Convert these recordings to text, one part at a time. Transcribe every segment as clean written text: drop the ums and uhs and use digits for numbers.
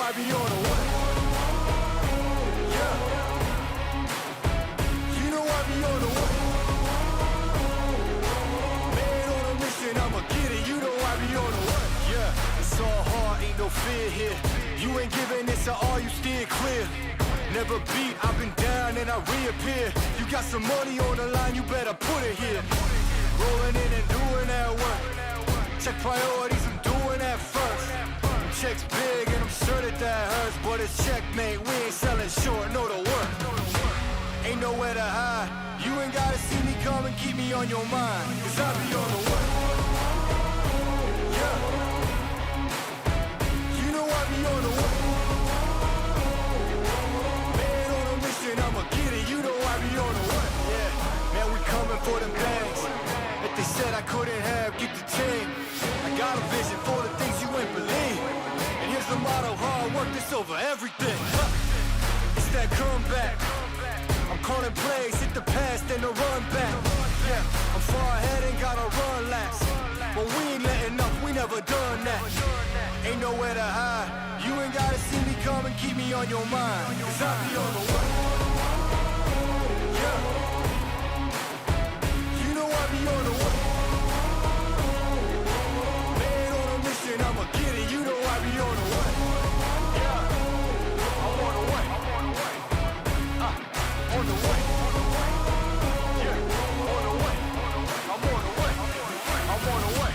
I be on the way. Yeah. You know I be on the way. Man on a mission, I'ma get it. You know I be on the way. Yeah, it's all hard, ain't no fear here. You ain't giving this at all, you steer clear. Never beat, I've been down and I reappear. You got some money on the line, you better put it here. Rolling in and doing that work. Check priorities, I'm doing that first. Checks big and I'm sure that hurts. But it's checkmate, we ain't selling short, no to work. Ain't nowhere to hide. You ain't gotta see me come and keep me on your mind. Cause I be on the way. Yeah. You know I be on the way. Man on a mission, I'ma get it. You know I be on the way. Yeah, man, we coming for them bags. If they said I couldn't have, get the team. I got a vision for the things you ain't believe. And here's the motto, hard work, this over everything. It's that comeback. I'm calling plays, hit the pass, then the run back. Yeah, I'm far ahead and gotta run laps. But we ain't letting up, we never done that. Ain't nowhere to hide. You ain't gotta see me come and keep me on your mind. Cause I be on the way. Yeah. You know I be on the way. Man on a mission, I'ma get it. You know I be on the way. Yeah, I'm on the way. On the way. Yeah, on the way. I'm on the way. I'm on the way.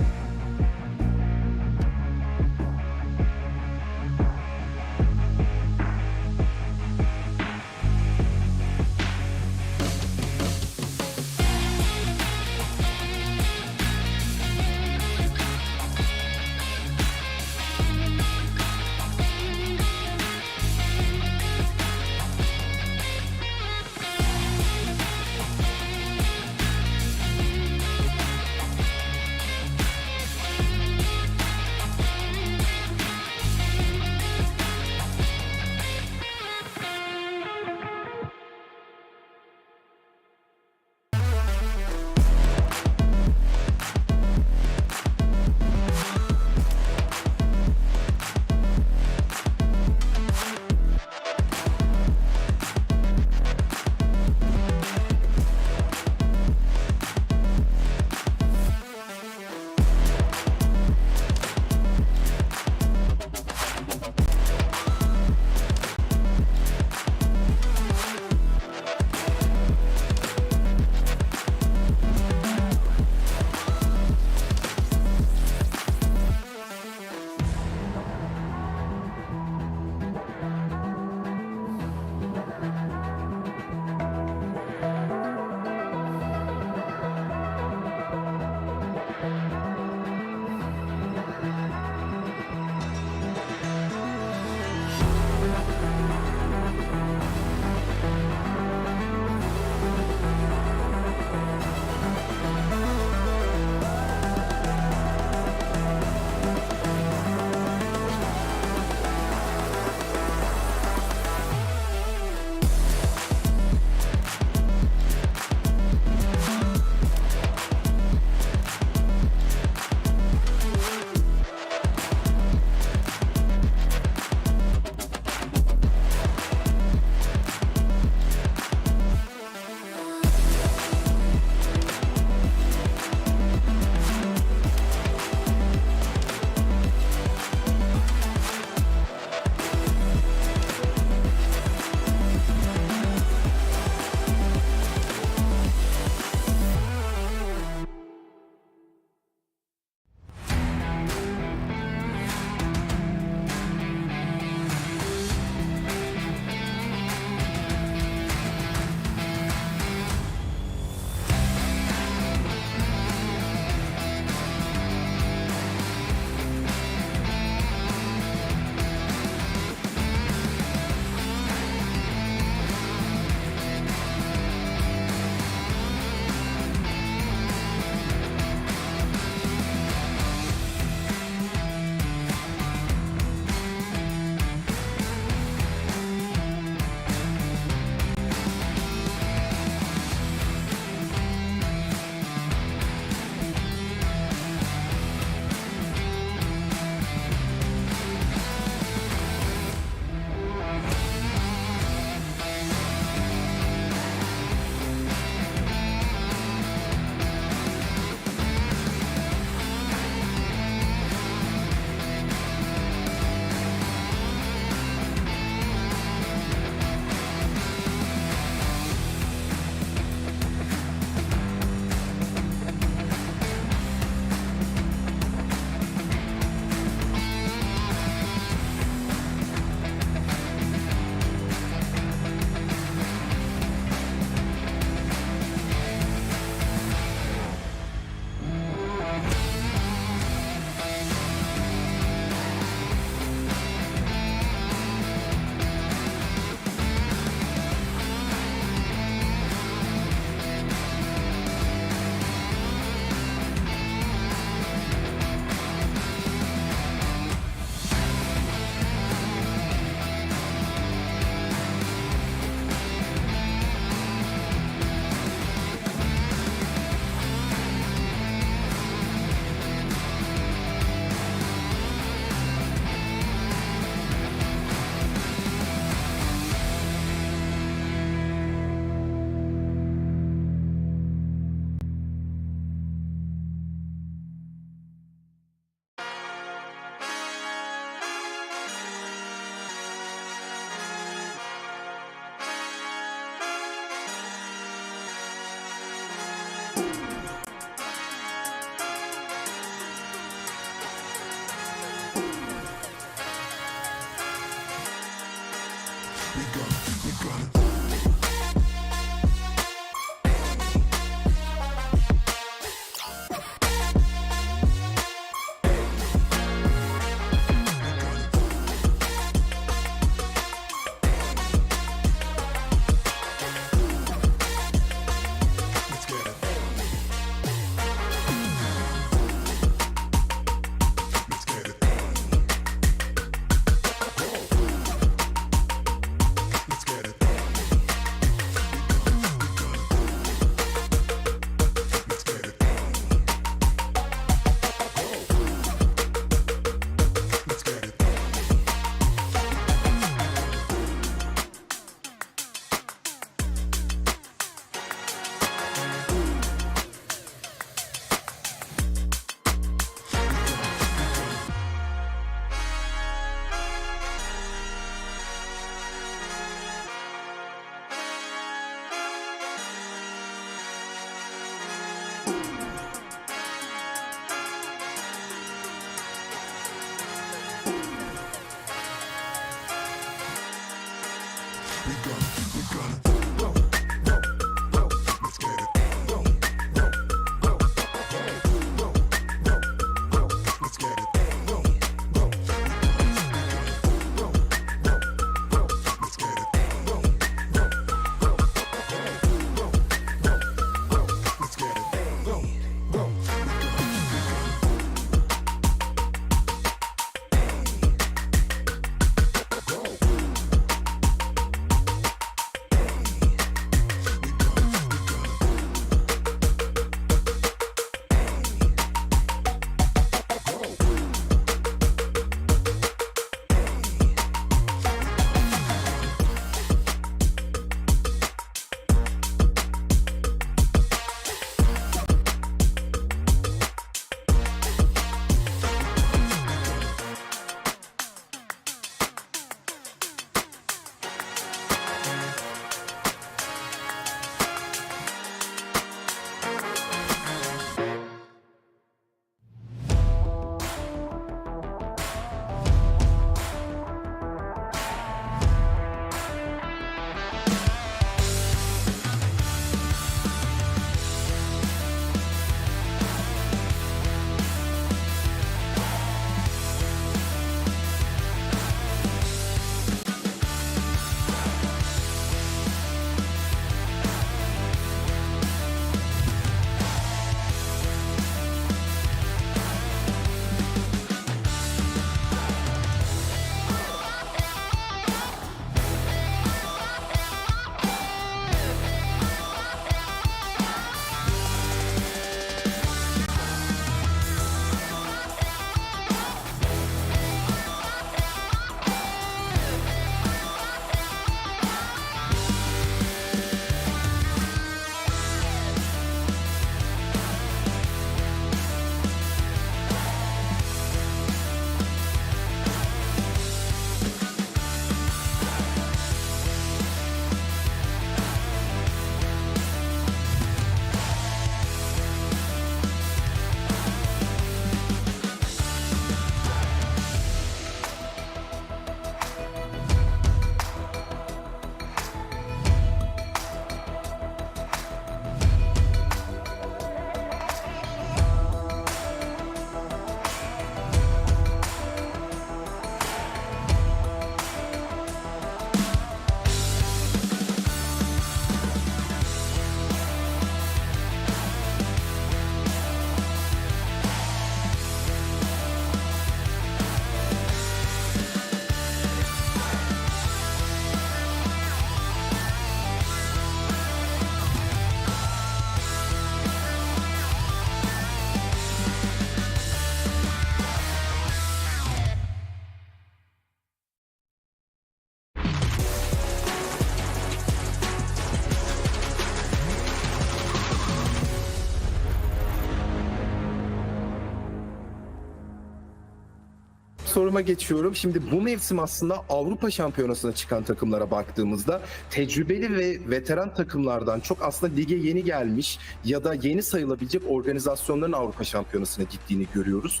soruma geçiyorum. Şimdi bu mevsim aslında Avrupa Şampiyonası'na çıkan takımlara baktığımızda tecrübeli ve veteran takımlardan çok aslında lige yeni gelmiş ya da yeni sayılabilecek organizasyonların Avrupa Şampiyonası'na gittiğini görüyoruz.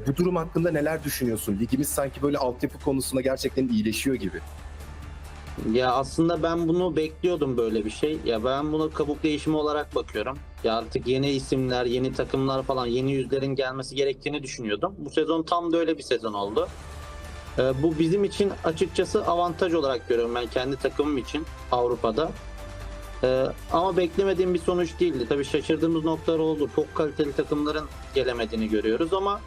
Bu durum hakkında neler düşünüyorsun? Ligimiz sanki böyle altyapı konusunda gerçekten iyileşiyor gibi. Ya aslında ben bunu bekliyordum, böyle bir şey. Ya ben buna kabuk değişimi olarak bakıyorum. Ya artık yeni isimler, yeni takımlar falan, yeni yüzlerin gelmesi gerektiğini düşünüyordum. Bu sezon tam da öyle bir sezon oldu. Bu bizim için açıkçası avantaj olarak görüyorum ben, kendi takımım için Avrupa'da. Ama beklemediğim bir sonuç değildi. Tabii şaşırdığımız noktalar oldu. Çok kaliteli takımların gelemediğini görüyoruz ama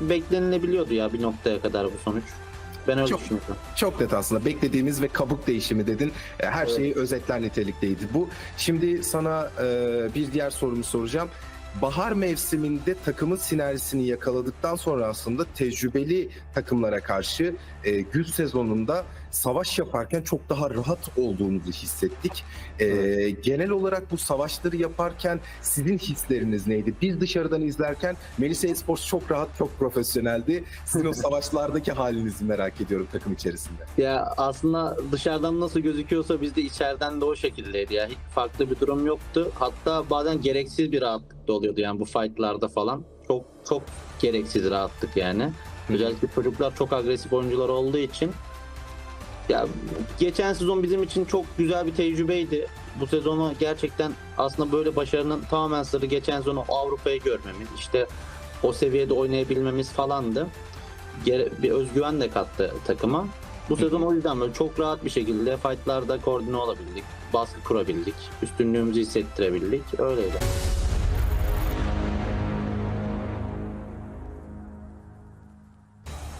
beklenilebiliyordu ya bir noktaya kadar bu sonuç. Ben öyle düşünüyorum. Çok net aslında. Beklediğimiz ve kabuk değişimi dedin. Her şeyi özetler nitelikteydi bu. Şimdi sana bir diğer sorumu soracağım. Bahar mevsiminde takımın sinerjisini yakaladıktan sonra aslında tecrübeli takımlara karşı güz sezonunda savaş yaparken çok daha rahat olduğunuzu hissettik. Genel olarak bu savaşları yaparken sizin hisleriniz neydi? Biz dışarıdan izlerken MELISE Esports çok rahat, çok profesyoneldi. Sizin o savaşlardaki halinizi merak ediyorum takım içerisinde. Ya aslında dışarıdan nasıl gözüküyorsa bizde içeriden de o şekildeydi ya. Hiç farklı bir durum yoktu. Hatta bazen gereksiz bir rahatlık da oluyordu yani bu fightlarda falan. Çok gereksiz rahatlık yani. Özellikle çocuklar çok agresif oyuncular olduğu için. Ya geçen sezon bizim için çok güzel bir tecrübeydi. Bu sezonu gerçekten aslında böyle başarının tamamen sırrı geçen sezonu Avrupa'yı görmemiz, işte o seviyede oynayabilmemiz falandı. Bir özgüven de kattı takıma. Bu sezon o yüzden böyle çok rahat bir şekilde fightlarda koordine olabildik, baskı kurabildik, üstünlüğümüzü hissettirebildik. Öyleydi.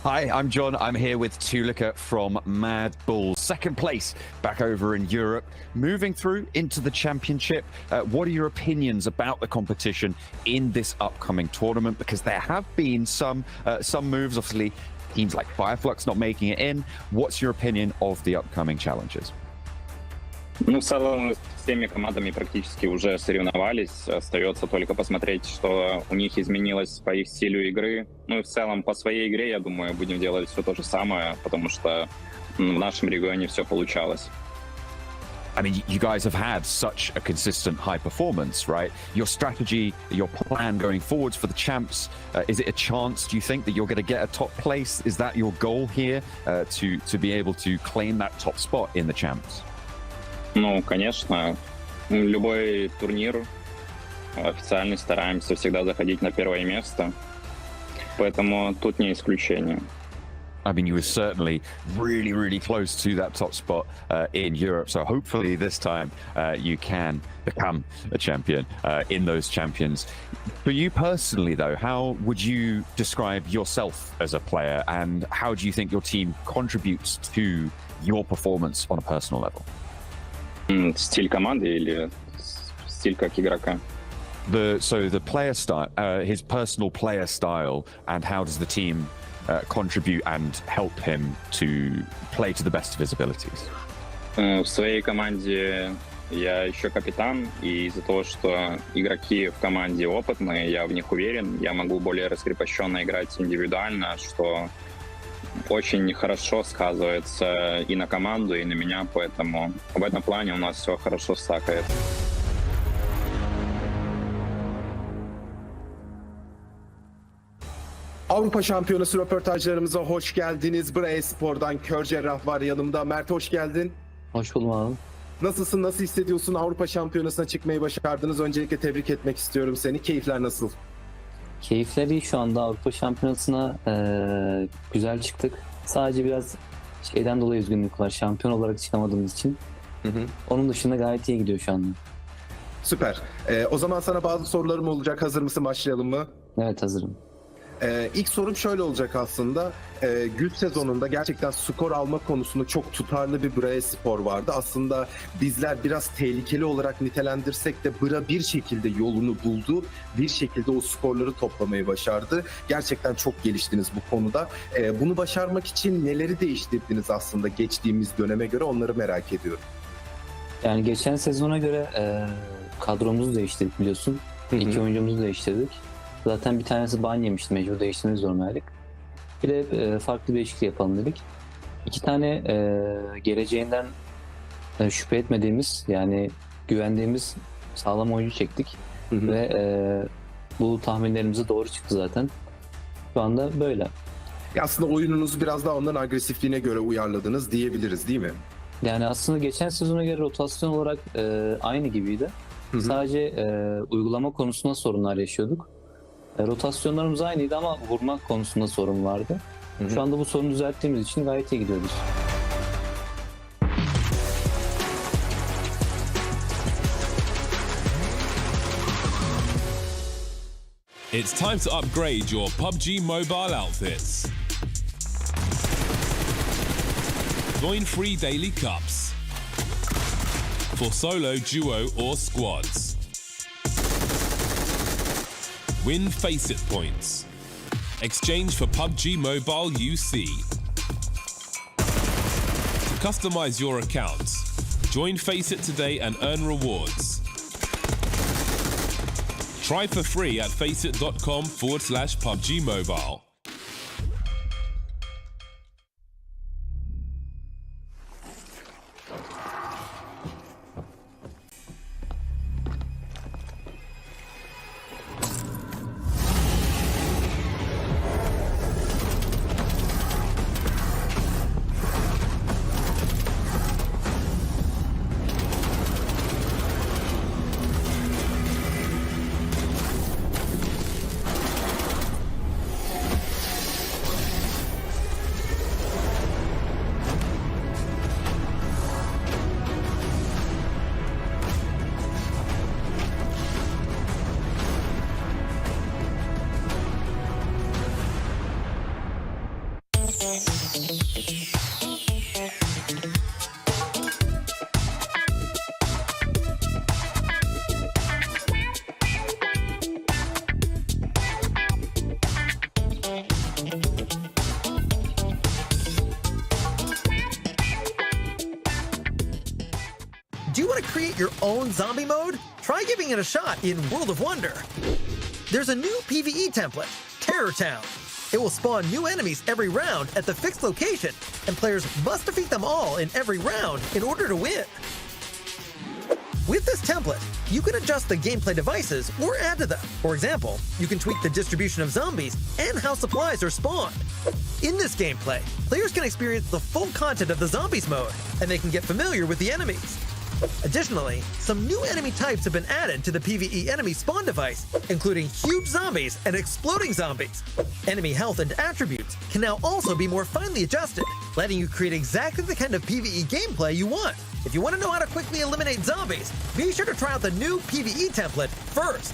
Hi, I'm John. I'm here with Tulika from MADBULLS. Second place back over in Europe. Moving through into the championship. What are your opinions about the competition in this upcoming tournament? Because there have been some moves, obviously, teams like Fireflux not making it in. What's your opinion of the upcoming challenges? Ну, в целом, с всеми командами практически уже соревновались. Остается только посмотреть, что у них изменилось по их стилю игры. Ну и в целом по своей игре, я думаю, будем делать все то же самое, потому что в нашем регионе все получалось. I mean, you guys have had such a consistent high performance, right? Your strategy, your plan going forwards for the champs, is it a chance, do you think, that you're going to get a top place? Is that your goal here, to be able to claim that top spot in the champs? Ну, конечно, любой турнир официально стараемся всегда заходить на первое место, поэтому тут не исключение. I mean, you were certainly really, really close to that top spot in Europe. So hopefully this time you can become a champion in those champions. For you personally, though, how would you describe yourself as a player, and how do you think your team contributes to your performance on a personal level? Стиль команды или стиль как игрока? So the player style, his personal player style, and how does the team contribute and help him to play to the best of his abilities? В своей команде я еще капитан, и из-за того, что игроки в команде опытные, я в них уверен, я могу более раскрепощенно играть индивидуально, что очень хорошо сказывается и на команду, и на меня, поэтому в этом плане у нас все хорошо стакает. Avrupa Şampiyonası röportajlarımıza hoş geldiniz. Espor'dan Kör Cerrah var yanımda. Mert hoş geldin. Hoş buldum abi. Nasılsın, nasıl hissediyorsun? Avrupa Şampiyonası'na çıkmayı başardınız. Öncelikle tebrik etmek istiyorum seni. Keyifler nasıl? Keyifler iyi şu anda. Avrupa Şampiyonası'na güzel çıktık. Sadece biraz şeyden dolayı üzgünlük var. Şampiyon olarak çıkamadığımız için. Onun dışında gayet iyi gidiyor şu anda. Süper. O zaman sana bazı sorularım olacak. Hazır mısın? Başlayalım mı? Evet, hazırım. İlk sorum şöyle olacak aslında. Güz sezonunda gerçekten skor alma konusunda çok tutarlı bir Spor vardı. Aslında bizler biraz tehlikeli olarak nitelendirsek de Bra bir şekilde yolunu buldu. Bir şekilde o skorları toplamayı başardı. Gerçekten çok geliştiniz bu konuda. Bunu başarmak için neleri değiştirdiniz aslında geçtiğimiz döneme göre, onları merak ediyorum. Yani geçen sezona göre kadromuzu değiştirdik biliyorsun. İki oyuncumuzu değiştirdik. Zaten bir tanesi ban yemişti, mecbur değiştirmek zorundaydık. Bir de farklı bir değişiklik yapalım dedik. 2 tane geleceğinden şüphe etmediğimiz, yani güvendiğimiz sağlam oyuncu çektik. Ve bu tahminlerimiz doğru çıktı zaten. Şu anda böyle. Aslında oyununuzu biraz daha onların agresifliğine göre uyarladınız diyebiliriz değil mi? Yani aslında geçen sezona göre rotasyon olarak aynı gibiydi. Sadece uygulama konusunda sorunlar yaşıyorduk. Rotasyonlarımız aynıydı ama vurmak konusunda sorun vardı. Şu anda bu sorunu düzelttiğimiz için gayet iyi gidiyoruz. It's time to upgrade your PUBG Mobile outfits. Join free daily cups for solo, duo or squads. Win Faceit points. Exchange for PUBG Mobile UC. To customize your account, join Faceit today and earn rewards. Try for free at faceit.com/PUBG Mobile. Do you want to create your own zombie mode? Try giving it a shot in World of Wonder. There's a new PvE template, Terror Town. It will spawn new enemies every round at the fixed location, and players must defeat them all in every round in order to win. With this template, you can adjust the gameplay devices or add to them. For example, you can tweak the distribution of zombies and how supplies are spawned. In this gameplay, players can experience the full content of the zombies mode, and they can get familiar with the enemies. Additionally, some new enemy types have been added to the PvE enemy spawn device, including huge zombies and exploding zombies. Enemy health and attributes can now also be more finely adjusted, letting you create exactly the kind of PvE gameplay you want. If you want to know how to quickly eliminate zombies, be sure to try out the new PvE template first.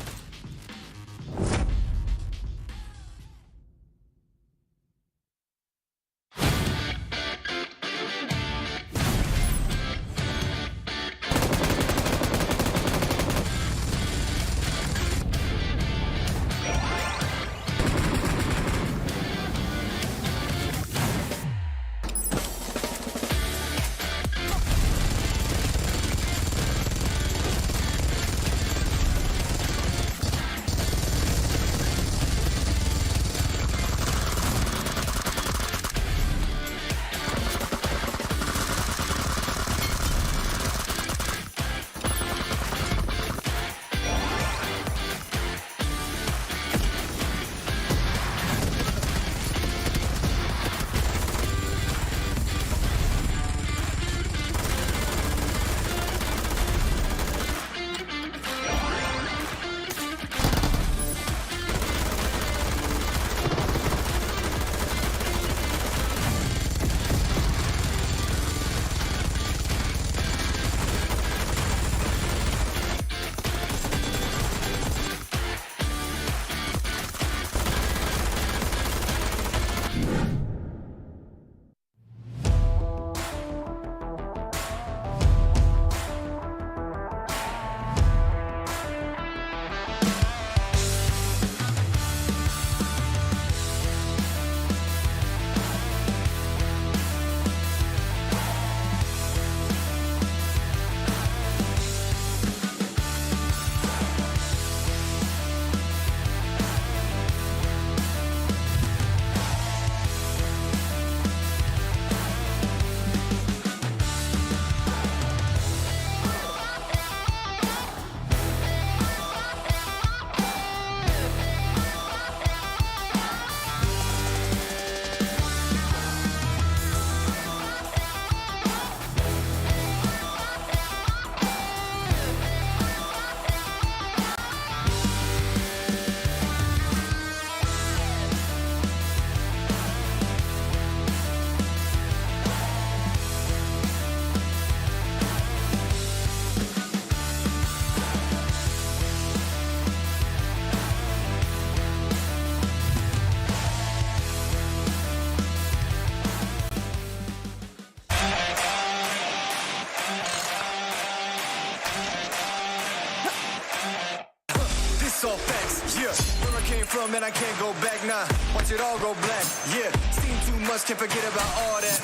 came from and I can't go back now. Watch it all go black. Yeah, seen too much, can't forget about all that.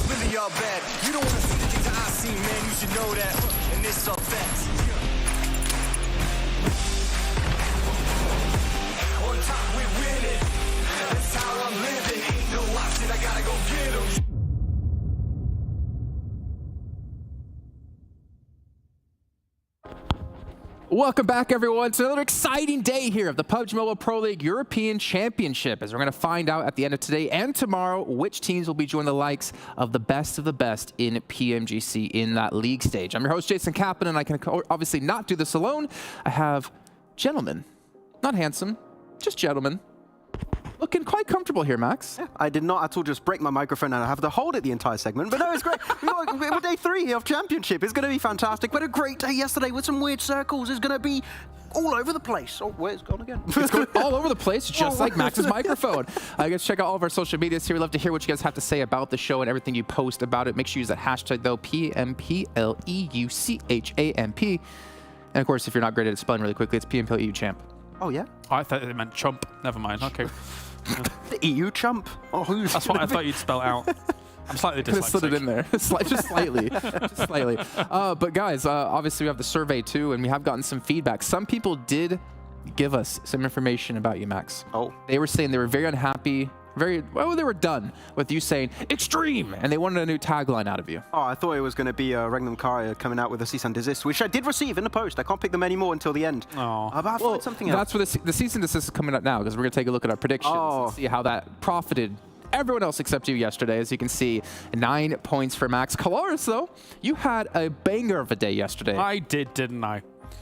We really all bad. You don't wanna see the things that I see, man. You should know that. And it's all facts. On top, we winning. That's how I'm living. Ain't no option, I gotta go get 'em. Welcome back, everyone, to another exciting day here of the PUBG Mobile Pro League European Championship, as we're going to find out at the end of today and tomorrow which teams will be joining the likes of the best in PMGC in that league stage. I'm your host, Jason Kaplan, and I can obviously not do this alone. I have gentlemen, not handsome, just gentlemen, looking quite comfortable here, Max. Yeah, I did not at all just break my microphone and I have to hold it the entire segment, but no, it's great. We're day 3 of Championship. It's going to be fantastic. We had a great day yesterday with some weird circles. It's going to be all over the place. Oh, where's it gone again? It's going all over the place, just like Max's microphone. Guys, check out all of our social medias here. We'd love to hear what you guys have to say about the show and everything you post about it. Make sure you use that hashtag, though, PMPL EU CHAMP. And of course, if you're not great at spelling really quickly, it's PMPL EU Champ. Oh, yeah? Oh, I thought it meant chump. Never mind. Okay. The EU chump. Oh, who's That's what I thought you'd spell out. I'm slightly dyslexic. Slid it in there, just slightly, just slightly. But guys, obviously we have the survey too, and we have gotten some feedback. Some people did give us some information about you, Max. Oh. They were saying they were very unhappy. They were done with you saying extreme, and they wanted a new tagline out of you. Oh, I thought it was going to be REGNUM KARYA coming out with a cease and desist, which I did receive in the post. I can't pick them anymore until the end. Oh. But I thought something else. That's where the cease and desist is coming up now, because we're going to take a look at our predictions and see how that profited everyone else except you yesterday. As you can see, 9 points for Max. Coloris, though, you had a banger of a day yesterday. I did, didn't I?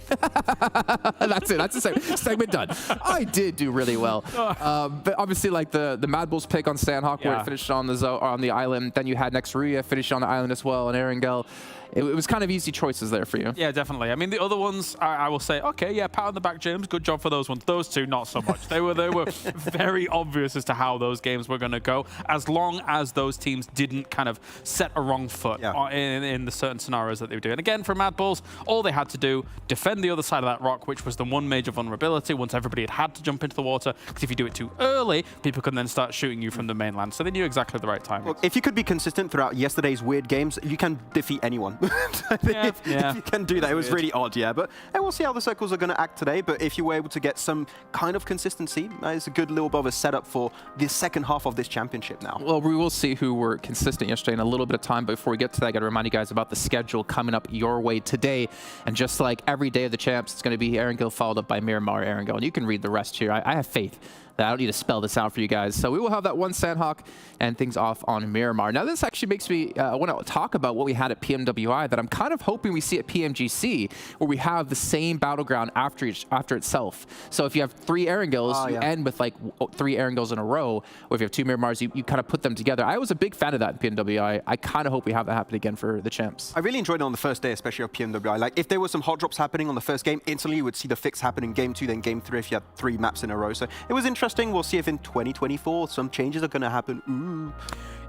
That's it. That's the segment done. I did do really well, but obviously, like the MADBULLS pick on Sanhok, where it finished on the island. Then you had next RÜYA finish on the island as well, and Erangel. It was kind of easy choices there for you. Yeah, definitely. I mean, the other ones, I will say, okay, yeah, pat on the back, James. Good job for those ones. Those two, not so much. They were very obvious as to how those games were going to go, as long as those teams didn't kind of set a wrong foot in the certain scenarios that they were doing. Again, for MADBULLS, all they had to do, defend the other side of that rock, which was the one major vulnerability once everybody had to jump into the water, because if you do it too early, people can then start shooting you from the mainland. So they knew exactly the right time. Look, if you could be consistent throughout yesterday's weird games, you can defeat anyone. If you can do that. It was really odd, yeah. But we'll see how the circles are going to act today. But if you were able to get some kind of consistency, it's a good little bit of a setup for the second half of this championship now. Well, we will see who were consistent yesterday in a little bit of time. But before we get to that, I got to remind you guys about the schedule coming up your way today. And just like every day of the champs, it's going to be Erangel followed up by Miramar, Erangel. And you can read the rest here. I have faith that I don't need to spell this out for you guys. So we will have that one Sanhok and things off on Miramar. Now, this actually makes me want to talk about what we had at PMWI that I'm kind of hoping we see at PMGC, where we have the same battleground after itself. So if you have 3 Erangels, you end with like 3 Erangels in a row, or if you have 2 Miramars, you kind of put them together. I was a big fan of that in PMWI. I kind of hope we have that happen again for the champs. I really enjoyed it on the first day, especially of PMWI. Like, if there were some hot drops happening on the first game, instantly you would see the fix happen in game 2, then game 3 if you had 3 maps in a row. So it was interesting. We'll see if in 2024 some changes are going to happen. Ooh.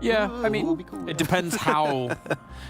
Yeah, I mean, cool. It depends how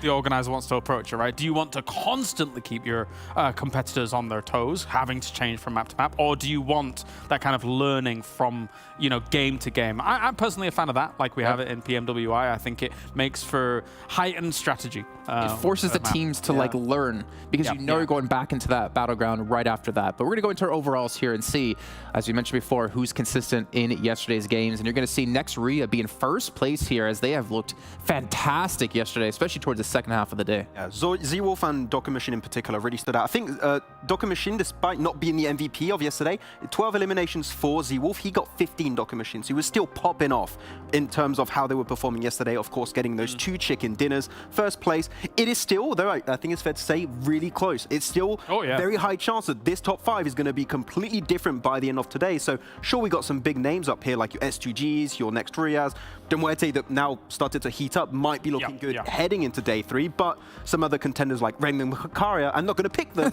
the organizer wants to approach it, right? Do you want to constantly keep your competitors on their toes, having to change from map to map, or do you want that kind of learning from, you know, game to game? I'm personally a fan of that, like we have it in PMWI. I think it makes for heightened strategy. It forces the teams to like learn, because you know you're going back into that battleground right after that. But we're going to go into our overalls here and see, as we mentioned before, who's consistent in yesterday's games. And you're going to see next RÜYA be in first place here, as they have looked fantastic yesterday, especially towards the second half of the day. Yeah, Z-Wolf and Docker Machine in particular really stood out. I think Docker Machine, despite not being the MVP of yesterday, 12 eliminations for Z-Wolf, he got 15 Docker Machines. He was still popping off in terms of how they were performing yesterday. Of course, getting those 2 chicken dinners. First place. It is still, though I think it's fair to say, really close. It's still very high chance that this top 5 is going to be completely different by the end of today. So sure, we got some big names up here, like your S2Gs, your next RÜYAs, MUERTE, that now now started to heat up, might be looking good heading into day 3, but some other contenders like REGNUM, KARYA, I'm not going to pick them.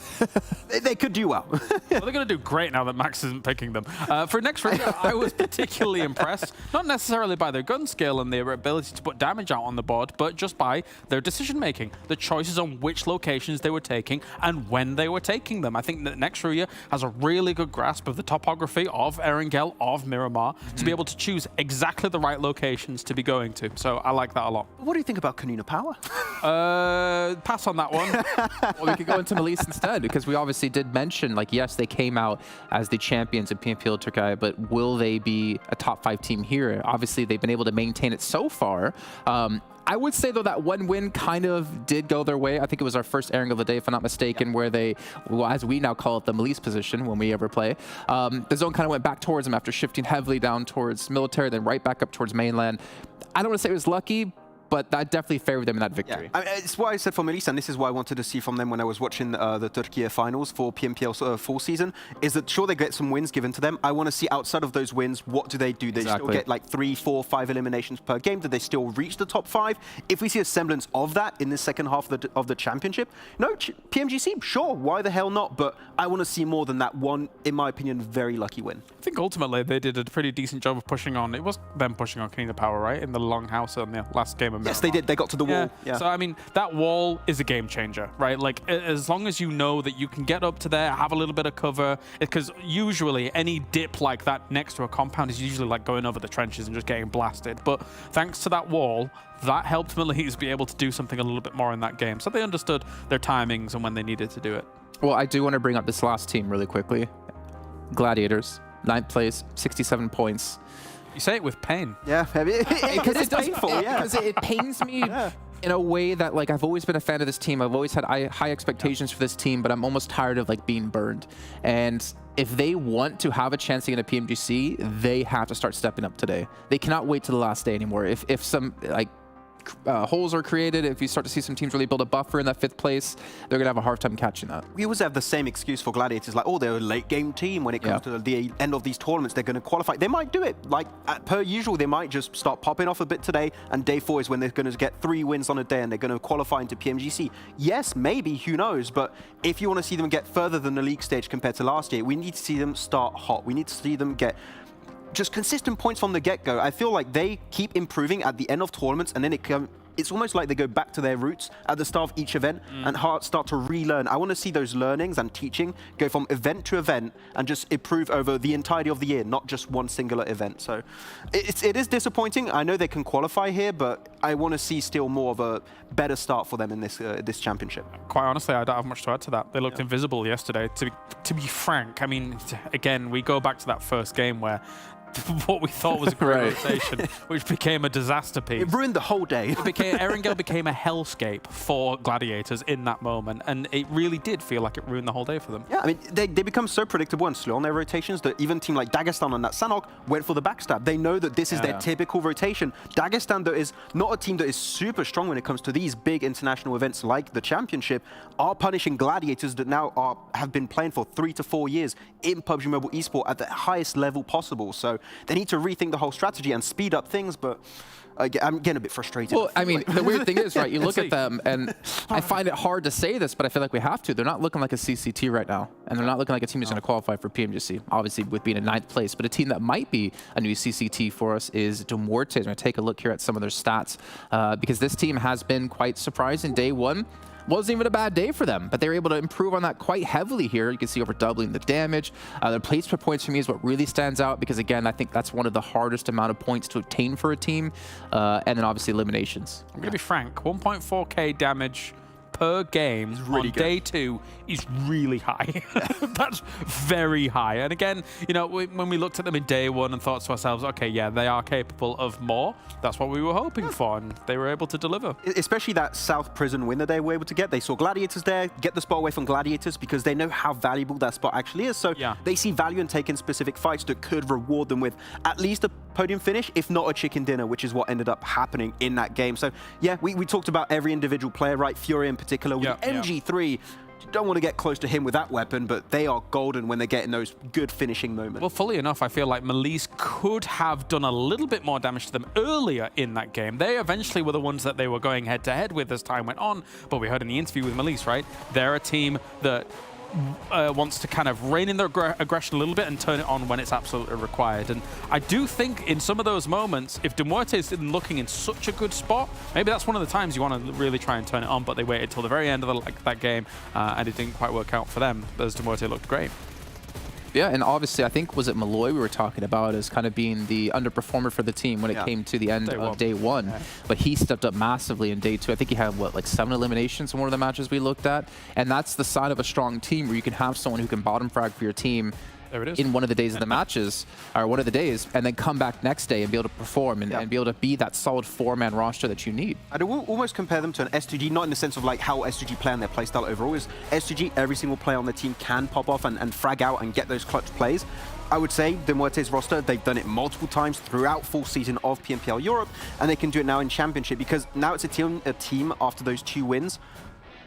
They could do well. Well, they're going to do great now that Max isn't picking them. For next round, I was particularly impressed, not necessarily by their gun skill and their ability to put damage out on the board, but just by their decision-making, the choices on which locations they were taking and when they were taking them. I think that next RÜYA has a really good grasp of the topography of Erangel, of Miramar, to be able to choose exactly the right locations to be going to. So I like that a lot. What do you think about KONINA Power? Pass on that one. Well, we could go into MELISE instead, because we obviously did mention, like, yes, they came out as the champions in PMPL Türkiye, but will they be a top 5 team here? Obviously, they've been able to maintain it so far. I would say, though, that one win kind of did go their way. I think it was our first Erangel of the day, if I'm not mistaken, where they, well, as we now call it, the MELISE position when we ever play. The zone kind of went back towards them after shifting heavily down towards military, then right back up towards mainland. I don't want to say it was lucky, but that definitely favored them in that victory. Yeah. I mean, it's what I said for MELISE, and this is what I wanted to see from them when I was watching the Türkiye finals for PMPL full season, is that sure, they get some wins given to them. I want to see outside of those wins, what do they do? They still get like 3, 4, 5 eliminations per game? Do they still reach the top 5? If we see a semblance of that in the second half of the championship, no, PMGC, sure, why the hell not? But I want to see more than that one, in my opinion, very lucky win. I think ultimately they did a pretty decent job of pushing on. It was them pushing on KONINA Power, right? In the longhouse on the last game of Miramar. Yes, they did. They got to the wall. Yeah. So, I mean, that wall is a game changer, right? Like, as long as you know that you can get up to there, have a little bit of cover, because usually any dip like that next to a compound is usually like going over the trenches and just getting blasted. But thanks to that wall, that helped MELISE be able to do something a little bit more in that game. So they understood their timings and when they needed to do it. Well, I do want to bring up this last team really quickly. Gladiators, 9th place, 67 points. You say it with pain. Yeah, because it's painful. Because it pains me in a way that, like, I've always been a fan of this team. I've always had high expectations for this team, but I'm almost tired of, like, being burned. And if they want to have a chance to get a PMGC, they have to start stepping up today. They cannot wait to the last day anymore. If some, like, holes are created, if you start to see some teams really build a buffer in that 5th place, they're going to have a hard time catching that. We always have the same excuse for Gladiators, like, oh, they're a late game team. When it comes to the end of these tournaments, they're going to qualify. They might do it. Like, per usual, they might just start popping off a bit today, and day 4 is when they're going to get 3 wins on a day, and they're going to qualify into PMGC. Yes, maybe, who knows? But if you want to see them get further than the league stage compared to last year, we need to see them start hot. We need to see them get just consistent points from the get-go. I feel like they keep improving at the end of tournaments, and then it's almost like they go back to their roots at the start of each event and start to relearn. I want to see those learnings and teaching go from event to event and just improve over the entirety of the year, not just one singular event. So it is disappointing. I know they can qualify here, but I want to see still more of a better start for them in this championship. Quite honestly, I don't have much to add to that. They looked invisible yesterday. To be frank, I mean, again, we go back to that first game where what we thought was a great rotation, which became a disaster piece. It ruined the whole day. Erangel became a hellscape for Gladiators in that moment, and it really did feel like it ruined the whole day for them. Yeah, I mean, they become so predictable and slow on their rotations that even a team like Dagestan on that Sanhok went for the backstab. They know that this is their typical rotation. Dagestan, though, is not a team that is super strong when it comes to these big international events like the Championship, are punishing Gladiators that now have been playing for 3 to 4 years in PUBG Mobile eSport at the highest level possible. So they need to rethink the whole strategy and speed up things, but I'm getting a bit frustrated. Well, I mean, the weird thing is, right, you look at them, and I find it hard to say this, but I feel like we have to. They're not looking like a CCT right now, and they're not looking like a team that's going to qualify for PMGC, obviously with being in 9th place, but a team that might be a new CCT for us is MUERTE. I'm going to take a look here at some of their stats, because this team has been quite surprising. Day 1 wasn't even a bad day for them, but they were able to improve on that quite heavily here. You can see over doubling the damage. The placement points for me is what really stands out, because again, I think that's one of the hardest amount of points to obtain for a team. And then obviously eliminations. I'm going to be frank, 1.4k damage per game on day 2 is really high. That's very high. And again, you know, when we looked at them in day 1 and thought to ourselves, okay, yeah, they are capable of more. That's what we were hoping for, and they were able to deliver. Especially that South Prison win that they were able to get. They saw Gladiators there, get the spot away from Gladiators because they know how valuable that spot actually is. So they see value in taking specific fights that could reward them with at least a podium finish, if not a chicken dinner, which is what ended up happening in that game. So yeah, we talked about every individual player, right? Furia in particular with MG3. don't want to get close to him with that weapon, but they are golden when they get in those good finishing moments. Well, fully enough, I feel like MELISE could have done a little bit more damage to them earlier in that game. They eventually were the ones that they were going head-to-head with as time went on, but we heard in the interview with MELISE, right? They're a team that wants to kind of rein in their aggression a little bit and turn it on when it's absolutely required. And I do think in some of those moments, if MUERTE is looking in such a good spot, maybe that's one of the times you want to really try and turn it on, but they waited till the very end of that game and it didn't quite work out for them, as MUERTE looked great. Yeah, and obviously, I think, was it Malloy we were talking about as kind of being the underperformer for the team when it came to the end of day one. Yeah. But he stepped up massively in day two. I think he had, what, like 7 eliminations in one of the matches we looked at. And that's the sign of a strong team, where you can have someone who can bottom frag for your team in one of the days of the matches, or one of the days, and then come back next day and be able to perform and be able to be that solid 4-man roster that you need. I'd almost compare them to an S2G, not in the sense of like how S2G play and their playstyle overall is. S2G, every single player on the team can pop off and frag out and get those clutch plays. I would say MUERTE's roster, they've done it multiple times throughout full season of PMPL Europe, and they can do it now in Championship, because now it's a team after those 2 wins,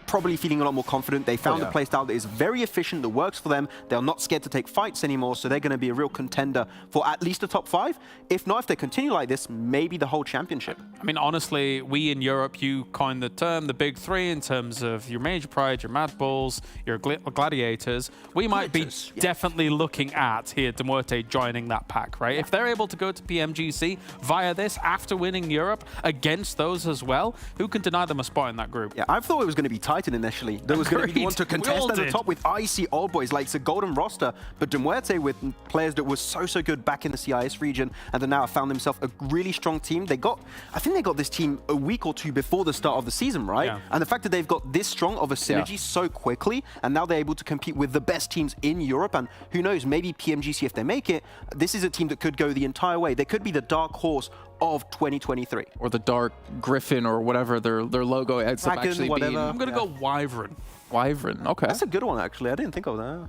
probably feeling a lot more confident. They found a playstyle that is very efficient, that works for them. They're not scared to take fights anymore, so they're going to be a real contender for at least a top 5. If not, if they continue like this, maybe the whole championship. I mean, honestly, we in Europe, you coined the term, the big 3, in terms of your Major Pride, your MADBULLS, your Gladiators. We might be definitely looking at here MUERTE joining that pack, right? If they're able to go to PMGC via this after winning Europe against those as well, who can deny them a spot in that group? Yeah, I thought it was going to be Titan initially. There was going to be the one to contest at the top with icy old boys, like it's a golden roster, but MUERTE with players that were so good back in the CIS region, and then now have found themselves a really strong team. I think they got this team a week or 2 before the start of the season, right? Yeah. And the fact that they've got this strong of a synergy so quickly, and now they're able to compete with the best teams in Europe, and who knows, maybe PMGC, if they make it, this is a team that could go the entire way. They could be the dark horse of 2023. Or the Dark Griffin, or whatever their logo ends up actually being. I'm going to go Wyvern. Wyvern, okay. That's a good one, actually. I didn't think of that.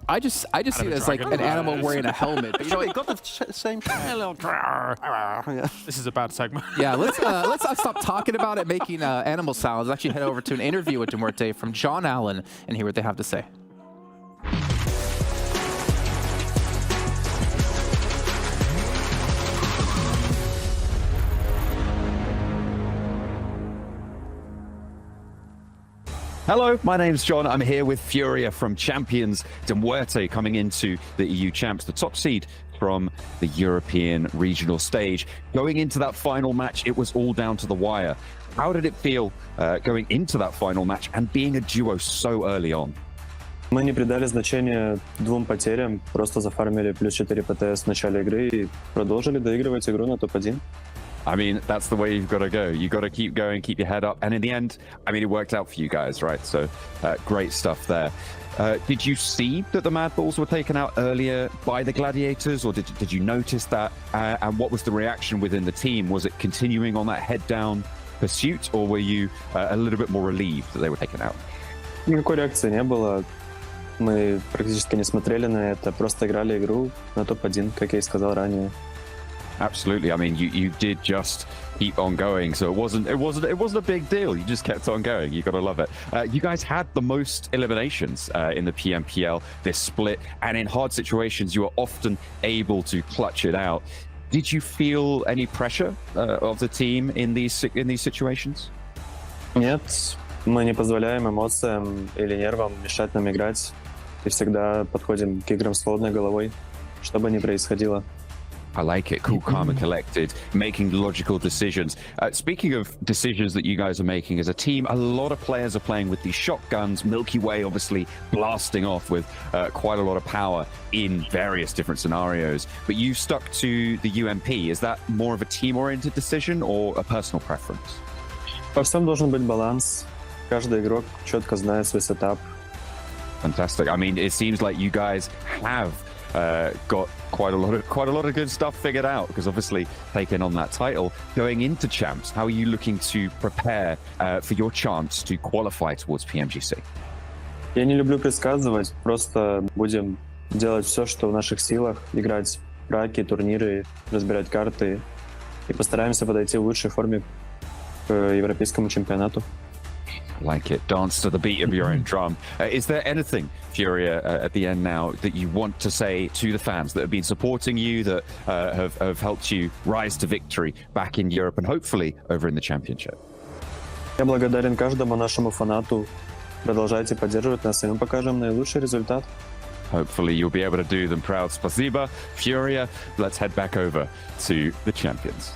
I just see it as like an animal wearing a helmet. But you know, it got the same. This is a bad segment. Yeah, let's not stop talking about it, making animal sounds. Let's actually head over to an interview with MUERTE from John Allen and hear what they have to say. Hello, my name's John. I'm here with Furia from Champions, MUERTE coming into the EU Champs, the top seed from the European regional stage. Going into that final match, it was all down to the wire. How did it feel going into that final match and being a duo so early on? Мы не придали значения 2 потерям, просто зафармили плюс 4 ПТС в начале игры и продолжили доигрывать игру на топ-1. I mean, that's the way you've got to go. You've got to keep going, keep your head up. And in the end, I mean, it worked out for you guys, right? So great stuff there. Did you see that the MADBULLS were taken out earlier by the Gladiators, or did you notice that? And what was the reaction within the team? Was it continuing on that head-down pursuit, or were you a little bit more relieved that they were taken out? Никакой реакции не было. Мы практически не смотрели на это, просто играли игру на топ-1, как я и сказал ранее. Absolutely. I mean, you did just keep on going, so it wasn't a big deal. You just kept on going. You got to love it. You guys had the most eliminations in the PMPL this split, and in hard situations, you were often able to clutch it out. Did you feel any pressure of the team in these situations? Нет, мы не позволяем эмоциям или нервам мешать нам играть, и всегда подходим к играм с холодной головой, что бы ни происходило. I like it. Cool, calm and collected, making logical decisions. Speaking of decisions that you guys are making as a team, a lot of players are playing with these shotguns. Milky Way obviously blasting off with quite a lot of power in various different scenarios. But you stuck to the UMP. Is that more of a team-oriented decision or a personal preference? Во всем должен быть баланс. Каждый игрок четко знает свой сетап. Fantastic. I mean, it seems like you guys have got quite a lot of good stuff figured out, because obviously taking on that title going into champs. How are you looking to prepare for your chance to qualify towards PMGC? Я не люблю предсказывать, просто будем делать все, что в наших силах, играть браки, турниры, разбирать карты и постараемся подойти в лучшей форме к европейскому чемпионату. Like it. Dance to the beat of your own drum. Is there anything, Furia, at the end now that you want to say to the fans that have been supporting you, that have helped you rise to victory back in Europe and hopefully over in the championship? Я благодарен каждому нашему фанату. Продолжайте поддерживать нас, и мы покажем наилучший результат. Hopefully you'll be able to do them proud. Spasiba, Furia. Let's head back over to the champions.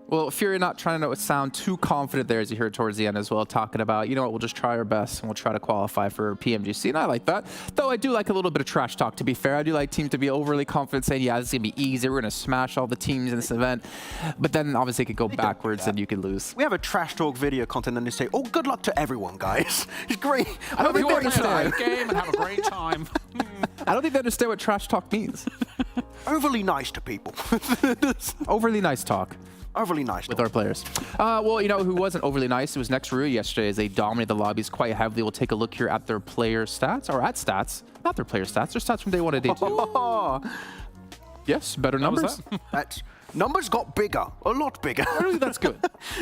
Well, Furia not trying to sound too confident there as you heard towards the end as well, talking about, you know what, we'll just try our best and we'll try to qualify for PMGC, and I like that. Though I do like a little bit of trash talk, to be fair. I do like teams to be overly confident, saying, yeah, this is going to be easy, we're going to smash all the teams in this event. But then obviously it could go backwards and you could lose. We have a trash talk video content and they say, oh, good luck to everyone, guys. It's great. I don't think they understand. Game and have a great time. I don't think they understand what trash talk means. Overly nice to people. Overly nice talk. Overly nice with our players. Well, you know who wasn't overly nice? It was RÜYA yesterday as they dominated the lobbies quite heavily. We'll take a look here at their player stats, or at stats. Not their player stats, their stats from day 1 to day 2. Yes, better numbers. That's numbers got bigger, a lot bigger. That's good.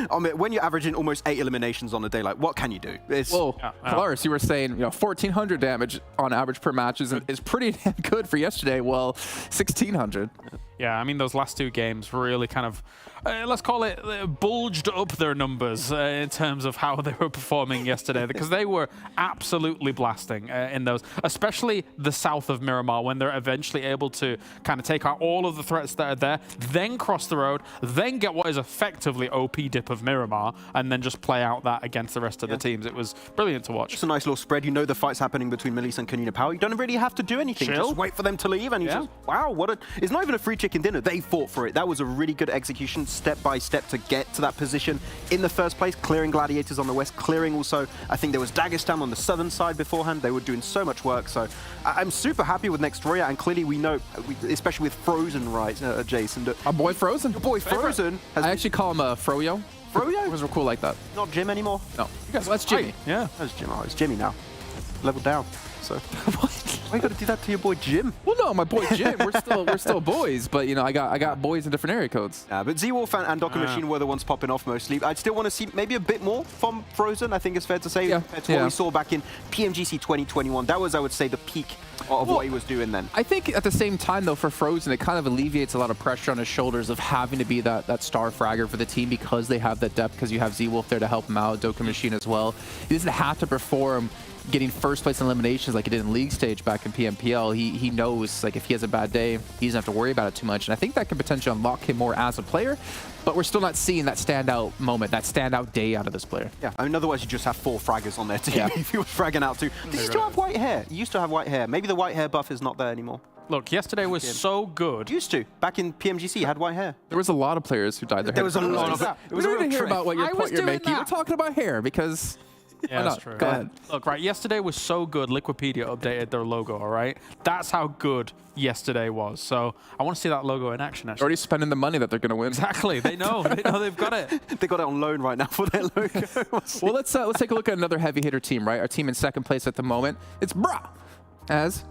I mean, when you're averaging almost 8 eliminations on a day, like, what can you do? Well, Claris, you were saying, you know, 1,400 damage on average per match is pretty damn good for yesterday. Well, 1,600. Yeah, I mean, those last 2 games really kind of, let's call it, bulged up their numbers in terms of how they were performing yesterday, because they were absolutely blasting in those, especially the south of Miramar, when they're eventually able to kind of take out all of the threats that are there, then cross the road, then get what is effectively OP dip of Miramar, and then just play out that against the rest of the teams. It was brilliant to watch. It's a nice little spread. You know the fight's happening between MELISE and KONINA Power. You don't really have to do anything. Chill. Just wait for them to leave, and you just, wow, what a... It's not even a free chicken dinner. They fought for it. That was a really good execution, step by step, to get to that position in the first place, clearing Gladiators on the west, clearing also, I think there was Dagestan on the southern side beforehand. They were doing so much work, so I'm super happy with RÜYA, and clearly we know, especially with Frozen, right, Jason? Our boy Frozen. Your boy Frozen. I actually call him Froyo. Froyo? It was cool like that. Not Jim anymore? No. Well, that's Jimmy. Yeah. That's Jim. Oh, it's Jimmy now. Leveled down. So why you gotta do that to your boy Jim? Well, no, my boy Jim. We're still boys, but you know, I got boys in different area codes. Yeah, but Z-Wolf and Docker Machine were the ones popping off mostly. I'd still want to see maybe a bit more from Frozen. I think it's fair to say compared to what we saw back in PMGC 2021. That was, I would say, the peak of what he was doing then. I think at the same time, though, for Frozen, it kind of alleviates a lot of pressure on his shoulders of having to be that star fragger for the team, because they have that depth, because you have Z-Wolf there to help him out, Docker Machine as well. He doesn't have to perform getting first place in eliminations like he did in league stage back in PMPL. He knows, like, if he has a bad day, he doesn't have to worry about it too much. And I think that can potentially unlock him more as a player, but we're still not seeing that standout moment, that standout day out of this player. Yeah, I mean, otherwise you just have 4 fraggers on their team if he was fragging out too. Did he still have white hair? He used to have white hair. Maybe the white hair buff is not there anymore. Look, yesterday was so good. Used to. Back in PMGC, he had white hair. There was a lot of players who dyed their hair. There was a lot of it. We don't hear about what point you're making. That. We're talking about hair, because... Yeah, that's true. Go ahead. Look, right, yesterday was so good, Liquipedia updated their logo, all right? That's how good yesterday was. So I want to see that logo in action, actually. They're already spending the money that they're going to win. Exactly. They know. They know they've got it. They got it on loan right now for their logo. Well, let's take a look at another heavy hitter team, right? Our team in second place at the moment. It's Bra. As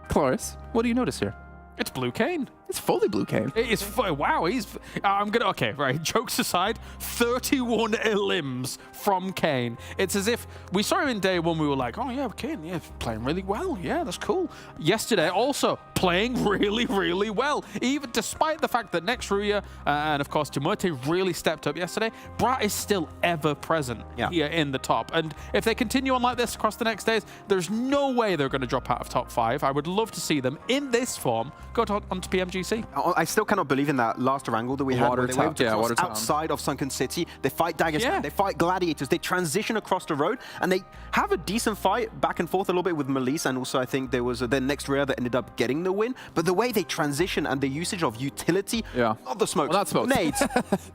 Claris, what do you notice here? It's Blue Kane. It's fully Blue Kane. It's wow. Okay, right. Jokes aside, 31 elims from Kane. It's as if we saw him in day 1. We were like, oh yeah, Kane, yeah, playing really well. Yeah, that's cool. Yesterday, also playing really, really well. Even despite the fact that RÜYA and of course MUERTE really stepped up yesterday, Brat is still ever present here in the top. And if they continue on like this across the next days, there's no way they're going to drop out of top 5. I would love to see them in this form go onto PMGC. I still cannot believe in that last Erangel that we had. Where they were able to cross outside of Sunken City. They fight Dagestan, they fight Gladiators, they transition across the road, and they have a decent fight back and forth a little bit with MELISE, and also I think there was then RÜYA that ended up getting the win. But the way they transition and the usage of utility, not the smokes, well, not smokes. Nades.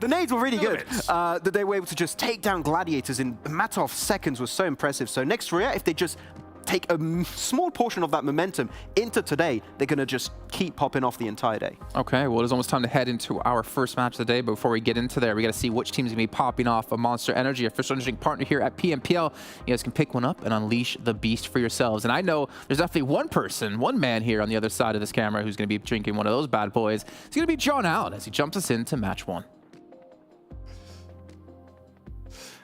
The nades were really good. That they were able to just take down Gladiators in a matter of seconds was so impressive. So RÜYA, if they just take a small portion of that momentum into today, they're going to just keep popping off the entire day. Okay, well, it's almost time to head into our first match of the day. But before we get into there, we got to see which team's going to be popping off a Monster Energy, official energy partner here at PMPL. You guys can pick one up and unleash the beast for yourselves. And I know there's definitely one man here on the other side of this camera who's going to be drinking one of those bad boys. It's going to be John Allen as he jumps us into match one.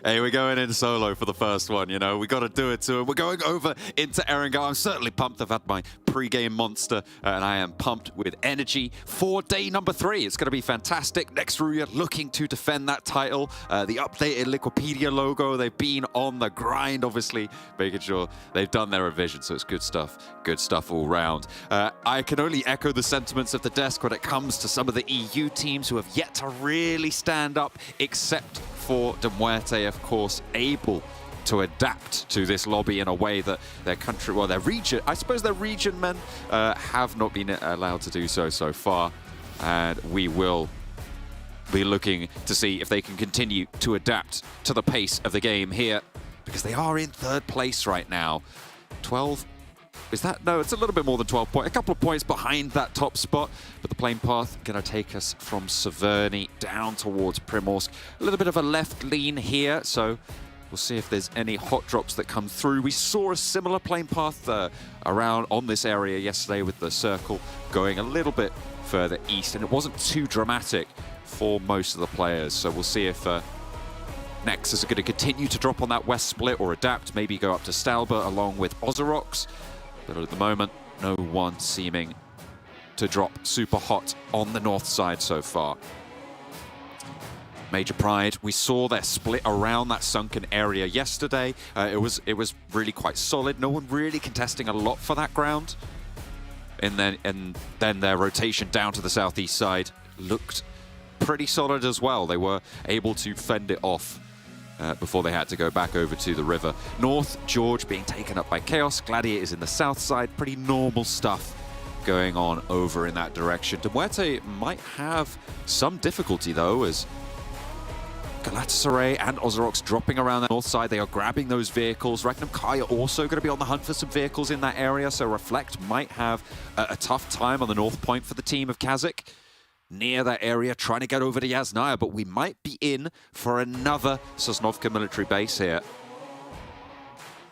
Hey, we're going in solo for the first one, you know. We got to do it to him. We're going over into Erangel. I'm certainly pumped. I've had my pre-game monster, and I am pumped with energy for day number 3. It's going to be fantastic. Next, RÜYA looking to defend that title. The updated Liquipedia logo. They've been on the grind, obviously, making sure they've done their revision. So it's good stuff. Good stuff all round. I can only echo the sentiments of the desk when it comes to some of the EU teams who have yet to really stand up, except for MUERTE, of course, able to adapt to this lobby in a way that their country, well, their region, I suppose their region men have not been allowed to do so far. And we will be looking to see if they can continue to adapt to the pace of the game here, because they are in 3rd place right now. 12. Is that? No, it's a little bit more than 12 points. A couple of points behind that top spot. But the plane path going to take us from Severny down towards Primorsk. A little bit of a left lean here. So we'll see if there's any hot drops that come through. We saw a similar plane path around on this area yesterday with the circle going a little bit further east. And it wasn't too dramatic for most of the players. So we'll see if NEXUS are going to continue to drop on that west split or adapt. Maybe go up to Stalber along with OZAROX. But at the moment, no one seeming to drop super hot on the north side so far. Major Pride, we saw their split around that sunken area yesterday. It was really quite solid. No one really contesting a lot for that ground. And then their rotation down to the southeast side looked pretty solid as well. They were able to fend it off before they had to go back over to the river. North, George being taken up by KAOS. Gladiators in the south side. Pretty normal stuff going on over in that direction. MUERTE might have some difficulty, though, as GALATASARAY and OZAROX dropping around the north side. They are grabbing those vehicles. REGNUM, KARYA also going to be on the hunt for some vehicles in that area, so Reflect might have a tough time on the north point for the team of KASIK. Near that area, trying to get over to Yasnaya, but we might be in for another Sosnovka military base here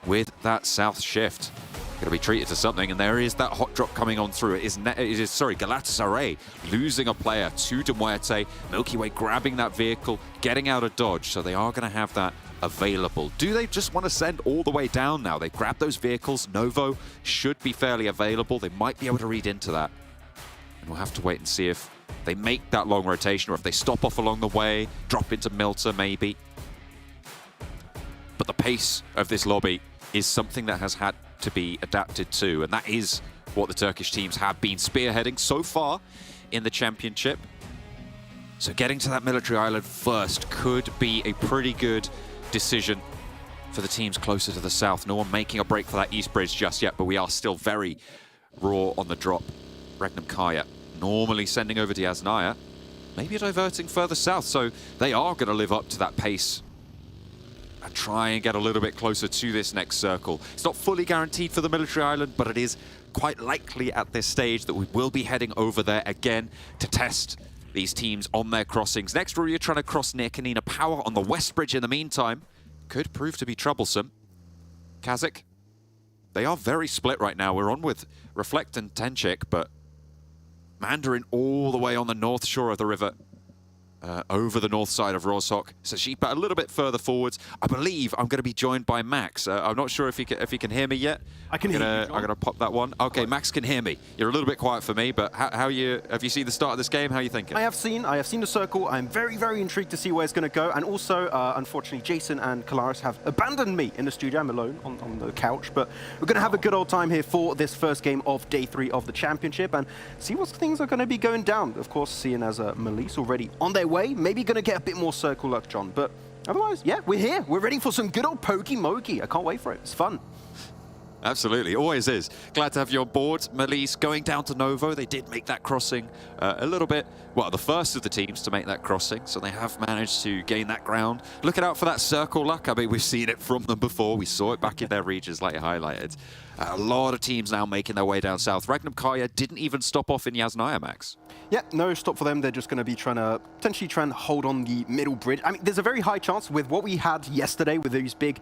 with that south shift. Going to be treated to something, and there is that hot drop coming on through. It is GALATASARAY losing a player to MUERTE. Milky Way grabbing that vehicle, getting out of dodge, so they are going to have that available. Do they just want to send all the way down now? They grabbed those vehicles. Novo should be fairly available. They might be able to read into that. And we'll have to wait and see if they make that long rotation or if they stop off along the way, drop into Milta maybe. But the pace of this lobby is something that has had to be adapted to, and that is what the Turkish teams have been spearheading so far in the championship. So getting to that military island first could be a pretty good decision for the teams closer to the south. No one making a break for that east bridge just yet, but we are still very raw on the drop. REGNUM, KARYA normally sending over to Yasnaya, maybe diverting further south, so they are going to live up to that pace and try and get a little bit closer to this next circle. It's not fully guaranteed for the military island, but it is quite likely at this stage that we will be heading over there again to test these teams on their crossings. Next, RÜYA trying to cross near KONINA. Power on the west bridge in the meantime could prove to be troublesome. KASIK, they are very split right now. We're on with Reflect and Tenchik, but Mandarin all the way on the north shore of the river, over the north side of Rozhok. Sashipa a little bit further forwards. I believe I'm going to be joined by Max. I'm not sure if he can hear me yet. I can hear you, I'm going to pop that one. Okay, Max can hear me. You're a little bit quiet for me, but have you seen the start of this game? How are you thinking? I have seen the circle. I'm very, very intrigued to see where it's going to go. And also, unfortunately, Jason and Kalaris have abandoned me in the studio. I'm alone on the couch, but we're going to have a good old time here for this first game of day 3 of the championship and see what things are going to be going down. Of course, seeing as MELISE already on their way, maybe going to get a bit more circle luck, John. But otherwise, yeah, we're here. We're ready for some good old pokey-mokey. I can't wait for it. It's fun. Absolutely, always is. Glad to have you on board. MELISE going down to Novo. They did make that crossing a little bit, well, the first of the teams to make that crossing, so they have managed to gain that ground. Looking out for that circle luck. I mean, we've seen it from them before. We saw it back in their regions, like you highlighted. A lot of teams now making their way down south. REGNUM CARYA didn't even stop off in Yasnaya, Max. Yeah, no stop for them. They're just going to be potentially trying to hold on the middle bridge. I mean, there's a very high chance with what we had yesterday with these big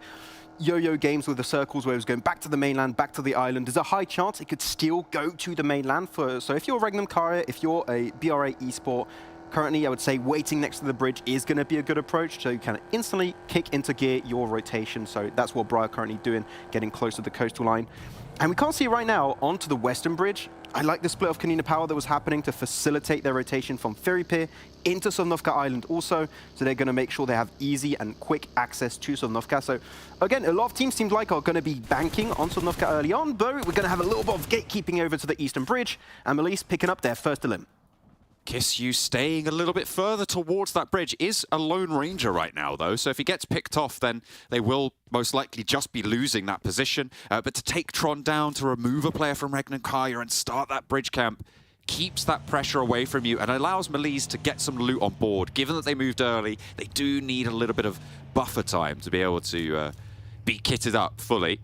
yo-yo games with the circles where it was going back to the mainland, back to the island. There's a high chance it could still go to the mainland. So if you're REGNUM CARYA, if you're a BRA eSport, currently I would say waiting next to the bridge is going to be a good approach. So you can instantly kick into gear your rotation. So that's what Bri are currently doing, getting close to the coastal line. And we can't see right now onto the western bridge. I like the split of KONINA power that was happening to facilitate their rotation from Ferry Pier into Sosnovka Island also. So they're going to make sure they have easy and quick access to Sosnovka. So again, a lot of teams seem like are going to be banking on Sosnovka early on, but we're going to have a little bit of gatekeeping over to the eastern bridge, and MELISE picking up their first elim. KISU staying a little bit further towards that bridge, is a Lone Ranger right now, though. So if he gets picked off, then they will most likely just be losing that position. But to take Tron down, to remove a player from REGNUM CARYA and start that bridge camp, keeps that pressure away from you and allows MELISE to get some loot on board. Given that they moved early, they do need a little bit of buffer time to be able to be kitted up fully.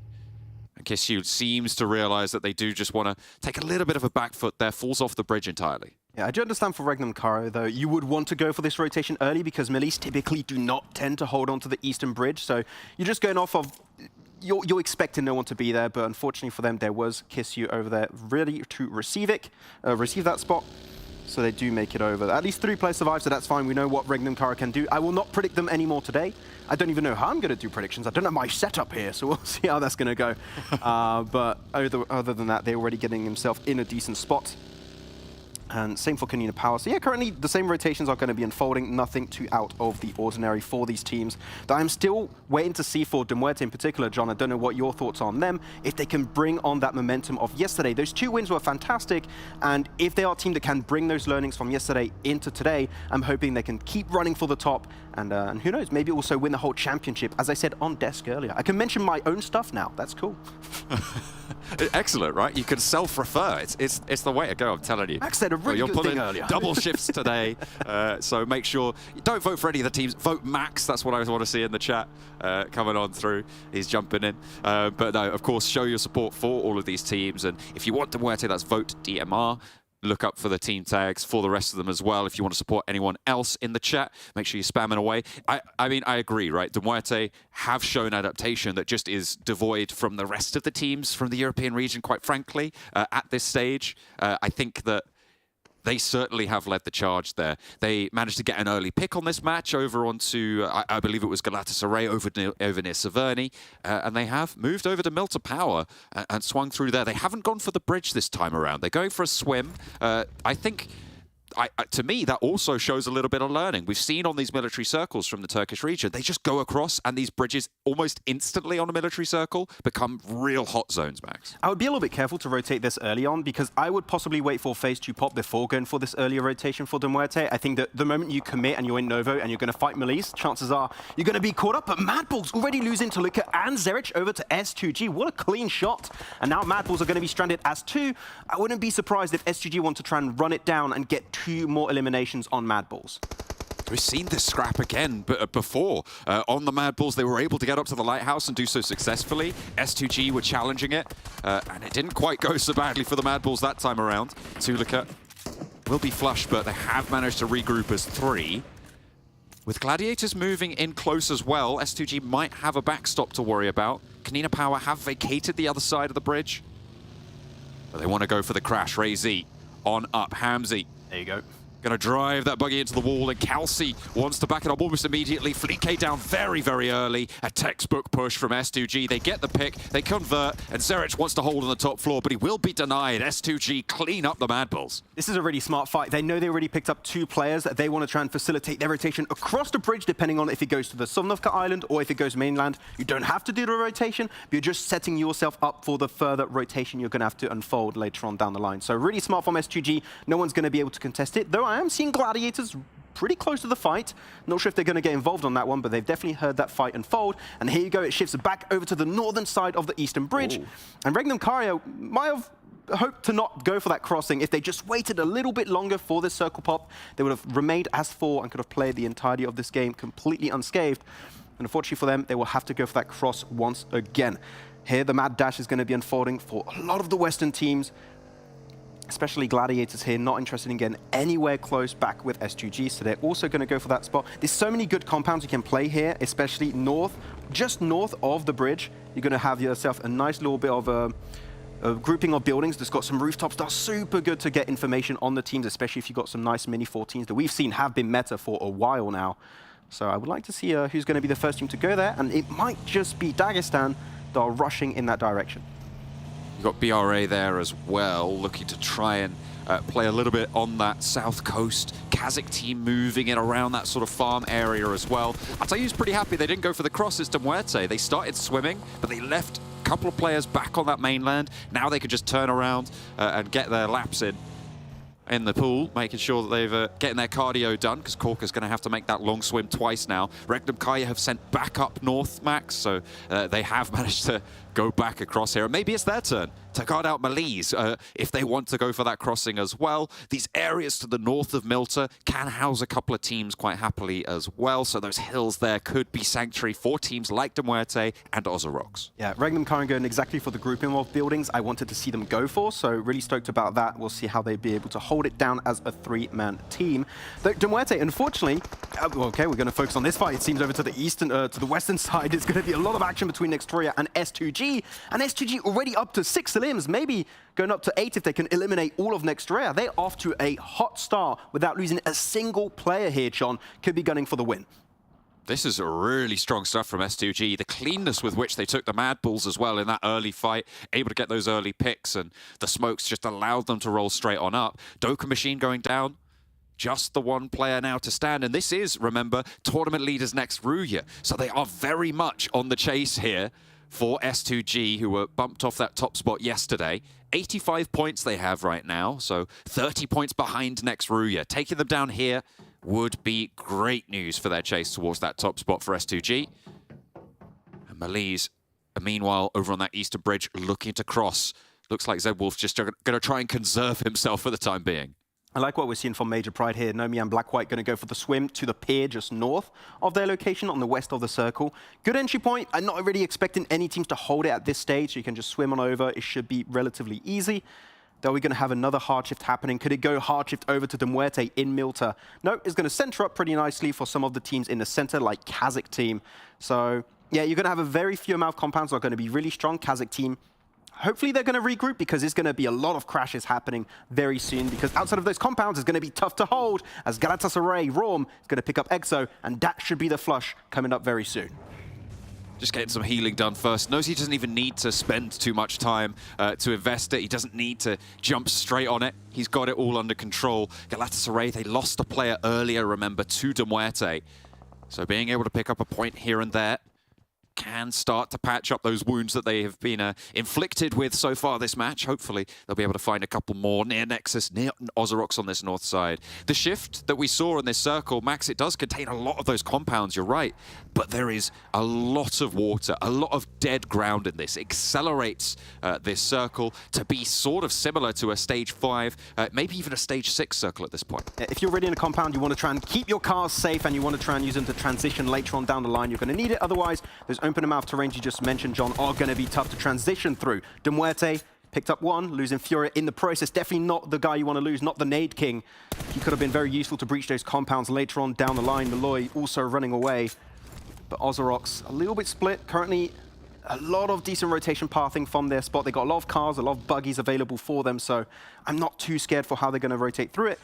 And KISU seems to realize that they do just want to take a little bit of a back foot there, falls off the bridge entirely. Yeah, I do understand for REGNUM CARYA, though, you would want to go for this rotation early because MELISE typically do not tend to hold on to the eastern bridge. So you're just going off of, you're expecting no one to be there, but unfortunately for them, there was KISU over there ready to receive that spot. So they do make it over. At least 3 players survive, so that's fine. We know what REGNUM CARYA can do. I will not predict them anymore today. I don't even know how I'm going to do predictions. I don't have my setup here, so we'll see how that's going to go. But other than that, they're already getting themselves in a decent spot. And same for KONINA Power. So yeah, currently the same rotations are going to be unfolding. Nothing too out of the ordinary for these teams. That I'm still waiting to see for MUERTE in particular, John. I don't know what your thoughts are on them. If they can bring on that momentum of yesterday. Those 2 wins were fantastic. And if they are a team that can bring those learnings from yesterday into today, I'm hoping they can keep running for the top. And who knows, maybe also win the whole championship. As I said on desk earlier, I can mention my own stuff now. That's cool. Excellent, right? You can self-refer. It's the way to go, I'm telling you. Max said a really good thing earlier. Double shifts today, so make sure you don't vote for any of the teams. Vote Max. That's what I want to see in the chat coming on through. He's jumping in. But no, of course, show your support for all of these teams. And if you want to MUERTE, that's vote DMR. Look up for the team tags for the rest of them as well. If you want to support anyone else in the chat, make sure you're spamming away. I mean, I agree, right? MUERTE have shown adaptation that just is devoid from the rest of the teams from the European region, quite frankly, at this stage. I think that they certainly have led the charge there. They managed to get an early pick on this match over onto, I believe it was Galatasaray over near Severny, and they have moved over to MUERTE Power and swung through there. They haven't gone for the bridge this time around. They're going for a swim. I think, to me, that also shows a little bit of learning. We've seen on these military circles from the Turkish region, they just go across and these bridges almost instantly on a military circle become real hot zones, Max. I would be a little bit careful to rotate this early on because I would possibly wait for phase 2 pop before going for this earlier rotation for MUERTE. I think that the moment you commit and you're in Novo and you're going to fight MELISE, chances are you're going to be caught up. But MADBULLS already losing to Luka and Zerich over to S2G. What a clean shot. And now MADBULLS are going to be stranded as 2. I wouldn't be surprised if S2G want to try and run it down and get 2 more eliminations on MADBULLS. We've seen this scrap again before. On the MADBULLS, they were able to get up to the lighthouse and do so successfully. S2G were challenging it, and it didn't quite go so badly for the MADBULLS that time around. Tulika will be flush, but they have managed to regroup as 3. With Gladiators moving in close as well, S2G might have a backstop to worry about. KONINA Power have vacated the other side of the bridge, but they want to go for the crash. Ray-Z on up. Hamzy. There you go. Going to drive that buggy into the wall, and Kelsey wants to back it up almost immediately. Fleet down very, very early. A textbook push from S2G. They get the pick, they convert, and Zerich wants to hold on the top floor, but he will be denied. S2G clean up the MADBULLS. This is a really smart fight. They know they already picked up 2 players. They want to try and facilitate their rotation across the bridge, depending on if it goes to the Sosnovka Island or if it goes mainland. You don't have to do the rotation, but you're just setting yourself up for the further rotation you're going to have to unfold later on down the line. So really smart from S2G. No one's going to be able to contest it, though I am seeing Gladiators pretty close to the fight. Not sure if they're going to get involved on that one, but they've definitely heard that fight unfold. And here you go, it shifts back over to the northern side of the eastern bridge. Ooh. And REGNUM KARYA might have hoped to not go for that crossing. If they just waited a little bit longer for this circle pop, they would have remained as 4 and could have played the entirety of this game completely unscathed. And unfortunately for them, they will have to go for that cross once again. Here, the mad dash is going to be unfolding for a lot of the Western teams, especially Gladiators here, not interested in getting anywhere close back with S2G, so they're also going to go for that spot. There's so many good compounds you can play here, especially north, just north of the bridge. You're going to have yourself a nice little bit of a grouping of buildings that's got some rooftops that are super good to get information on the teams, especially if you've got some nice mini 14s that we've seen have been meta for a while now. So I would like to see who's going to be the first team to go there, and it might just be Dagestan that are rushing in that direction. You've got BRA there as well, looking to try and play a little bit on that south coast. KASIK team moving in around that sort of farm area as well. I'll tell you who's pretty happy they didn't go for the crosses to MUERTE. They started swimming, but they left a couple of players back on that mainland. Now they could just turn around and get their laps in the pool, making sure that they've getting their cardio done, because Corker's going to have to make that long swim twice now. REGNUM KARYA have sent back up north, Max, so they have managed to go back across here. And maybe it's their turn to guard out MELISE if they want to go for that crossing as well. These areas to the north of MILTA can house a couple of teams quite happily as well, so those hills there could be sanctuary for teams like MUERTE and OZAROX. Yeah, REGNUM KARYA going exactly for the grouping of buildings I wanted to see them go for, so really stoked about that. We'll see how they'd be able to hold it down as a 3-man team. Though MUERTE, unfortunately, okay, we're going to focus on this fight. It seems over to the eastern, to the western side, it's going to be a lot of action between NEXUS and S2G, and S2G already up to 6 elims, maybe going up to 8 if they can eliminate all of NEXUS. They're off to a hot start without losing a single player here, John. Could be gunning for the win. This is really strong stuff from S2G. The cleanness with which they took the MADBULLS as well in that early fight, able to get those early picks, and the smokes just allowed them to roll straight on up. Doka Machine going down. Just the one player now to stand, and this is, remember, tournament leaders next RÜYA. So they are very much on the chase here for S2G, who were bumped off that top spot yesterday. 85 points they have right now, so 30 points behind next RÜYA. Taking them down here would be great news for their chase towards that top spot for S2G. And MELISE, meanwhile, over on that eastern bridge, looking to cross. Looks like ZWolf just going to try and conserve himself for the time being. I like what we're seeing from Major Pride here. Nomi and Black-White going to go for the swim to the pier just north of their location on the west of the circle. Good entry point. I'm not really expecting any teams to hold it at this stage. So you can just swim on over. It should be relatively easy. Though we're going to have another hard shift happening. Could it go hard shift over to MUERTE in MILTA? No, it's going to center up pretty nicely for some of the teams in the center, like KASIK team. So yeah, you're going to have a very few amount of compounds that are going to be really strong. KASIK team, hopefully they're going to regroup, because there's going to be a lot of crashes happening very soon, because outside of those compounds, it's going to be tough to hold, as GALATASARAY, ROM, is going to pick up EXO, and that should be the flush coming up very soon. Just getting some healing done first. Knows he doesn't even need to spend too much time to invest it. He doesn't need to jump straight on it. He's got it all under control. GALATASARAY, they lost a player earlier, remember, to MUERTE. So being able to pick up a point here and there can start to patch up those wounds that they have been inflicted with so far this match. Hopefully, they'll be able to find a couple more near Nexus, near OZAROX on this north side. The shift that we saw in this circle, Max, it does contain a lot of those compounds, you're right, but there is a lot of water, a lot of dead ground in this. It accelerates this circle to be sort of similar to a stage 5, maybe even a stage 6 circle at this point. If you're already in a compound, you want to try and keep your cars safe, and you want to try and use them to transition later on down the line. You're going to need it, otherwise those open amount of terrains you just mentioned, John, are going to be tough to transition through. MUERTE picked up one, losing Furia in the process. Definitely not the guy you want to lose, not the Nade King. He could have been very useful to breach those compounds later on down the line. Malloy also running away. But OZAROX, a little bit split. Currently, a lot of decent rotation pathing from their spot. They got a lot of cars, a lot of buggies available for them, so I'm not too scared for how they're going to rotate through it.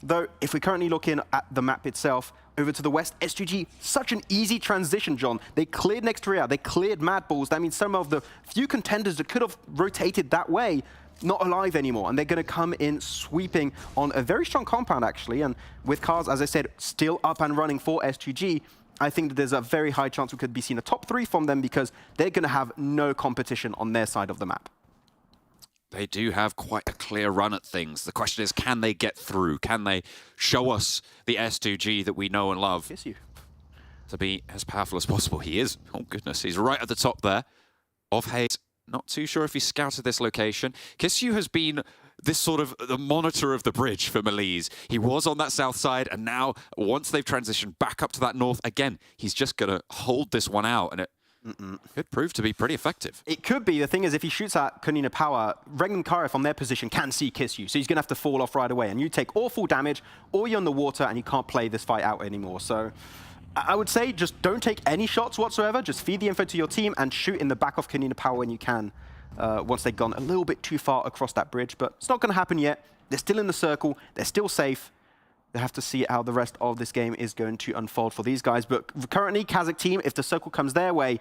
Though, if we're currently looking at the map itself, over to the west, S2G, such an easy transition, John. They cleared NEXUS, they cleared MADBULLS. That means some of the few contenders that could have rotated that way, not alive anymore. And they're going to come in sweeping on a very strong compound, actually. And with cars, as I said, still up and running for S2G, I think that there's a very high chance we could be seeing a top 3 from them, because they're going to have no competition on their side of the map. they do have quite a clear run at things. The question is, can they get through? Can they show us the S2G that we know and love to be as powerful as possible? He is. Oh, goodness. He's right at the top there of Hayes. Not too sure if he scouted this location. Kisyu has been this sort of the monitor of the bridge for MELISE. He was on that south side, and now once they've transitioned back up to that north, again, he's just going to hold this one out, and it could prove to be pretty effective. It could be. The thing is, if he shoots at KONINA Power, REGNUM KARYA from their position can see Kisyu, so he's going to have to fall off right away, and you take awful damage, or you're in the water, and you can't play this fight out anymore. So I would say just don't take any shots whatsoever. Just feed the info to your team and shoot in the back of KONINA Power when you can. Once they've gone a little bit too far across that bridge, but it's not going to happen yet. They're still in the circle. They're still safe. They have to see how the rest of this game is going to unfold for these guys. But currently, KASIK team, if the circle comes their way,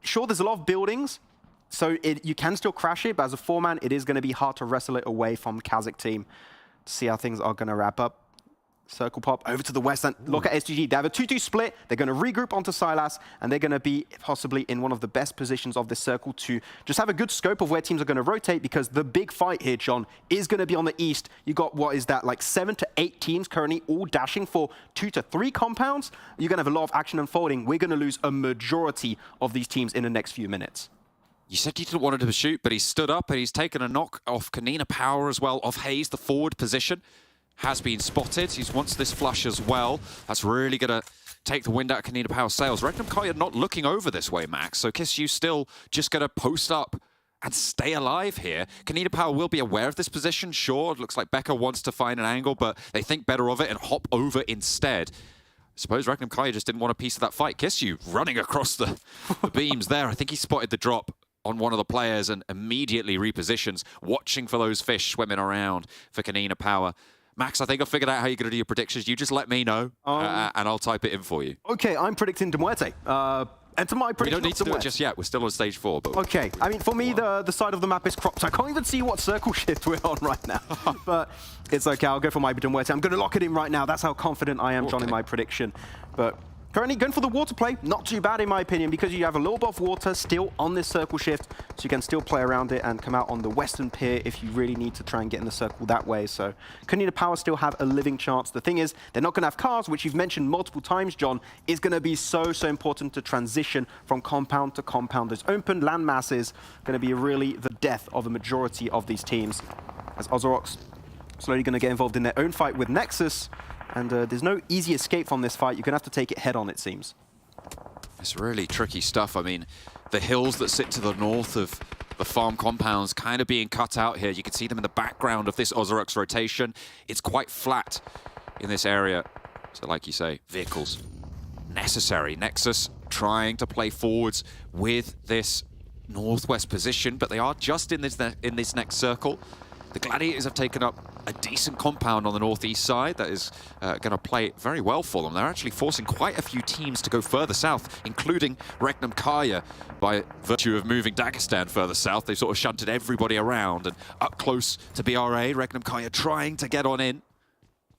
sure, there's a lot of buildings, so you can still crash it, but as a 4-man, it is going to be hard to wrestle it away from KASIK team to see how things are going to wrap up. Circle pop over to the west, and look at SGG. They have a 2-2 split. They're going to regroup onto Silas, and they're going to be possibly in one of the best positions of this circle to just have a good scope of where teams are going to rotate, because the big fight here, John, is going to be on the east. You got, what is that, like 7 to 8 teams currently all dashing for 2 to 3 compounds. You're going to have a lot of action unfolding. We're going to lose a majority of these teams in the next few minutes. You said you didn't want him to shoot, but he's stood up and he's taken a knock off KONINA Power as well, off Hayes, the forward position. Has been spotted. He wants this flush as well. That's really going to take the wind out of KONINA Power sails. REGNUM KARYA not looking over this way, Max. So Kisyu still just going to post up and stay alive here. KONINA Power will be aware of this position, sure. It looks like Becca wants to find an angle, but they think better of it and hop over instead. I suppose REGNUM KARYA just didn't want a piece of that fight. Kisyu running across the beams there. I think he spotted the drop on one of the players and immediately repositions, watching for those fish swimming around for KONINA Power. Max, I think I've figured out how you're going to do your predictions. You just let me know, and I'll type it in for you. Okay, I'm predicting MUERTE. And to my prediction, we don't need to do it just yet. We're still on stage 4. But okay, I mean, for me, the side of the map is cropped. I can't even see what circle shift we're on right now. But it's okay. I'll go for my MUERTE. I'm going to lock it in right now. That's how confident I am, John, in my prediction. But currently going for the water play, not too bad in my opinion, because you have a little bit of water still on this circle shift, so you can still play around it and come out on the western pier if you really need to try and get in the circle that way. So KONINA Power still have a living chance. The thing is, they're not going to have cars, which you've mentioned multiple times, John, is going to be so important to transition from compound to compound. Those open land masses going to be really the death of the majority of these teams, as OZAROX slowly going to get involved in their own fight with NEXUS. And there's no easy escape from this fight. You're going to have to take it head on, it seems. It's really tricky stuff. I mean, the hills that sit to the north of the farm compounds kind of being cut out here. You can see them in the background of this OZAROX rotation. It's quite flat in this area. So like you say, vehicles necessary. NEXUS trying to play forwards with this northwest position, but they are just in this next circle. The Gladiators have taken up a decent compound on the northeast side that is going to play very well for them. They're actually forcing quite a few teams to go further south, including REGNUM KARYA. By virtue of moving Dagestan further south, they've sort of shunted everybody around and up close to BRA. REGNUM KARYA trying to get on in.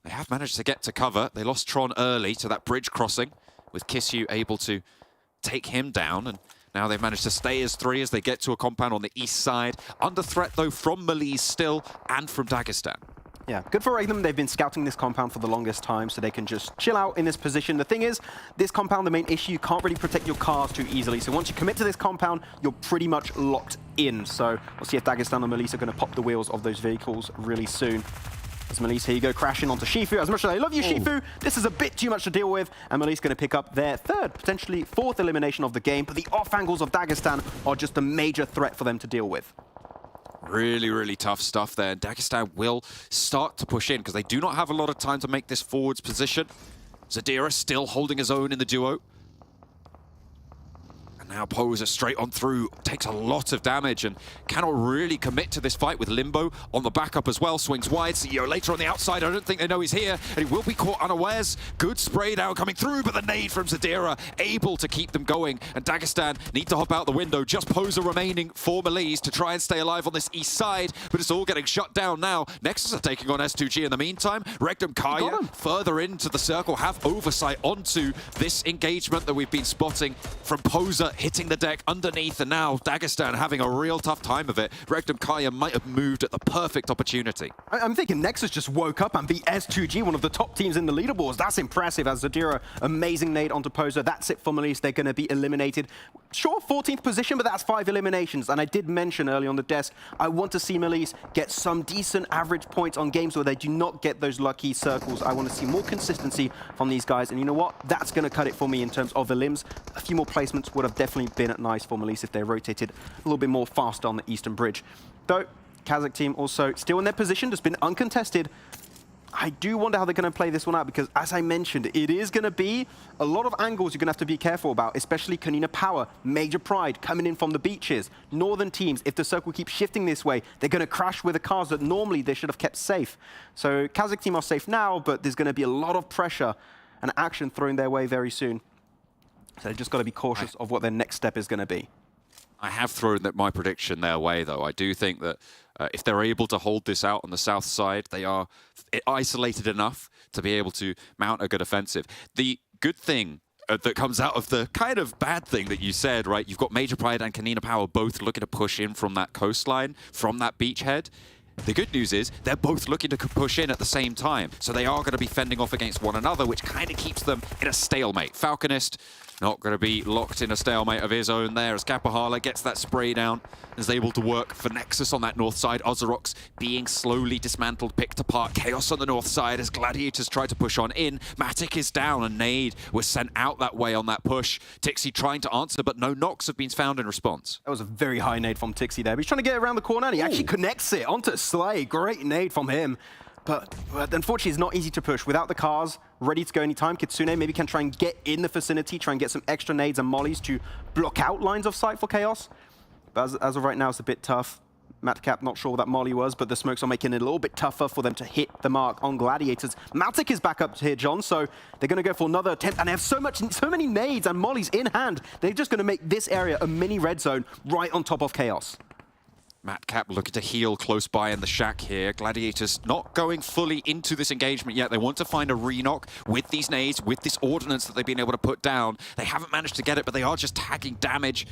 They have managed to get to cover. They lost Tron early to that bridge crossing, with Kisyu able to take him down, and now they've managed to stay as 3 as they get to a compound on the east side. Under threat, though, from MELISE still and from Dagestan. Yeah, good for REGNUM. They've been scouting this compound for the longest time, so they can just chill out in this position. The thing is, this compound, the main issue, you can't really protect your cars too easily. So once you commit to this compound, you're pretty much locked in. So we'll see if Dagestan and MELISE are going to pop the wheels of those vehicles really soon. As MELISE, here you go, crashing onto Shifu. As much as I love you, Shifu, this is a bit too much to deal with, and MELISE going to pick up their 3rd, potentially 4th elimination of the game, but the off angles of Dagestan are just a major threat for them to deal with. Really, really tough stuff there. Dagestan will start to push in, because they do not have a lot of time to make this forwards position. Zadira still holding his own in the duo. Now Poser straight on through, takes a lot of damage and cannot really commit to this fight with Limbo on the backup as well. Swings wide, CEO later on the outside. I don't think they know he's here, and he will be caught unawares. Good spray down coming through, but the nade from Zadira able to keep them going. And Dagestan need to hop out the window. Just Poser remaining for MELISE to try and stay alive on this east side, but it's all getting shut down now. NEXUS are taking on S2G in the meantime. REGNUM KARYA further into the circle have oversight onto this engagement that we've been spotting from Poser hitting the deck underneath, and now Dagestan having a real tough time of it. REGNUM KARYA might have moved at the perfect opportunity. I'm thinking Nexus just woke up and beat S2G, one of the top teams in the leaderboards. That's impressive as Zadira, amazing nade onto Poser. That's it for MELISE. They're going to be eliminated. Sure, 14th position, but that's 5 eliminations. And I did mention early on the desk, I want to see MELISE get some decent average points on games where they do not get those lucky circles. I want to see more consistency from these guys. And you know what? That's going to cut it for me in terms of the limbs. A few more placements would have definitely been nice for MELISE if they rotated a little bit more faster on the Eastern Bridge. Though, KASIK team also still in their position, just been uncontested. I do wonder how they're going to play this one out because, as I mentioned, it is going to be a lot of angles you're going to have to be careful about, especially KONINA Power, Major Pride coming in from the beaches. Northern teams, if the circle keeps shifting this way, they're going to crash with the cars that normally they should have kept safe. So KASIK team are safe now, but there's going to be a lot of pressure and action thrown their way very soon. So they've just got to be cautious of what their next step is going to be. I have thrown my prediction their way, though. I do think that if they're able to hold this out on the south side, they are isolated enough to be able to mount a good offensive. The good thing that comes out of the kind of bad thing that you said, right? You've got Major Pride and KONINA Power both looking to push in from that coastline, from that beachhead. The good news is they're both looking to push in at the same time, so they are going to be fending off against one another, which kind of keeps them in a stalemate. Falconist not going to be locked in a stalemate of his own there as KAPAHARLA gets that spray down and is able to work for NEXUS on that north side. OZAROX being slowly dismantled, picked apart. KAOS on the north side as Gladiators try to push on in. Matic is down and Nade was sent out that way on that push. Tixi trying to answer, but no knocks have been found in response. That was a very high nade from Tixi there. But he's trying to get around the corner and he actually connects it onto Slay. Great nade from him. But unfortunately, it's not easy to push. Without the cars ready to go anytime, Kitsune maybe can try and get in the vicinity, try and get some extra nades and mollies to block out lines of sight for KAOS. But as of right now, it's a bit tough. Madcap not sure what that molly was, but the smokes are making it a little bit tougher for them to hit the mark on Gladiators. Maltic is back up here, John, so they're going to go for another attempt, and they have so many nades and mollies in hand. They're just going to make this area a mini red zone right on top of KAOS. Madcap looking to heal close by in the shack here. Gladiators not going fully into this engagement yet. They want to find a re-knock with these nades, with this ordnance that they've been able to put down. They haven't managed to get it, but they are just tagging damage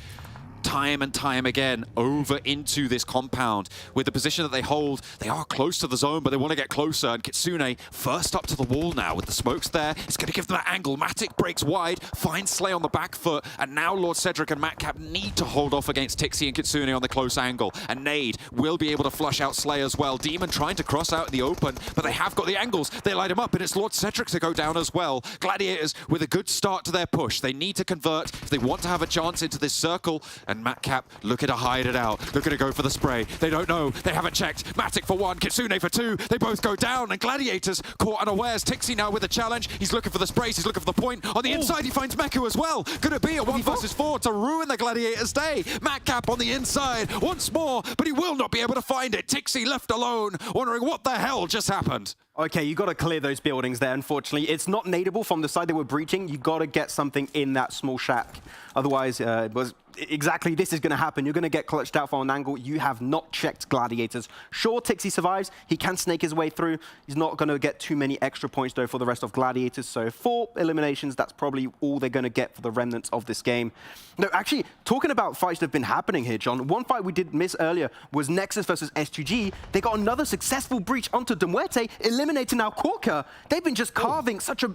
time and time again over into this compound. With the position that they hold, they are close to the zone, but they want to get closer. And Kitsune first up to the wall now with the smokes there. It's going to give them that angle. Matic breaks wide, finds Slay on the back foot, and now Lord Cedric and Madcap need to hold off against Tixi and Kitsune on the close angle. And Nade will be able to flush out Slay as well. Demon trying to cross out in the open, but they have got the angles. They light him up, and it's Lord Cedric to go down as well. Gladiators with a good start to their push. They need to convert if they want to have a chance into this circle. And Madcap looking to hide it out, looking to go for the spray. They don't know, they haven't checked. Matic for one, Kitsune for two. They both go down, and Gladiators caught unawares. Tixi now with a challenge. He's looking for the sprays, he's looking for the point. On the inside, he finds Meku as well. Could it be a 1 versus 4 to ruin the Gladiators' day? Madcap on the inside once more, but he will not be able to find it. Tixi left alone, wondering what the hell just happened. Okay, you got to clear those buildings there, unfortunately. It's not nadeable from the side they were breaching. You got to get something in that small shack. Otherwise, it was exactly this is going to happen. You're going to get clutched out from an angle. You have not checked Gladiators. Sure, Tixi survives. He can snake his way through. He's not going to get too many extra points, though, for the rest of Gladiators. So 4 eliminations, that's probably all they're going to get for the remnants of this game. No, actually, talking about fights that have been happening here, John, one fight we did miss earlier was NEXUS versus S2G. They got another muccessful breach onto MUERTE, eliminating now Corker. They've been just carving such a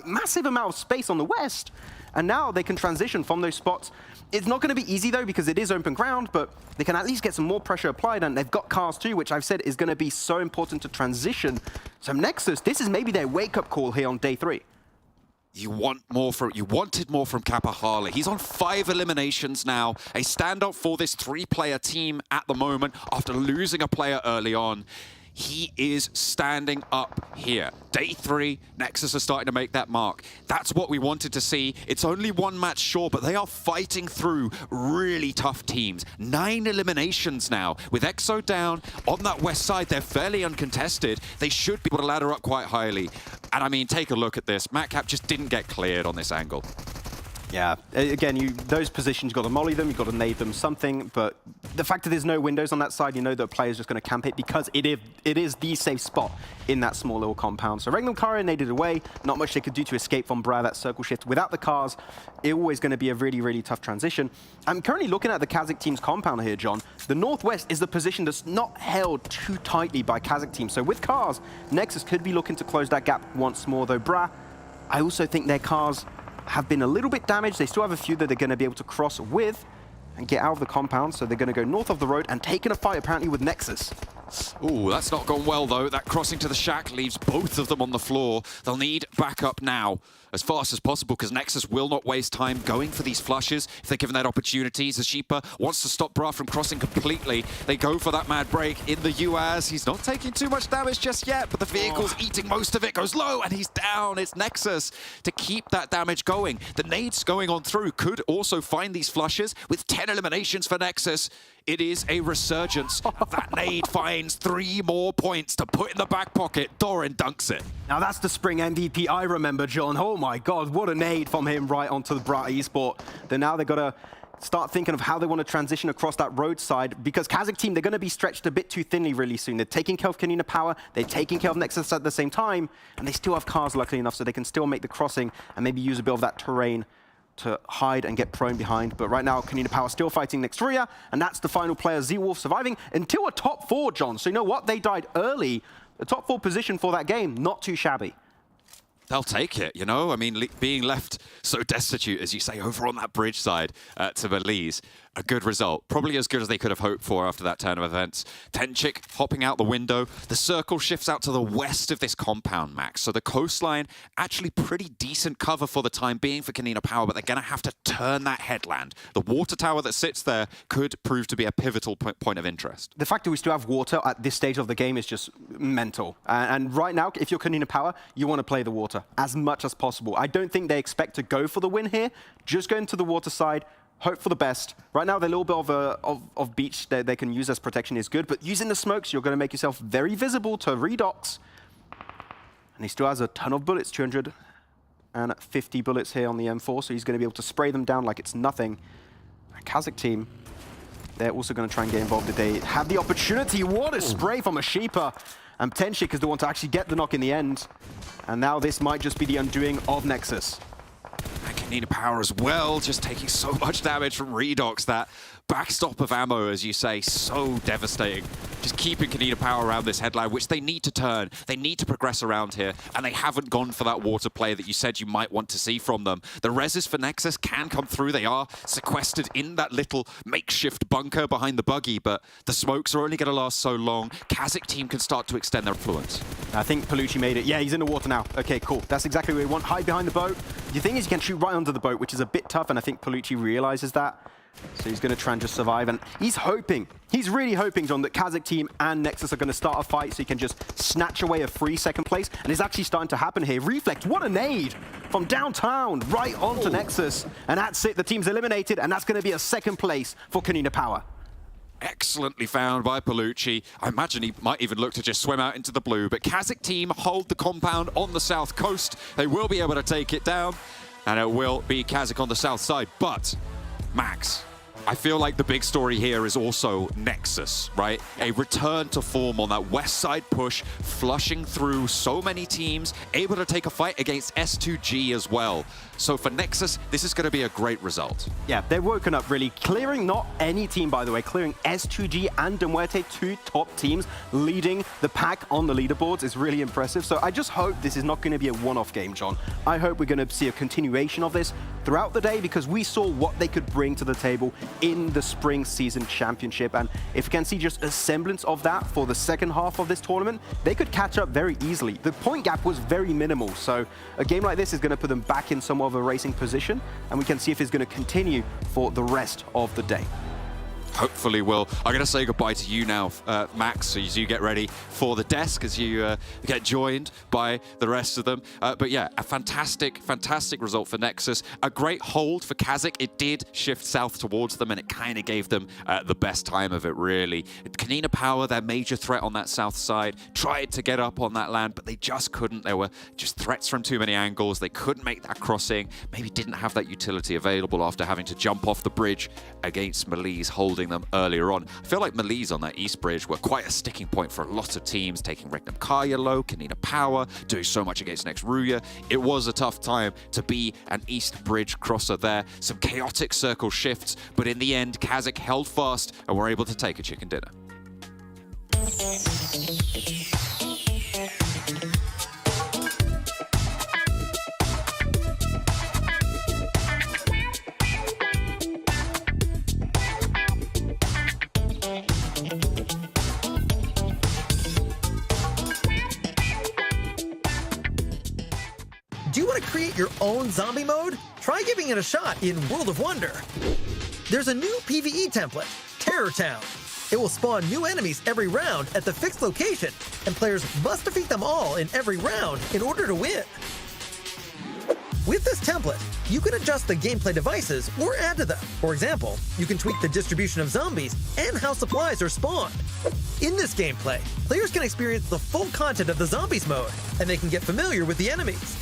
massive amount of space on the west. And now they can transition from those spots. It's not going to be easy, though, because it is open ground, but they can at least get some more pressure applied, and they've got cars, too, which I've said is going to be so important to transition. So NEXUS, this is maybe their wake-up call here on day 3. You wanted more from KAPAHARLA. He's on 5 eliminations now. A standout for this 3-player team at the moment after losing a player early on. He is standing up here. Day 3, NEXUS are starting to make that mark. That's what we wanted to see. It's only 1 match short, but they are fighting through really tough teams. 9 eliminations now. With EXO down on that west side, they're fairly uncontested. They should be able to ladder up quite highly. And I mean, take a look at this. Madcap just didn't get cleared on this angle. Yeah, again, those positions, you've got to molly them, you've got to nade them something, but the fact that there's no windows on that side, you know that a player's just going to camp it because it is the safe spot in that small little compound. So REGNUM KARYA naded away, not much they could do to escape from Bra, that circle shift. Without the cars, it's always going to be a really, really tough transition. I'm currently looking at the Kazakh team's compound here, John. The northwest is the position that's not held too tightly by Kazakh team. So with cars, Nexus could be looking to close that gap once more, though Bra, I also think their cars have been a little bit damaged. They still have a few that they're going to be able to cross with and get out of the compound, so they're going to go north of the road and take in a fight apparently with Nexus. Ooh, that's not gone well though. That crossing to the shack leaves both of them on the floor. They'll need backup now as fast as possible because Nexus will not waste time going for these flushes if they're given that opportunity. Zashipa wants to stop Bra from crossing completely. They go for that mad break in the UAZ. He's not taking too much damage just yet, but the vehicle's eating most of it. Goes low and he's down. It's Nexus to keep that damage going. The nades going on through could also find these flushes with 10 eliminations for Nexus. It is a resurgence. That nade finds 3 more points to put in the back pocket. Doran dunks it. Now that's the spring MVP I remember, John. Oh my God, what a nade from him right onto the Bra Esport. Then now they've got to start thinking of how they want to transition across that roadside because Kazakh team, they're going to be stretched a bit too thinly really soon. They're taking care of KONINA Power, they're taking care of Nexus at the same time, and they still have cars luckily enough so they can still make the crossing and maybe use a bit of that terrain to hide and get prone behind. But right now, KONINA Power still fighting next RÜYA, and that's the final player, Z-Wolf, surviving until a top 4, John. So you know what? They died early. The top 4 position for that game, not too shabby. They'll take it, you know? I mean, being left so destitute, as you say, over on that bridge side to MELISE, a good result. Probably as good as they could have hoped for after that turn of events. Tenchik hopping out the window. The circle shifts out to the west of this compound, Max. So the coastline, actually pretty decent cover for the time being for KONINA Power, but they're going to have to turn that headland. The water tower that sits there could prove to be a pivotal point of interest. The fact that we still have water at this stage of the game is just mental. And right now, if you're KONINA Power, you want to play the water as much as possible. I don't think they expect to go for the win here. Just go into the water side, hope for the best. Right now, the little bit of beach that they can use as protection is good, but using the smokes, you're going to make yourself very visible to Redox. And he still has a ton of bullets, 250 bullets here on the M4, so he's going to be able to spray them down like it's nothing. A Kazakh team, they're also going to try and get involved if they have the opportunity. What a spray from a Sheepa. And Tenchik is the one to actually get the knock in the end. And now this might just be the undoing of Nexus. And KONINA Power as well, just taking so much damage from Redox. That backstop of ammo, as you say, so devastating. Just keeping KONINA Power around this headline, which they need to turn. They need to progress around here, and they haven't gone for that water play that you said you might want to see from them. The reses for Nexus can come through. They are sequestered in that little makeshift bunker behind the buggy, but the smokes are only going to last so long. Kazakh team can start to extend their influence. I think Palucci made it. Yeah, he's in the water now. Okay, cool. That's exactly what we want. Hide behind the boat. The thing is, you can shoot right under the boat, which is a bit tough, and I think Palucci realizes that. So he's going to try and just survive, and he's hoping, he's really hoping, John, that Kazakh team and Nexus are going to start a fight so he can just snatch away a free second place, and it's actually starting to happen here. Reflect, what a nade from downtown right onto Nexus, and that's it, the team's eliminated, and that's going to be a second place for KONINA Power. Excellently found by Palucci. I imagine he might even look to just swim out into the blue, but Kazakh team hold the compound on the south coast. They will be able to take it down, and it will be Kazakh on the south side, but Max, I feel like the big story here is also Nexus, right? A return to form on that west side push, flushing through so many teams, able to take a fight against S2G as well. So for Nexus, this is going to be a great result. Yeah, they're woken up really. Clearing not any team, by the way, clearing S2G and MUERTE, 2 top teams, leading the pack on the leaderboards is really impressive. So I just hope this is not going to be a one-off game, John. I hope we're going to see a continuation of this throughout the day because we saw what they could bring to the table in the Spring Season Championship. And if we can see just a semblance of that for the second half of this tournament, they could catch up very easily. The point gap was very minimal, so a game like this is going to put them back in somewhat of a racing position, and we can see if it's going to continue for the rest of the day. hopefully will. I'm going to say goodbye to you now, Max, as you get ready for the desk, as you get joined by the rest of them. But yeah, a fantastic result for Nexus. A great hold for KASIK. It did shift south towards them, and it kind of gave them the best time of it, really. KONINA Power, their major threat on that south side, tried to get up on that land, but they just couldn't. There were just threats from too many angles. They couldn't make that crossing, maybe didn't have that utility available after having to jump off the bridge against MELISE holding them earlier on. I feel like MELISE on that east bridge were quite a sticking point for a lot of teams, taking REGNUM KARYA low, KONINA Power, doing so much against next RÜYA. It was a tough time to be an east bridge crosser there. Some chaotic circle shifts, but in the end, KASIK held fast and were able to take a chicken dinner. Do you want to create your own zombie mode? Try giving it a shot in World of Wonder. There's a new PvE template, Terror Town. It will spawn new enemies every round at the fixed location, and players must defeat them all in every round in order to win. With this template, you can adjust the gameplay devices or add to them. For example, you can tweak the distribution of zombies and how supplies are spawned. In this gameplay, players can experience the full content of the zombies mode, and they can get familiar with the enemies.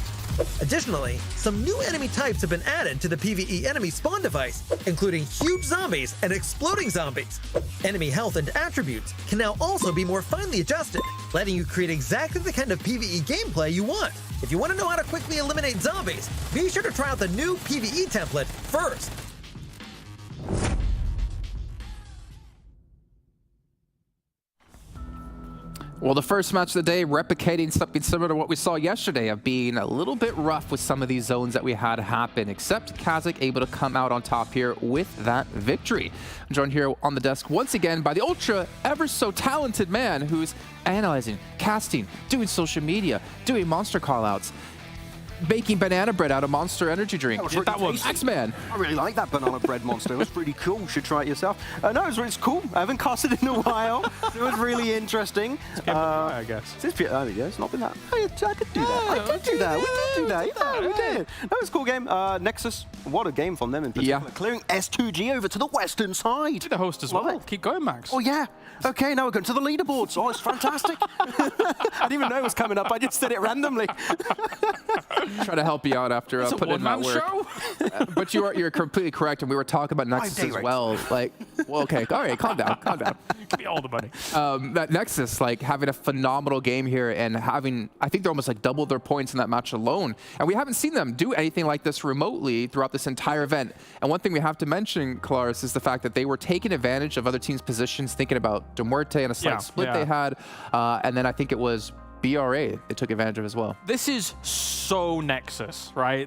Additionally, some new enemy types have been added to the PvE enemy spawn device, including huge zombies and exploding zombies. Enemy health and attributes can now also be more finely adjusted, letting you create exactly the kind of PvE gameplay you want. If you want to know how to quickly eliminate zombies, be sure to try out the new PvE template first. Well, the first match of the day, replicating something similar to what we saw yesterday of being a little bit rough with some of these zones that we had happen, except KASIK able to come out on top here with that victory. I'm joined here on the desk once again by the ultra ever so talented man who's analyzing, casting, doing social media, doing monster callouts, baking banana bread out of Monster energy drink. That was X-Man. I really like that banana bread monster. It was pretty cool. You should try it yourself. No, it's cool. I haven't casted in a while. It was really interesting. I guess. It's not been that. I did do that. I did do that. We did do that. Yeah, we did. That was a cool game. Nexus, what a game from them in particular. Yeah. Clearing S2G over to the western side. You're the host as well. Keep going, Max. Oh, yeah. Okay, now we're going to the leaderboards. Oh, it's fantastic. I didn't even know it was coming up. I just said it randomly. Try to help you out after putting in that work. Show? But you're completely correct, and we were talking about Nexus as well. Like, well, okay, all right, calm down. Give me all the money. That Nexus, like, having a phenomenal game here and having, I think they're almost like doubled their points in that match alone. And we haven't seen them do anything like this remotely throughout this entire event. And one thing we have to mention, Claris, is the fact that they were taking advantage of other teams' positions, thinking about MUERTE and a slight split they had. And then I think it was BRA they took advantage of as well. This is so Nexus, right?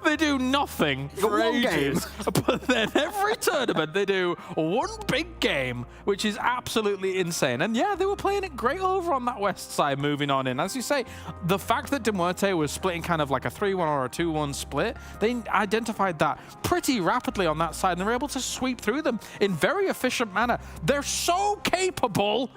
They do nothing for ages, but then every tournament they do one big game, which is absolutely insane. And yeah, they were playing it great over on that west side, moving on in. As you say, the fact that MUERTE was splitting kind of like a 3-1 or a 2-1 split, they identified that pretty rapidly on that side, and they were able to sweep through them in very efficient manner. They're so capable,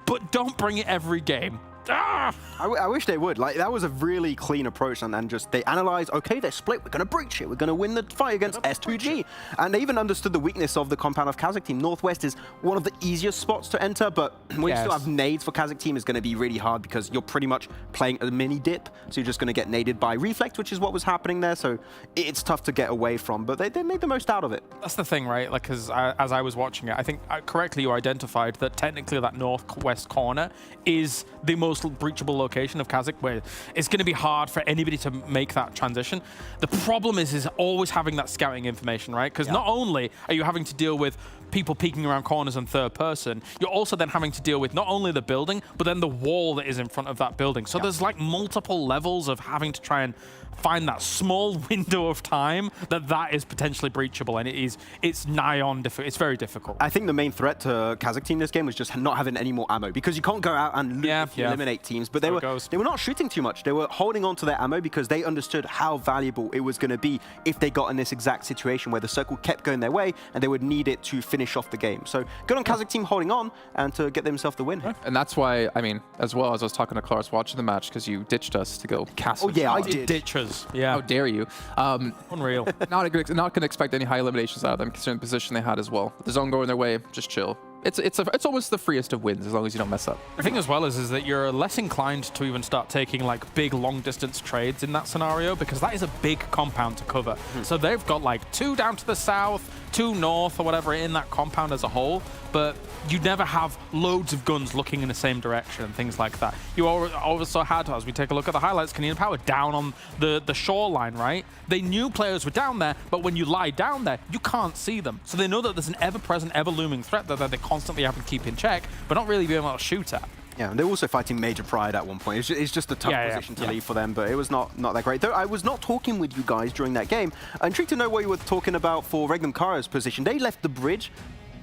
but don't bring it every game. I wish they would. Like, that was a really clean approach, and just they analyzed, okay, they're split, we're going to breach it, we're going to win the fight against S2G. And they even understood the weakness of the compound of KASIK team. Northwest is one of the easiest spots to enter, but when you still have nades for KASIK team, it's going to be really hard because you're pretty much playing a mini dip, so you're just going to get naded by reflect, which is what was happening there, so it's tough to get away from, but they made the most out of it. That's the thing, right? Like, as I was watching it, I think correctly you identified that technically that northwest corner is the most breachable location of KASIK, where it's going to be hard for anybody to make that transition. The problem is always having that scouting information, right? Because not only are you having to deal with people peeking around corners in third person, you're also then having to deal with not only the building, but then the wall that is in front of that building. So there's like multiple levels of having to try and find that small window of time that is potentially breachable, and it's nigh on difficult. It's very difficult. I think the main threat to KASIK team this game was just not having any more ammo, because you can't go out and loot if you eliminate teams. But they were not shooting too much. They were holding on to their ammo because they understood how valuable it was going to be if they got in this exact situation where the circle kept going their way and they would need it to finish off the game. So good on KASIK team holding on and to get themselves the win. And that's why, I mean, as well as I was talking to Klaus watching the match, because you ditched us to go KASIK. Oh yeah, I did. Ditch us. Yeah. How dare you? Unreal. Not going to expect any high eliminations out of them, considering the position they had as well. The zone going their way, just chill. It's almost the freest of wins as long as you don't mess up. The thing as well is that you're less inclined to even start taking like big long distance trades in that scenario, because that is a big compound to cover. So they've got like 2 down to the south, 2 north or whatever in that compound as a whole, but you never have loads of guns looking in the same direction and things like that. You also had, as we take a look at the highlights, KONINA Power down on the shoreline, right? They knew players were down there, but when you lie down there, you can't see them. So they know that there's an ever-present, ever-looming threat that they constantly have to keep in check, but not really being able to shoot at. Yeah, and they're also fighting Major Pride at one point. It's just a tough position to leave for them, but it was not that great. Though I was not talking with you guys during that game. I'm intrigued to know what you were talking about for REGNUM KARYA's position. They left the bridge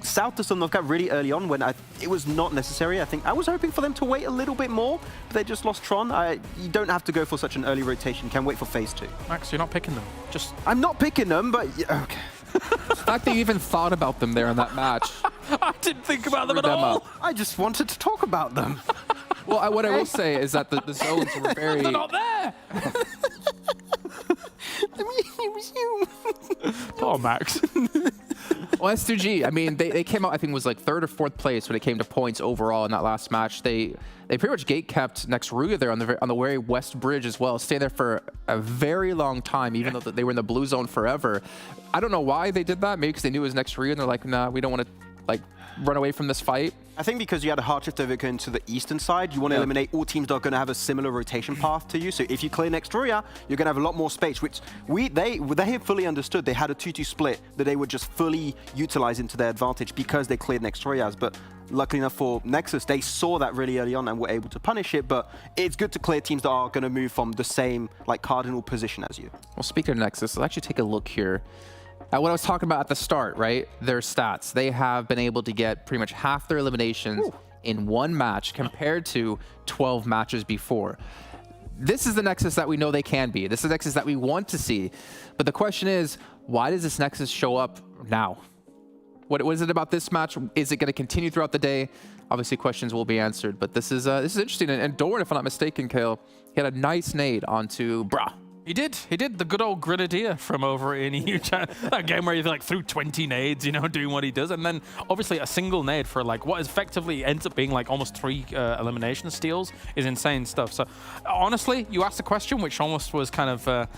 south to Sanhok really early on when it was not necessary. I think I was hoping for them to wait a little bit more, but they just lost Tron. You don't have to go for such an early rotation. You can wait for phase 2. Max, you're not picking them. I'm not picking them, but yeah, okay. The fact that you even thought about them there in that match. I didn't think about them at all. I just wanted to talk about them. Well, what I will say is that the zones were very... They're not there! It was you. Poor Max. Well, S2G, I mean, they came out, I think it was like 3rd or 4th place when it came to points overall in that last match. They pretty much gate-kept RÜYA there on the very west bridge as well, staying there for a very long time, even though they were in the blue zone forever. I don't know why they did that. Maybe because they knew it was next RÜYA and they're like, nah, we don't want to like run away from this fight. I think because you had a hard shift over going to the eastern side, you want to eliminate all teams that are going to have a similar rotation path to you. So if you clear next RÜYA, you're going to have a lot more space, which they fully understood. They had a 2-2 split that they would just fully utilize into their advantage because they cleared next RÜYAs. But luckily enough for Nexus, they saw that really early on and were able to punish it. But it's good to clear teams that are going to move from the same like cardinal position as you. Well, speaking of Nexus, let's actually take a look here at what I was talking about at the start, right? Their stats. They have been able to get pretty much half their eliminations in one match compared to 12 matches before. This is the Nexus that we know they can be. This is the Nexus that we want to see. But the question is, why does this Nexus show up now? What is it about this match? Is it going to continue throughout the day? Obviously, questions will be answered. But this is interesting. And Doran, if I'm not mistaken, Kale, he had a nice nade onto Bra. He did. The good old Grenadier from over in EU Championship. That game where he like threw 20 nades, you know, doing what he does. And then obviously a single nade for like what effectively ends up being like almost 3 elimination steals is insane stuff. So honestly, you asked a question which almost was kind of,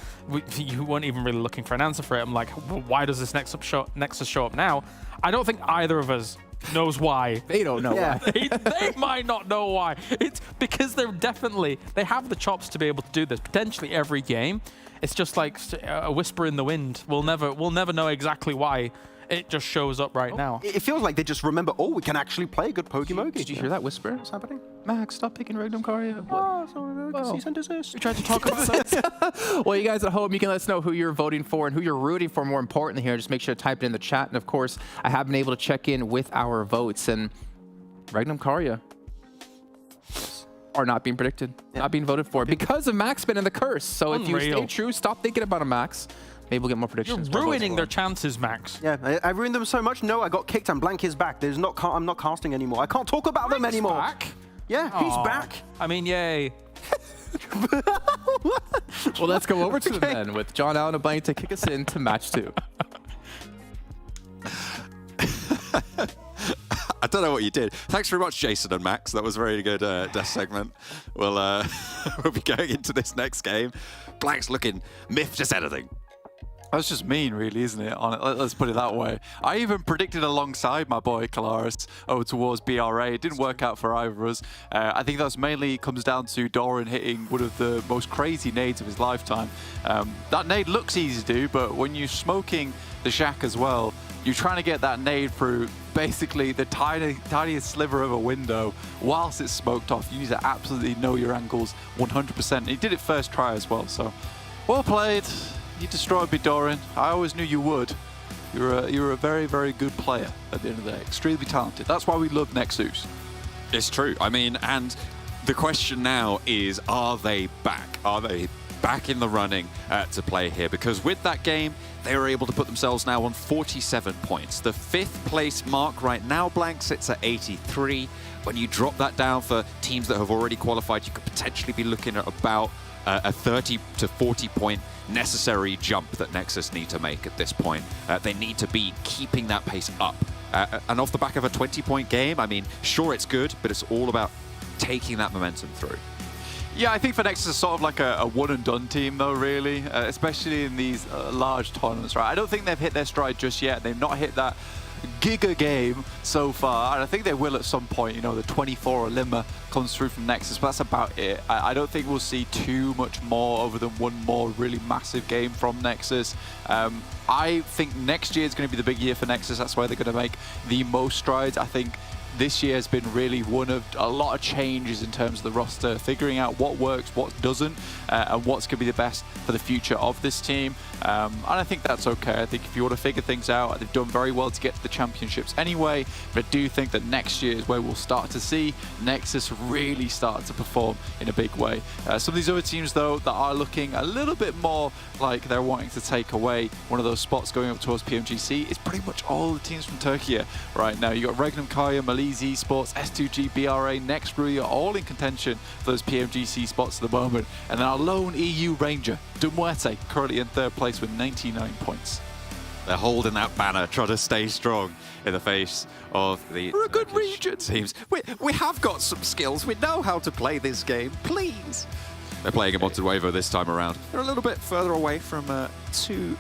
you weren't even really looking for an answer for it. I'm like, why does this Nexus show up now? I don't think either of us knows why. They don't know why. They might not know why. It's because they have the chops to be able to do this potentially every game. It's just like a whisper in the wind. We'll never know exactly why. It just shows up right now. It feels like they just remember, we can actually play good Pokemogi. Did you hear that whisper? What's happening? Max, stop picking REGNUM KARYA. Cease and desist. We tried to talk about that. Well, you guys at home, you can let us know who you're voting for and who you're rooting for. More importantly here, just make sure to type it in the chat. And of course, I have been able to check in with our votes. And REGNUM KARYA are not being predicted, not being voted for because of Max Spin and the curse. So if you stay true, stop thinking about a Max. Maybe we'll get more predictions. You're ruining their chances, Max. Yeah, I ruined them so much. No, I got kicked and Blank is back. I'm not casting anymore. I can't talk about them anymore. Back? Yeah, he's back. I mean, yay. Well, let's go over to them then with John Allen and Blank to kick us into match 2. I don't know what you did. Thanks very much, Jason and Max. That was a very good death segment. We'll be going into this next game. Blank's looking miffed as anything. That's just mean, really, isn't it? Let's put it that way. I even predicted alongside my boy Kalaris over towards BRA. It didn't work out for either of us. I think that's mainly comes down to Doran hitting one of the most crazy nades of his lifetime. That nade looks easy to do, but when you're smoking the shack as well, you're trying to get that nade through basically the tiniest sliver of a window whilst it's smoked off. You need to absolutely know your angles 100%. He did it first try as well, so Well played. You destroyed me, Doran. I always knew you would. You're a very, very good player at the end of the day. Extremely talented. That's why we love NEXUS. It's true. I mean, and the question now is, are they back? Are they back in the running to play here? Because with that game, they were able to put themselves now on 47 points. The 5th place mark right now, Blank, sits at 83. When you drop that down for teams that have already qualified, you could potentially be looking at about a 30 to 40 point necessary jump that NEXUS need to make at this point. They need to be keeping that pace up. And off the back of a 20-point game, I mean, sure, it's good, but it's all about taking that momentum through. Yeah, I think for NEXUS is sort of like a one-and-done team, though, really, especially in these large tournaments, right? I don't think they've hit their stride just yet. They've not hit that giga game so far, and I think they will at some point. You know, the 24 Limmer comes through from NEXUS, but that's about it. I don't think we'll see too much more other than one more really massive game from NEXUS. I think next year is going to be the big year for NEXUS. That's why they're going to make the most strides. I think this year has been really one of a lot of changes in terms of the roster, figuring out what works, what doesn't, and what's going to be the best for the future of this team. And I think that's okay. I think if you want to figure things out, they've done very well to get to the championships anyway. But I do think that next year is where we'll start to see NEXUS really start to perform in a big way. Some of these other teams, though, that are looking a little bit more like they're wanting to take away one of those spots going up towards PMGC, is pretty much all the teams from Turkey right now. You've got REGNUM, KARYA, MELISE, Esports, S2G, BRA, NEXT, RÜYA, all in contention for those PMGC spots at the moment. And then our lone EU Ranger, MUERTE, currently in 3rd place with 99 points. They're holding that banner, trying to stay strong in the face of the We're a good region. teams. We have got some skills. We know how to play this game. Please. They're playing in Montenuevo this time around. They're a little bit further away from too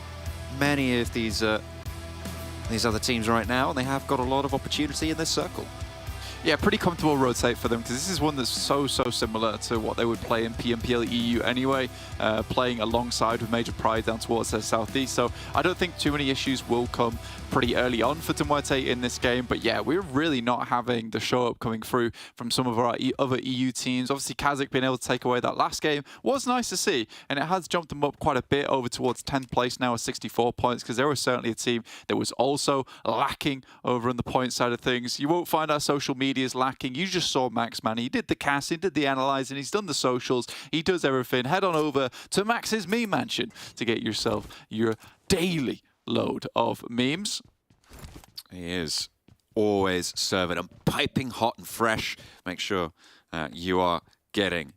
many of these other teams right now, and they have got a lot of opportunity in this circle. Yeah, pretty comfortable rotate for them, because this is one that's so similar to what they would play in PMPL EU anyway, playing alongside with Major Pride down towards their southeast. So I don't think too many issues will come pretty early on for MUERTE in this game. But yeah, we're really not having the show up coming through from some of our other EU teams. Obviously, KASIK being able to take away that last game was nice to see, and it has jumped them up quite a bit over towards 10th place now with 64 points, because they were certainly a team that was also lacking over on the point side of things. You won't find our social media is lacking. You just saw Max, man. He did the casting, did the analyzing, he's done the socials, he does everything. Head on over to Max's meme mansion to get yourself your daily load of memes. He is always serving them piping hot and fresh. Make sure you are getting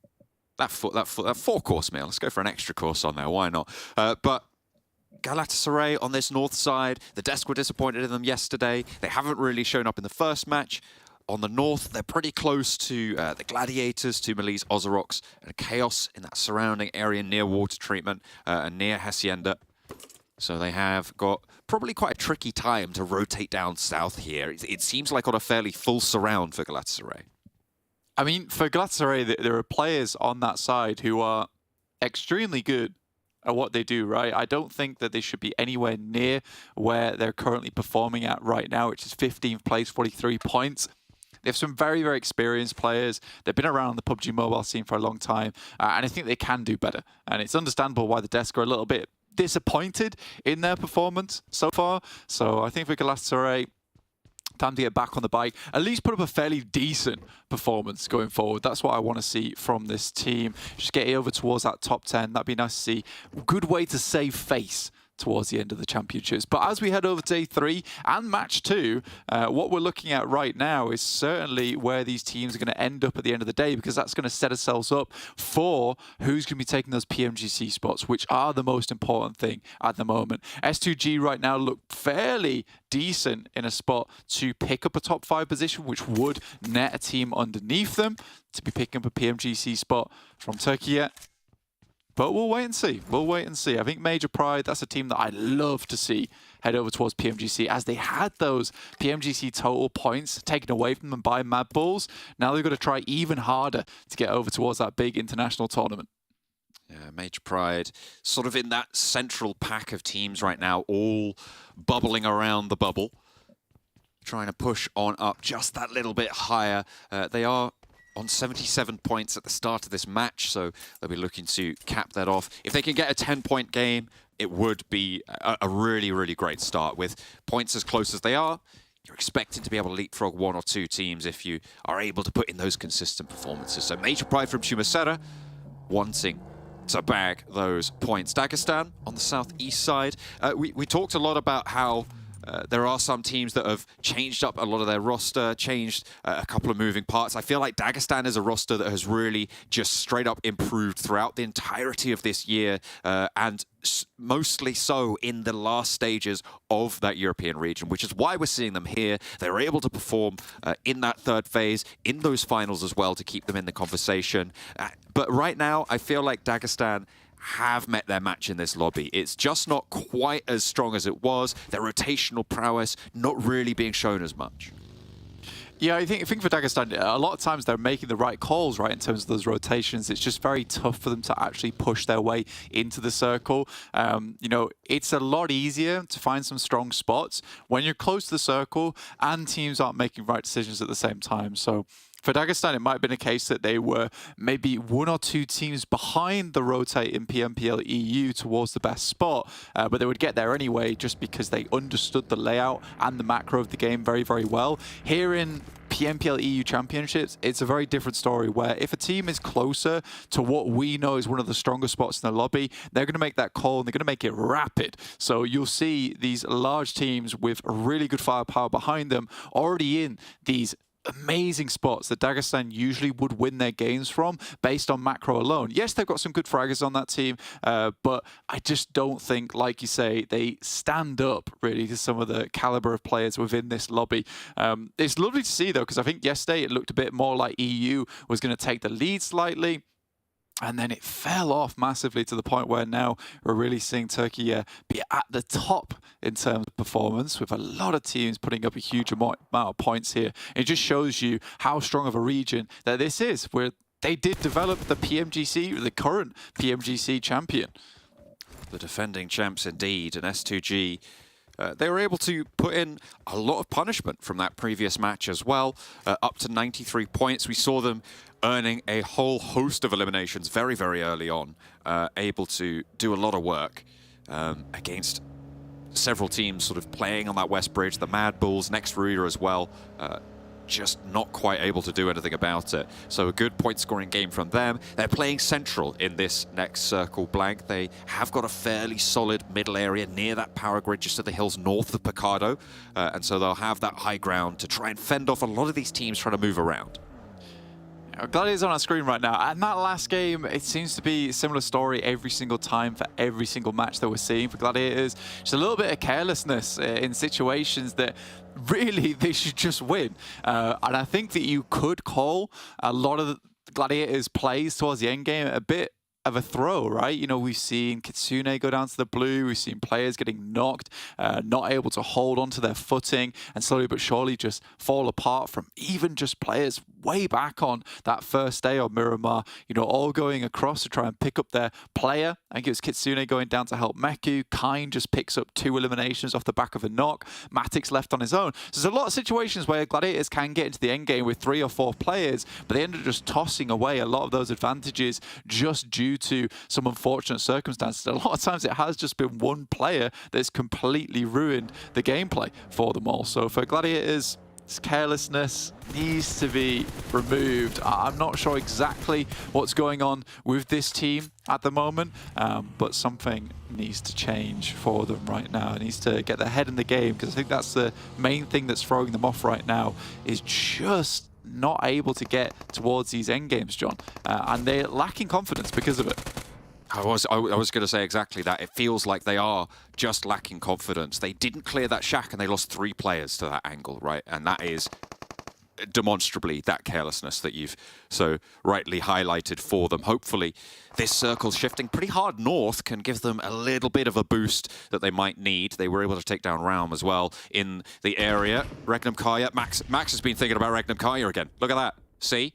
that 4-course meal. Let's go for an extra course on there. Why not? But Galatasaray on this north side, the Desk were disappointed in them yesterday. They haven't really shown up in the first match. On the north, they're pretty close to the Gladiators, to MELISE, OZAROX, and KAOS in that surrounding area near water treatment and near Hacienda. So they have got probably quite a tricky time to rotate down south here. It seems like on a fairly full surround for Galatasaray. I mean, for Galatasaray, there are players on that side who are extremely good at what they do, right? I don't think that they should be anywhere near where they're currently performing at right now, which is 15th place, 43 points. They have some very experienced players. They've been around the PUBG Mobile scene for a long time, and I think they can do better. And it's understandable why the Desk are a little bit disappointed in their performance so far. So I think for Galatasaray, time to get back on the bike, at least put up a fairly decent performance going forward. That's what I want to see from this team. Just get it over towards that top 10. That'd be nice to see. Good way to save face towards the end of the championships. But as we head over to day 3 and match 2, what we're looking at right now is certainly where these teams are going to end up at the end of the day, because that's going to set ourselves up for who's going to be taking those PMGC spots, which are the most important thing at the moment. S2G right now look fairly decent in a spot to pick up a top 5 position, which would net a team underneath them to be picking up a PMGC spot from Türkiye. But we'll wait and see. We'll wait and see. I think Major Pride, that's a team that I'd love to see head over towards PMGC, as they had those PMGC total points taken away from them by MADBULLS. Now they've got to try even harder to get over towards that big international tournament. Yeah, Major Pride sort of in that central pack of teams right now, all bubbling around the bubble, trying to push on up just that little bit higher. They are on 77 points at the start of this match, so they'll be looking to cap that off. If they can get a 10-point game, it would be a really, really great start. With points as close as they are, you're expecting to be able to leapfrog 1 or 2 teams if you are able to put in those consistent performances. So major pride from Chumisera, wanting to bag those points. Dagestan on the southeast side. We talked a lot about how there are some teams that have changed up a lot of their roster, changed a couple of moving parts. I feel like Dagestan is a roster that has really just straight up improved throughout the entirety of this year, and mostly so in the last stages of that European region, which is why we're seeing them here. They're able to perform in that third phase, in those finals as well, to keep them in the conversation. But right now, I feel like Dagestan have met their match in this lobby. It's just not quite as strong as it was. Their rotational prowess not really being shown as much. Yeah, I think for Dagestan, a lot of times they're making the right calls, right, in terms of those rotations. It's just very tough for them to actually push their way into the circle. You know, it's a lot easier to find some strong spots when you're close to the circle and teams aren't making right decisions at the same time. So for Dagestan, it might have been a case that they were maybe 1 or 2 teams behind the rotate in PMPL EU towards the best spot, but they would get there anyway just because they understood the layout and the macro of the game very, very well. Here in PMPL EU Championships, it's a very different story where if a team is closer to what we know is one of the strongest spots in the lobby, they're going to make that call and they're going to make it rapid. So you'll see these large teams with really good firepower behind them already in these amazing spots that Dagestan usually would win their games from based on macro alone. Yes, they've got some good fraggers on that team, but I just don't think, like you say, they stand up really to some of the caliber of players within this lobby. It's lovely to see though, because I think yesterday it looked a bit more like EU was going to take the lead slightly. And then it fell off massively to the point where now we're really seeing Türkiye be at the top in terms of performance, with a lot of teams putting up a huge amount of points here. It just shows you how strong of a region that this is, where they did develop the PMGC, the current PMGC champion. The defending champs indeed, and S2G. They were able to put in a lot of punishment from that previous match as well, up to 93 points. We saw them earning a whole host of eliminations very, very early on, able to do a lot of work against several teams sort of playing on that West Bridge, the MADBULLS, next RÜYA as well, just not quite able to do anything about it. So a good point-scoring game from them. They're playing central in this next circle blank. They have got a fairly solid middle area near that power grid just to the hills north of Picado, and so they'll have that high ground to try and fend off a lot of these teams trying to move around. Gladiators on our screen right now, and that last game, it seems to be a similar story every single time for every single match that we're seeing for Gladiators. Just a little bit of carelessness in situations that really they should just win. And I think that you could call a lot of the Gladiators' plays towards the end game a bit of a throw, right? You know, we've seen Kitsune go down to the blue, we've seen players getting knocked, not able to hold onto their footing, and slowly but surely just fall apart from even just players way back on that first day of Miramar, you know, all going across to try and pick up their player. I think it was Kitsune going down to help Meku. Kain just picks up 2 eliminations off the back of a knock. Matic's left on his own. So there's a lot of situations where Gladiators can get into the end game with 3 or 4 players, but they end up just tossing away a lot of those advantages just due to some unfortunate circumstances. A lot of times it has just been one player that's completely ruined the gameplay for them all. So for Gladiators, carelessness needs to be removed. I'm not sure exactly what's going on with this team at the moment, but something needs to change for them right now. It needs to get their head in the game, because I think that's the main thing that's throwing them off right now, is just not able to get towards these end games, John, and they're lacking confidence because of it. I was going to say exactly that. It feels like they are just lacking confidence. They didn't clear that shack and they lost 3 players to that angle, right? And that is demonstrably that carelessness that you've so rightly highlighted for them. Hopefully this circle shifting pretty hard north can give them a little bit of a boost that they might need. They were able to take down Raum as well in the area. REGNUM KARYA. Max has been thinking about REGNUM KARYA again. Look at that. See?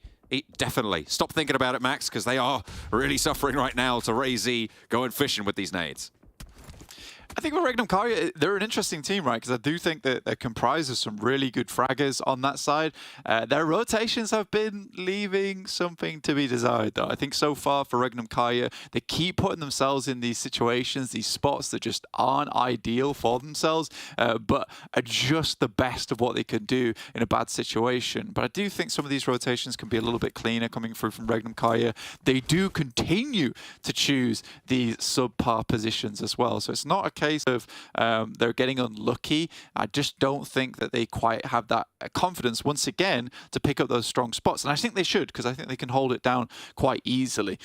Definitely. Stop thinking about it, Max, because they are really suffering right now to Ray Z going fishing with these nades. I think with REGNUM KARYA, they're an interesting team, right? Because I do think that they're comprised of some really good fraggers on that side. Their rotations have been leaving something to be desired, though. I think so far for REGNUM KARYA, they keep putting themselves in these situations, these spots that just aren't ideal for themselves, but are just the best of what they could do in a bad situation. But I do think some of these rotations can be a little bit cleaner coming through from REGNUM KARYA. They do continue to choose these subpar positions as well. So it's not a case of they're getting unlucky. I just don't think that they quite have that confidence once again to pick up those strong spots. And I think they should, because I think they can hold it down quite easily.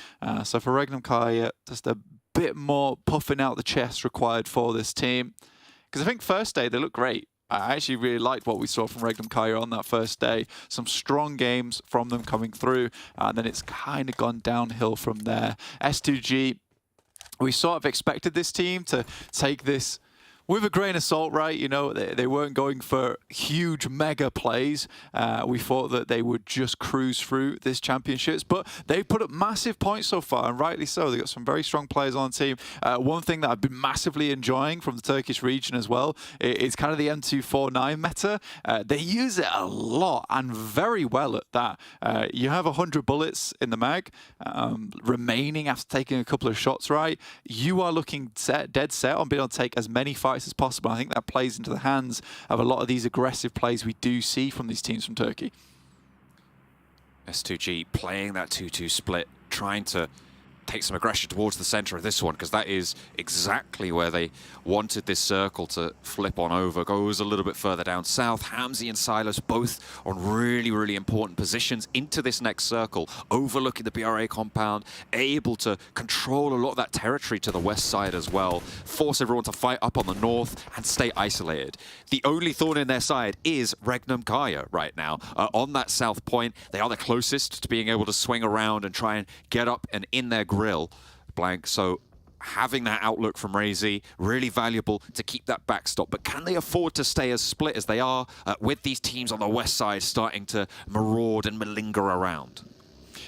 So for REGNUM KARYA, just a bit more puffing out the chest required for this team. Because I think first day they look great. I actually really liked what we saw from REGNUM KARYA on that first day. Some strong games from them coming through, and then it's kind of gone downhill from there. S2G, we sort of expected this team to take this with a grain of salt, right? You know, they weren't going for huge mega plays. We thought that they would just cruise through this championships, but they put up massive points so far, and rightly so. They got some very strong players on the team. One thing that I've been massively enjoying from the Turkish region as well is kind of the M249 meta. They use it a lot and very well at that. You have 100 bullets in the mag remaining after taking a couple of shots, right? You are looking dead set on being able to take as many fights as possible. I think that plays into the hands of a lot of these aggressive plays we do see from these teams from Turkey. S2G playing that 2-2 split, trying to take some aggression towards the center of this one, because that is exactly where they wanted this circle to flip on over. Goes a little bit further down south. Hamzy and Silas both on really, really important positions into this next circle, overlooking the BRA compound, able to control a lot of that territory to the west side as well, force everyone to fight up on the north and stay isolated. The only thorn in their side is REGNUM KARYA right now. On that south point, they are the closest to being able to swing around and try and get up and in their grill blank. So having that outlook from Razy, really valuable to keep that backstop. But can they afford to stay as split as they are with these teams on the west side starting to maraud and malinger around?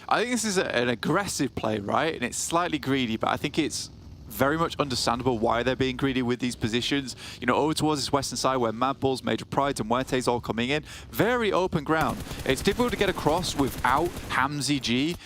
I think this is an aggressive play, right? And it's slightly greedy, but I think it's very much understandable why they're being greedy with these positions. You know, over towards this western side where MADBULLS, Major Pride, and MUERTE's all coming in. Very open ground. It's difficult to get across without Hamzy G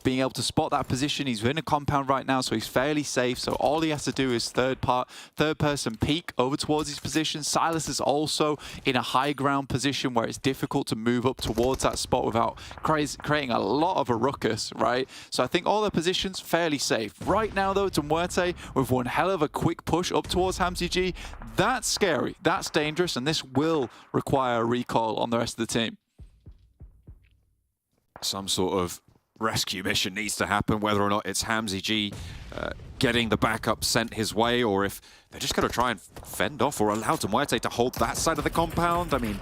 being able to spot that position. He's in a compound right now, so he's fairly safe. So all he has to do is third person peek over towards his position. Silas is also in a high ground position where it's difficult to move up towards that spot without creating a lot of a ruckus, right? So I think all their positions fairly safe. Right now, though, to MUERTE with one hell of a quick push up towards Hamzy G. That's scary, that's dangerous, and this will require a recall on the rest of the team. Some sort of rescue mission needs to happen, whether or not it's Hamzy G getting the backup sent his way, or if they're just going to try and fend off or allow MUERTE to hold that side of the compound. I mean,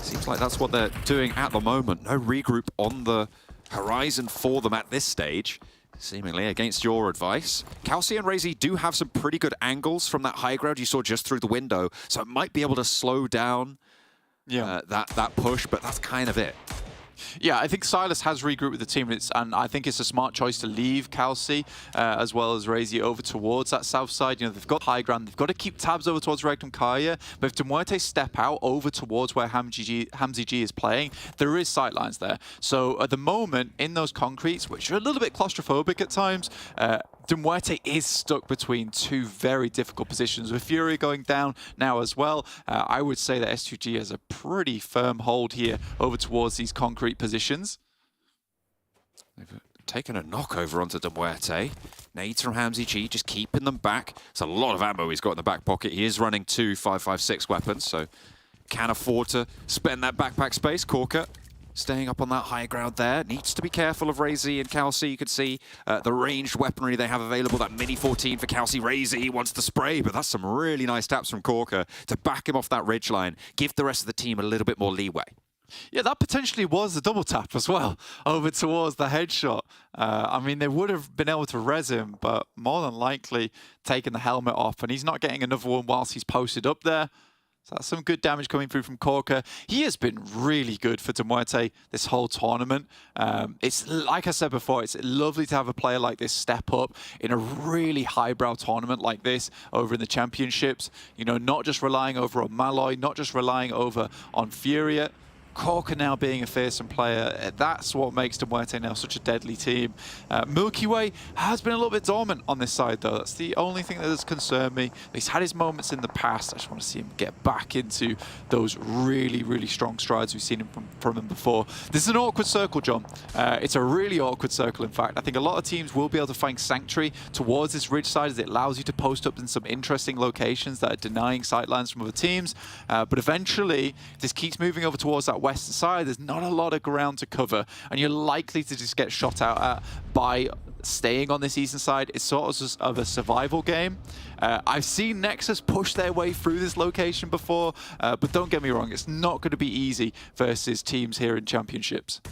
seems like that's what they're doing at the moment. No regroup on the horizon for them at this stage. Seemingly against your advice. KAOS and Razy do have some pretty good angles from that high ground you saw just through the window, so it might be able to slow down that push, but that's kind of it. Yeah, I think Silas has regrouped with the team, and I think it's a smart choice to leave KAOS as well as Razy over towards that south side. You know, they've got high ground, they've got to keep tabs over towards REGNUM KARYA, but if MUERTE step out over towards where Hamzy G is playing, there is sightlines there. So at the moment, in those concretes, which are a little bit claustrophobic at times, MUERTE is stuck between two very difficult positions. With Furia going down now as well, I would say that S2G has a pretty firm hold here over towards these concrete positions. They've taken a knock over onto MUERTE. Nades from Hamzy G, just keeping them back. It's a lot of ammo he's got in the back pocket. He is running two 5.56 weapons, so can afford to spend that backpack space. KORKA staying up on that high ground there. Needs to be careful of Razy and KAOS. You can see the ranged weaponry they have available. That Mini 14 for KAOS. Razy wants to spray, but that's some really nice taps from KORKA to back him off that ridgeline. Give the rest of the team a little bit more leeway. Yeah, that potentially was a double tap as well, over towards the headshot. I mean, they would have been able to res him, but more than likely taking the helmet off, and he's not getting another one whilst he's posted up there. So that's some good damage coming through from Corker. He has been really good for MUERTE this whole tournament. It's like I said before, it's lovely to have a player like this step up in a really highbrow tournament like this over in the championships. You know, not just relying over on Malloy, not just relying over on Furia. Corker now being a fearsome player, that's what makes MUERTE now such a deadly team. Milky Way has been a little bit dormant on this side though. That's the only thing that has concerned me. He's had his moments in the past. I just want to see him get back into those really, really strong strides we've seen him from him before. This is an awkward circle, John. It's a really awkward circle, in fact. I think a lot of teams will be able to find sanctuary towards this ridge side as it allows you to post up in some interesting locations that are denying sightlines from other teams. But eventually, if this keeps moving over towards that western side, there's not a lot of ground to cover, and you're likely to just get shot out at by staying on this eastern side. It's sort of a survival game. I've seen Nexus push their way through this location before, but don't get me wrong, it's not going to be easy versus teams here in championships.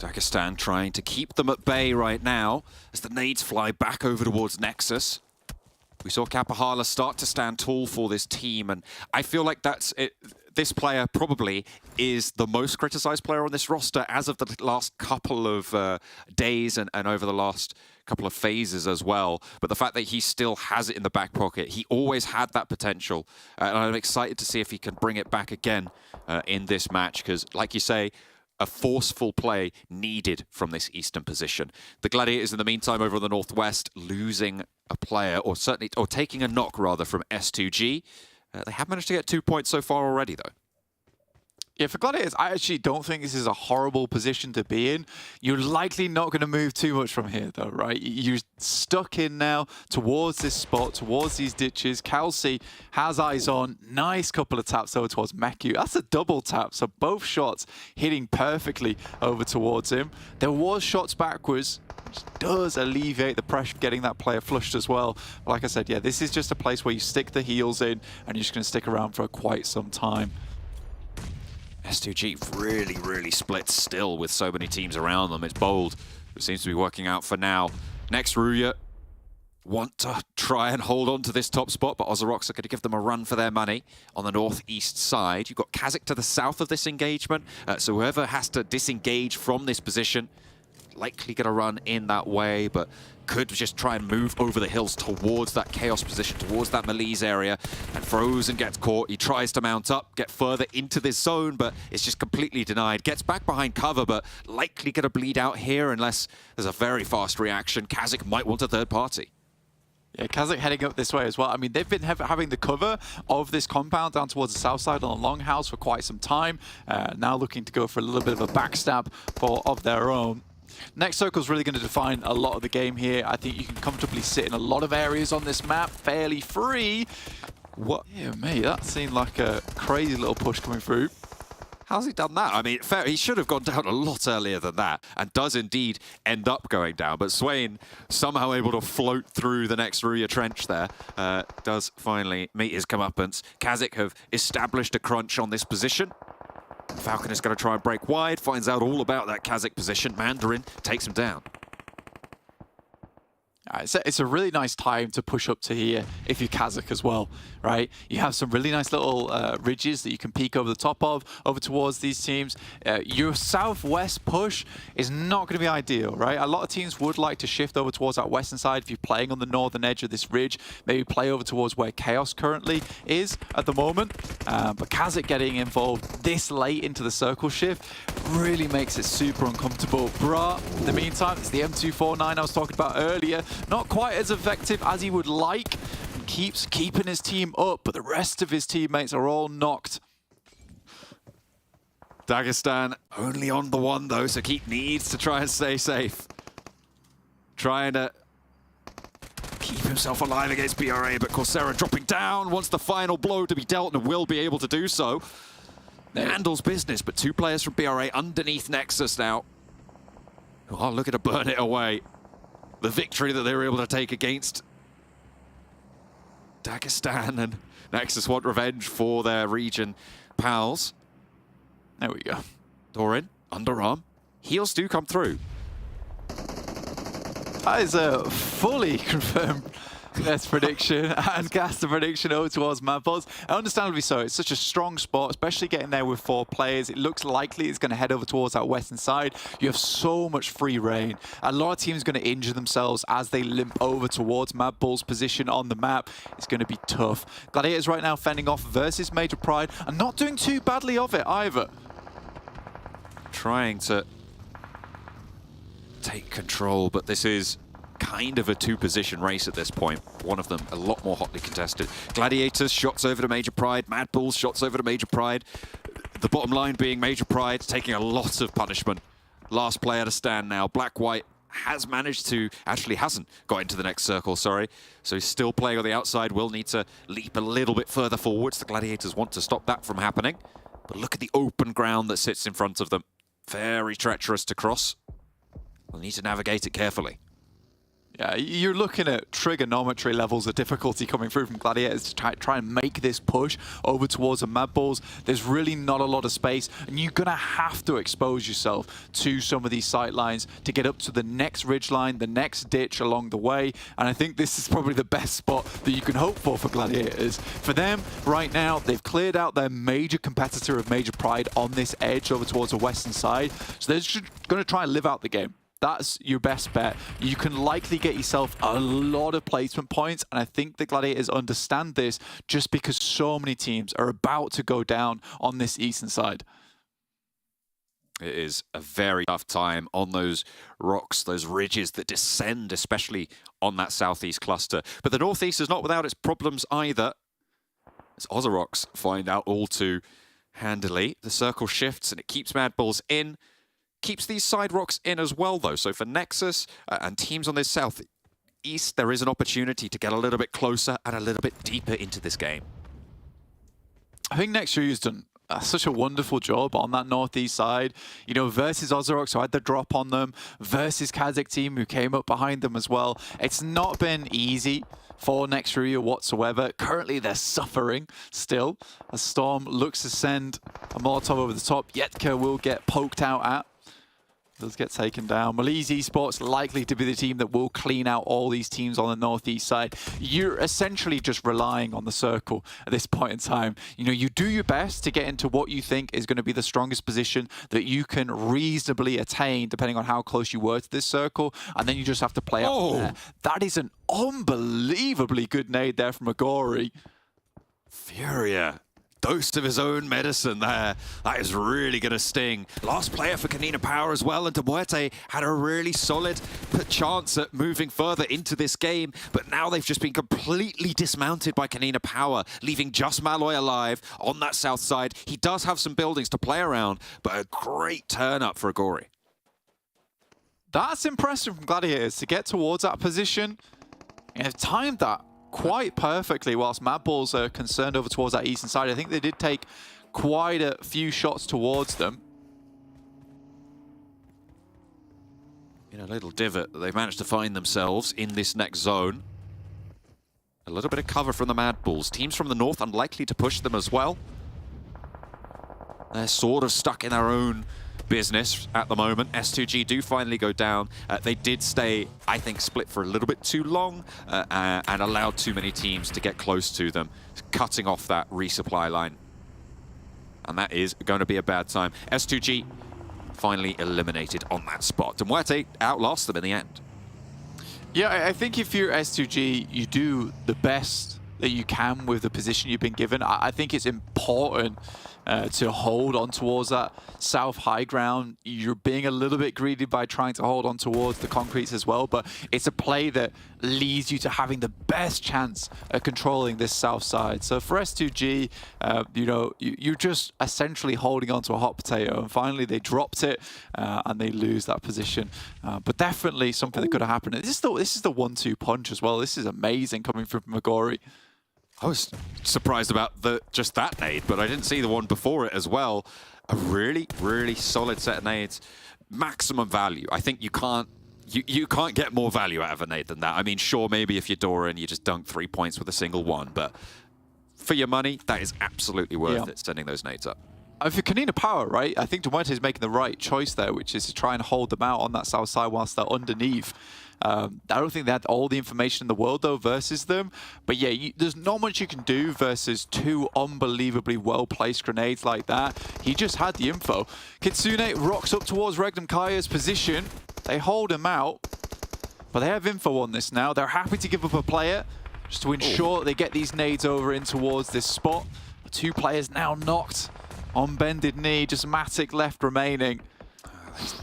Dagestan trying to keep them at bay right now as the nades fly back over towards Nexus. We saw Kapahala start to stand tall for this team, and I feel like that's it. This player probably is the most criticized player on this roster as of the last couple of days and over the last couple of phases as well. But the fact that he still has it in the back pocket, he always had that potential. And I'm excited to see if he can bring it back again in this match, because like you say, a forceful play needed from this eastern position. The Gladiators in the meantime over in the northwest losing a player, or taking a knock rather, from S2G. They have managed to get 2 points so far already, though. Yeah, for Gladiators, I actually don't think this is a horrible position to be in. You're likely not going to move too much from here, though, right? You're stuck in now towards this spot, towards these ditches. Kelsey has eyes on. Nice couple of taps over towards Meku. That's a double tap, so both shots hitting perfectly over towards him. There was shots backwards, which does alleviate the pressure of getting that player flushed as well. But like I said, yeah, this is just a place where you stick the heels in, and you're just going to stick around for quite some time. S2G really, really split still with so many teams around them. It's bold. It seems to be working out for now. Next, RÜYA want to try and hold on to this top spot, but OZAROX are going to give them a run for their money on the northeast side. You've got KASIK to the south of this engagement, so whoever has to disengage from this position, likely going to run in that way, but could just try and move over the hills towards that KAOS position, towards that MELISE area, and Frozen gets caught. He tries to mount up, get further into this zone, but it's just completely denied. Gets back behind cover, but likely going to bleed out here unless there's a very fast reaction. KASIK might want a third party. Yeah, KASIK heading up this way as well. I mean, they've been having the cover of this compound down towards the south side on the longhouse for quite some time. Now looking to go for a little bit of a backstab of their own. Next circle is really going to define a lot of the game here. I think you can comfortably sit in a lot of areas on this map, fairly free. What? Yeah, mate, that seemed like a crazy little push coming through. How's he done that? I mean, he should have gone down a lot earlier than that, and does indeed end up going down. But Swain, somehow able to float through the next RÜYA trench there, does finally meet his comeuppance. KASIK have established a crunch on this position. Falcon is going to try and break wide, finds out all about that KASIK position. Mandarin takes him down. It's a really nice time to push up to here if you're KASIK as well, right? You have some really nice little ridges that you can peek over the top of, over towards these teams. Your southwest push is not going to be ideal, right? A lot of teams would like to shift over towards that western side if you're playing on the northern edge of this ridge. Maybe play over towards where KAOS currently is at the moment. But KASIK getting involved this late into the circle shift really makes it super uncomfortable. Bra, in the meantime, it's the M249 I was talking about earlier. Not quite as effective as he would like. Keeps keeping his team up, but the rest of his teammates are all knocked. Dagestan only on the one though, so Keep needs to try and stay safe. Trying to keep himself alive against BRA, but Coursera dropping down, wants the final blow to be dealt and will be able to do so. Handles business, but two players from BRA underneath Nexus now, who are looking to burn it away. The victory that they were able to take against Dagestan, and Nexus want revenge for their region pals. There we go. Doran, underarm. Heals do come through. That is a fully confirmed That's prediction and caster prediction over towards MADBULLS. Understandably so. It's such a strong spot, especially getting there with 4 players. It looks likely it's going to head over towards that western side. You have so much free reign. A lot of teams are going to injure themselves as they limp over towards MADBULLS' position on the map. It's going to be tough. Gladiators right now fending off versus Major Pride and not doing too badly of it either. Trying to take control, but this is kind of a 2-position race at this point. One of them a lot more hotly contested. Gladiators shots over to Major Pride, MADBULLS shots over to Major Pride. The bottom line being Major Pride taking a lot of punishment. Last player to stand now. Black-White has managed to, actually hasn't got into the next circle, sorry. So he's still playing on the outside, will need to leap a little bit further forwards. The Gladiators want to stop that from happening. But look at the open ground that sits in front of them. Very treacherous to cross. They'll need to navigate it carefully. Yeah, you're looking at trigonometry levels of difficulty coming through from Gladiators to try and make this push over towards the MADBULLS. There's really not a lot of space, and you're going to have to expose yourself to some of these sight lines to get up to the next ridgeline, the next ditch along the way, and I think this is probably the best spot that you can hope for Gladiators. For them, right now, they've cleared out their major competitor of Major Pride on this edge over towards the western side, so they're just going to try and live out the game. That's your best bet. You can likely get yourself a lot of placement points, and I think the Gladiators understand this just because so many teams are about to go down on this eastern side. It is a very tough time on those rocks, those ridges that descend, especially on that southeast cluster. But the northeast is not without its problems either, as OZAROX find out all too handily. The circle shifts and it keeps MADBULLS in. Keeps these side rocks in as well, though. So for Nexus and teams on this southeast, there is an opportunity to get a little bit closer and a little bit deeper into this game. I think NEXUS has done such a wonderful job on that northeast side, you know, versus OZAROX, who had the drop on them, versus KASIK team, who came up behind them as well. It's not been easy for RÜYA whatsoever. Currently, they're suffering still. As Storm looks to send a Molotov over the top, Yetka will get poked out at. Does get taken down. MELISE Esports likely to be the team that will clean out all these teams on the northeast side. You're essentially just relying on the circle at this point in time. You know, you do your best to get into what you think is going to be the strongest position that you can reasonably attain, depending on how close you were to this circle, and then you just have to play out from there. That is an unbelievably good nade there from Agori. Furia. Dosed of his own medicine there. That is really going to sting. Last player for KONINA Power as well, and MUERTE had a really solid chance at moving further into this game, but now they've just been completely dismounted by KONINA Power, leaving just Malloy alive on that south side. He does have some buildings to play around, but a great turn up for Agori. That's impressive from Gladiators to get towards that position and have timed that quite perfectly whilst MADBULLS are concerned over towards that eastern side. I think they did take quite a few shots towards them. In a little divot that they've managed to find themselves in this next zone. A little bit of cover from the MADBULLS. Teams from the north unlikely to push them as well. They're sort of stuck in their own business at the moment. S2G do finally go down. They did stay, I think, split for a little bit too long and allowed too many teams to get close to them, cutting off that resupply line. And that is going to be a bad time. S2G finally eliminated on that spot. And MUERTE outlasts them in the end. Yeah, I think if you're S2G, you do the best that you can with the position you've been given. I think it's important to hold on towards that south high ground. You're being a little bit greedy by trying to hold on towards the concretes as well, but it's a play that leads you to having the best chance at controlling this south side. So for S2G, you know, you're just essentially holding on to a hot potato, and finally they dropped it and they lose that position. But definitely something that could have happened. This is the 1-2 punch as well. This is amazing coming from Agori. I was surprised about just that nade, but I didn't see the one before it as well. A really, really solid set of nades. Maximum value. I think you can't get more value out of a nade than that. I mean, sure, maybe if you're Doran, you just dunk 3 points with a single one, but for your money, that is absolutely worth it, sending those nades up. For KONINA Power, right, I think MUERTE is making the right choice there, which is to try and hold them out on that south side whilst they're underneath. I don't think they had all the information in the world, though, versus them. But yeah, there's not much you can do versus two unbelievably well-placed grenades like that. He just had the info. Kitsune rocks up towards REGNUM KARYA's position. They hold him out, but they have info on this now. They're happy to give up a player just to ensure they get these nades over in towards this spot. The two players now knocked on bended knee, just Matic left remaining.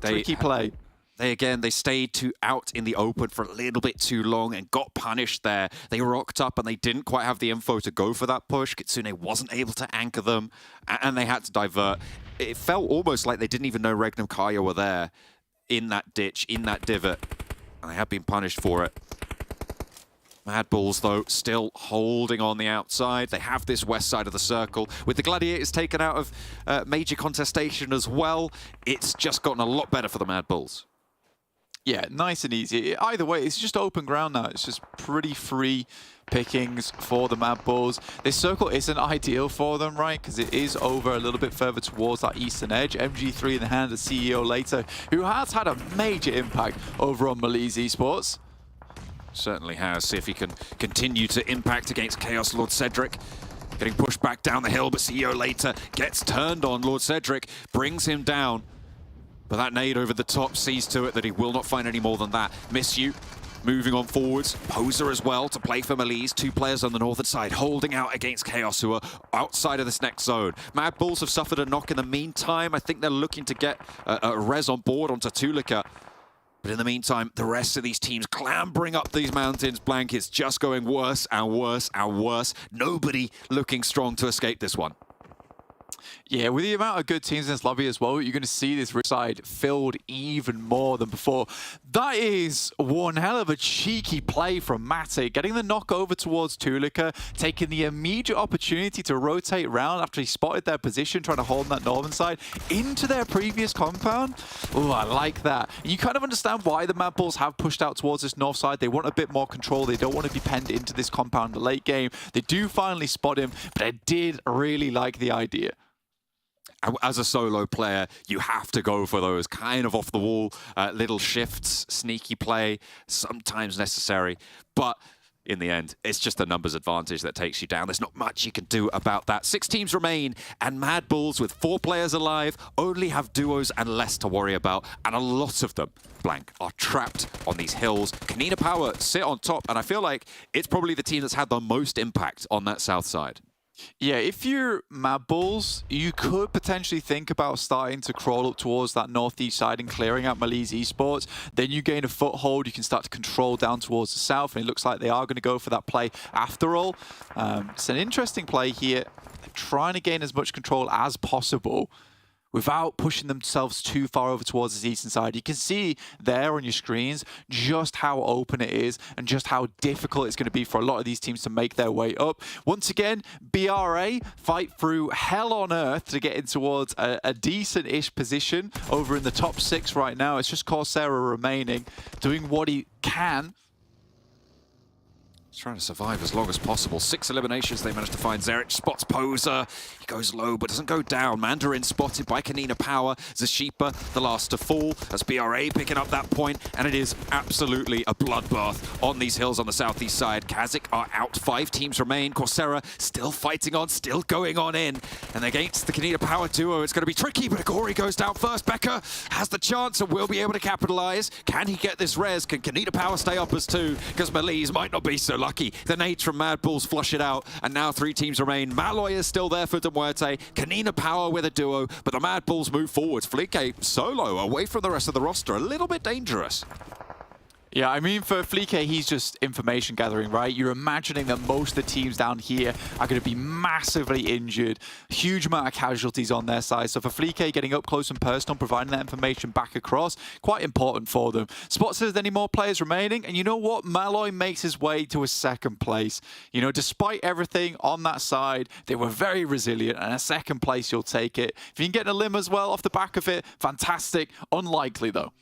Tricky play. They stayed out in the open for a little bit too long and got punished there. They rocked up and they didn't quite have the info to go for that push. Kitsune wasn't able to anchor them and they had to divert. It felt almost like they didn't even know REGNUM KARYA were there in that ditch, in that divot. And they have been punished for it. MADBULLS, though, still holding on the outside. They have this west side of the circle. With the Gladiators taken out of major contestation as well, it's just gotten a lot better for the MADBULLS. Yeah, nice and easy. Either way, it's just open ground now. It's just pretty free pickings for the MADBULLS. This circle isn't ideal for them, right? Because it is over a little bit further towards that eastern edge. MG3 in the hand of CEO later, who has had a major impact over on MELISE Esports. Certainly has. See if he can continue to impact against KAOS Lord Cedric. Getting pushed back down the hill, but CEO later gets turned on. Lord Cedric brings him down. But that nade over the top sees to it that he will not find any more than that. Miss you. Moving on forwards. Poser as well to play for MELISE. Two players on the northern side holding out against KAOS, who are outside of this next zone. MADBULLS have suffered a knock in the meantime. I think they're looking to get a res on board onto Tulika. But in the meantime, the rest of these teams clambering up these mountains. Blankets just going worse and worse and worse. Nobody looking strong to escape this one. Yeah, with the amount of good teams in this lobby as well, you're going to see this side filled even more than before. That is one hell of a cheeky play from Matic, getting the knock over towards Tulika, taking the immediate opportunity to rotate around after he spotted their position, trying to hold that northern side into their previous compound. Oh, I like that. And you kind of understand why the MADBULLS have pushed out towards this north side. They want a bit more control. They don't want to be penned into this compound in the late game. They do finally spot him, but I did really like the idea. As a solo player, you have to go for those kind of off-the-wall little shifts, sneaky play, sometimes necessary. But in the end, it's just a numbers advantage that takes you down. There's not much you can do about that. 6 teams remain, and MADBULLS, with 4 players alive, only have duos and less to worry about. And a lot of them, blank, are trapped on these hills. KONINA Power sit on top, and I feel like it's probably the team that's had the most impact on that south side. Yeah, if you're MADBULLS, you could potentially think about starting to crawl up towards that northeast side and clearing out MELISE Esports. Then you gain a foothold, you can start to control down towards the south, and it looks like they are going to go for that play after all. It's an interesting play here. They're trying to gain as much control as possible without pushing themselves too far over towards the eastern side. You can see there on your screens just how open it is and just how difficult it's going to be for a lot of these teams to make their way up. Once again, BRA fight through hell on earth to get in towards a decent-ish position over in the top 6 right now. It's just Coursera remaining, doing what he can. Trying to survive as long as possible. 6 eliminations they managed to find. Zerich spots Poser. He goes low, but doesn't go down. Mandarin spotted by KONINA Power. Zashipa, the last to fall, as BRA picking up that point, and it is absolutely a bloodbath on these hills on the southeast side. KASIK are out. 5 teams remain. Coursera still fighting on, still going on in. And against the KONINA Power duo, it's going to be tricky, but Agori goes down first. Becker has the chance and will be able to capitalize. Can he get this res? Can KONINA Power stay up as 2? Because MELISE might not be so lucky. The nades from MADBULLS flush it out, and now 3 teams remain. Malloy is still there for MUERTE. KONINA Power with a duo, but the MADBULLS move forward. Flique solo, away from the rest of the roster. A little bit dangerous. Yeah, I mean, for Flique, he's just information gathering, right? You're imagining that most of the teams down here are going to be massively injured. Huge amount of casualties on their side. So for Flique, getting up close and personal, providing that information back across, quite important for them. Spot says any more players remaining. And you know what? Malloy makes his way to a 2nd place. You know, despite everything on that side, they were very resilient. And a 2nd place, you'll take it. If you can get a limb as well off the back of it, fantastic. Unlikely, though.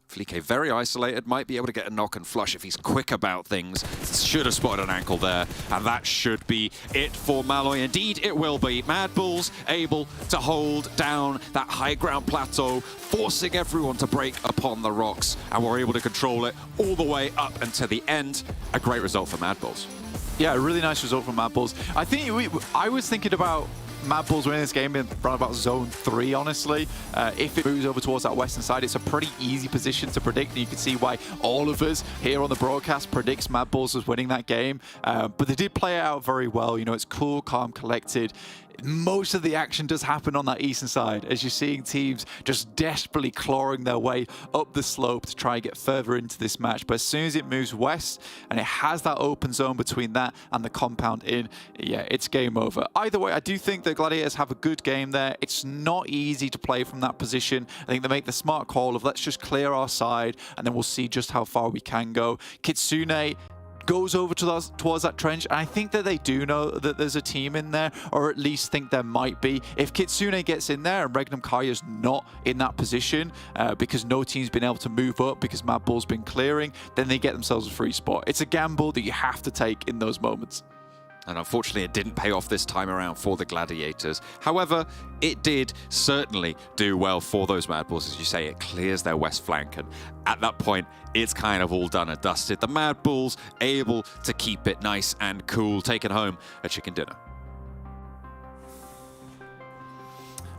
Flique very isolated, might be able to get a knock and flush if he's quick about things. Should have spotted an ankle there, and that should be it for Malloy. Indeed, it will be. MADBULLS able to hold down that high ground plateau, forcing everyone to break upon the rocks, and we're able to control it all the way up until the end. A great result for MADBULLS. Yeah, a really nice result from MADBULLS. I think I was thinking about MADBULLS winning this game in around about zone 3, honestly. If it moves over towards that western side, it's a pretty easy position to predict, and you can see why all of us here on the broadcast predicts MADBULLS as winning that game. But they did play it out very well. You know, it's cool, calm, collected. Most of the action does happen on that eastern side, as you're seeing teams just desperately clawing their way up the slope to try and get further into this match. But as soon as it moves west and it has that open zone between that and the compound in, yeah, it's game over. Either way, I do think the Gladiators have a good game there. It's not easy to play from that position. I think they make the smart call of let's just clear our side and then we'll see just how far we can go. Kitsune goes over towards that trench, and I think that they do know that there's a team in there, or at least think there might be. If Kitsune gets in there and REGNUM KARYA's not in that position because no team's been able to move up because MADBULLS been clearing, then they get themselves a free spot. It's a gamble that you have to take in those moments. And unfortunately, it didn't pay off this time around for the Gladiators. However, it did certainly do well for those MADBULLS. As you say, it clears their west flank. And at that point, it's kind of all done and dusted. The MADBULLS able to keep it nice and cool, taking home a chicken dinner.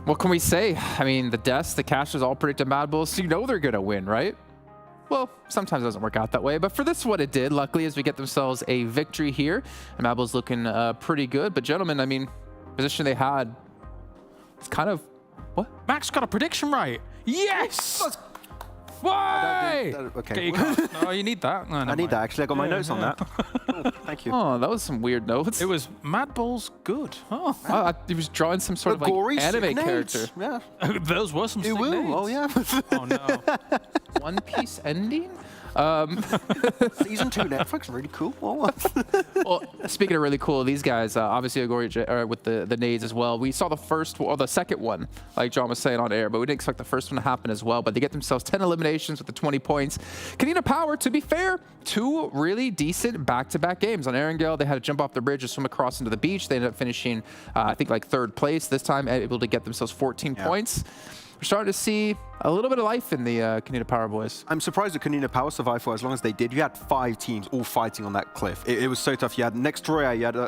What can we say? I mean, the deaths, the cashes all predicted MADBULLS, so you know they're going to win, right? Well, sometimes it doesn't work out that way, but for this what it did, luckily, as we get themselves a victory here. And MADBULLS looking pretty good, but gentlemen, I mean, position they had, it's kind of, what? Max got a prediction right. Yes! Why? Okay. You can't. No, you need that. No, I need that, actually. I got my notes on that. Cool. Thank you. Oh, that was some weird notes. It was MADBULLS good. Oh. He was drawing some sort of like anime character. Yeah. Those were some sick nades. Oh, yeah. Oh, no. One Piece ending? Season 2 Netflix, really cool. Well, speaking of really cool, these guys, obviously Agori with the nades as well. We saw the first or the second one, like John was saying on air, but we didn't expect the first one to happen as well. But they get themselves 10 eliminations with the 20 points. KONINA Power, to be fair, 2 really decent back-to-back games. On Erangel, they had to jump off the bridge and swim across into the beach. They ended up finishing, I think, like 3rd place this time, able to get themselves 14 points. We're starting to see a little bit of life in the KONINA Power boys. I'm surprised that KONINA Power survived for as long as they did. You had 5 teams all fighting on that cliff. It was so tough. You had RÜYA, you had you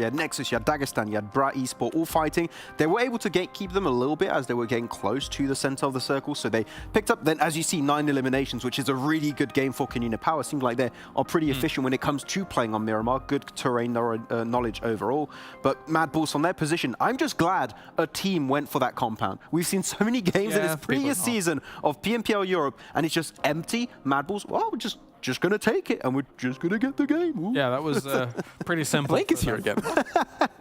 had NEXUS, you had Dagestan, you had Brat Esport all fighting. They were able to keep them a little bit as they were getting close to the center of the circle. So they picked up, then as you see, 9 eliminations, which is a really good game for KONINA Power. Seems like they are pretty efficient when it comes to playing on Miramar. Good terrain knowledge overall. But MADBULLS on their position, I'm just glad a team went for that compound. We've seen so many games in this previous season of PMPL Europe, and it's just empty. MADBULLS, well, we're just going to take it, and we're just going to get the game. Ooh. Yeah, that was pretty simple. Blake is here again.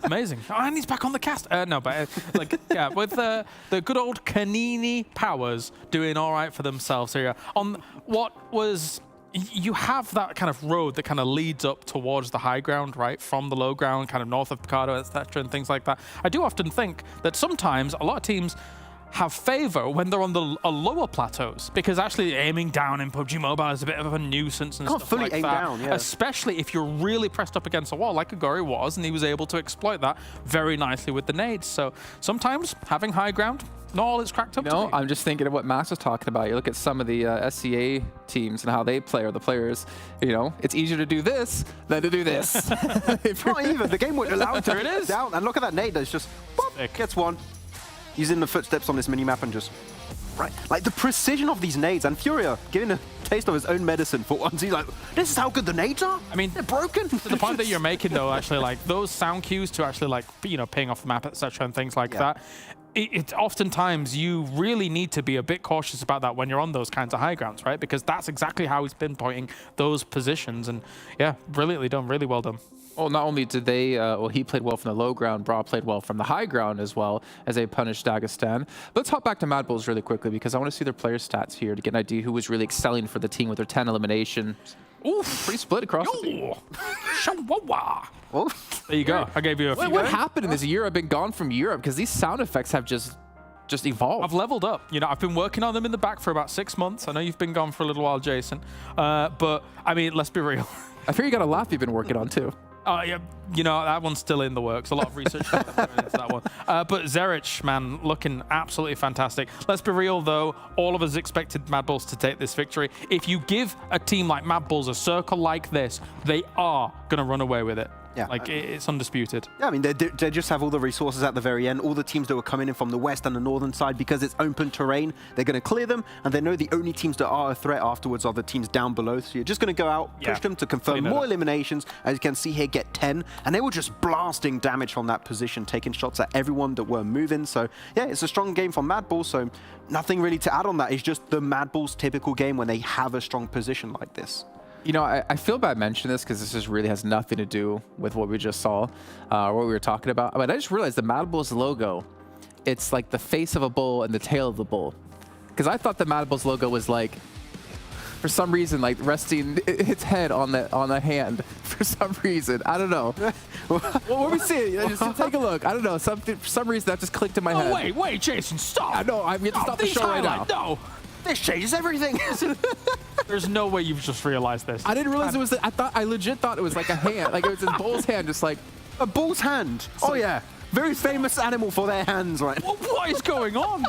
Amazing. Oh, and he's back on the cast. No, but like, yeah, with the good old KONINA Powers doing all right for themselves here. On what was... You have that kind of road that kind of leads up towards the high ground, right? From the low ground, kind of north of Picardo, etc., and things like that. I do often think that sometimes a lot of teams have favor when they're on the lower plateaus, because actually aiming down in PUBG Mobile is a bit of a nuisance and stuff like that. Down, yeah. Especially if you're really pressed up against a wall, like Agori was, and he was able to exploit that very nicely with the nades. So sometimes having high ground, not all it's cracked up to be. I'm just thinking of what Max was talking about. You look at some of the SCA teams and how they play, or the players, you know, it's easier to do this than to do this. Not even. The game won't allow it to it is. down. And look at that nade that's just, boop, gets one. Using the footsteps on this mini-map and just... Right, like the precision of these nades, and Furia giving a taste of his own medicine for once. He's like, this is how good the nades are? I mean, they're broken. To the point that you're making, though, actually, like, those sound cues to actually, like, you know, ping off the map, etc., and things like that, it oftentimes you really need to be a bit cautious about that when you're on those kinds of high grounds, right? Because that's exactly how he's pinpointing those positions, and yeah, brilliantly done, really well done. Well, not only did they, well, he played well from the low ground, Bra played well from the high ground as well, as they punished Dagestan. Let's hop back to MADBULLS really quickly, because I want to see their player stats here to get an idea who was really excelling for the team with their 10 elimination. Oof, pretty split across the team. There you go. I gave you a few. What happened in this year? I've been gone from Europe, because these sound effects have just just evolve. I've leveled up. You know, I've been working on them in the back for about 6 months. I know you've been gone for a little while, Jason. But, I mean, let's be real. I fear you got a lot you've been working on, too. Yeah, you know, that one's still in the works. A lot of research into that one. But Zerich, man, looking absolutely fantastic. Let's be real, though. All of us expected MADBULLS to take this victory. If you give a team like MADBULLS a circle like this, they are going to run away with it. Yeah. Like, it's undisputed. Yeah, I mean, they just have all the resources at the very end. All the teams that were coming in from the west and the northern side, because it's open terrain, they're going to clear them, and they know the only teams that are a threat afterwards are the teams down below. So you're just going to go out, push them to confirm more eliminations. As you can see here, get 10, and they were just blasting damage from that position, taking shots at everyone that were moving. So yeah, it's a strong game for MADBULLS, so nothing really to add on that. It's just the MADBULLS typical game when they have a strong position like this. You know, I feel bad mentioning this because this just really has nothing to do with what we just saw, what we were talking about. But I just realized the MADBULLS logo, it's like the face of a bull and the tail of the bull. Because I thought the MADBULLS logo was like, for some reason, like resting its head on the hand. For some reason, I don't know. Well, what we see? Just take a look. I don't know. For some reason, that just clicked in my head. Wait, Jason, stop! No, I'm going to stop the show right now. No. This changes everything. There's no way you've just realized this. I didn't realize it was. I legit thought it was like a hand, like it was a bull's hand, just like a bull's hand. Oh yeah, very famous animal for their hands, right? What is going on?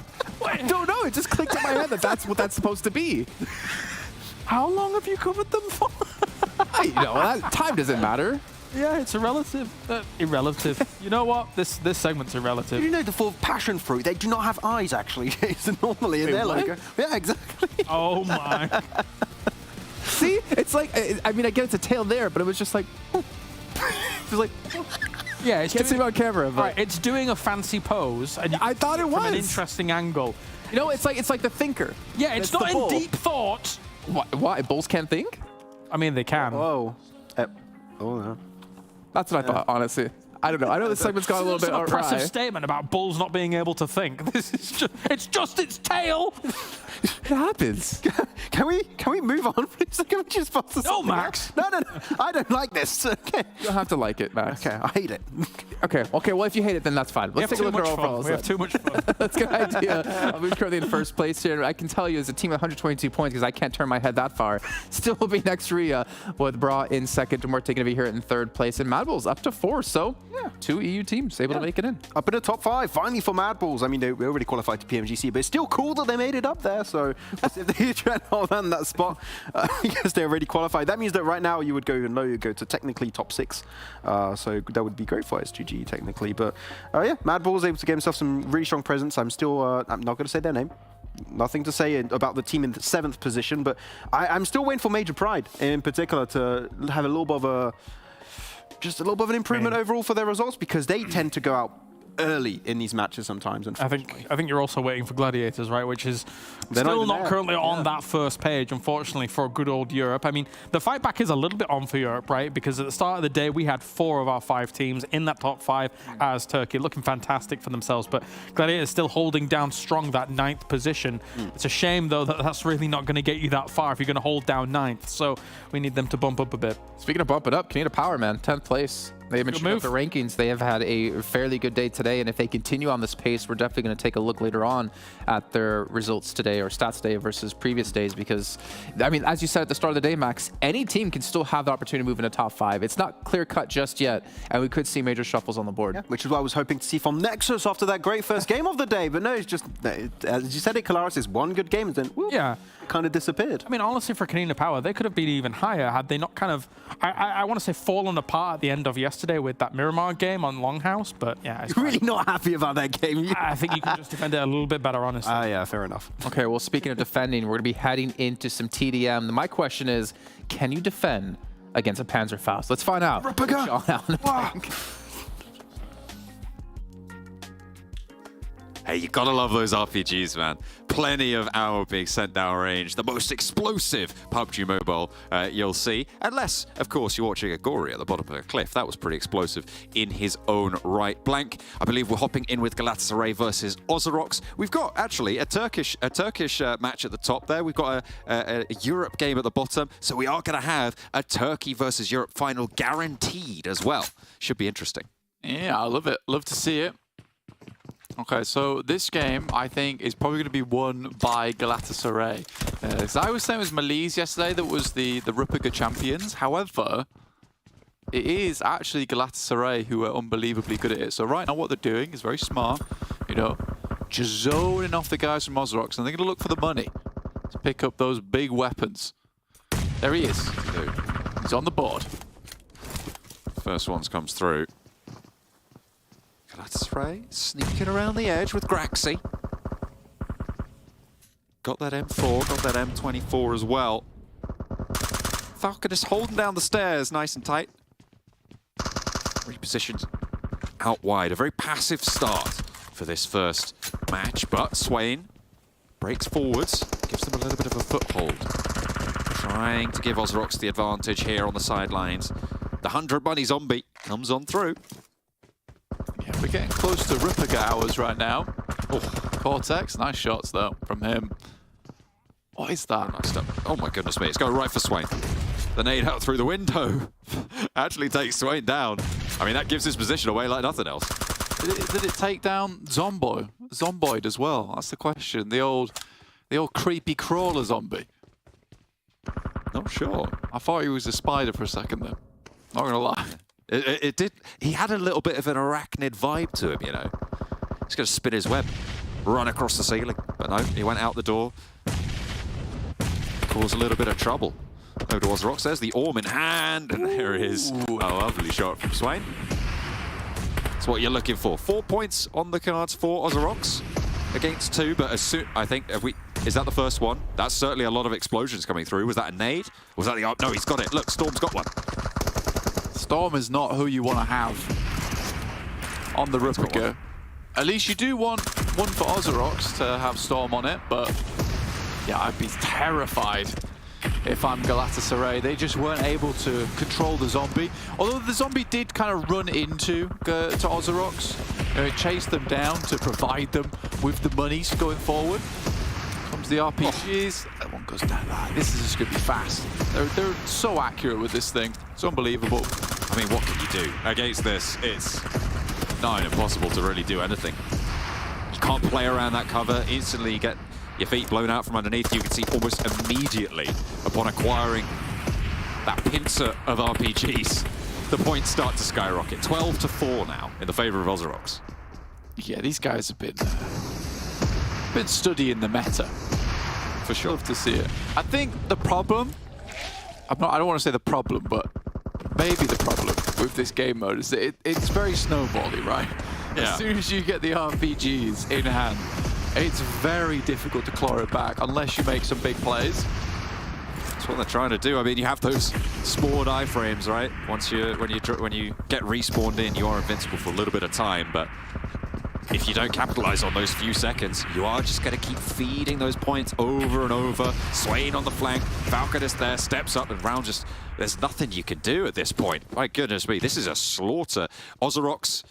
I don't know. It just clicked in my head that that's what that's supposed to be. How long have you covered them for? You know, time doesn't matter. Yeah, it's irrelative. You know what? This segment's irrelative. You know the full passion fruit, they do not have eyes, actually. It's normally in their logo. Yeah, exactly. Oh, my. See? It's like, I mean, I get it's a tail there, but it was just like... Just like... Yeah, it's can't see it on camera, but... Right, it's doing a fancy pose. And I thought it was. From an interesting angle. You know, it's like the thinker. Yeah, it's not in deep thought. Why? Bulls can't think? I mean, they can. Whoa. Oh, no. That's what I thought, honestly. I don't know. I know this segment's got a little bit an impressive awry. statement about bulls not being able to think. This is just its tail. It happens. Can we move on, please? Can we just pass No, Max. No. I don't like this. Okay. You don't have to like it, Max. Okay, I hate it. Okay. Well, if you hate it, then that's fine. Let's take a look at our overalls. We have too much fun. That's a good idea. Who's currently in first place here? I can tell you, as a team with 122 points, because I can't turn my head that far, still will be next RÜYA with Bra in second. MUERTE going to be here in third place, and MADBULLS up to 4. So, yeah, 2 EU teams able to make it in. Up in the top 5, finally for MADBULLS. I mean, they already qualified to PMGC, but it's still cool that they made it up there. So, if they try and hold on that spot, because they're already qualified, that means that right now you would go to technically top 6. So that would be great for SGG technically. But yeah, MADBULLS able to get himself some really strong presence. I'm not going to say their name. Nothing to say about the team in the 7th position, but I'm still waiting for Major Pride in particular to have a little bit of an improvement overall for their results, because they tend to go out early in these matches sometimes. I think you're also waiting for Gladiators, right? Which is still not currently on that first page, unfortunately, for good old Europe. I mean, the fight back is a little bit on for Europe, right? Because at the start of the day, we had 4 of our 5 teams in that top 5 as Turkey, looking fantastic for themselves. But Gladiators still holding down strong that 9th position. It's a shame, though, that that's really not going to get you that far if you're going to hold down 9th. So we need them to bump up a bit. Speaking of bump it up, KONINA Power, man, 10th place. They have been shooting up the rankings. They have had a fairly good day today, and if they continue on this pace, we're definitely going to take a look later on at their results today, or stats today versus previous days, because, I mean, as you said at the start of the day, Max, any team can still have the opportunity to move into top 5. It's not clear-cut just yet, and we could see major shuffles on the board. Yeah, which is what I was hoping to see from Nexus after that great first game of the day, but no, it's just, as you said it, Kalaris, is one good game, and then, whoop, it kind of disappeared. I mean, honestly, for KONINA Power, they could have been even higher had they not kind of, I want to say, fallen apart at the end of yesterday with that Miramar game on Longhouse, but yeah. You're really not happy about that game. I think you can just defend it a little bit better, honestly. Yeah, fair enough. Okay, well, speaking of defending, we're going to be heading into some TDM. My question is, can you defend against a Panzerfaust? Let's find out. Hey, you gotta love those RPGs, man. Plenty of ammo being sent down range. The most explosive PUBG Mobile you'll see. Unless, of course, you're watching a Gory at the bottom of a cliff. That was pretty explosive in his own right. Blank, I believe we're hopping in with Galatasaray versus OZAROX. We've got, actually, a Turkish match at the top there. We've got a Europe game at the bottom. So we are going to have a Turkey versus Europe final guaranteed as well. Should be interesting. Yeah, I love it. Love to see it. Okay, so this game, I think, is probably going to be won by Galatasaray. As I was saying, it was MELISE yesterday that was the Rupiga champions. However, it is actually Galatasaray who are unbelievably good at it. So right now what they're doing is very smart, you know, just zoning off the guys from OZAROX, and they're going to look for the money to pick up those big weapons. There he is. He's on the board. First one comes through. Galatasaray sneaking around the edge with Graxy. Got that M4, got that M24 as well. Falcon is holding down the stairs nice and tight. Repositioned out wide. A very passive start for this first match, but Swain breaks forwards, gives them a little bit of a foothold. Trying to give OZAROX the advantage here on the sidelines. The 100 money zombie comes on through. Yeah, we're getting close to Rupiga hours right now. Oh, Cortex, nice shots though from him. What is that? Nice stuff. Oh my goodness me, it's going right for Swain. The nade out through the window actually takes Swain down. I mean, that gives his position away like nothing else. Did it take down Zomboid as well? That's the question. The old creepy crawler zombie. Not sure. I thought he was a spider for a second then. Not gonna lie. It did. He had a little bit of an arachnid vibe to him, you know. He's going to spin his web, run across the ceiling. But no, he went out the door. Caused a little bit of trouble. Over to OZAROX. There's the Orm in hand. And there it is. A lovely shot from Swain. That's what you're looking for. 4 points on the cards for OZAROX against 2. But as soon, I think, is that the first one? That's certainly a lot of explosions coming through. Was that a nade? Was that the... No, he's got it. Look, Storm's got one. Storm is not who you want to have on the Rupiga. At least you do want one for OZAROX to have Storm on it, but yeah, I'd be terrified if I'm Galatasaray. They just weren't able to control the zombie. Although the zombie did kind of run into to OZAROX. It chased them down to provide them with the monies going forward. Comes the RPGs. That one goes down. This is just going to be fast. They're so accurate with this thing. It's unbelievable. I mean, what can you do against this? It's nigh impossible to really do anything. You can't play around that cover. Instantly you get your feet blown out from underneath. You can see almost immediately upon acquiring that pincer of RPGs, the points start to skyrocket. 12-4 now in the favor of OZAROX. Yeah, these guys have been studying the meta. For sure. Love to see it. I think the problem, I don't want to say the problem, but maybe the problem with this game mode is that it's very snowbally, right? Yeah. As soon as you get the RPGs in hand, it's very difficult to claw it back unless you make some big plays. That's what they're trying to do. I mean, you have those spawned iframes, right? When you get respawned in, you are invincible for a little bit of time, but if you don't capitalize on those few seconds, you are just going to keep feeding those points over and over. Swain on the flank, Falcon is there, steps up, and round just... There's nothing you can do at this point. My goodness me, this is a slaughter. OZAROX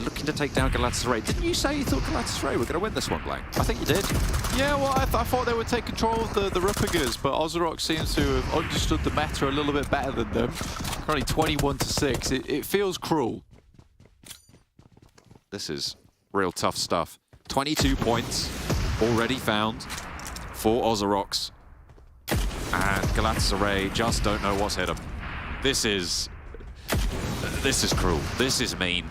looking to take down Galatasaray. Didn't you say you thought Galatasaray were going to win this one, Blank? I think you did. Yeah, well, I thought they would take control of the Rupigas, but OZAROX seems to have understood the meta a little bit better than them. Currently 21-6. It feels cruel. This is real tough stuff. 22 points already found for OZAROX. And Galatasaray just don't know what's hit them. This is cruel. This is mean.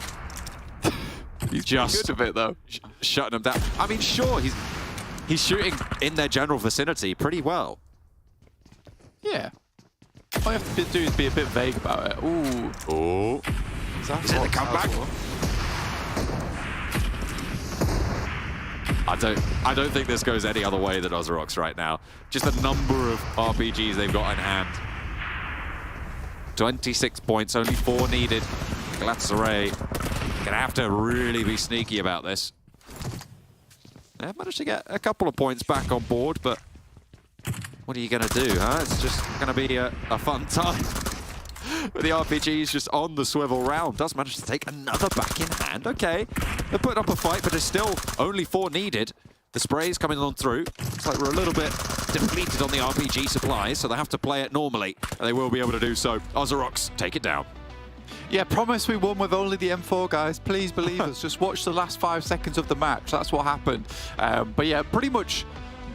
He's just good a bit though, shutting them down. I mean, sure, he's shooting in their general vicinity pretty well. Yeah. All you have to do is be a bit vague about it. Ooh. Oh. Is it the comeback? I don't think this goes any other way than OZAROX right now. Just the number of RPGs they've got in hand. 26 points, only 4 needed. Galatasaray gonna have to really be sneaky about this. They've managed to get a couple of points back on board, but what are you gonna do, huh? It's just gonna be a fun time. But the RPG's just on the swivel round. Does manage to take another back in hand. Okay, they're putting up a fight, but there's still only 4 needed. The spray's coming on through. Looks like we're a little bit depleted on the RPG supplies, so they have to play it normally, and they will be able to do so. OZAROX take it down. Yeah, promise we won with only the M4, guys. Please believe us. Just watch the last 5 seconds of the match. That's what happened. But yeah, pretty much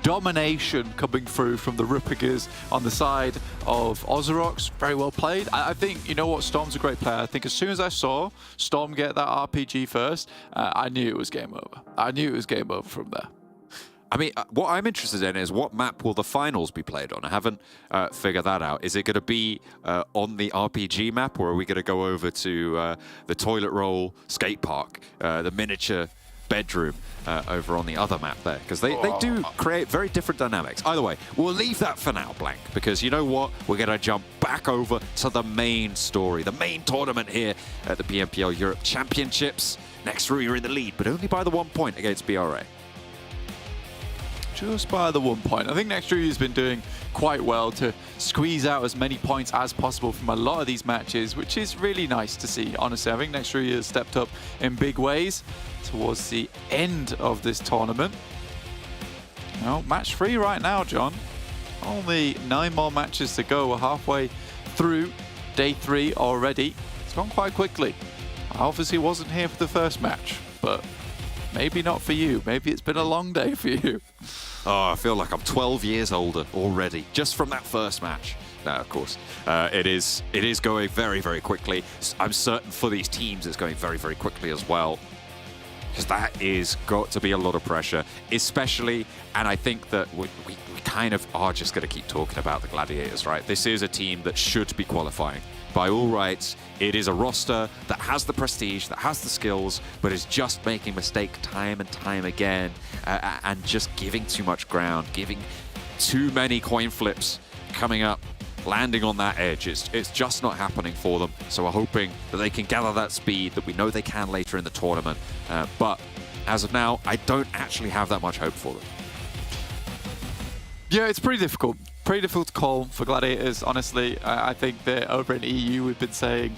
domination coming through from the Rupigers on the side of OZAROX. Very well played. I think, you know what, Storm's a great player. I think as soon as I saw Storm get that RPG first, I knew it was game over. I knew it was game over from there. I mean, what I'm interested in is what map will the finals be played on? I haven't figured that out. Is it going to be on the RPG map, or are we going to go over to the toilet roll skate park, the miniature bedroom over on the other map there? Because they do create very different dynamics. Either way, we'll leave that for now, Blank, because you know what? We're going to jump back over to the main story, the main tournament here at the PMPL Europe Championships. Next, RÜYA in the lead, but only by the 1 point against BRA. Just by the 1 point. I think NEXUS has been doing quite well to squeeze out as many points as possible from a lot of these matches, which is really nice to see, honestly. I think NEXUS has stepped up in big ways towards the end of this tournament. Well, match 3 right now, John. Only 9 more matches to go. We're halfway through day 3 already. It's gone quite quickly. I obviously wasn't here for the first match, but maybe not for you. Maybe it's been a long day for you. Oh, I feel like I'm 12 years older already, just from that first match. No, of course. It is going very, very quickly. I'm certain for these teams it's going very, very quickly as well. Because that is got to be a lot of pressure, especially, and I think that we kind of are just going to keep talking about the Gladiators, right? This is a team that should be qualifying. By all rights, it is a roster that has the prestige, that has the skills, but is just making mistakes time and time again, and just giving too much ground, giving too many coin flips coming up, landing on that edge. It's just not happening for them. So we're hoping that they can gather that speed that we know they can later in the tournament. But as of now, I don't actually have that much hope for them. Yeah, it's pretty difficult. Pretty difficult to call for Gladiators, honestly. I think that over in EU, we've been saying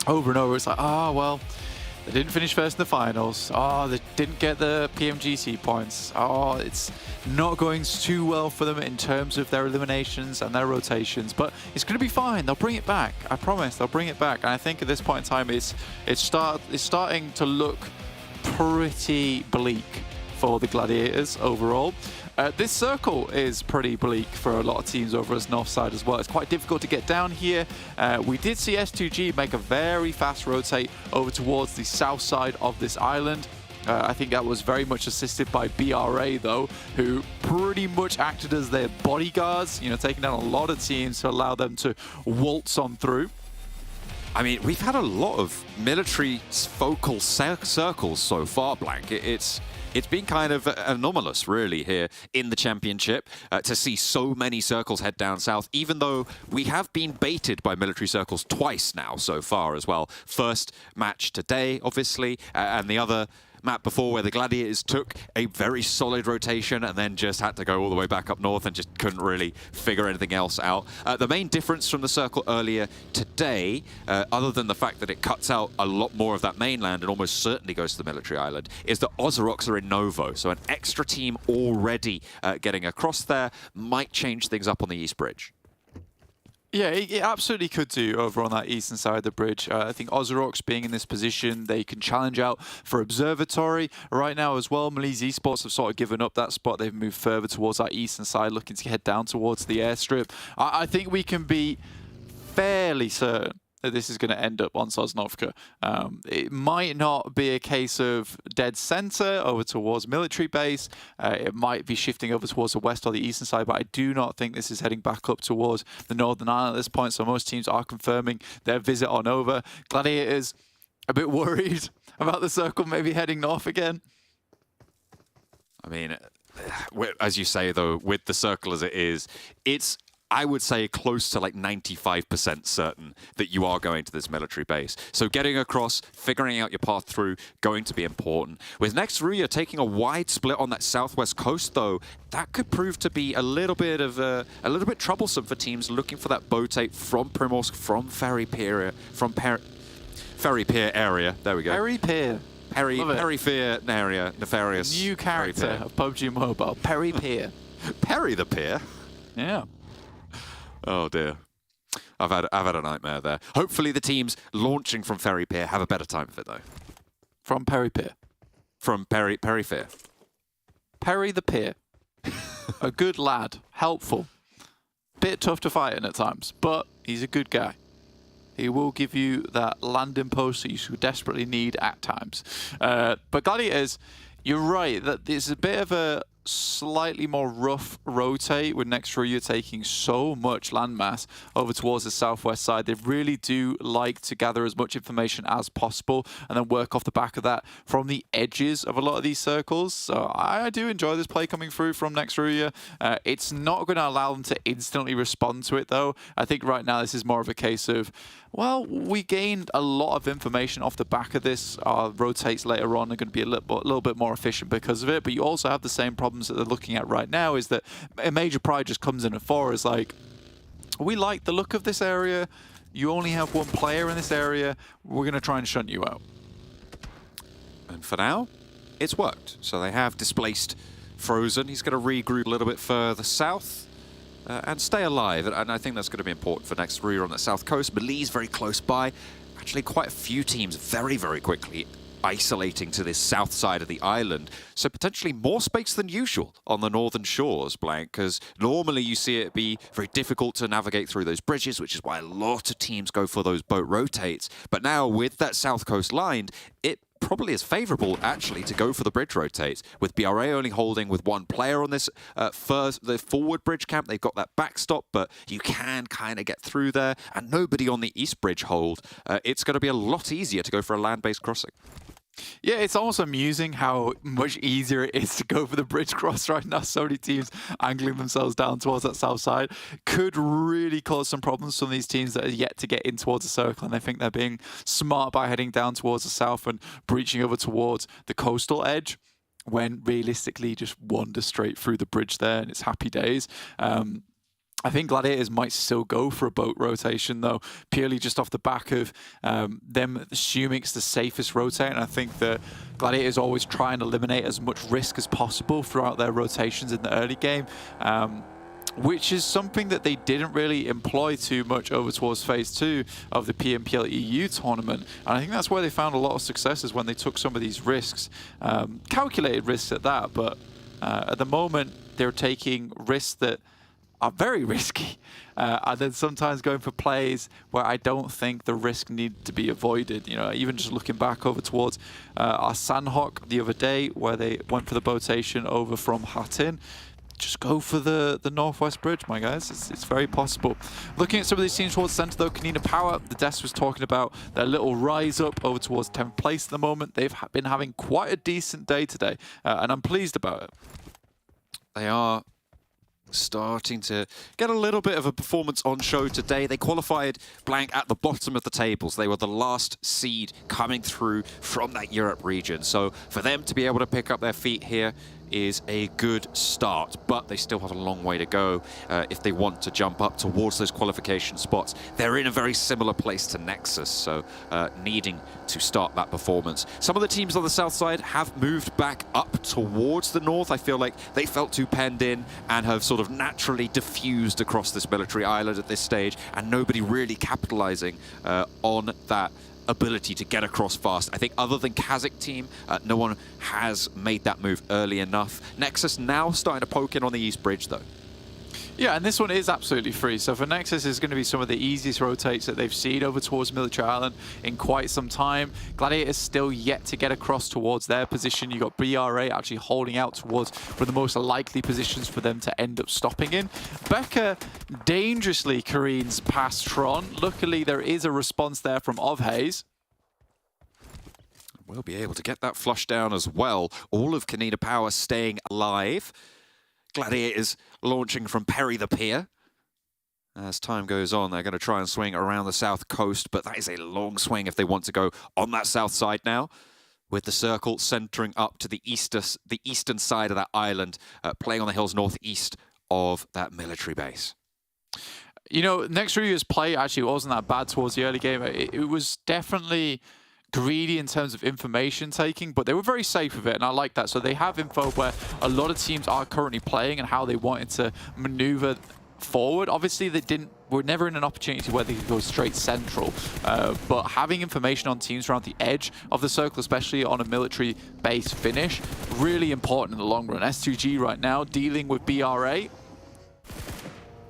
over and over, it's like, oh, well, they didn't finish first in the finals. Oh, they didn't get the PMGC points. Oh, it's not going too well for them in terms of their eliminations and their rotations, but it's going to be fine. They'll bring it back. I promise, they'll bring it back. And I think at this point in time, it's starting to look pretty bleak for the Gladiators overall. This circle is pretty bleak for a lot of teams over as north side as well. It's quite difficult to get down here. We did see S2G make a very fast rotate over towards the south side of this island. I think that was very much assisted by BRA though, who pretty much acted as their bodyguards, you know, taking down a lot of teams to allow them to waltz on through. I mean, we've had a lot of military focal circles so far, Blank. It's been kind of anomalous, really, here in the championship to see so many circles head down south, even though we have been baited by military circles twice now so far as well. First match today, obviously, and the other map before where the Gladiators took a very solid rotation and then just had to go all the way back up north and just couldn't really figure anything else out. The main difference from the circle earlier today, other than the fact that it cuts out a lot more of that mainland and almost certainly goes to the military island, is that OZAROX are in Novo. So an extra team already getting across there might change things up on the East Bridge. Yeah, it absolutely could do over on that eastern side of the bridge. I think OZAROX being in this position, they can challenge out for Observatory right now as well. MELISE Esports have sort of given up that spot. They've moved further towards that eastern side, looking to head down towards the airstrip. I think we can be fairly certain that this is going to end up on Sosnovka. It might not be a case of dead center over towards military base. It might be shifting over towards the west or the eastern side, but I do not think this is heading back up towards the northern island at this point. So most teams are confirming their visit on over. Gladiators a bit worried about the circle maybe heading north again. I mean, as you say, though, with the circle as it is, it's, I would say, close to like 95% certain that you are going to this military base. So getting across, figuring out your path through, going to be important. With next RÜYA taking a wide split on that southwest coast, though, that could prove to be a little bit troublesome for teams looking for that boat tape from Primorsk, from Ferry Pier, Ferry Pier area. There we go. Ferry Pier. Perry Pier area, nefarious. New character of PUBG Mobile. Perry Pier. Perry the Pier? Yeah. Oh dear. I've had a nightmare there. Hopefully the teams launching from Ferry Pier have a better time of it though. From Perry Pier. From Perry Pier. Perry the Pier. A good lad. Helpful. Bit tough to fight in at times, but he's a good guy. He will give you that landing post that you so desperately need at times. But Gladiators, you're right, that it's a bit of a slightly more rough rotate with RÜYA taking so much landmass over towards the southwest side. They really do like to gather as much information as possible and then work off the back of that from the edges of a lot of these circles. So I do enjoy this play coming through from RÜYA. It's not going to allow them to instantly respond to it though. I think right now this is more of a case of, well, we gained a lot of information off the back of this. Our rotates later on are going to be a little bit more efficient because of it, but you also have the same problems that they're looking at right now, is that a major pride just comes in at 4 is like, we like the look of this area, you only have one player in this area, we're going to try and shunt you out. And for now, it's worked. So they have displaced Frozen. He's going to regroup a little bit further south. And stay alive, and I think that's going to be important for RÜYA on the south coast. MELISE very close by. Actually, quite a few teams very, very quickly isolating to this south side of the island. So potentially more space than usual on the northern shores, Blank, because normally you see it be very difficult to navigate through those bridges, which is why a lot of teams go for those boat rotates. But now with that south coast lined, it probably is favourable actually to go for the bridge rotates, with BRA only holding with one player on this the forward bridge camp. They've got that backstop, but you can kind of get through there, and nobody on the east bridge hold. It's going to be a lot easier to go for a land-based crossing. Yeah, it's almost amusing how much easier it is to go for the bridge cross right now. So many teams angling themselves down towards that south side could really cause some problems for these teams that are yet to get in towards the circle, and they think they're being smart by heading down towards the south and breaching over towards the coastal edge, when realistically just wander straight through the bridge there and it's happy days. I think Gladiators might still go for a boat rotation, though, purely just off the back of them assuming it's the safest rotate. And I think that Gladiators always try and eliminate as much risk as possible throughout their rotations in the early game, which is something that they didn't really employ too much over towards Phase 2 of the PMPL EU tournament. And I think that's where they found a lot of successes, when they took some of these risks, calculated risks at that. But at the moment, they're taking risks that are very risky, and then sometimes going for plays where I don't think the risk need to be avoided. You know, even just looking back over towards our Sanhok the other day, where they went for the botation over from Hattin. Just go for the northwest bridge, my guys. It's very possible. Looking at some of these teams towards the center, though, KONINA Power, the desk was talking about their little rise up over towards 10th place at the moment. They've been having quite a decent day today, and I'm pleased about it. They are starting to get a little bit of a performance on show today. They qualified Blank at the bottom of the tables. They were the last seed coming through from that Europe region. So for them to be able to pick up their feet here is a good start, but they still have a long way to go if they want to jump up towards those qualification spots. They're in a very similar place to NEXUS, so needing to start that performance. Some of the teams on the south side have moved back up towards the north. I feel like they felt too penned in and have sort of naturally diffused across this military island at this stage, and nobody really capitalizing on that ability to get across fast. I think other than KASIK team, no one has made that move early enough. NEXUS now starting to poke in on the east bridge though. Yeah, and this one is absolutely free. So for NEXUS, is going to be some of the easiest rotates that they've seen over towards Military Island in quite some time. Gladiators still yet to get across towards their position. You've got BRA actually holding out towards one of the most likely positions for them to end up stopping in. Becca dangerously careens past Tron. Luckily, there is a response there from Ovhaze. We'll be able to get that flush down as well. All of KONINA Power staying alive. Gladiators launching from Perry the Pier. As time goes on, they're going to try and swing around the south coast, but that is a long swing if they want to go on that south side now, with the circle centering up to the eastern side of that island, playing on the hills northeast of that military base. You know, RÜYA's play actually wasn't that bad towards the early game. It was definitely greedy in terms of information taking, but they were very safe with it, and I like that. So they have info where a lot of teams are currently playing and how they wanted to maneuver forward. Obviously, they were never in an opportunity where they could go straight central. But having information on teams around the edge of the circle, especially on a military base finish, really important in the long run. S2G right now dealing with BRA.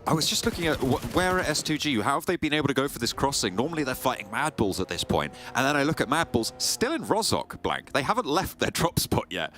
I was just looking at where at S2G, how have they been able to go for this crossing? Normally they're fighting MADBULLS at this point. And then I look at MADBULLS still in Rozhok, blank. They haven't left their drop spot yet.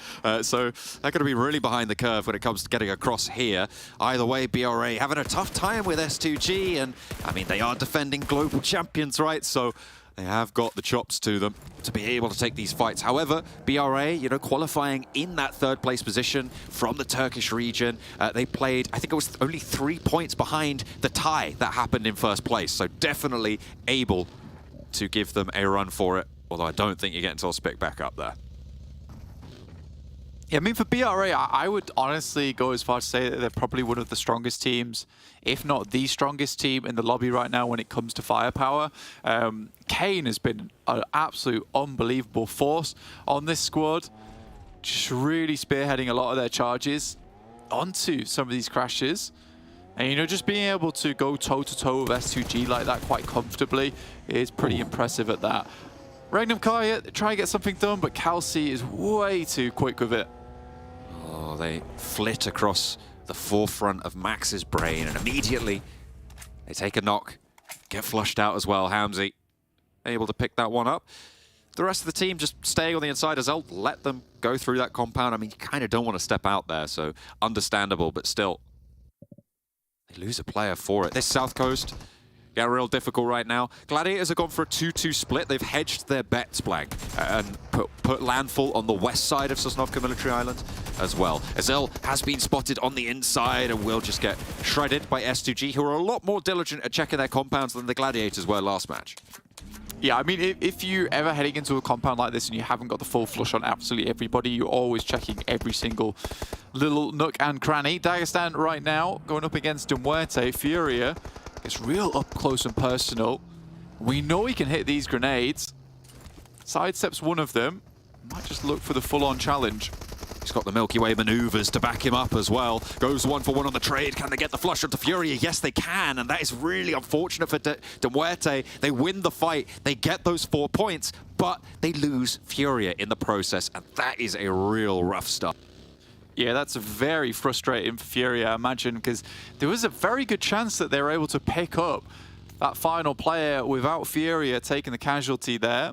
So they're going to be really behind the curve when it comes to getting across here. Either way, BRA having a tough time with S2G. And I mean, they are defending global champions, right? So they have got the chops to them to be able to take these fights. However, BRA, you know, qualifying in that third place position from the Turkish region. They played, I think it was only 3 points behind the tie that happened in first place. So definitely able to give them a run for it. Although I don't think you're getting Tospic back up there. Yeah, I mean, for BRA, I would honestly go as far as to say that they're probably one of the strongest teams, if not the strongest team in the lobby right now when it comes to firepower. Kane has been an absolute unbelievable force on this squad, just really spearheading a lot of their charges onto some of these crashes. And, you know, just being able to go toe-to-toe with S2G like that quite comfortably is pretty impressive at that. REGNUM KARYA try and get something done, but Kelsey is way too quick with it. Oh, they flit across the forefront of Max's brain, and immediately they take a knock, get flushed out as well. Hamzy able to pick that one up. The rest of the team just staying on the inside as they'll let them go through that compound. I mean, you kind of don't want to step out there, so understandable, but still, they lose a player for it. This South Coast, yeah, real difficult right now. Gladiators have gone for a 2-2 split. They've hedged their bets, blank, and put landfall on the west side of Sosnovka Military Island as well. Azel has been spotted on the inside and will just get shredded by S2G, who are a lot more diligent at checking their compounds than the Gladiators were last match. Yeah, I mean, if you're ever heading into a compound like this and you haven't got the full flush on absolutely everybody, you're always checking every single little nook and cranny. Dagestan right now going up against MUERTE. Furia gets real up close and personal. We know he can hit these grenades. Sidesteps one of them. Might just look for the full-on challenge. He's got the Milky Way maneuvers to back him up as well. Goes 1-for-1 on the trade. Can they get the flush onto Furia? Yes, they can, and that is really unfortunate for MUERTE. They win the fight. They get those 4 points, but they lose Furia in the process, and that is a real rough start. Yeah, that's very frustrating for Furia, I imagine, because there was a very good chance that they were able to pick up that final player without Furia taking the casualty there.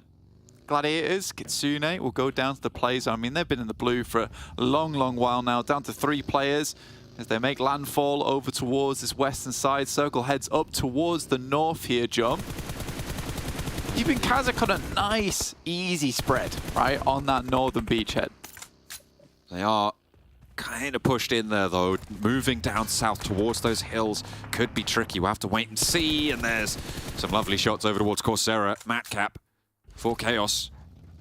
Gladiators, Kitsune will go down to the play zone. I mean, they've been in the blue for a long, long while now, down to 3 players as they make landfall over towards this western side. Circle heads up towards the north here, John. Even Kazakh on a nice, easy spread, right, on that northern beachhead. They are kind of pushed in there, though. Moving down south towards those hills could be tricky. We'll have to wait and see. And there's some lovely shots over towards Coursera. Matcap for KAOS.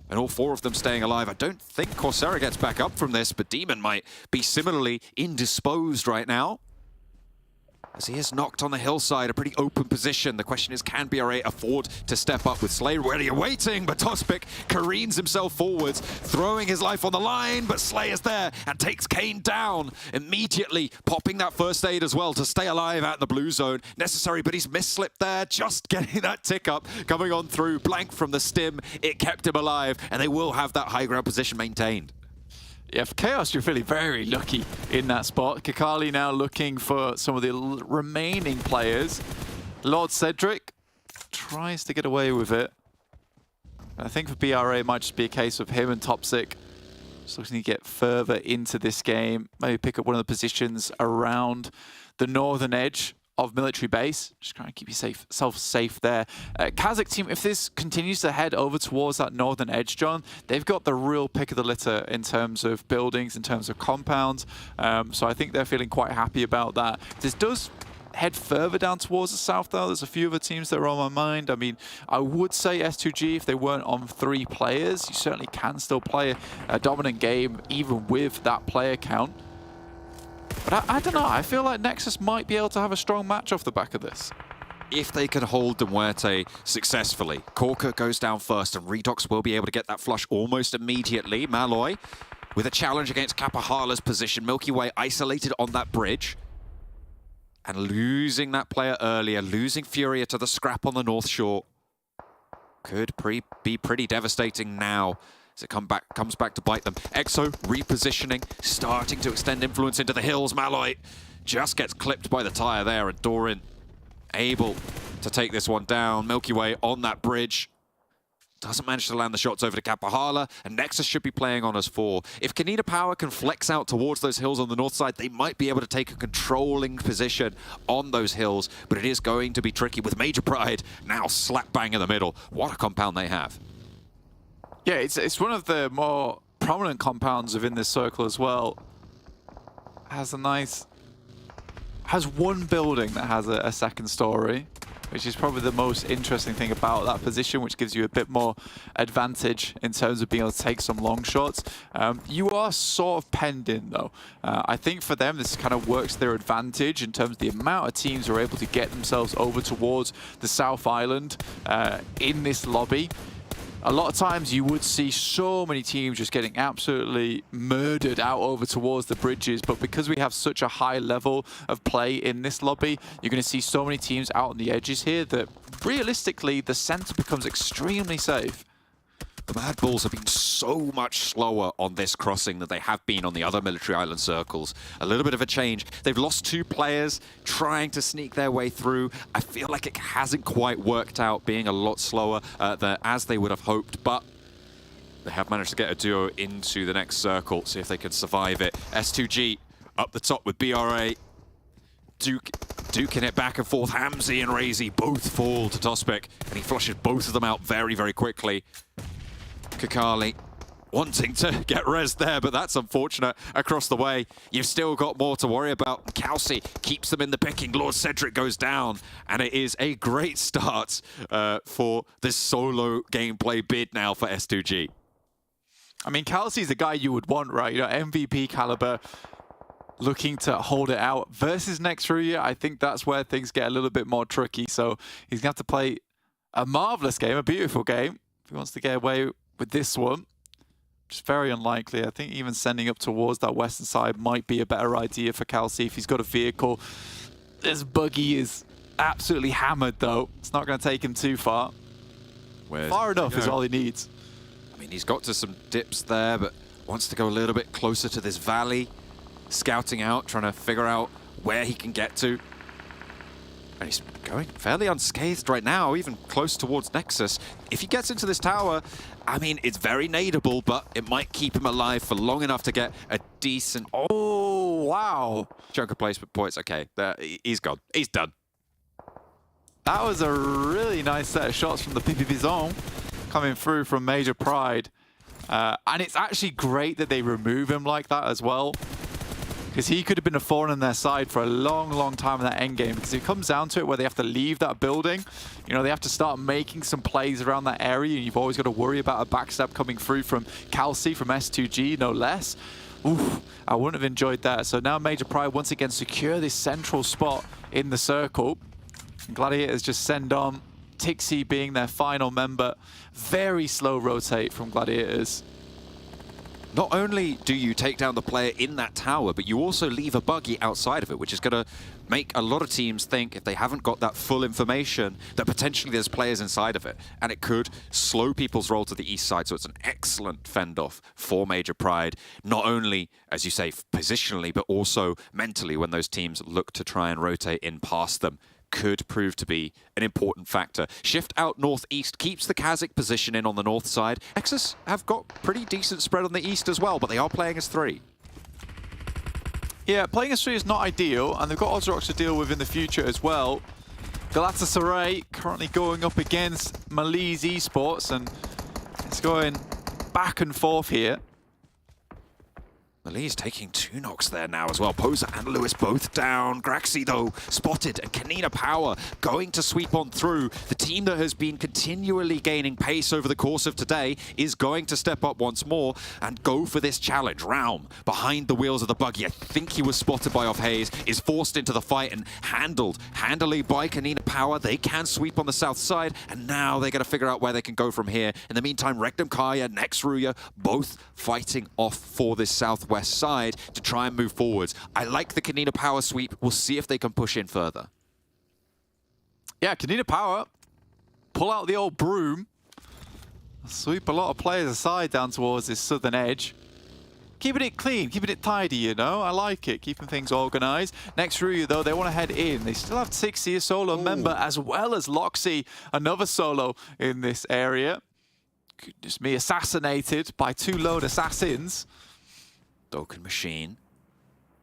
And all 4 of them staying alive. I don't think Coursera gets back up from this, but Demon might be similarly indisposed right now, as he is knocked on the hillside, a pretty open position. The question is, can BRA afford to step up with Slay ready awaiting? But Tospic careens himself forwards, throwing his life on the line, but Slay is there and takes Kane down, immediately popping that first aid as well to stay alive out in the blue zone. Necessary, but he's misslipped there, just getting that tick up, coming on through, blank from the stim. It kept him alive, and they will have that high ground position maintained. Yeah, for KAOS, you're feeling very lucky in that spot. Kakali now looking for some of the remaining players. Lord Cedric tries to get away with it. I think for BRA, it might just be a case of him and Topsic just looking to get further into this game. Maybe pick up one of the positions around the northern edge of military base. Just trying to keep yourself safe there. Kazakh team, if this continues to head over towards that northern edge, John, they've got the real pick of the litter in terms of buildings, in terms of compounds. So I think they're feeling quite happy about that. This does head further down towards the south, though. There's a few other teams that are on my mind. I mean, I would say S2G, if they weren't on 3 players, you certainly can still play a dominant game, even with that player count. But I don't know, I feel like Nexus might be able to have a strong match off the back of this. If they can hold MUERTE successfully, Korka goes down first and Redox will be able to get that flush almost immediately. Malloy with a challenge against Kapahala's position. Milky Way isolated on that bridge. and losing that player earlier, losing Furia to the scrap on the North Shore, could be pretty devastating now as it comes back to bite them. EXO repositioning, starting to extend influence into the hills. Malloy just gets clipped by the tire there, and Doran able to take this one down. Milky Way on that bridge. Doesn't manage to land the shots over to Kapahala, and Nexus should be playing on as 4. If KONINA Power can flex out towards those hills on the north side, they might be able to take a controlling position on those hills, but it is going to be tricky with Major Pride now slap bang in the middle. What a compound they have. Yeah, it's one of the more prominent compounds within this circle as well. Has one building that has a second story, which is probably the most interesting thing about that position, which gives you a bit more advantage in terms of being able to take some long shots. You are sort of penned in, though. I think for them, this kind of works their advantage in terms of the amount of teams who are able to get themselves over towards the South Island in this lobby. A lot of times you would see so many teams just getting absolutely murdered out over towards the bridges, but because we have such a high level of play in this lobby, you're going to see so many teams out on the edges here that realistically the center becomes extremely safe. The MADBULLS have been so much slower on this crossing than they have been on the other military island circles. A little bit of a change. They've lost 2 players trying to sneak their way through. I feel like it hasn't quite worked out, being a lot slower as they would have hoped, but they have managed to get a duo into the next circle, see if they can survive it. S2G up the top with BRA. Duking it back and forth. Hamzy and Razy both fall to Tospic, and he flushes both of them out very, very quickly. Kakali wanting to get res there, but that's unfortunate across the way. You've still got more to worry about. Kalsi keeps them in the picking. Lord Cedric goes down, and it is a great start for this solo gameplay bid now for S2G. I mean, Kalsi's the guy you would want, right? You know, MVP caliber, looking to hold it out. Versus next RÜYA, I think that's where things get a little bit more tricky. So he's going to have to play a marvelous game, a beautiful game, if he wants to get away with this one. Which is very unlikely. I think even sending up towards that western side might be a better idea for Kalsi if he's got a vehicle. This buggy is absolutely hammered, though. It's not going to take him too far. Far enough is all he needs. I mean, he's got to some dips there, but wants to go a little bit closer to this valley. Scouting out, trying to figure out where he can get to. And he's going fairly unscathed right now, even close towards Nexus. If he gets into this tower, I mean, it's very nadeable, but it might keep him alive for long enough to get a decent... Oh, wow. Chunk of placement points. Okay, he's gone. He's done. That was a really nice set of shots from the PPP zone coming through from Major Pride. And it's actually great that they remove him like that as well, because he could have been a thorn in their side for a long, long time in that end game. Because it comes down to it where they have to leave that building. You know, they have to start making some plays around that area, and you've always got to worry about a backstab coming through from Kalsi, from S2G, no less. Oof, I wouldn't have enjoyed that. So now Major Pride once again secure this central spot in the circle. Gladiators just send on. Tixi being their final member. Very slow rotate from Gladiators. Not only do you take down the player in that tower, but you also leave a buggy outside of it, which is going to make a lot of teams think, if they haven't got that full information, that potentially there's players inside of it. And it could slow people's roll to the east side. So it's an excellent fend-off for Major Pride, not only, as you say, positionally, but also mentally when those teams look to try and rotate in past them. Could prove to be an important factor. Shift out northeast, keeps the KASIK position in on the north side. Nexus have got pretty decent spread on the east as well, but they are playing as 3. Yeah, playing as 3 is not ideal, and they've got OZAROX to deal with in the future as well. Galatasaray currently going up against MELISE Esports, and it's going back and forth here. MELISE taking 2 knocks there now as well. Poser and Lewis both down. Graxi, though, spotted. And KONINA Power going to sweep on through. The team that has been continually gaining pace over the course of today is going to step up once more and go for this challenge. Raum, behind the wheels of the buggy. I think he was spotted by Off Hayes, is forced into the fight and handled handily by KONINA Power. They can sweep on the south side, and now they got to figure out where they can go from here. In the meantime, REGNUM, KARYA, next RÜYA, both fighting off for this southwest northwest side to try and move forwards. I like the KONINA power sweep. We'll see if they can push in further. Yeah, KONINA power. Pull out the old broom. Sweep a lot of players aside down towards this southern edge. Keeping it clean, keeping it tidy, you know. I like it, keeping things organized. Next RÜYA, though, they want to head in. They still have Tixi, a solo member, as well as Loxy, another solo in this area. Goodness me, assassinated by 2 lone assassins. Dokkan Machine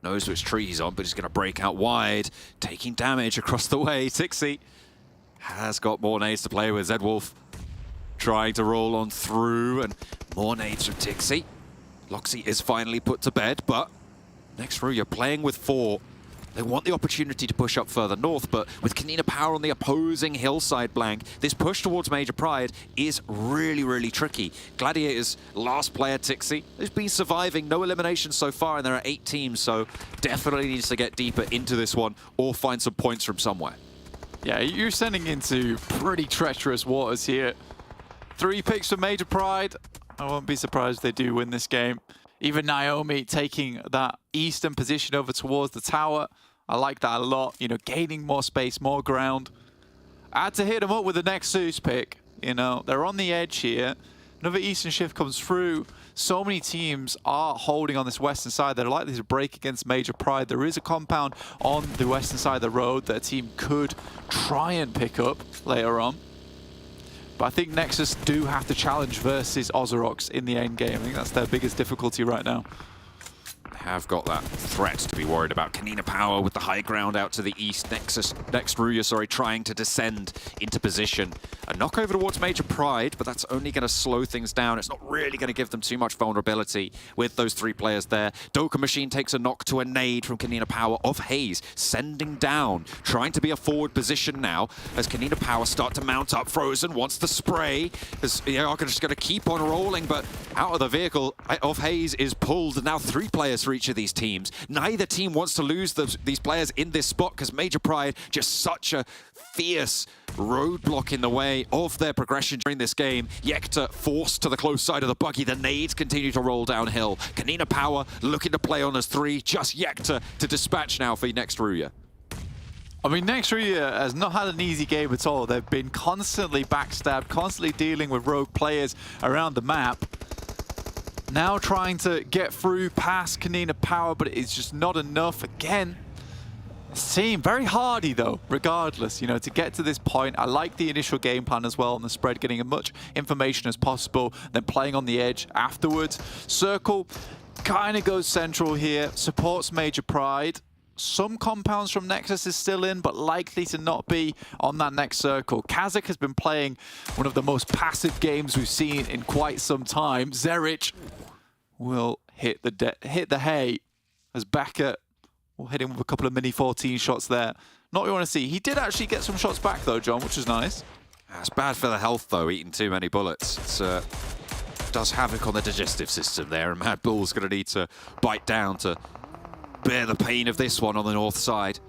knows which tree he's on, but he's going to break out wide, taking damage across the way. Tixi has got more nades to play with. Zedwolf trying to roll on through, and more nades from Tixi. Loxy is finally put to bed, but next RÜYA playing with 4. They want the opportunity to push up further north, but with KONINA power on the opposing hillside blank, this push towards Major Pride is really, really tricky. Gladiators' last player, Tixi, has been surviving, no eliminations so far, and there are 8 teams, so definitely needs to get deeper into this one or find some points from somewhere. Yeah, you're sending into pretty treacherous waters here. 3 picks for Major Pride. I won't be surprised if they do win this game. Even Naomi taking that eastern position over towards the tower. I like that a lot. You know, gaining more space, more ground. I had to hit them up with the Nexus pick. You know, they're on the edge here. Another eastern shift comes through. So many teams are holding on this western side. They're likely to break against Major Pride. There is a compound on the western side of the road that a team could try and pick up later on. But I think Nexus do have to challenge versus OZAROX in the end game. I think that's their biggest difficulty right now. Have got that threat to be worried about. KONINA power with the high ground out to the east. Next RÜYA, sorry, trying to descend into position. A knock over towards Major Pride, but that's only going to slow things down. It's not really going to give them too much vulnerability with those 3 players there. Dokkan Machine takes a knock to a nade from KONINA power of Hayes, sending down, trying to be a forward position now as KONINA power start to mount up. Frozen wants the spray. As just going to keep on rolling, but out of the vehicle of Hayes is pulled. Now 3 players for each of these teams. Neither team wants to lose these players in this spot because Major Pride just such a fierce roadblock in the way of their progression during this game. Yekta forced to the close side of the buggy. The nades continue to roll downhill. KONINA power looking to play on as 3. Just Yekta to dispatch now for next RÜYA. I mean, next RÜYA has not had an easy game at all. They've been constantly backstabbed, constantly dealing with rogue players around the map. Now trying to get through past KONINA power, but it's just not enough. Again, this team very hardy though, regardless, you know, to get to this point. I like the initial game plan as well on the spread, getting as much information as possible, then playing on the edge afterwards. Circle kind of goes central here, supports Major Pride. Some compounds from Nexus is still in, but likely to not be on that next circle. KASIK has been playing one of the most passive games we've seen in quite some time. Zerich will hit the hay as Becker will hit him with a couple of mini 14 shots there. Not what you want to see. He did actually get some shots back though, John, which is nice. That's bad for the health though, eating too many bullets. It does havoc on the digestive system there, and MADBULLS going to need to bite down to bear the pain of this one on the north side.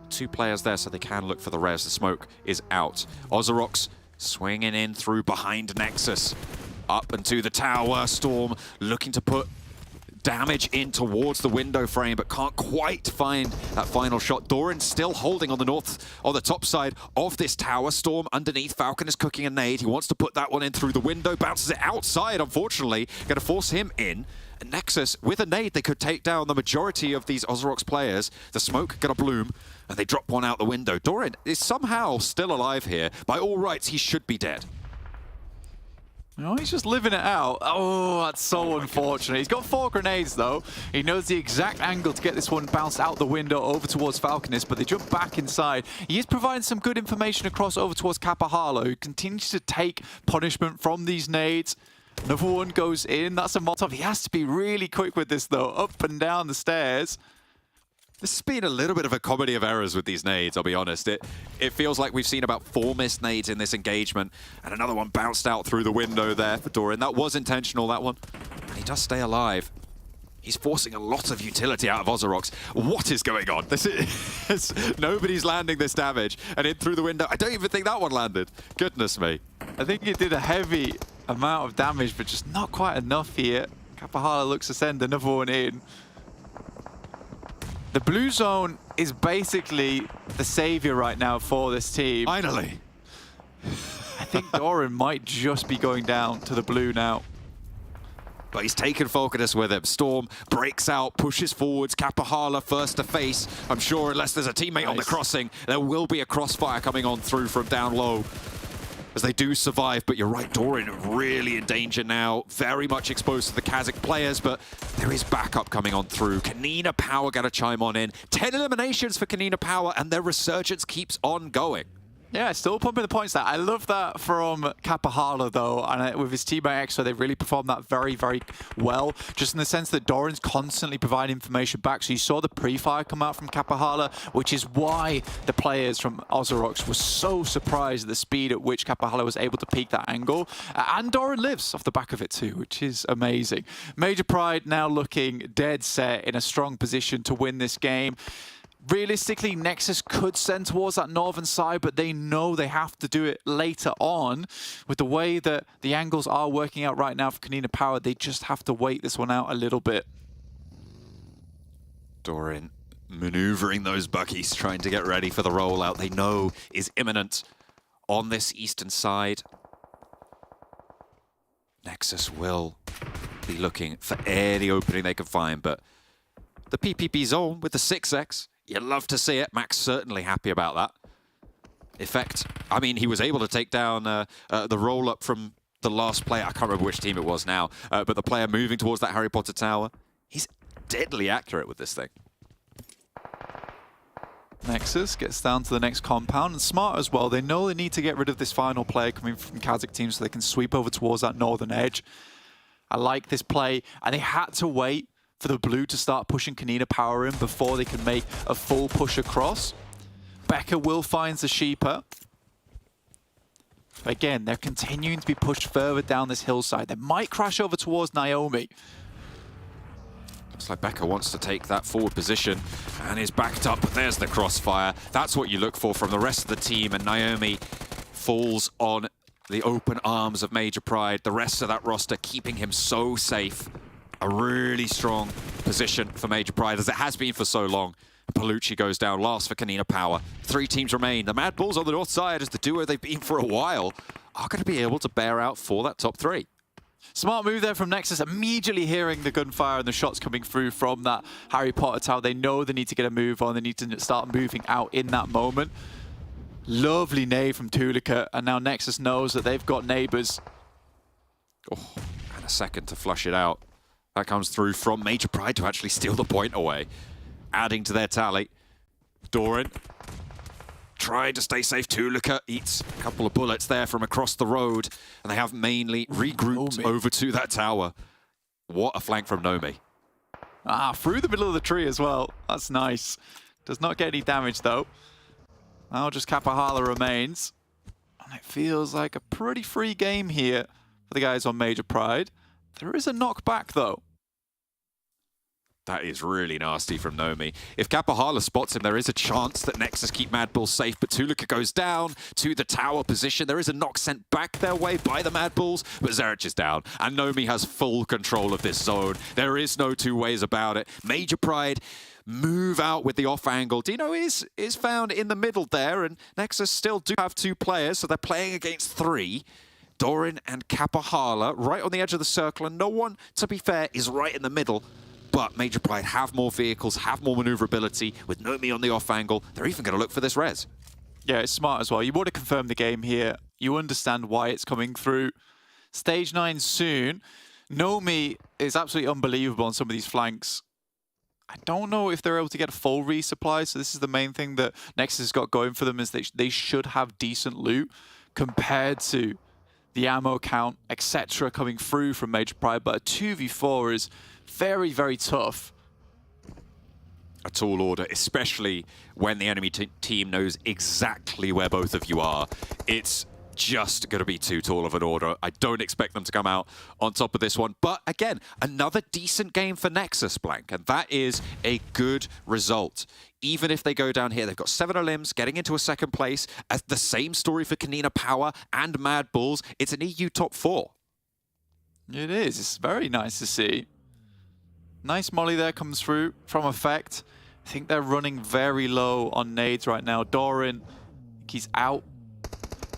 2 players there, so they can look for the res. The smoke is out. OZAROX swinging in through behind Nexus. Up and to the tower. Storm looking to put damage in towards the window frame, but can't quite find that final shot. Doran still holding on the top side of this tower. Storm underneath. Falcon is cooking a nade. He wants to put that one in through the window. Bounces it outside, unfortunately. Going to force him in. And Nexus, with a nade, they could take down the majority of these OZAROX players. The smoke going to bloom, and they drop one out the window. Doran is somehow still alive here. By all rights, he should be dead. No, he's just living it out. Oh, that's so unfortunate. He's got 4 grenades, though. He knows the exact angle to get this one bounced out the window over towards Falconis, but they jump back inside. He is providing some good information across over towards Kapahalo, who continues to take punishment from these nades. Another one goes in. That's a Molotov. He has to be really quick with this, though. Up and down the stairs. This has been a little bit of a comedy of errors with these nades, I'll be honest. It feels like we've seen about 4 missed nades in this engagement, and another one bounced out through the window there for Doran. That was intentional, that one. And he does stay alive. He's forcing a lot of utility out of OZAROX. What is going on? This is nobody's landing this damage. And in through the window. I don't even think that one landed. Goodness me. I think it did a heavy amount of damage, but just not quite enough here. Kapahala looks to send another one in. The blue zone is basically the savior right now for this team. Finally. I think Doran might just be going down to the blue now. But he's taken Falconus with him. Storm breaks out, pushes forwards. Kapahala first to face. I'm sure unless there's a teammate on the crossing, there will be a crossfire coming on through from down low as they do survive. But you're right, Doran really in danger now. Very much exposed to the KASIK players, but there is backup coming on through. KONINA Power got to chime on in. 10 eliminations for KONINA Power, and their resurgence keeps on going. Yeah, still pumping the points there. I love that from Kapahala, though, and with his teammate Extra, they really performed that very, very well, just in the sense that Doran's constantly providing information back. So you saw the pre-fire come out from Kapahala, which is why the players from OZAROX were so surprised at the speed at which Kapahala was able to peak that angle. And Doran lives off the back of it too, which is amazing. Major Pride now looking dead set in a strong position to win this game. Realistically, Nexus could send towards that northern side, but they know they have to do it later on. With the way that the angles are working out right now for KONINA Power, they just have to wait this one out a little bit. Doran maneuvering those buckies, trying to get ready for the rollout they know is imminent on this eastern side. Nexus will be looking for any opening they can find, but the PPP zone with the 6x, you love to see it. Max certainly happy about that. Effect, I mean, he was able to take down the roll-up from the last player. I can't remember which team it was now, but the player moving towards that Harry Potter tower. He's deadly accurate with this thing. Nexus gets down to the next compound, and smart as well. They know they need to get rid of this final player coming from KASIK team so they can sweep over towards that northern edge. I like this play, and they had to wait for the blue to start pushing KONINA Power in before they can make a full push across. Becker will find the Sheeper. But again, they're continuing to be pushed further down this hillside. They might crash over towards Naomi. Looks like Becker wants to take that forward position and is backed up. There's the crossfire. That's what you look for from the rest of the team, and Naomi falls on the open arms of Major Pride. The rest of that roster keeping him so safe. A really strong position for Major Pride, as it has been for so long. Palucci goes down last for KONINA Power. 3 teams remain. The MADBULLS on the north side, as the duo they've been for a while, are going to be able to bear out for that top 3. Smart move there from Nexus, immediately hearing the gunfire and the shots coming through from that Harry Potter tower. They know they need to get a move on. They need to start moving out in that moment. Lovely nade from Tulika, and now Nexus knows that they've got neighbors. Oh, and a second to flush it out. That comes through from Major Pride to actually steal the point away. Adding to their tally. Doran trying to stay safe. Tulika eats a couple of bullets there from across the road, and they have mainly regrouped over to that tower. What a flank from Nomi. Ah, through the middle of the tree as well. That's nice. Does not get any damage though. Now just Kapahala remains. And it feels like a pretty free game here for the guys on Major Pride. There is a knockback though. That is really nasty from Nomi. If Kapahala spots him, there is a chance that Nexus keep MADBULLS safe, but Tulika goes down to the tower position. There is a knock sent back their way by the MADBULLS, but Zerich is down, and Nomi has full control of this zone. There is no two ways about it. Major Pride move out with the off angle. Dino is found in the middle there, and Nexus still do have 2 players, so they're playing against 3. Doran and Kapahala right on the edge of the circle, and no one, to be fair, is right in the middle. But Major Pride have more vehicles, have more maneuverability. With Nomi on the off angle, they're even going to look for this res. Yeah, it's smart as well. You want to confirm the game here. You understand why it's coming through. Stage 9 soon. Nomi is absolutely unbelievable on some of these flanks. I don't know if they're able to get a full resupply, so this is the main thing that Nexus has got going for them, is they should have decent loot compared to the ammo count, etc. coming through from Major Pride, but a 2v4 is very, very tough. A tall order, especially when the enemy team knows exactly where both of you are. It's just going to be too tall of an order. I don't expect them to come out on top of this one. But again, another decent game for Nexus, Blank, and that is a good result. Even if they go down here, they've got 7 limbs getting into a 2nd place. As the same story for KONINA Power and MADBULLS. It's an EU top 4. It is. It's very nice to see. Nice molly there comes through from Effect. I think they're running very low on nades right now. Doran, he's out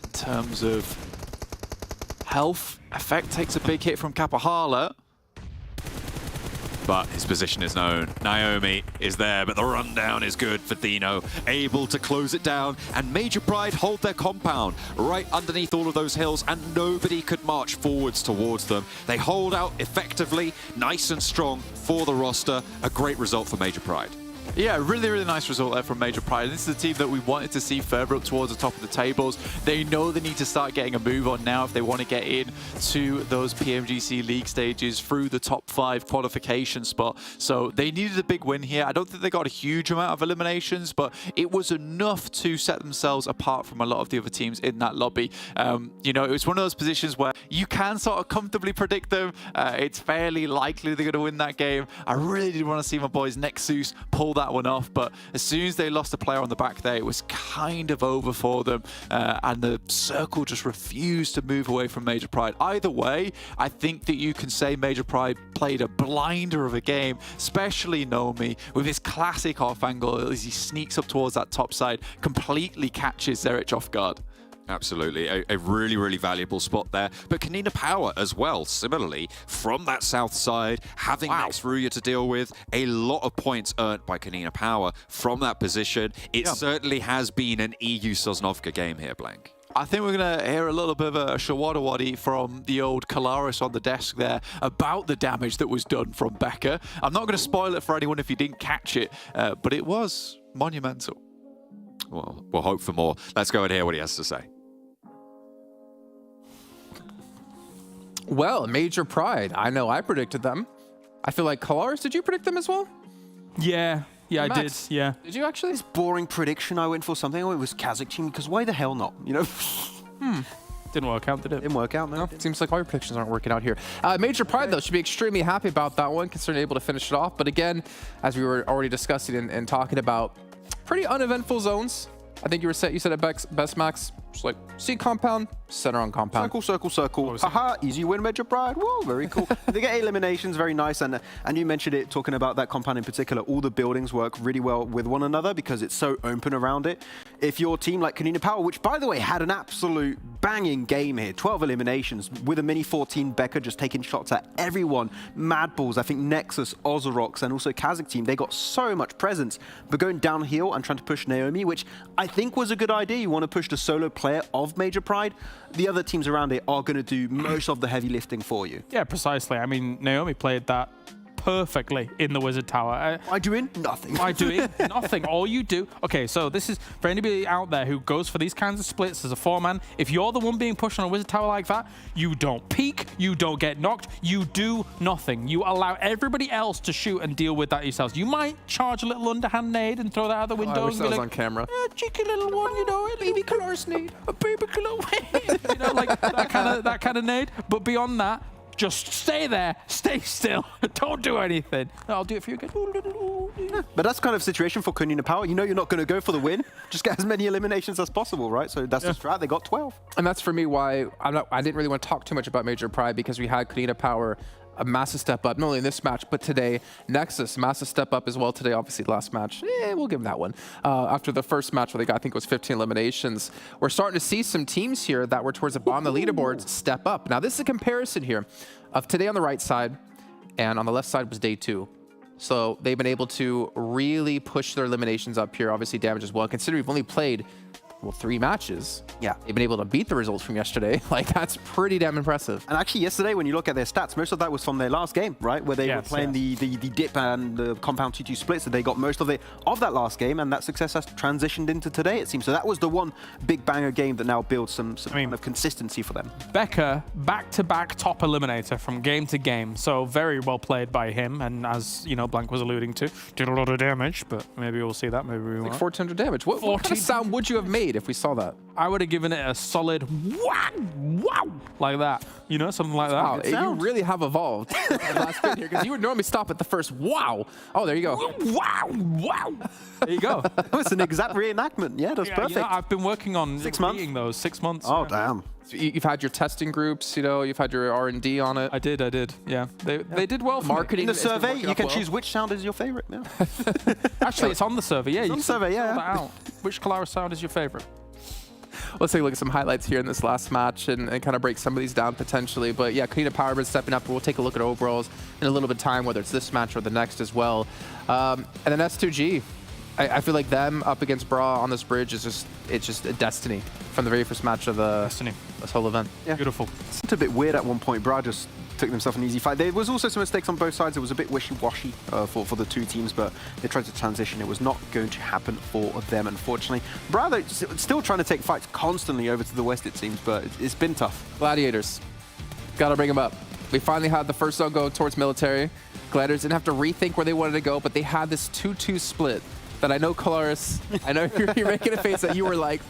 in terms of health. Effect takes a big hit from Kapahala. But his position is known. Naomi is there, but the rundown is good for Thino. Able to close it down, and Major Pride hold their compound right underneath all of those hills, and nobody could march forwards towards them. They hold out effectively, nice and strong for the roster. A great result for Major Pride. Yeah, really, really nice result there from Major Pride. This is a team that we wanted to see further up towards the top of the tables. They know they need to start getting a move on now if they want to get in to those PMGC League stages through the top 5 qualification spot. So they needed a big win here. I don't think they got a huge amount of eliminations, but it was enough to set themselves apart from a lot of the other teams in that lobby. You know, it was one of those positions where you can sort of comfortably predict them. It's fairly likely they're going to win that game. I really did want to see my boys NEXUS pull that one off, but as soon as they lost a player on the back there, it was kind of over for them, and the circle just refused to move away from Major Pride. Either way, I think that you can say Major Pride played a blinder of a game, especially Nomi with his classic off angle as he sneaks up towards that top side, completely catches Zerich off guard. Absolutely, a really, really valuable spot there. But KONINA Power as well, similarly, from that south side, having next RÜYA to deal with, a lot of points earned by KONINA Power from that position. It certainly has been an EU Sosnovka game here, Blank. I think we're going to hear a little bit of a Shawadawadi from the old Kalaris on the desk there about the damage that was done from Becca. I'm not going to spoil it for anyone if you didn't catch it, but it was monumental. Well, we'll hope for more. Let's go and hear what he has to say. Well, Major Pride. I know I predicted them. I feel like Kalaris, did you predict them as well? Yeah, I did. Yeah. Did you actually? This boring prediction, I went for something. Oh, it was KASIK team, because why the hell not? You know? Didn't work out, did it? Didn't work out, no. Seems like all your predictions aren't working out here. Major Pride, though, should be extremely happy about that one, considering able to finish it off. But again, as we were already discussing and talking about, pretty uneventful zones. I think you said it best, Max. Just like C compound, center on compound. Circle, circle, circle. Haha, easy win, Major Pride. Whoa, very cool. They get eliminations, very nice. And you mentioned it, talking about that compound in particular. All the buildings work really well with one another because it's so open around it. If your team like KONINA Power, which by the way had an absolute banging game here, 12 eliminations with a mini 14 Becca just taking shots at everyone. MADBULLS, I think NEXUS, OZAROX, and also KASIK team, they got so much presence. But going downhill and trying to push Naomi, which I think was a good idea. You want to push the solo player of Major Pride. The other teams around it are going to do most of the heavy lifting for you. Yeah, precisely. I mean, Naomi played that perfectly in the Wizard Tower. By doing nothing. By doing nothing. All you do... Okay, so this is for anybody out there who goes for these kinds of splits as a 4-man. If you're the one being pushed on a Wizard Tower like that, you don't peek, you don't get knocked, you do nothing. You allow everybody else to shoot and deal with that yourselves. You might charge a little underhand nade and throw that out the window. I wish and that be was like, on camera. Cheeky little one, you know, a baby Kalaris nade, a baby Kalaris, you know, like that kind of nade. But beyond that, just stay there, stay still, don't do anything. I'll do it for you again. Yeah, but that's kind of situation for KONINA Power. You know you're not going to go for the win. Just get as many eliminations as possible, right? So that's the strat. They got 12. And that's for me why I didn't really want to talk too much about Major Pride, because we had KONINA Power a massive step up, not only in this match, but today. NEXUS, massive step up as well today. Obviously, last match, we'll give them that one. After the first match where they got, I think it was 15 eliminations, we're starting to see some teams here that were towards the bottom of the leaderboards step up. Now, this is a comparison here of today on the right side, and on the left side was day 2. So they've been able to really push their eliminations up here. Obviously, damage as well. Considering we've only played 3 matches. Yeah. They've been able to beat the results from yesterday. Like, that's pretty damn impressive. And actually, yesterday, when you look at their stats, most of that was from their last game, right? Where they were playing the dip and the compound 2-2 splits, so they got most of it of that last game, and that success has transitioned into today, it seems. So that was the one big banger game that now builds some kind of consistency for them. Becca, back-to-back top eliminator from game to game, so very well played by him, and as, you know, Blank was alluding to, did a lot of damage, but maybe we'll see that, maybe we won't. Like 1,400 damage. What kind of sound would you have made if we saw that? I would have given it a solid wow, wow, like that. You know, something like that. Wow, you really have evolved in the last bit here, because you would normally stop at the first wow. Oh, there you go. Wow, wow. There you go. It's an exact reenactment. Yeah, that's perfect. Yeah, I've been working on 6 months. those 6 months. Oh, damn. So you've had your testing groups, you know, you've had your R&D on it. I did. Yeah, they did well. For Marketing. In the survey, you can choose which sound is your favorite. Yeah. Actually, it's on the survey. Yeah, It's on the survey. Yeah. fill that out. Which Kalaris sound is your favorite? Let's take a look at some highlights here in this last match and kind of break some of these down potentially. But yeah, KONINA Powerbird stepping up. We'll take a look at overalls in a little bit of time, whether it's this match or the next as well. And then S2G. I feel like them up against Bra on this bridge is just a destiny from the very first match of this whole event. Yeah. Beautiful. It's a bit weird at one point. Bra just took themselves an easy fight. There was also some mistakes on both sides. It was a bit wishy-washy for the two teams, but they tried to transition. It was not going to happen for them, unfortunately. Bra, though, still trying to take fights constantly over to the west, it seems, but it's been tough. Gladiators. Gotta bring them up. We finally had the first zone go towards military. Gladiators didn't have to rethink where they wanted to go, but they had this 2-2 split that I know, Kalaris, I know you're making a face that you were like,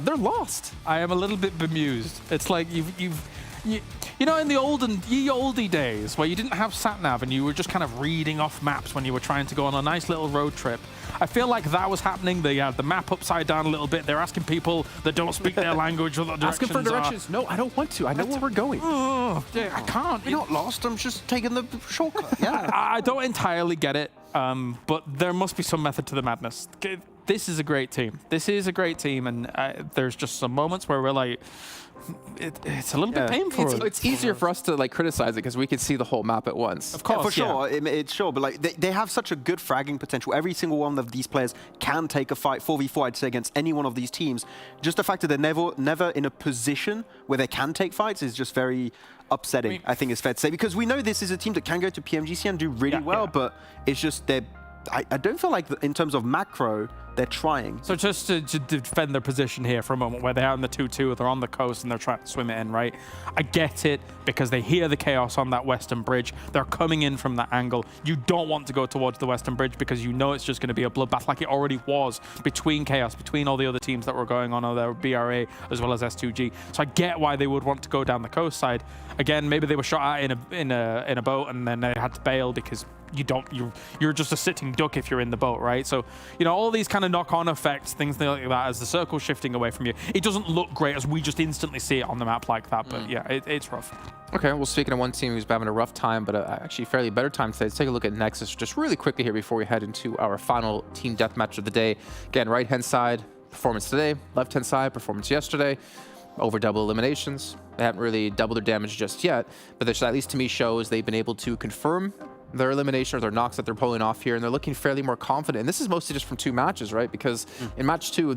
they're lost. I am a little bit bemused. It's like you know, in the oldie days where you didn't have sat-nav and you were just kind of reading off maps when you were trying to go on a nice little road trip. I feel like that was happening. They had the map upside down a little bit. They're asking people that don't speak their language what the directions asking for directions. No, I don't want to. I know where we're going. Yeah, I can't. You're not lost. I'm just taking the shortcut. Yeah. I don't entirely get it, but there must be some method to the madness. This is a great team. This is a great team, and there's just some moments where we're like, it's a little bit painful. It's easier for us to like criticize it because we can see the whole map at once. Of course, for sure. It's sure, but like they have such a good fragging potential. Every single one of these players can take a fight 4v4, I'd say, against any one of these teams. Just the fact that they're never in a position where they can take fights is just very upsetting, I think it's fair to say, because we know this is a team that can go to PMGC and do really well, but it's just I don't feel like in terms of macro, they're trying. So just to defend their position here for a moment, where they are in the 2-2, they're on the coast and they're trying to swim it in, right? I get it, because they hear the chaos on that western bridge. They're coming in from that angle. You don't want to go towards the western bridge because you know it's just going to be a bloodbath like it already was between chaos, between all the other teams that were going on, there BRA as well as S2G. So I get why they would want to go down the coast side. Again, maybe they were shot at in a boat and then they had to bail because you're just a sitting duck if you're in the boat, right? So, you know, all these kind of knock-on effects, things like that, as the circle's shifting away from you, it doesn't look great as we just instantly see it on the map like that. But yeah, it's rough. Okay, well, speaking of one team who's having a rough time, but actually fairly better time today, let's take a look at Nexus just really quickly here before we head into our final team deathmatch of the day. Again, right-hand side, performance today. Left-hand side, performance yesterday. Over double eliminations. They haven't really doubled their damage just yet, but this at least to me shows they've been able to confirm their elimination or their knocks that they're pulling off here, and they're looking fairly more confident. And this is mostly just from 2 matches, right? Because in match 2,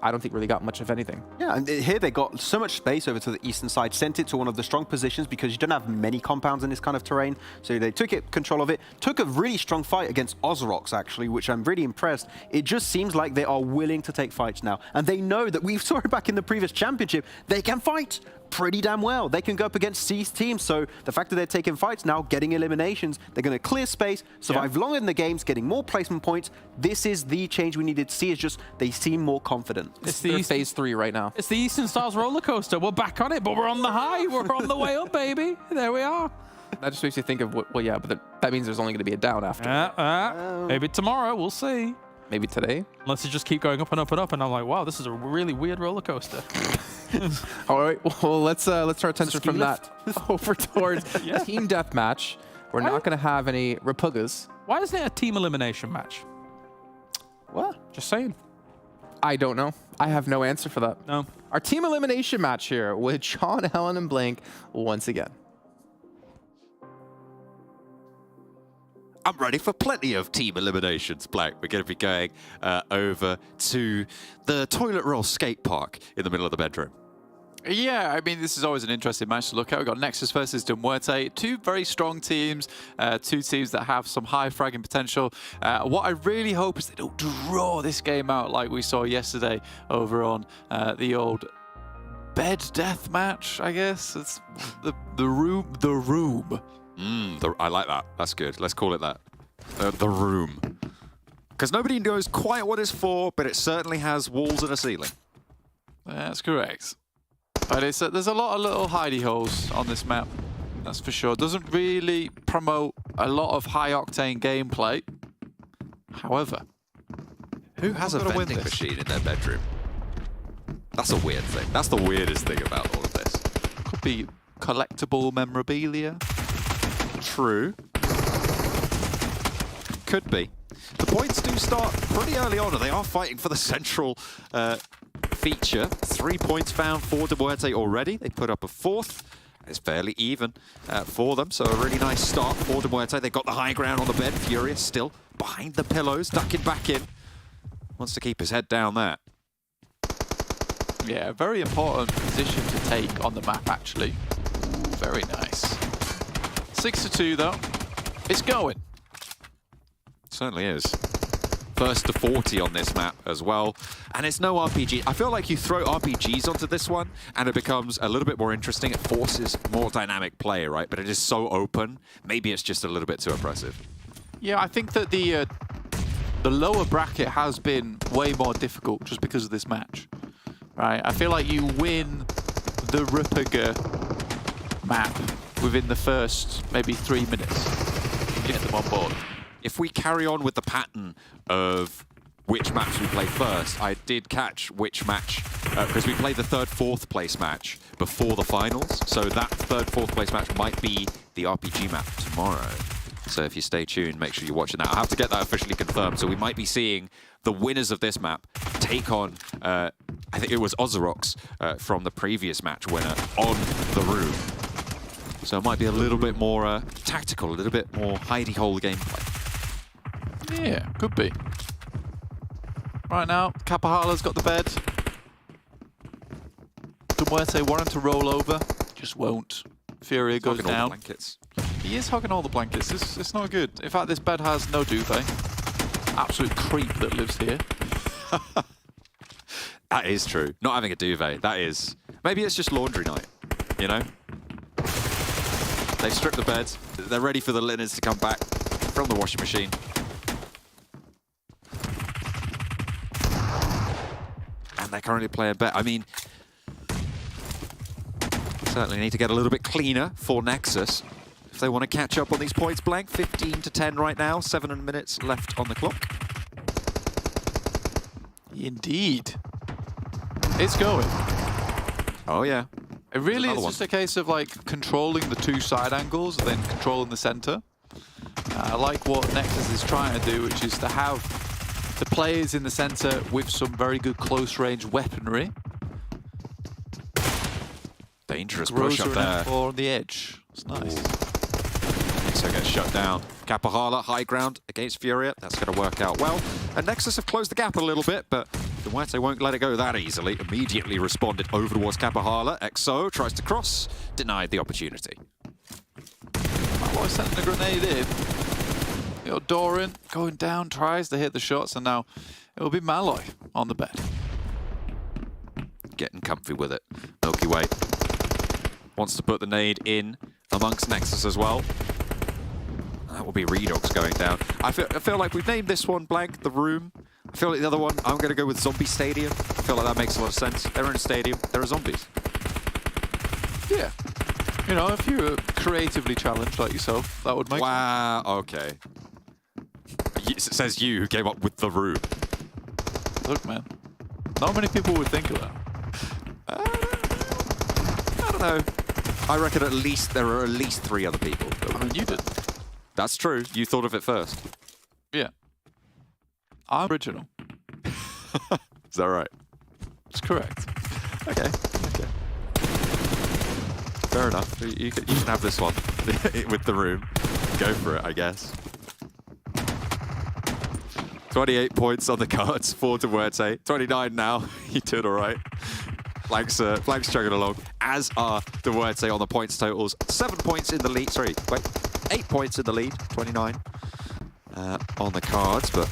I don't think really got much of anything. Yeah, and here they got so much space over to the eastern side, sent it to one of the strong positions because you don't have many compounds in this kind of terrain. So they took control of it, took a really strong fight against OZAROX, actually, which I'm really impressed. It just seems like they are willing to take fights now. And they know that we saw it back in the previous championship. They can fight pretty damn well. They can go up against C's teams. So the fact that they're taking fights now, getting eliminations, they're going to clear space, survive longer in the games, getting more placement points. This is the change we needed to see. Is just they seem more confident. It's the phase 3 right now. It's the Eastern Stars roller coaster. We're back on it, but we're on the high. We're on the way up, baby. There we are. That just makes you think of, well, yeah, but that means there's only going to be a down after. Maybe tomorrow. We'll see. Maybe today. Unless you just keep going up and up and up, and I'm like, wow, this is a really weird roller coaster. All right, well, let's turn our attention from that over towards team deathmatch. We're not going to have any Repugas. Why isn't it a team elimination match? What? Just saying. I don't know. I have no answer for that. No. Our team elimination match here with Sean, Helen, and Blink once again. I'm ready for plenty of team eliminations, Black. We're going to be going over to the toilet roll skate park in the middle of the bedroom. Yeah, I mean, this is always an interesting match to look at. We've got Nexus versus MUERTE, 2 very strong teams, 2 teams that have some high fragging potential. What I really hope is they don't draw this game out like we saw yesterday over on the old bed death match, I guess. It's the room. I like that. That's good. Let's call it that. The room. Because nobody knows quite what it's for, but it certainly has walls and a ceiling. That's correct. But it's there's a lot of little hidey holes on this map. That's for sure. Doesn't really promote a lot of high-octane gameplay. However, who has a vending machine in their bedroom? That's a weird thing. That's the weirdest thing about all of this. Could be collectible memorabilia. True. Could be. The points do start pretty early on, and they are fighting for the central feature. 3 points found for MUERTE already. They put up a 4th. It's fairly even for them, so a really nice start for MUERTE. They got the high ground on the bed. Furia still behind the pillows, ducking back in. Wants to keep his head down there. Yeah, very important position to take on the map, actually. Ooh, very nice. 6-2, though. It's going. Certainly is. First to 40 on this map as well. And it's no RPG. I feel like you throw RPGs onto this one and it becomes a little bit more interesting. It forces more dynamic play, right? But it is so open. Maybe it's just a little bit too oppressive. Yeah, I think that the lower bracket has been way more difficult just because of this match. Right? I feel like you win the Rüppige map within the first maybe 3 minutes. Get them on board. If we carry on with the pattern of which maps we play first, I did catch which match, because we played the 3rd, 4th place match before the finals, so that 3rd, 4th place match might be the RPG map tomorrow. So if you stay tuned, make sure you're watching that. I have to get that officially confirmed, so we might be seeing the winners of this map take on, I think it was OZAROX from the previous match winner on the room. So it might be a little bit more tactical, a little bit more hidey-hole gameplay. Yeah, could be. Right now, Kapahala's got the bed. MUERTE want him to roll over, just won't. Furia goes down. All the blankets. He is hogging all the blankets. It's not good. In fact, this bed has no duvet. Absolute creep that lives here. That is true. Not having a duvet, that is... Maybe it's just laundry night, you know? They've stripped the beds. They're ready for the linens to come back from the washing machine. And they're currently playing bet. I mean, certainly need to get a little bit cleaner for Nexus if they want to catch up on these points. Blank, 15-10 right now. 7 minutes left on the clock. Indeed. It's going. Oh, yeah. It really is just a case of like controlling the 2 side angles and then controlling the center. I like what Nexus is trying to do, which is to have the players in the center with some very good close range weaponry. Dangerous push up there. Or on the edge. It's nice. So gets shut down. Kapahala, high ground against Furia. That's going to work out well. And Nexus have closed the gap a little bit, but MUERTE won't let it go that easily. Immediately responded over towards Kapahala. XO tries to cross, denied the opportunity. MADBULLS sending a grenade in. You know, Doran going down, tries to hit the shots, and now it will be Malloy on the bed. Getting comfy with it. Milky Way wants to put the nade in amongst Nexus as well. That will be Redox going down. I feel like we've named this one Blank, the room. I feel like the other one, I'm going to go with Zombie Stadium. I feel like that makes a lot of sense. They're in a stadium, there are zombies. Yeah. You know, if you're creatively challenged like yourself, that would make sense. Wow, okay. It says you who came up with the room. Look, man. Not many people would think of that. I don't know. I reckon there are at least 3 other people. I mean, you did. That's true. You thought of it first. Yeah. I'm original. Is that right? It's correct. Okay. Okay. Fair enough. You can have this one with the room. Go for it, I guess. 28 points on the cards for MUERTE. 29 now. You did all right. Blank's chugging along, as are MUERTE on the points totals. 7 points in the lead. Sorry, wait. 8 points in the lead. 29 on the cards, but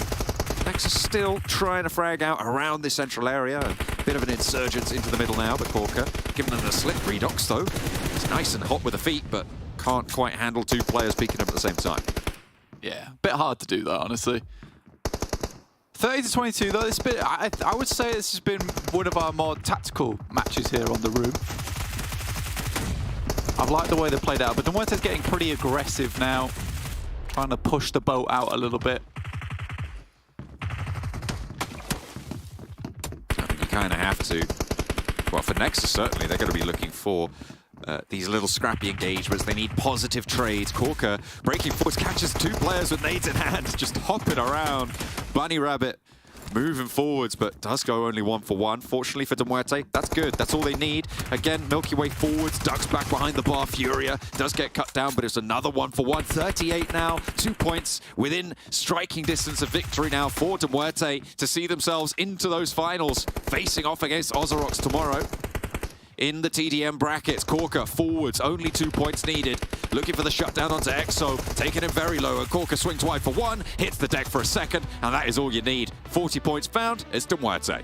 Nexus still trying to frag out around this central area. A bit of an insurgence into the middle now, but Corker giving them a slip. Redox, though. It's nice and hot with the feet, but can't quite handle 2 players peeking up at the same time. Yeah, a bit hard to do that, honestly. 30-22 though. It's been, I would say this has been one of our more tactical matches here on the room. I've liked the way they played out, but Muerte's getting pretty aggressive now, trying to push the boat out a little bit. You kind of have to. Well, for Nexus, certainly, they're going to be looking for these little scrappy engagements. They need positive trades. Corker breaking forwards, catches two players with nades in hand, just hopping around. Bunny Rabbit moving forwards, but does go only 1-for-1. Fortunately for Muerte, that's good. That's all they need. Again, Milky Way forwards, ducks back behind the bar. Furia does get cut down, but it's another 1-for-1. 38 now, 2 points within striking distance of victory now for Muerte to see themselves into those finals, facing off against OZAROX tomorrow. In the TDM brackets, Corker forwards, only 2 points needed. Looking for the shutdown onto EXO, taking him very low, and Corker swings wide for one, hits the deck for a second, and that is all you need. 40 points found, it's Muerte.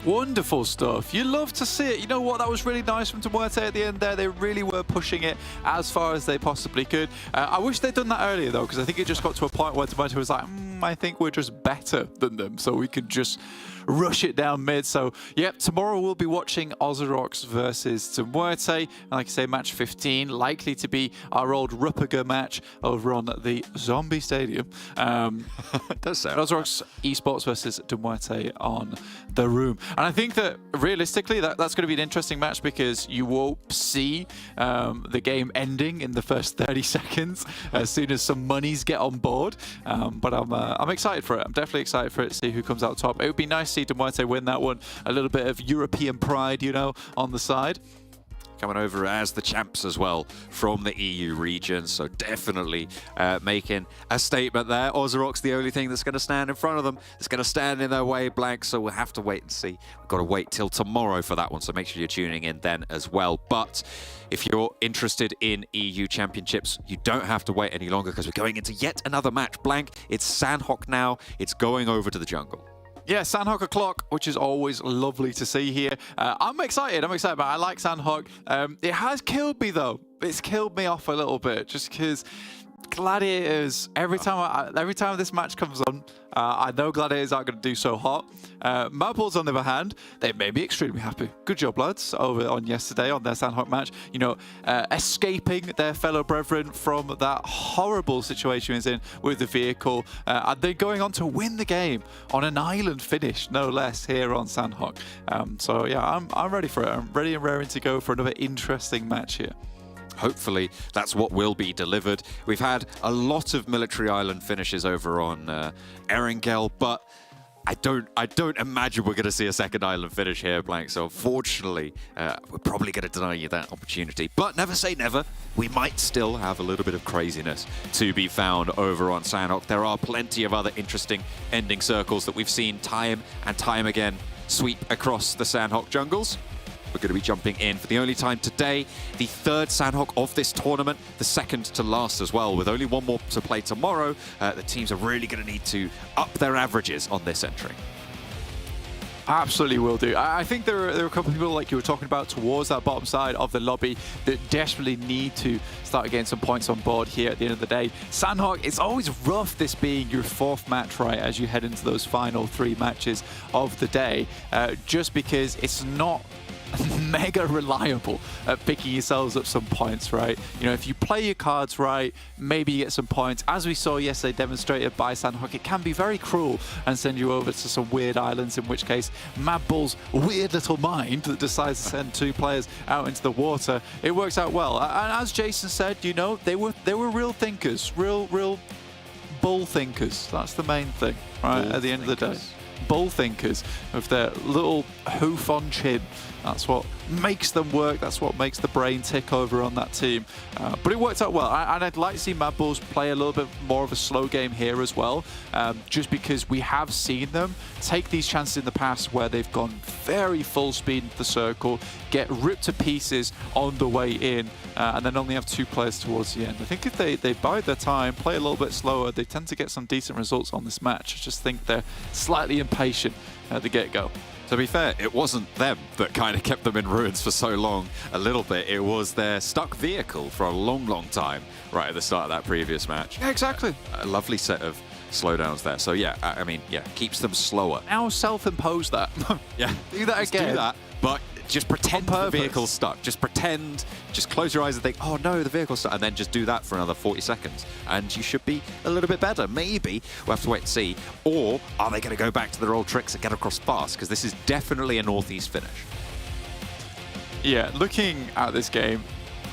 Wonderful stuff. You love to see it. You know what? That was really nice from Muerte at the end there. They really were pushing it as far as they possibly could. I wish they'd done that earlier, though, because I think it just got to a point where Muerte was like, I think we're just better than them, so we could just rush it down mid. So, yep, tomorrow we'll be watching OZAROX versus Muerte. And like I say, match 15, likely to be our old Ruppiger match over on the Zombie Stadium. Does sound OZAROX Esports versus Muerte on the room. And I think that realistically, that's going to be an interesting match because you will see the game ending in the first 30 seconds as soon as some monies get on board. But I'm excited for it. I'm definitely excited for it to see who comes out top. It would be nice to see Muerte win that one. A little bit of European pride, you know, on the side. Coming over as the champs as well from the EU region, so definitely making a statement there. OZAROX, the only thing that's going to stand in front of them, it's going to stand in their way, blank, so we'll have to wait and see. We've got to wait till tomorrow for that one, so make sure you're tuning in then as well. But if you're interested in EU Championships, you don't have to wait any longer because we're going into yet another match. Blank, it's Sanhok now. It's going over to the jungle. Yeah, Sanhok o'clock, which is always lovely to see here. I'm excited, but I like Sanhok. It has killed me, though. It's killed me off a little bit, just because Gladiators, every time this match comes on, I know Gladiators aren't going to do so hot. MADBULLS, on the other hand, they made me extremely happy. Good job, lads, over on yesterday on their Sanhok match. You know, escaping their fellow brethren from that horrible situation he's in with the vehicle. And they're going on to win the game on an island finish, no less, here on Sanhok. So, yeah, I'm ready for it. I'm ready and raring to go for another interesting match here. Hopefully that's what will be delivered. We've had a lot of military island finishes over on Erangel, but I don't imagine we're going to see a second island finish here, Blank. So unfortunately, we're probably going to deny you that opportunity. But never say never. We might still have a little bit of craziness to be found over on Sanhok. There are plenty of other interesting ending circles that we've seen time and time again sweep across the Sanhok jungles. We're going to be jumping in for the only time today, the third Sanhok of this tournament, the second to last as well. With only one more to play tomorrow, the teams are really going to need to up their averages on this entry. Absolutely will do. I think there are a couple of people, like you were talking about, towards that bottom side of the lobby that desperately need to start getting some points on board here at the end of the day. Sanhok, it's always rough this being your fourth match, right, as you head into those final 3 matches of the day, just because it's not mega reliable at picking yourselves up some points, right? You know, if you play your cards right, maybe you get some points. As we saw yesterday demonstrated by Sanhok, it can be very cruel and send you over to some weird islands, in which case MADBULLS' weird little mind that decides to send 2 players out into the water, it works out well. And as Jason said, you know, they were real thinkers, real bull thinkers. That's the main thing, right? At the end of the day. Bull thinkers with their little hoof on chin. That's what makes them work. That's what makes the brain tick over on that team. But it worked out well. And I'd like to see MADBULLS play a little bit more of a slow game here as well, just because we have seen them take these chances in the past where they've gone very full speed into the circle, get ripped to pieces on the way in, and then only have 2 players towards the end. I think if they bide their time, play a little bit slower, they tend to get some decent results on this match. I just think they're slightly impatient at the get-go. To be fair, it wasn't them that kind of kept them in ruins for so long. A little bit, it was their stuck vehicle for a long, long time right at the start of that previous match. Yeah, exactly. A lovely set of slowdowns there. So yeah, I mean, yeah, keeps them slower. Now self-impose that. Yeah, do that just again. do that, but just pretend the vehicle's stuck. Just pretend, just close your eyes and think, oh no, the vehicle's stuck, and then just do that for another 40 seconds. And you should be a little bit better. Maybe. We'll have to wait and see. Or are they going to go back to their old tricks and get across fast? Because this is definitely a northeast finish. Yeah, looking at this game,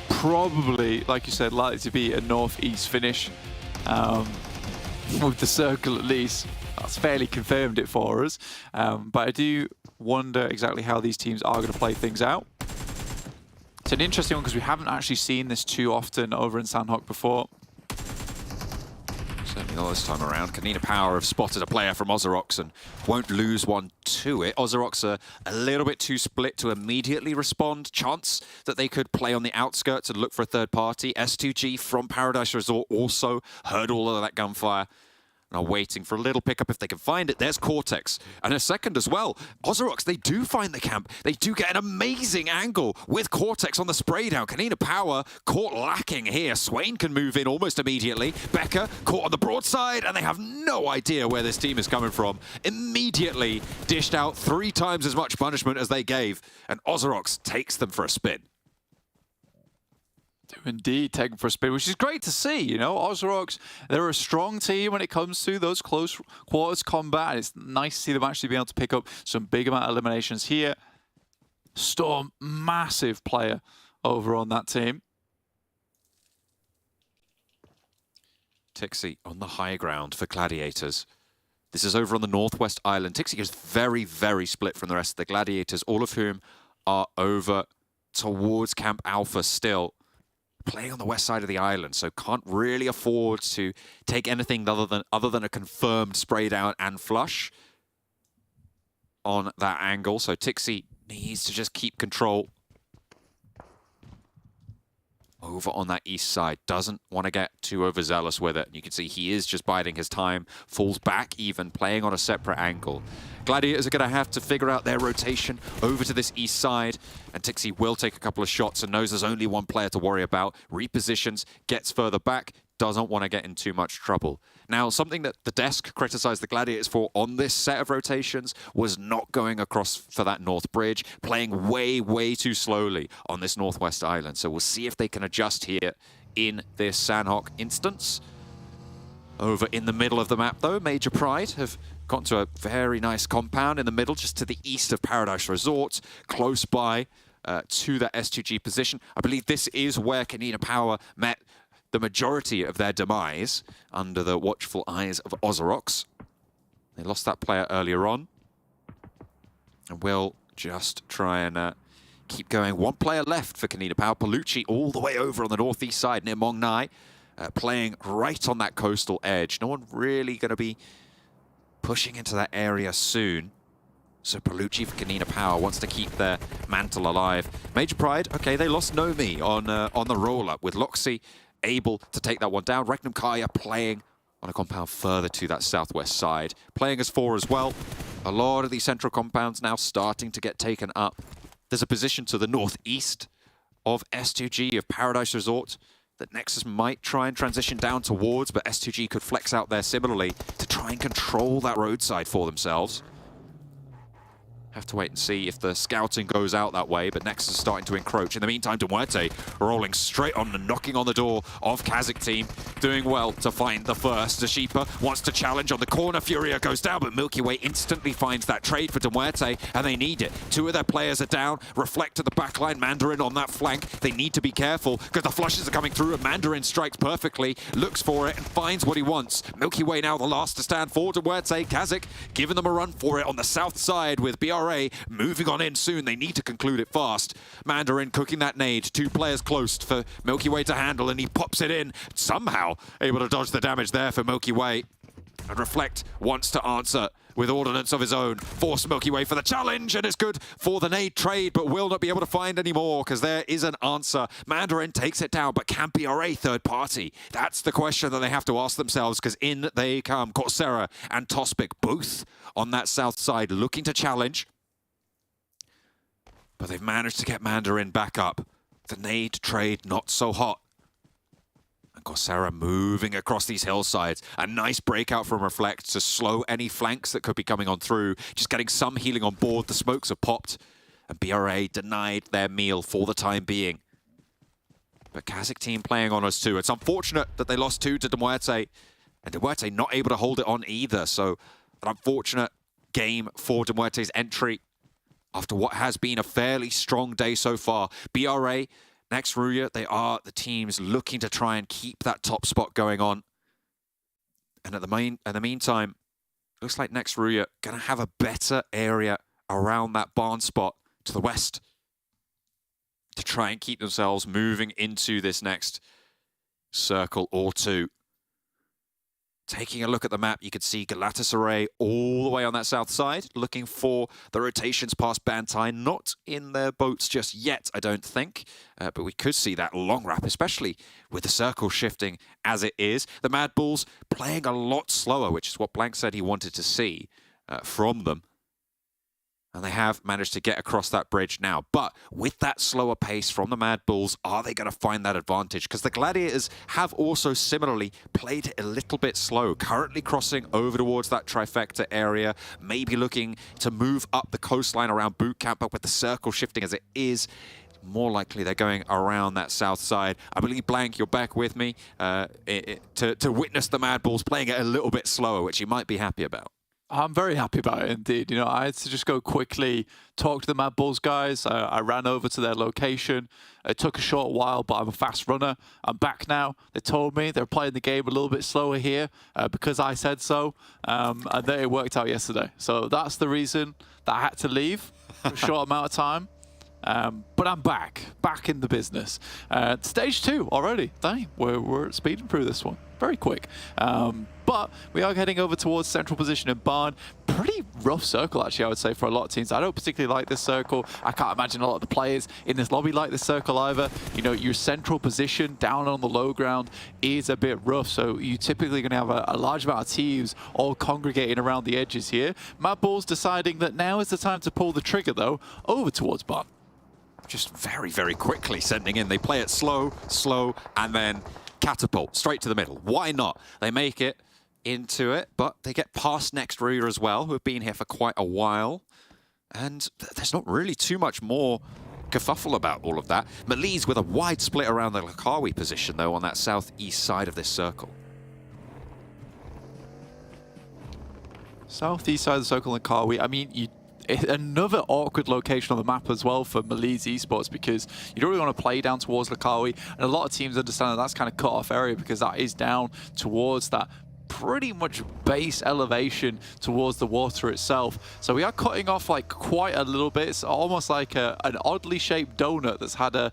probably, like you said, likely to be a northeast finish. With the circle at least, that's fairly confirmed it for us. But I do wonder exactly how these teams are going to play things out. It's an interesting one because we haven't actually seen this too often over in Sanhok before. Certainly not this time around. KONINA Power have spotted a player from OZAROX and won't lose one to it. OZAROX are a little bit too split to immediately respond. Chance that they could play on the outskirts and look for a third party. S2G from Paradise Resort also heard all of that gunfire and are waiting for a little pickup if they can find it. There's Cortex. And a second as well. OZAROX, they do find the camp. They do get an amazing angle with Cortex on the spray down. KONINA Power caught lacking here. Swain can move in almost immediately. Becca caught on the broadside, and they have no idea where this team is coming from. Immediately dished out 3 times as much punishment as they gave, and OZAROX takes them for a spin. Do indeed take them for a spin, which is great to see. You know, OZAROX, they're a strong team when it comes to those close quarters combat. It's nice to see them actually be able to pick up some big amount of eliminations here. Storm, massive player over on that team. Tixi on the high ground for Gladiators. This is over on the Northwest Island. Tixi is very, very split from the rest of the Gladiators, all of whom are over towards Camp Alpha still. Playing on the west side of the island, so can't really afford to take anything other than a confirmed spray down and flush on that angle. So Tixi needs to just keep control over on that east side. Doesn't want to get too overzealous with it. You can see he is just biding his time, falls back even, playing on a separate angle. Gladiators are going to have to figure out their rotation over to this east side, and Tixi will take a couple of shots and knows there's only one player to worry about. Repositions, gets further back, doesn't want to get in too much trouble. Now, something that the desk criticized the Gladiators for on this set of rotations was not going across for that north bridge, playing way, way too slowly on this northwest island. So we'll see if they can adjust here in this Sanhok instance. Over in the middle of the map, though, Major Pride have gotten to a very nice compound in the middle, just to the east of Paradise Resort, close by to that S2G position. I believe this is where KONINA Power met the majority of their demise under the watchful eyes of OZAROX. They lost that player earlier on, and will just try and keep going. One player left for KONINA Power. Palucci all the way over on the northeast side near Mong Nai, playing right on that coastal edge. No one really going to be pushing into that area soon. So Palucci for KONINA Power wants to keep their mantle alive. Major Pride, okay, they lost Nomi on the roll-up, with Loxy able to take that one down. REGNUM KARYA playing on a compound further to that southwest side, playing as 4 as well. A lot of these central compounds now starting to get taken up. There's a position to the northeast of S2G, of Paradise Resort, that Nexus might try and transition down towards, but S2G could flex out there similarly to try and control that roadside for themselves. Have to wait and see if the scouting goes out that way, but Nexus is starting to encroach. In the meantime, MUERTE rolling straight on and knocking on the door of KASIK team, doing well to find the first. Zashipa wants to challenge on the corner. Furia goes down, but Milky Way instantly finds that trade for MUERTE, and they need it. 2 of their players are down. Reflect to the backline. Mandarin on that flank. They need to be careful because the flushes are coming through, and Mandarin strikes perfectly, looks for it, and finds what he wants. Milky Way now the last to stand for MUERTE. KASIK giving them a run for it on the south side with BRA moving on in soon. They need to conclude it fast. Mandarin cooking that nade. 2 players close for Milky Way to handle, and he pops it in. Somehow able to dodge the damage there for Milky Way. And Reflect wants to answer with ordnance of his own. Force Milky Way for the challenge, and it's good for the nade trade, but will not be able to find any more because there is an answer. Mandarin takes it down, but can BRA third party? That's the question that they have to ask themselves, because in they come. Coursera and Tospic both on that south side looking to challenge. But they've managed to get Mandarin back up. The nade trade not so hot. And Coursera moving across these hillsides. A nice breakout from Reflect to slow any flanks that could be coming on through. Just getting some healing on board. The smokes have popped. And BRA denied their meal for the time being. But KASIK team playing on us too. It's unfortunate that they lost 2 to MUERTE. And MUERTE not able to hold it on either. So an unfortunate game for MUERTE's entry after what has been a fairly strong day so far. BRA, next RÜYA, they are the teams looking to try and keep that top spot going on. And in the meantime, looks like next RÜYA going to have a better area around that barn spot to the west to try and keep themselves moving into this next circle or 2. Taking a look at the map, you could see GALATASARAY all the way on that south side, looking for the rotations past Bantai. Not in their boats just yet, I don't think, but we could see that long wrap, especially with the circle shifting as it is. The MADBULLS playing a lot slower, which is what Blank said he wanted to see from them. And they have managed to get across that bridge now. But with that slower pace from the MADBULLS, are they going to find that advantage? Because the Gladiators have also similarly played it a little bit slow. Currently crossing over towards that trifecta area. Maybe looking to move up the coastline around boot camp. But with the circle shifting as it is, more likely they're going around that south side. I believe, Blank, you're back with me to witness the MADBULLS playing it a little bit slower, which you might be happy about. I'm very happy about it indeed. You know, I had to just go quickly talk to the MADBULLS guys. I ran over to their location. It took a short while, but I'm a fast runner. I'm back now. They told me they're playing the game a little bit slower here because I said so. And then it worked out yesterday. So that's the reason that I had to leave for a short amount of time. But I'm back in the business. Stage 2 already. Dang, we're speeding through this one very quick. But we are heading over towards central position in barn. Pretty rough circle, actually, I would say, for a lot of teams. I don't particularly like this circle. I can't imagine a lot of the players in this lobby like this circle either. You know, your central position down on the low ground is a bit rough, so you're typically going to have a large amount of teams all congregating around the edges here. MADBULLS deciding that now is the time to pull the trigger, though, over towards barn. Just very, very quickly sending in. They play it slow, and then catapult straight to the middle. Why not? They make it into it, but they get past next RÜYA as well, who have been here for quite a while. And there's not really too much more kerfuffle about all of that. MELISE with a wide split around the Lakawi position, though, on that southeast side of this circle. Southeast side of the circle in Lakawi. I mean, another awkward location on the map as well for MELISE Esports, because you don't really want to play down towards Lakawi, and a lot of teams understand that that's kind of cut off area because that is down towards that pretty much base elevation towards the water itself. So we are cutting off like quite a little bit. It's almost like an oddly shaped donut that's had a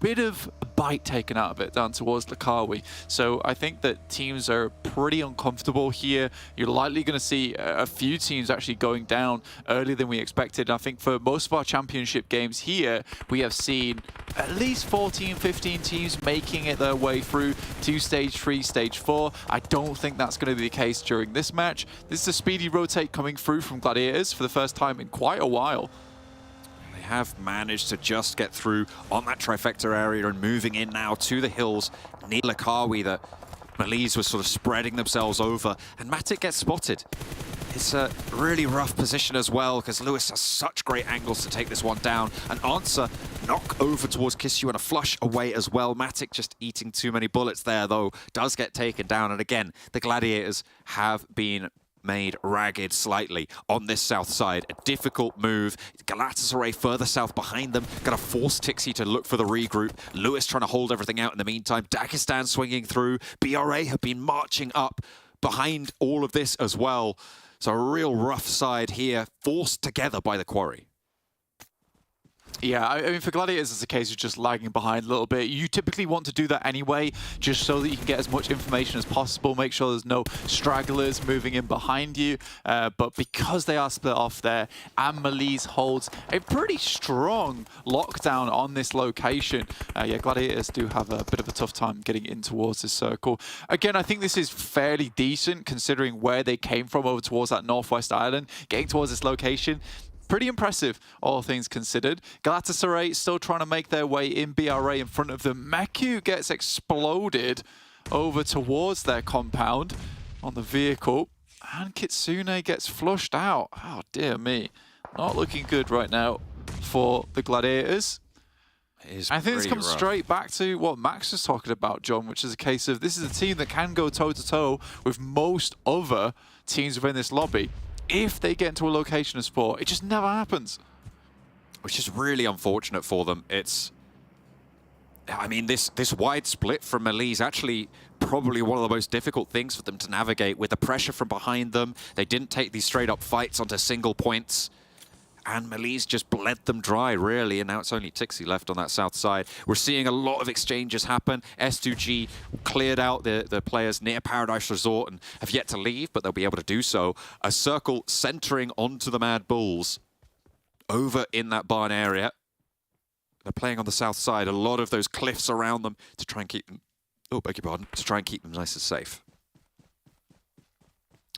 bit of a bite taken out of it down towards Lakawi. So I think that teams are pretty uncomfortable here. You're likely going to see a few teams actually going down earlier than we expected. And I think for most of our championship games here, we have seen at least 14, 15 teams making it their way through to stage 3, stage 4. I don't think that's going to be the case during this match. This is a speedy rotate coming through from Gladiators for the first time in quite a while. Have managed to just get through on that trifecta area and moving in now to the hills near Lakawi that MELISE was sort of spreading themselves over, and Matic gets spotted. It's a really rough position as well because Lewis has such great angles to take this one down. An answer knock over towards Kisyu and a flush away as well. Matic just eating too many bullets there, though, does get taken down. And again, the Gladiators have been made ragged slightly on this south side. A difficult move. Galatasaray further south behind them. Gonna force Tixi to look for the regroup. Lewis trying to hold everything out in the meantime. Dagestan swinging through. BRA have been marching up behind all of this as well. So a real rough side here, forced together by the quarry. Yeah, I mean, for Gladiators, it's a case of just lagging behind a little bit. You typically want to do that anyway, just so that you can get as much information as possible, make sure there's no stragglers moving in behind you. But because they are split off there, and MELISE holds a pretty strong lockdown on this location, yeah, Gladiators do have a bit of a tough time getting in towards this circle. Again, I think this is fairly decent, considering where they came from over towards that northwest island. Getting towards this location, pretty impressive, all things considered. Galatasaray still trying to make their way in BRA in front of them. Meku gets exploded over towards their compound on the vehicle. And Kitsune gets flushed out. Oh, dear me. Not looking good right now for the Gladiators. I think this comes straight back to what Max was talking about, John, which is a case of this is a team that can go toe-to-toe with most other teams within this lobby. If they get into a location of sport, it just never happens. Which is really unfortunate for them. I mean, this wide split from MELISE actually probably one of the most difficult things for them to navigate with the pressure from behind them. They didn't take these straight-up fights onto single points. And MELISE just bled them dry, really, and now it's only Tixi left on that south side. We're seeing a lot of exchanges happen. S2G cleared out the players near Paradise Resort and have yet to leave, but they'll be able to do so. A circle centering onto the MADBULLS over in that barn area. They're playing on the south side, a lot of those cliffs around them to try and keep them, oh, beg your pardon, to try and keep them nice and safe.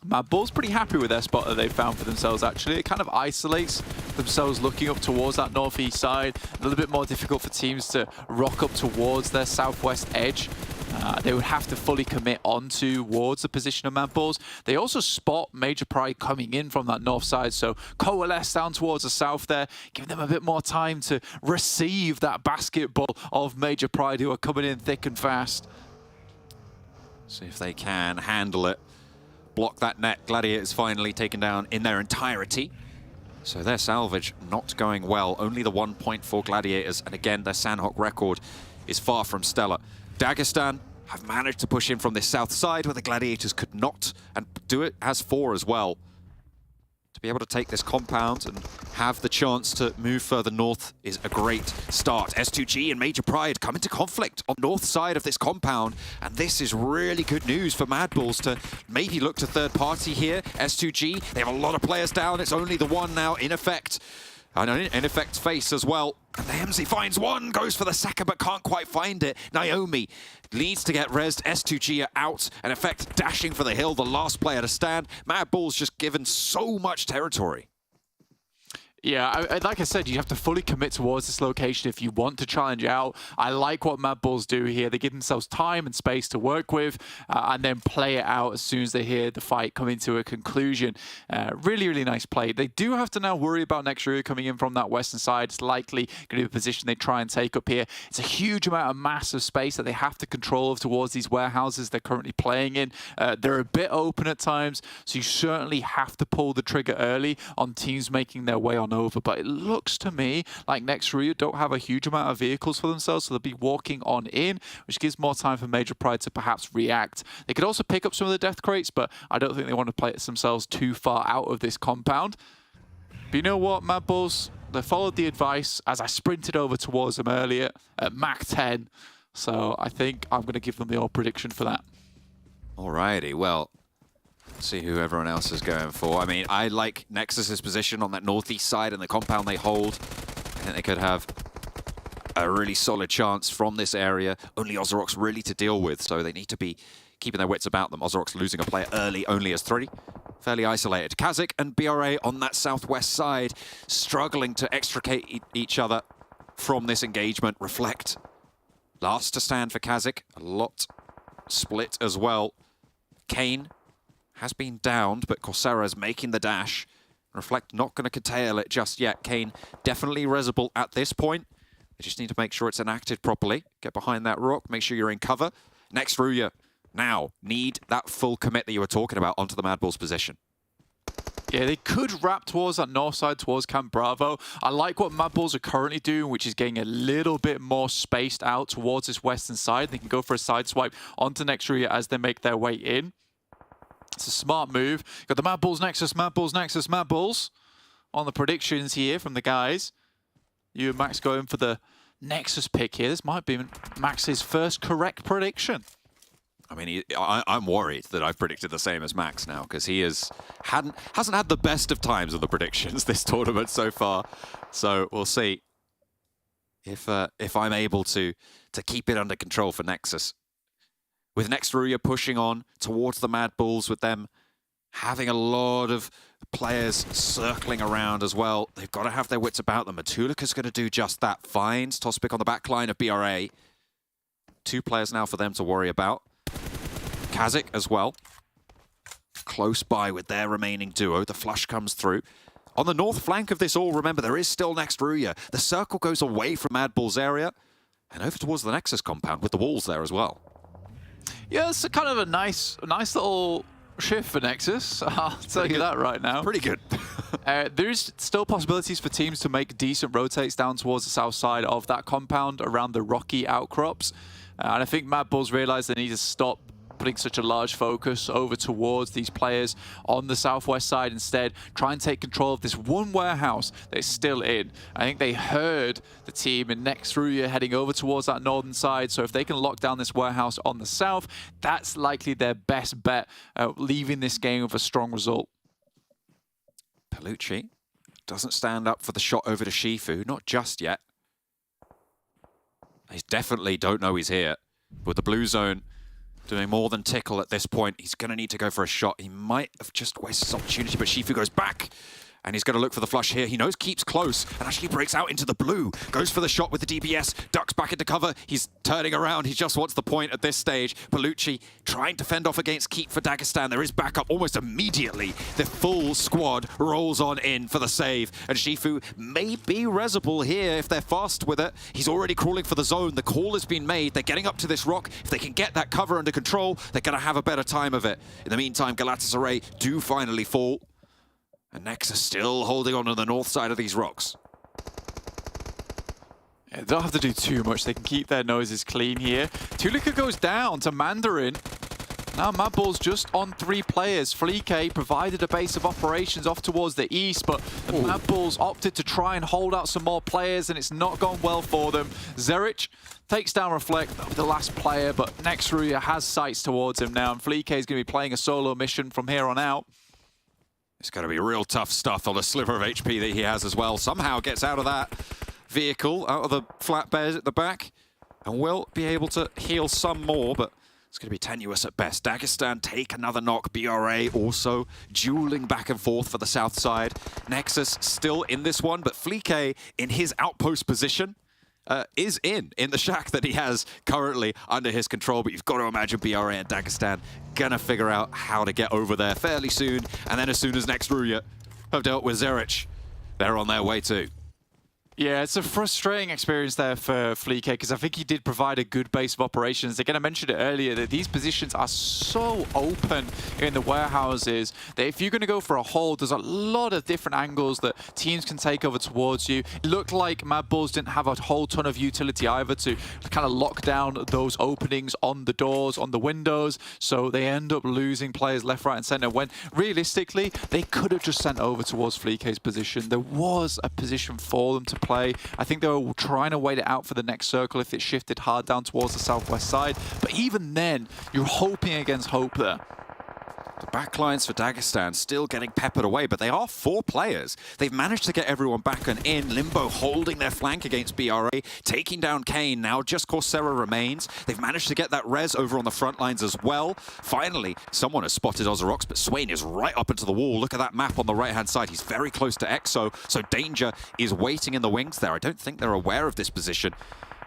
MADBULLS pretty happy with their spot that they've found for themselves, actually. It kind of isolates themselves looking up towards that northeast side. A little bit more difficult for teams to rock up towards their southwest edge. They would have to fully commit on towards the position of MADBULLS. They also spot Major Pride coming in from that north side, so coalesce down towards the south there, giving them a bit more time to receive that basketball of Major Pride who are coming in thick and fast. See if they can handle it. Block that net. Gladiators finally taken down in their entirety. So their salvage not going well. Only the 1 point for Gladiators. And again, their Sanhok record is far from stellar. Dagestan have managed to push in from this south side where the Gladiators could not, and do it as 4 as well. To be able to take this compound and have the chance to move further north is a great start. S2G and Major Pride come into conflict on the north side of this compound, and this is really good news for MADBULLS to maybe look to third party here. S2G, they have a lot of players down. It's only the one now in effect. And in effect face as well. And the Hemsey finds one, goes for the second, but can't quite find it. Naomi needs to get rezzed. S2G are out, and effect dashing for the hill, the last player to stand. MADBULLS just given so much territory. Yeah, like I said, you have to fully commit towards this location if you want to challenge out. I like what MADBULLS do here. They give themselves time and space to work with and then play it out as soon as they hear the fight come into a conclusion. Really, really nice play. They do have to now worry about NEXUS coming in from that western side. It's likely going to be a position they try and take up here. It's a huge amount of massive space that they have to control of towards these warehouses they're currently playing in. They're a bit open at times, so you certainly have to pull the trigger early on teams making their way on over, but it looks to me like NEXUS don't have a huge amount of vehicles for themselves, so they'll be walking on in, which gives more time for Major Pride to perhaps react. They could also pick up some of the death crates, but I don't think they want to play it themselves too far out of this compound. But you know what, MADBULLS, they followed the advice as I sprinted over towards them earlier at Mach 10, so I think I'm going to give them the old prediction for that. Alrighty, well, see who everyone else is going for. I mean, I like Nexus's position on that northeast side and the compound they hold. I think they could have a really solid chance from this area. Only OZAROX really to deal with, so they need to be keeping their wits about them. OZAROX losing a player early, only as 3. Fairly isolated. KASIK and BRA on that southwest side, struggling to extricate each other from this engagement. Reflect. Last to stand for KASIK. A lot split as well. Kane has been downed, but Coursera's making the dash. Reflect not going to curtail it just yet. Kane definitely resible at this point. They just need to make sure it's enacted properly. Get behind that rock, make sure you're in cover. Next, RÜYA. Now, need that full commit that you were talking about onto the MADBULLS position. Yeah, they could wrap towards that north side, towards Camp Bravo. I like what MADBULLS are currently doing, which is getting a little bit more spaced out towards this western side. They can go for a side swipe onto NEXUS as they make their way in. It's a smart move. Got the MADBULLS, NEXUS, MADBULLS, NEXUS, MADBULLS on the predictions here from the guys. You and Max going for the NEXUS pick here. This might be Max's first correct prediction. I mean, I'm worried that I've predicted the same as Max now, because he hasn't had the best of times of the predictions this tournament so far. So we'll see if I'm able to keep it under control for NEXUS. With next RÜYA pushing on towards the MADBULLS, with them having a lot of players circling around as well. They've got to have their wits about them. Matulika's going to do just that. Finds Tospic on the back line of BRA. 2 players now for them to worry about. KASIK as well. Close by with their remaining duo. The flush comes through. On the north flank of this all, remember, there is still next RÜYA. The circle goes away from MADBULLS area and over towards the Nexus compound with the walls there as well. Yeah, it's kind of a nice little shift for Nexus. I'll tell you that right now. Pretty good. There's still possibilities for teams to make decent rotates down towards the south side of that compound around the rocky outcrops. And I think MADBULLS realized they need to stop putting such a large focus over towards these players on the southwest side. Instead, try and take control of this one warehouse that is still in. I think they heard the team in next RÜYA heading over towards that northern side, so if they can lock down this warehouse on the south, that's likely their best bet, leaving this game with a strong result. Palucci doesn't stand up for the shot over to Shifu, not just yet. They definitely don't know he's here. With the blue zone doing more than tickle at this point, he's going to need to go for a shot. He might have just wasted his opportunity, but Shifu goes back. And he's going to look for the flush here. He knows keeps close and actually breaks out into the blue. Goes for the shot with the DBS. Ducks back into cover. He's turning around. He just wants the point at this stage. Palucci trying to fend off against Keep for Dagestan. There is backup almost immediately. The full squad rolls on in for the save. And Shifu may be resible here if they're fast with it. He's already crawling for the zone. The call has been made. They're getting up to this rock. If they can get that cover under control, they're going to have a better time of it. In the meantime, Galatasaray do finally fall. And Nexus still holding on to the north side of these rocks. Yeah, they don't have to do too much. They can keep their noses clean here. Tulika goes down to Mandarin. Now MADBULLS just on 3 players. Fleeke provided a base of operations off towards the east, but the MADBULLS opted to try and hold out some more players, and it's not gone well for them. Zerich takes down Reflect, that'll be the last player, but next RÜYA has sights towards him now, and Fleeke is going to be playing a solo mission from here on out. It's going to be real tough stuff on the sliver of HP that he has as well. Somehow gets out of that vehicle, out of the flatbed at the back, and will be able to heal some more, but it's going to be tenuous at best. Dagestan take another knock. BRA also dueling back and forth for the south side. Nexus still in this one, but Fleeke in his outpost position is in the shack that he has currently under his control. But you've got to imagine BRA and Dagestan gonna figure out how to get over there fairly soon. And then as soon as next RÜYA have dealt with Zerich, they're on their way too. Yeah, it's a frustrating experience there for Fleeke because I think he did provide a good base of operations. Again, I mentioned it earlier that these positions are so open in the warehouses that if you're going to go for a hold, there's a lot of different angles that teams can take over towards you. It looked like MADBULLS didn't have a whole ton of utility either to kind of lock down those openings on the doors, on the windows, so they end up losing players left, right, and center when realistically they could have just sent over towards Fleeke's position. There was a position for them to play. I think they were trying to wait it out for the next circle if it shifted hard down towards the southwest side. But even then, you're hoping against hope there. The backlines for Dagestan still getting peppered away, but they are 4 players. They've managed to get everyone back and in. Limbo holding their flank against BRA, taking down Kane. Now just Coursera remains. They've managed to get that res over on the front lines as well. Finally, someone has spotted OZAROX, but Swain is right up into the wall. Look at that map on the right-hand side. He's very close to Exo, so danger is waiting in the wings there. I don't think they're aware of this position,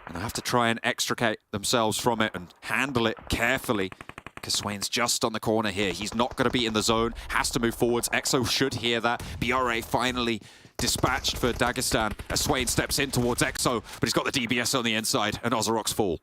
and they have to try and extricate themselves from it and handle it carefully. Because Swain's just on the corner here. He's not going to be in the zone. Has to move forwards. Exo should hear that. BRA finally dispatched for Dagestan as Swain steps in towards Exo, but he's got the DBS on the inside, and OZAROX fall.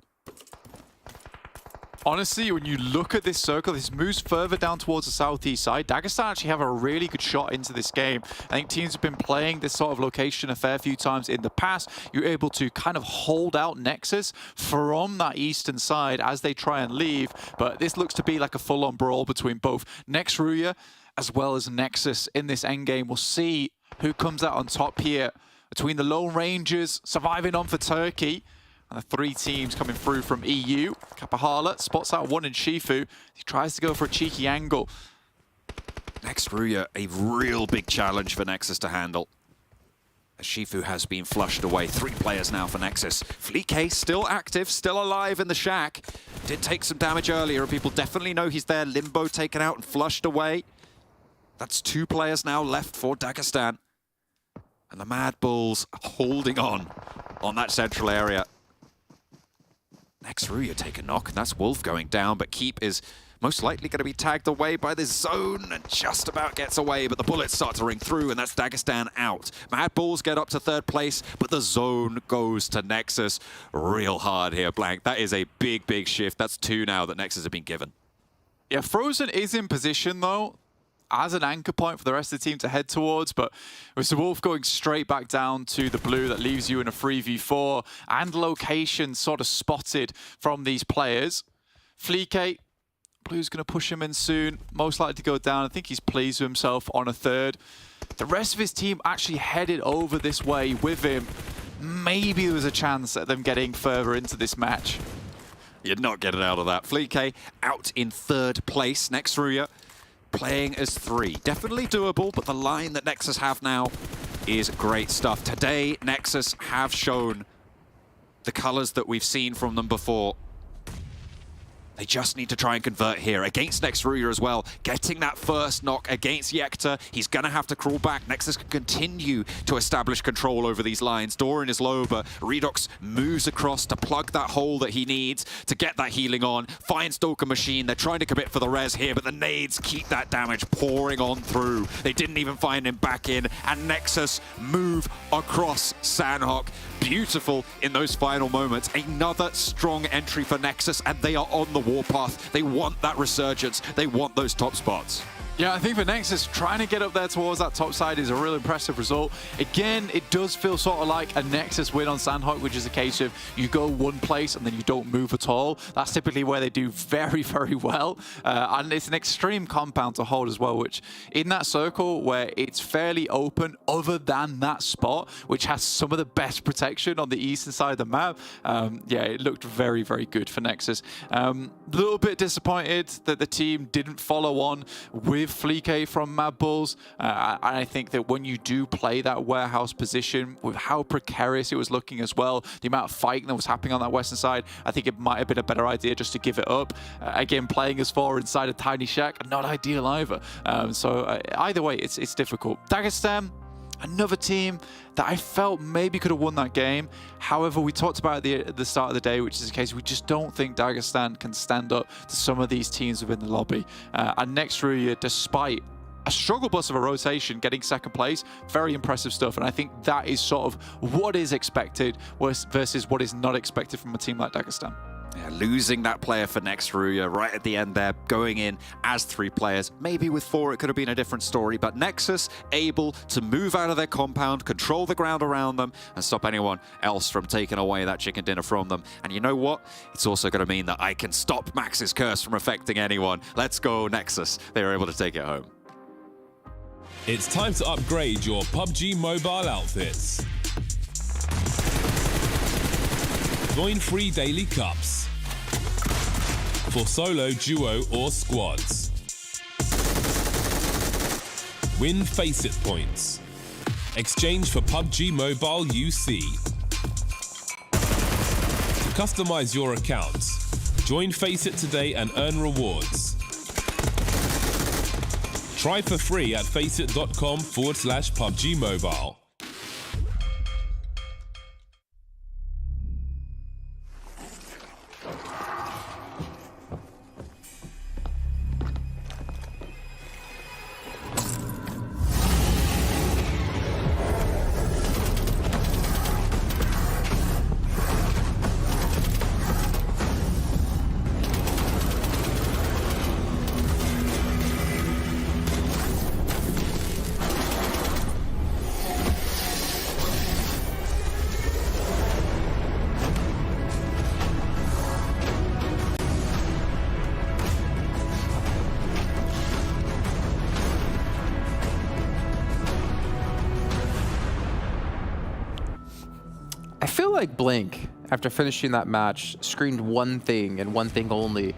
Honestly, when you look at this circle, this moves further down towards the southeast side. Dagestan actually have a really good shot into this game. I think teams have been playing this sort of location a fair few times in the past. You're able to kind of hold out Nexus from that eastern side as they try and leave. But this looks to be like a full-on brawl between both next RÜYA as well as Nexus in this endgame. We'll see who comes out on top here between the Lone Rangers surviving on for Turkey and the 3 teams coming through from EU. Kapahala spots out one in Shifu. He tries to go for a cheeky angle. Next RÜYA, a real big challenge for Nexus to handle. As Shifu has been flushed away. 3 players now for Nexus. Fleeke still active, still alive in the shack. Did take some damage earlier. People definitely know he's there. Limbo taken out and flushed away. That's 2 players now left for Dagestan. And the MADBULLS holding on that central area. Next RÜYA take a knock, and that's Wolf going down, but Keep is most likely going to be tagged away by this zone and just about gets away, but the bullets start to ring through, and that's Dagestan out. MADBULLS get up to 3rd place, but the zone goes to Nexus real hard here, Blank. That is a big, big shift. That's 2 now that Nexus have been given. Yeah, Frozen is in position, though, as an anchor point for the rest of the team to head towards, but with the Wolf going straight back down to the blue, that leaves you in a 3v4, and location sort of spotted from these players. Fleeke, blue's going to push him in soon, most likely to go down. I think he's pleased with himself on a 3rd. The rest of his team actually headed over this way with him. Maybe there was a chance at them getting further into this match. You're not getting out of that. Fleeke out in 3rd place. Next RÜYA playing as 3. Definitely doable, but the line that Nexus have now is great stuff. Today, Nexus have shown the colors that we've seen from them before. They just need to try and convert here against Next RÜYA as well. Getting that first knock against Yekta. He's going to have to crawl back. Nexus can continue to establish control over these lines. Doran is low, but Redox moves across to plug that hole that he needs to get that healing on. Finds Stalker Machine. They're trying to commit for the res here, but the nades keep that damage pouring on through. They didn't even find him back in, and Nexus move across Sanhok. Beautiful in those final moments. Another strong entry for Nexus, and they are on the warpath. They want that resurgence. They want those top spots. Yeah, I think for Nexus, trying to get up there towards that top side is a real impressive result. Again, it does feel sort of like a Nexus win on Sanhok, which is a case of you go one place and then you don't move at all. That's typically where they do very, very well. And it's an extreme compound to hold as well, which in that circle where it's fairly open other than that spot, which has some of the best protection on the eastern side of the map, yeah, it looked very, very good for Nexus. A little bit disappointed that the team didn't follow on with Fleeke from MADBULLS. And I think that when you do play that warehouse position, with how precarious it was looking as well, the amount of fighting that was happening on that western side, I think it might have been a better idea just to give it up. Again, playing as 4 inside a tiny shack, not ideal either. So either way, it's difficult. Dagestan, another team that I felt maybe could have won that game. However, we talked about at the start of the day, which is the case, we just don't think Dagestan can stand up to some of these teams within the lobby. And Next RÜYA, despite a struggle bus of a rotation, getting 2nd place, very impressive stuff. And I think that is sort of what is expected versus what is not expected from a team like Dagestan. Yeah, losing that player for Next RÜYA right at the end there, going in as 3 players. Maybe with 4 it could have been a different story, but Nexus able to move out of their compound, control the ground around them, and stop anyone else from taking away that chicken dinner from them. And you know what? It's also going to mean that I can stop Max's curse from affecting anyone. Let's go, Nexus. They were able to take it home. It's time to upgrade your PUBG Mobile outfits. Join free daily cups for solo, duo or squads. Win Faceit points. Exchange for PUBG Mobile UC. To customize your account, join Faceit today and earn rewards. Try for free at faceit.com/PUBG Mobile. I feel like Blink, after finishing that match, screamed one thing and one thing only.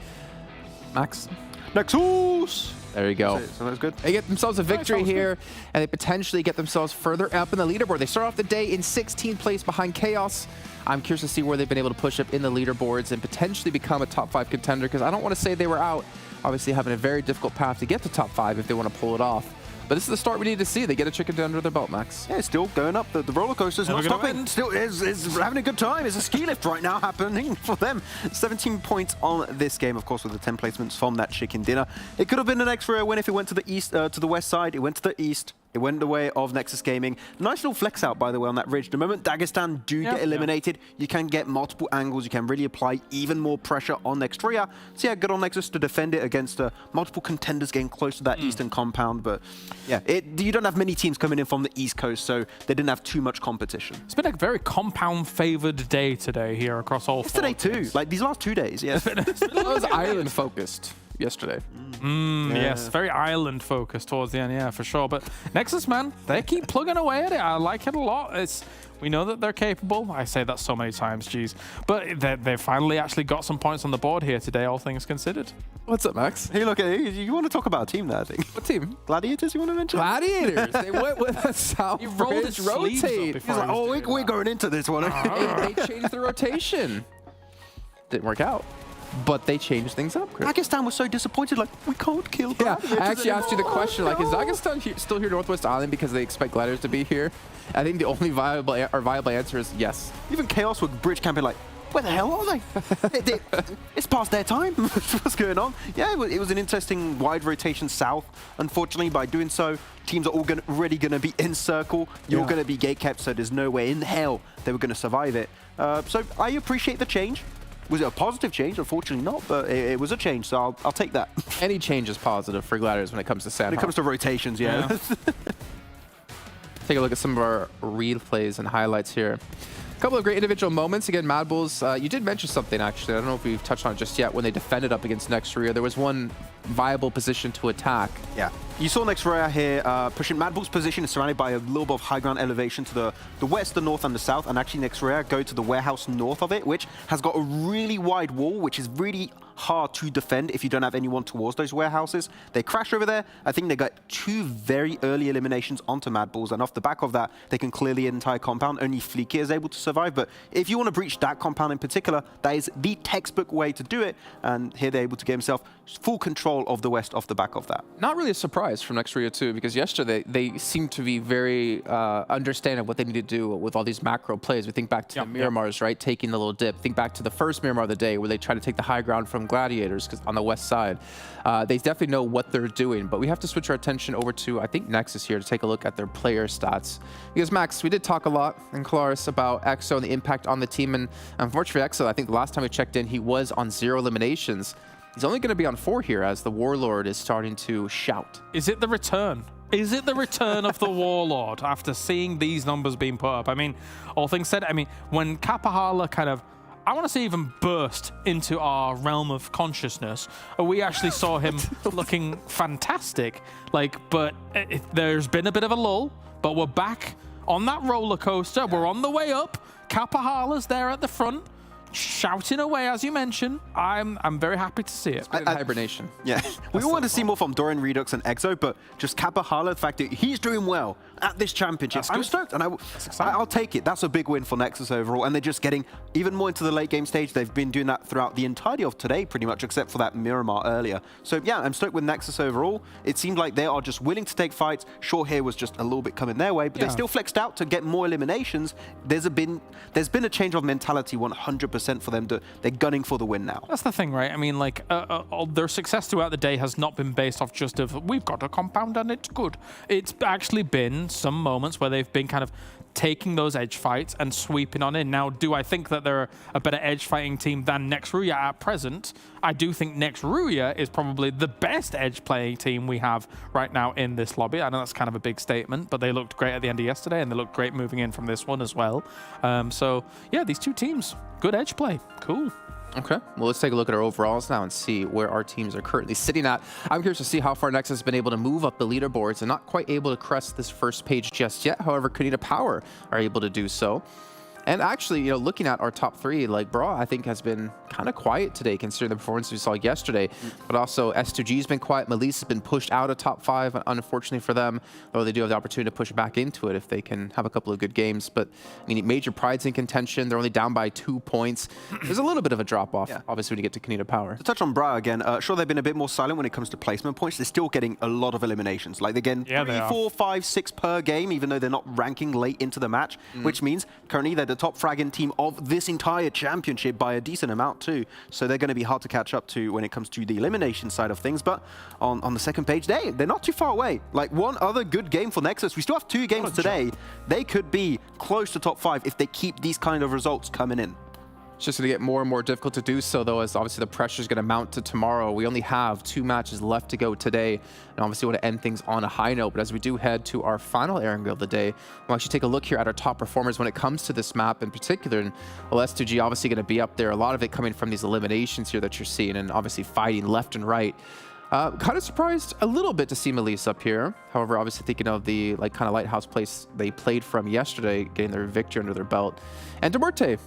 Max? Nexus! There you go. So that's good. They get themselves a victory here, and they potentially get themselves further up in the leaderboard. They start off the day in 16th place behind KAOS. I'm curious to see where they've been able to push up in the leaderboards and potentially become a top 5 contender, because I don't want to say they were out, obviously having a very difficult path to get to top 5 if they want to pull it off. But this is the start we need to see. They get a chicken under their belt, Max. Yeah, still going up. The roller coaster's not stopping. Still is having a good time. It's a ski lift right now happening for them. 17 points on this game, of course, with the 10 placements from that chicken dinner. It could have been an extra win if it went to the east, to the west side. It went to the east. It went the way of Nexus Gaming. Nice little flex out, by the way, on that ridge. The moment Dagestan do get eliminated, you can get multiple angles. You can really apply even more pressure on RÜYA. So yeah, good on Nexus to defend it against multiple contenders getting close to that eastern compound. But yeah, you don't have many teams coming in from the East Coast, so they didn't have too much competition. It's been a very compound-favored day today here across all Yesterday too, like these last 2 days, yeah. It was island-focused yesterday. Yes, very island focused towards the end, yeah, for sure. But Nexus, man, they keep plugging away at it. I like it a lot. We know that they're capable. I say that so many times, geez. But they finally actually got some points on the board here today, all things considered. What's up, Max? Hey, look, you want to talk about a team there, I think. What team? Gladiators, you want to mention? Gladiators. They went with a Southbridge rotate. He's like, oh, we're going into this one. They changed the rotation. Didn't work out. But they changed things up, Chris. Dagestan was so disappointed, like, we can't kill Gladiators. Yeah, I actually asked you the question, like, is Dagestan still here Northwest Island because they expect Gladiators to be here? I think the only viable answer is yes. Even KAOS with bridge camping, like, where the hell are they? It's past their time. What's going on? Yeah, it was an interesting wide rotation south. Unfortunately, by doing so, teams are all already going to be in circle. You're going to be gate kept, so there's no way in hell they were going to survive it. So I appreciate the change. Was it a positive change? Unfortunately not, but it was a change, so I'll take that. Any change is positive for Gladiators when it comes to Sanhok. When it comes to rotations, yeah. Take a look at some of our replays and highlights here. A couple of great individual moments. Again, MADBULLS, you did mention something, actually. I don't know if we've touched on it just yet. When they defended up against NEXUS, there was one viable position to attack. Yeah. You saw NEXUS here pushing. MADBULLS' position is surrounded by a little bit of high ground elevation to the west, the north, and the south. And actually, NEXUS go to the warehouse north of it, which has got a really wide wall, which is really hard to defend if you don't have anyone towards those warehouses. They crash over there. I think they got 2 very early eliminations onto MADBULLS, and off the back of that, they can clear the entire compound. Only Fleeky is able to survive, but if you want to breach that compound in particular, that is the textbook way to do it, and here they're able to get himself full control of the west off the back of that. Not really a surprise from NEXUS too, because yesterday they seemed to be very understanding of what they need to do with all these macro plays. We think back to the Miramars, right, taking the little dip. Think back to the first Miramar of the day where they try to take the high ground from Gladiators on the west side. They definitely know what they're doing, but we have to switch our attention over to, I think, Nexus here to take a look at their player stats. Because, Max, we did talk a lot in Claris about EXO and the impact on the team, and unfortunately, EXO, I think the last time we checked in, he was on 0 eliminations. He's only going to be on 4 here as the Warlord is starting to shout. Is it the return? Is it the return of the Warlord after seeing these numbers being put up? I mean, all things said, I mean, when Kapahala kind of, I want to say, even burst into our realm of consciousness, we actually saw him looking fantastic. Like, but there's been a bit of a lull, but we're back on that roller coaster. We're on the way up. Kapahala's there at the front, shouting away, as you mentioned. I'm very happy to see it. Hibernation. Yeah. We all want to see more from Dorian Redux and EXO, but just Kapahala, the fact that he's doing well at this championship, I'm stoked, and I'll take it. That's a big win for Nexus overall, and they're just getting even more into the late game stage. They've been doing that throughout the entirety of today, pretty much, except for that Miramar earlier. So yeah, I'm stoked with Nexus overall. It seemed like they are just willing to take fights. Sure, here was just a little bit coming their way, but they still flexed out to get more eliminations. There's been a change of mentality 100% for them. They're gunning for the win now. That's the thing, right? I mean, like, their success throughout the day has not been based off just of, we've got a compound and it's good. It's actually been some moments where they've been kind of taking those edge fights and sweeping on in. Now, do I think that they're a better edge fighting team than RÜYA at present? I do think RÜYA is probably the best edge playing team we have right now in this lobby. I know that's kind of a big statement, but they looked great at the end of yesterday, and they looked great moving in from this one as well. So yeah, these two teams, good edge play. Cool. Okay, well, let's take a look at our overalls now and see where our teams are currently sitting at. I'm curious to see how far Nexus has been able to move up the leaderboards and not quite able to crest this first page just yet. However, KONINA Power are able to do so. And actually, you know, looking at our top three, like Braw, I think has been kind of quiet today considering the performance we saw yesterday. But also S2G's been quiet. MELISE has been pushed out of top 5, unfortunately for them, though they do have the opportunity to push back into it if they can have a couple of good games. But I mean, Major Pride's in contention. They're only down by 2 points. There's a little bit of a drop-off, obviously, when you get to KONINA Power. To touch on Braw again, sure, they've been a bit more silent when it comes to placement points. They're still getting a lot of eliminations. Like, they're getting 3, 4, 5, 6 per game, even though they're not ranking late into the match, which means currently they're the top fragging team of this entire championship by a decent amount too. So they're going to be hard to catch up to when it comes to the elimination side of things. But on the second page, they're not too far away. Like, one other good game for Nexus. We still have 2 games today. They could be close to top 5 if they keep these kind of results coming in. It's just going to get more and more difficult to do so, though, as obviously the pressure is going to mount to tomorrow. We only have 2 matches left to go today, and obviously want to end things on a high note. But as we do head to our final Erangel of the day, we'll actually take a look here at our top performers when it comes to this map in particular. And well, S2G obviously going to be up there. A lot of it coming from these eliminations here that you're seeing, and obviously fighting left and right. Kind of surprised a little bit to see MELISE up here. However, obviously thinking of the kind of lighthouse place they played from yesterday, getting their victory under their belt. And MUERTE,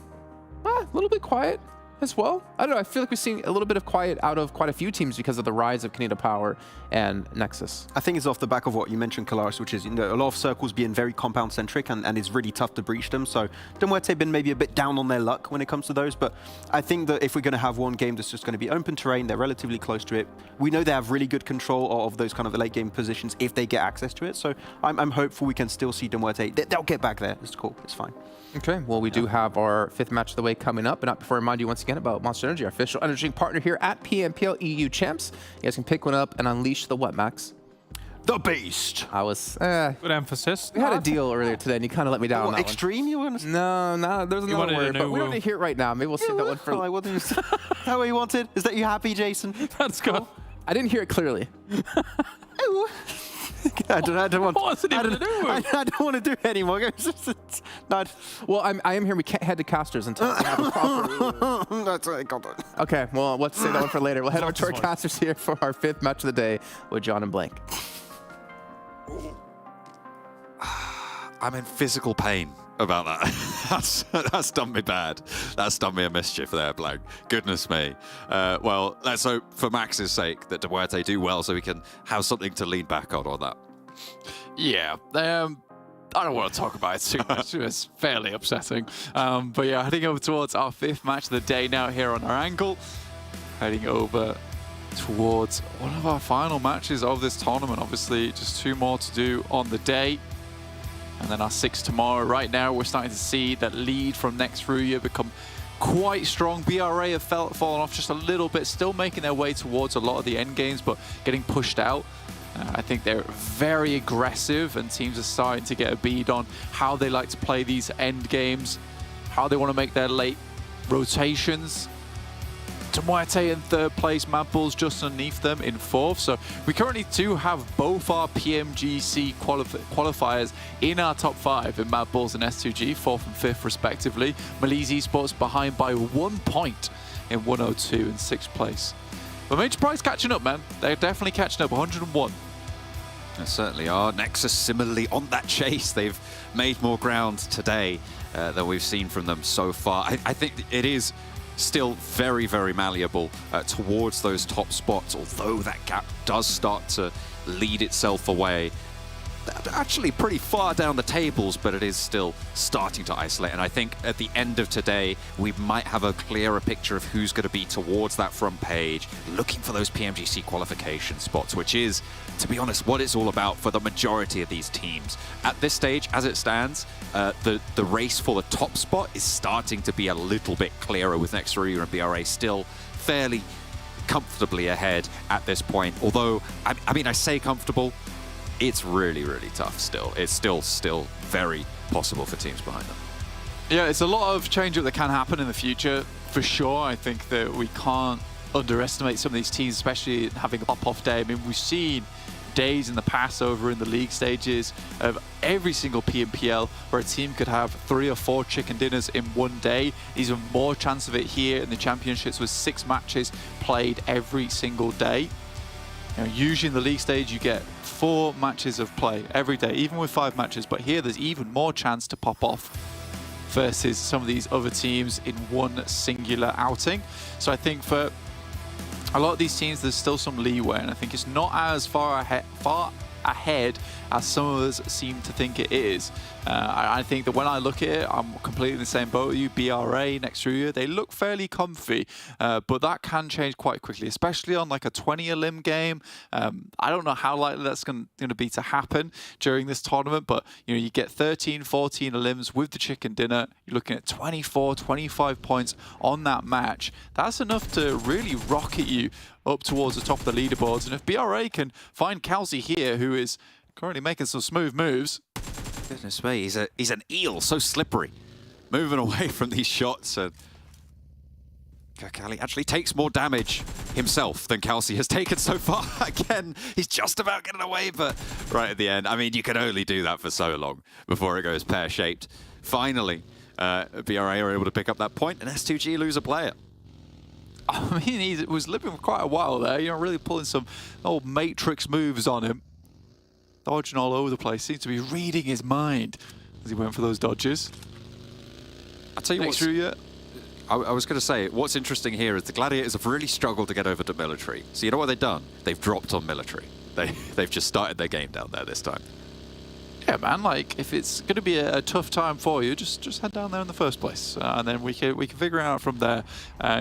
a little bit quiet as well. I don't know. I feel like we've seen a little bit of quiet out of quite a few teams because of the rise of KONINA Power and Nexus. I think it's off the back of what you mentioned, Kalaris, which is, you know, a lot of circles being very compound-centric, and it's really tough to breach them. So MUERTE have been maybe a bit down on their luck when it comes to those. But I think that if we're going to have one game that's just going to be open terrain, they're relatively close to it. We know they have really good control of those kind of late-game positions if they get access to it. So I'm hopeful we can still see MUERTE. They'll get back there. It's cool. It's fine. Okay, well, we do have our 5th match of the way coming up, but not before I remind you once again about Monster Energy, our official energy drink partner here at PMPL EU Champs. You guys can pick one up and unleash the what, Max? The Beast. I was... Good emphasis. We had a deal earlier today, and you kind of let me down on that extreme, you want to... No, there's another word, but we don't need to hear it right now. Maybe we'll save that one for... Is that what you wanted? Is that you happy, Jason? That's good. I didn't hear it clearly. I don't want to do it anymore. Well, I am here. We can't head to casters until we have a proper... That's right, got it. Okay, well, let's save that one for later. We'll head over to our casters here for our 5th match of the day with John and Blank. I'm in physical pain about that. That's done me bad. That's done me a mischief there, Blank. Goodness me. Well, let's hope for Max's sake that MUERTE do well so we can have something to lean back on that. Yeah. I don't want to talk about it too much. It's fairly upsetting. But yeah, heading over towards our 5th match of the day now here on Erangel. Heading over towards one of our final matches of this tournament. Obviously, just 2 more to do on the day. And then our 6 tomorrow. Right now, we're starting to see that lead from next RÜYA become quite strong. BRA have fallen off just a little bit, still making their way towards a lot of the end games, but getting pushed out. I think they're very aggressive, and teams are starting to get a bead on how they like to play these end games, how they want to make their late rotations. MUERTE in 3rd place, MADBULLS just underneath them in 4th. So we currently do have both our PMGC qualifiers in our top 5 in MADBULLS and S2G, 4th and 5th respectively. MELISE Esports behind by 1 point in 102 in 6th place. But Major Prize catching up, man. They're definitely catching up, 101. They certainly are. Nexus similarly on that chase. They've made more ground today than we've seen from them so far. I think it is still very, very malleable towards those top spots, although that gap does start to lead itself away. Actually pretty far down the tables, but it is still starting to isolate. And I think at the end of today, we might have a clearer picture of who's going to be towards that front page, looking for those PMGC qualification spots, which is, to be honest, what it's all about for the majority of these teams. At this stage, as it stands, the race for the top spot is starting to be a little bit clearer, with NEXUS and BRA still fairly comfortably ahead at this point. Although, I mean, I say comfortable, it's really, really tough still. It's still very possible for teams behind them. Yeah, it's a lot of change-up that can happen in the future, for sure. I think that we can't underestimate some of these teams, especially having a pop-off day. I mean, we've seen days in the past over in the league stages of every single PMPL where a team could have 3 or 4 chicken dinners in one day. Even more chance of it here in the championships with 6 matches played every single day. You know, usually in the league stage, you get 4 matches of play every day, even with 5 matches. But here, there's even more chance to pop off. versus some of these other teams in one singular outing. So I think for a lot of these teams, there's still some leeway, and I think it's not as far ahead as some of us seem to think it is. I think that when I look at it, I'm completely in the same boat with you. BRA next to you, they look fairly comfy, but that can change quite quickly, especially on like a 20 elim game. I don't know how likely that's going to be to happen during this tournament, but you know, you get 13, 14 elims with the chicken dinner. You're looking at 24, 25 points on that match. That's enough to really rocket you up towards the top of the leaderboards. And if BRA can find Kelsey here, who is currently making some smooth moves. Goodness me, he's an eel, so slippery. Moving away from these shots, and Kakali actually takes more damage himself than Kelsey has taken so far. Again, he's just about getting away, but right at the end, I mean, you can only do that for so long before it goes pear-shaped. Finally, BRA are able to pick up that point, and S2G lose a player. I mean, he was living for quite a while there, you know, really pulling some old Matrix moves on him. Dodging all over the place, seems to be reading his mind as he went for those dodges. I'll tell you what, I was going to say, what's interesting here is the Gladiators have really struggled to get over to military. So you know what they've done? They've dropped on military. They've just started their game down there this time. Yeah, man, like, if it's going to be a tough time for you, just head down there in the first place. And then we can figure it out from there.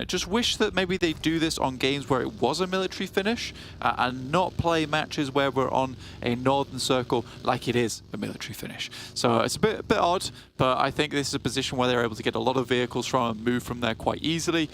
Just wish that maybe they do this on games where it was a military finish and not play matches where we're on a northern circle like it is a military finish. So it's a bit odd, but I think this is a position where they're able to get a lot of vehicles from and move from there quite easily.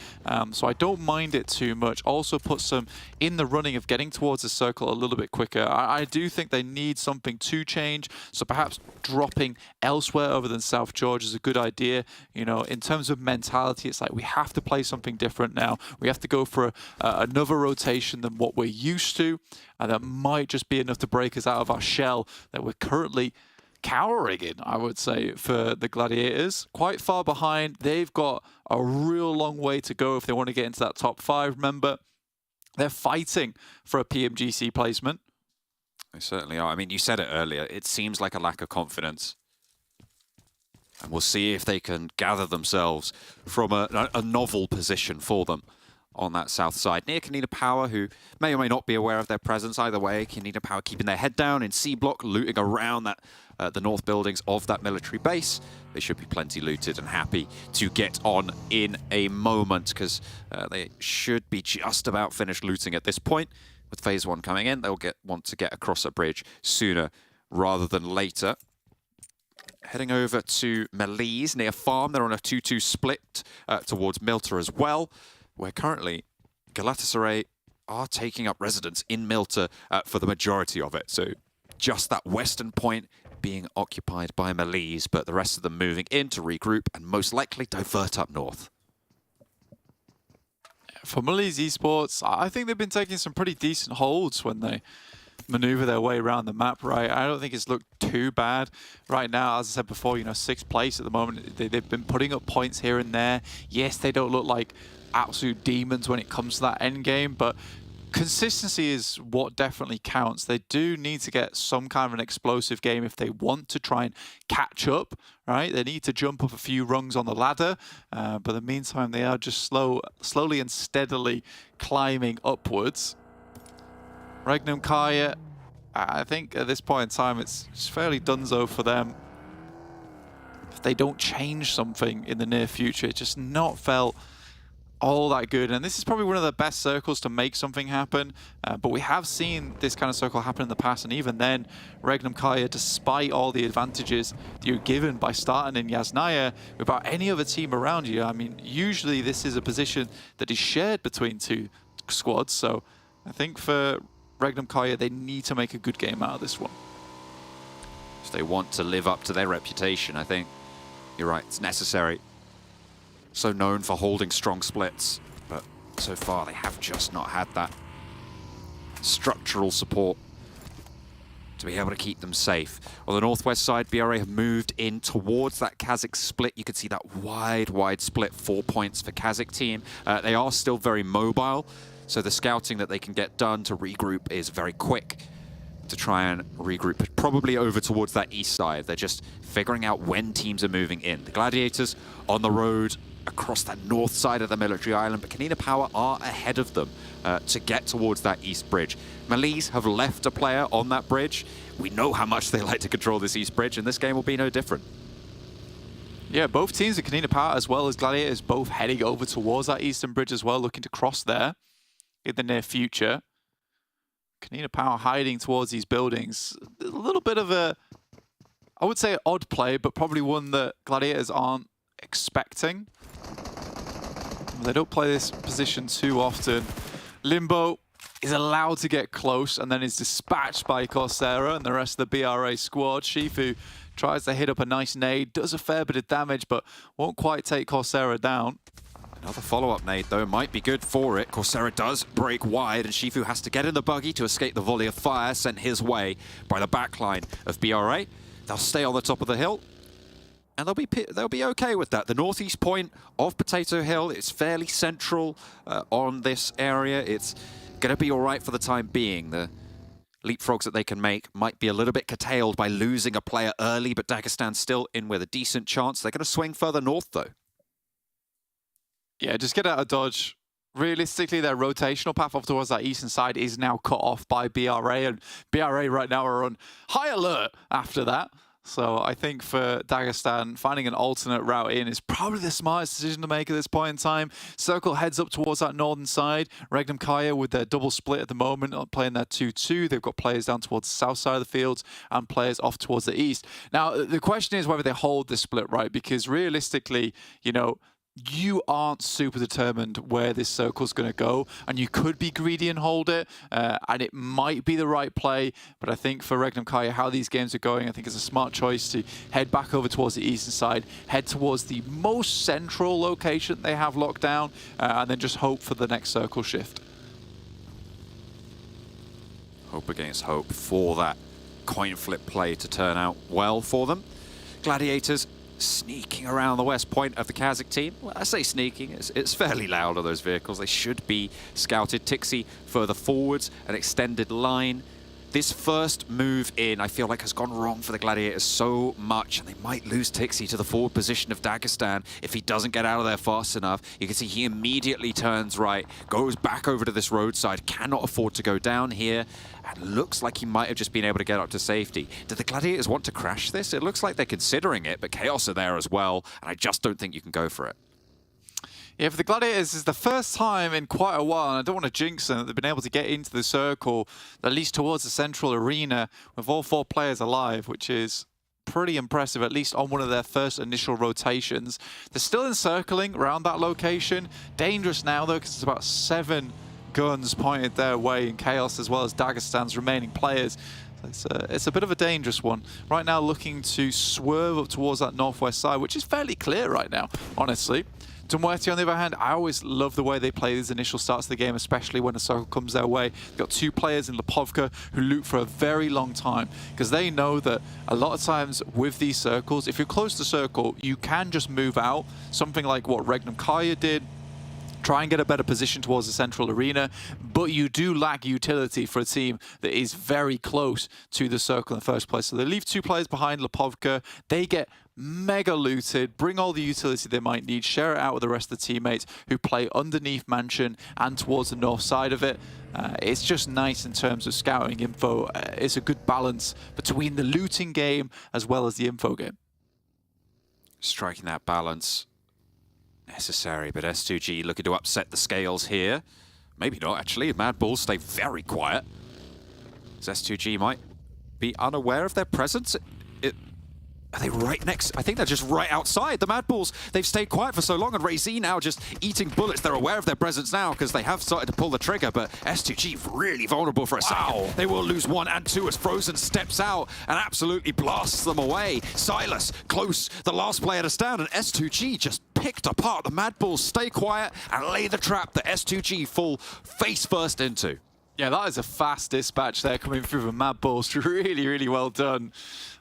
So I don't mind it too much. Also puts them in the running of getting towards the circle a little bit quicker. I do think they need something to change. So perhaps dropping elsewhere other than South George is a good idea. You know, in terms of mentality, it's like we have to play something different now. We have to go for another rotation than what we're used to. And that might just be enough to break us out of our shell that we're currently cowering in, I would say, for the Gladiators. Quite far behind. They've got a real long way to go if they want to get into that top 5. Remember, they're fighting for a PMGC placement. They certainly are. I mean, you said it earlier. It seems like a lack of confidence. And we'll see if they can gather themselves from a novel position for them on that south side. Near KONINA Power, who may or may not be aware of their presence. Either way, KONINA Power keeping their head down in C block, looting around that the north buildings of that military base. They should be plenty looted and happy to get on in a moment, because they should be just about finished looting at this point. With phase 1 coming in, they'll want to get across a bridge sooner rather than later. Heading over to MELISE near Farm. They're on a 2-2 split towards MUERTE as well, where currently Galatasaray are taking up residence in MUERTE for the majority of it. So just that western point being occupied by MELISE, but the rest of them moving in to regroup and most likely divert up north. For MELISE Esports, I think they've been taking some pretty decent holds when they maneuver their way around the map, right? I don't think it's looked too bad right now. As I said before, you know, 6th place at the moment. They've been putting up points here and there. Yes, they don't look like absolute demons when it comes to that end game, but consistency is what definitely counts. They do need to get some kind of an explosive game if they want to try and catch up, right? They need to jump up a few rungs on the ladder, but in the meantime, they are just slowly and steadily climbing upwards. REGNUM KARYA, I think at this point in time, it's fairly donezo for them. If they don't change something in the near future, it's just not felt all that good. And this is probably one of the best circles to make something happen, but we have seen this kind of circle happen in the past, and even then, REGNUM KARYA, despite all the advantages that you're given by starting in Yasnaya without any other team around you, I mean, usually this is a position that is shared between 2 squads, so I think for REGNUM KARYA, they need to make a good game out of this one. If they want to live up to their reputation, I think you're right, it's necessary. So known for holding strong splits, but so far they have just not had that structural support to be able to keep them safe. On the northwest side, BRA have moved in towards that KASIK split. You can see that wide split, 4 points for KASIK team. They are still very mobile, so the scouting that they can get done to regroup is very quick. to try and regroup, probably over towards that east side. They're just figuring out when teams are moving in. The Gladiators on the road across that north side of the military island, but KONINA Power are ahead of them to get towards that east bridge. MELISE have left a player on that bridge. We know how much they like to control this east bridge, and this game will be no different. Yeah, both teams, the KONINA Power as well as Gladiators, both heading over towards that eastern bridge as well, looking to cross there in the near future. KONINA Power hiding towards these buildings. A little bit of a, I would say, odd play, but probably one that Gladiators aren't expecting. They don't play this position too often. Limbo is allowed to get close and then is dispatched by Corsair and the rest of the BRA squad. Shifu tries to hit up a nice nade, does a fair bit of damage, but won't quite take Corsair down. Another follow-up nade, though, might be good for it. Corsair does break wide, and Shifu has to get in the buggy to escape the volley of fire sent his way by the backline of BRA. They'll stay on the top of the hill, and they'll be okay with that. The northeast point of Potato Hill is fairly central on this area. It's going to be all right for the time being. The leapfrogs that they can make might be a little bit curtailed by losing a player early, but Dagestan's still in with a decent chance. They're going to swing further north, though. Yeah, just get out of dodge. Realistically, their rotational path off towards that eastern side is now cut off by BRA, and BRA right now are on high alert after that. So I think for Dagestan, finding an alternate route in is probably the smartest decision to make at this point in time. Circle heads up towards that northern side. REGNUM KARYA with their double split at the moment, playing their 2-2. They've got players down towards the south side of the fields and players off towards the east. Now, the question is whether they hold this split, right? Because realistically, you know, you aren't super determined where this circle's going to go, and you could be greedy and hold it, and it might be the right play, but I think for REGNUM KARYA, how these games are going, I think it's a smart choice to head back over towards the eastern side, head towards the most central location they have locked down, and then just hope for the next circle shift. Hope against hope for that coin flip play to turn out well for them. Gladiators sneaking around the west point of the KASIK team. Well, I say sneaking, it's fairly loud on those vehicles. They should be scouted. Tixi further forwards, an extended line. This first move in, I feel like, has gone wrong for the Gladiators so much, and they might lose Tixi to the forward position of Dagestan if he doesn't get out of there fast enough. You can see he immediately turns right, goes back over to this roadside, cannot afford to go down here, and looks like he might have just been able to get up to safety. Do the Gladiators want to crash this? It looks like they're considering it, but KAOS are there as well, and I just don't think you can go for it. Yeah, for the Gladiators, it's the first time in quite a while, and I don't want to jinx them, that they've been able to get into the circle, at least towards the central arena, with all 4 players alive, which is pretty impressive, at least on one of their first initial rotations. They're still encircling around that location. Dangerous now, though, because it's about 7 guns pointed their way in KAOS, as well as Dagestan's remaining players. It's a bit of a dangerous one. Right now, looking to swerve up towards that northwest side, which is fairly clear right now, honestly. MUERTE, on the other hand, I always love the way they play these initial starts of the game, especially when a circle comes their way. They've got 2 players in Lipovka who loot for a very long time, because they know that a lot of times with these circles, if you're close to the circle, you can just move out. Something like what REGNUM KARYA did, try and get a better position towards the central arena, but you do lack utility for a team that is very close to the circle in the first place. So they leave 2 players behind Lipovka. They get mega looted, bring all the utility they might need, share it out with the rest of the teammates who play underneath Mansion and towards the north side of it. It's just nice in terms of scouting info. It's a good balance between the looting game as well as the info game. Striking that balance necessary, but S2G looking to upset the scales here. Maybe not, actually. MADBULLS stay very quiet. So S2G might be unaware of their presence. Are they right next? I think they're just right outside. The MADBULLS, they've stayed quiet for so long, and RayZ now just eating bullets. They're aware of their presence now because they have started to pull the trigger, but S2G really vulnerable for a second. They will lose 1 and 2 as Frozen steps out and absolutely blasts them away. Silas close, the last player to stand, and S2G just picked apart. The MADBULLS stay quiet and lay the trap that S2G fall face first into. Yeah, that is a fast dispatch there coming through from MADBULLS. Really, really well done.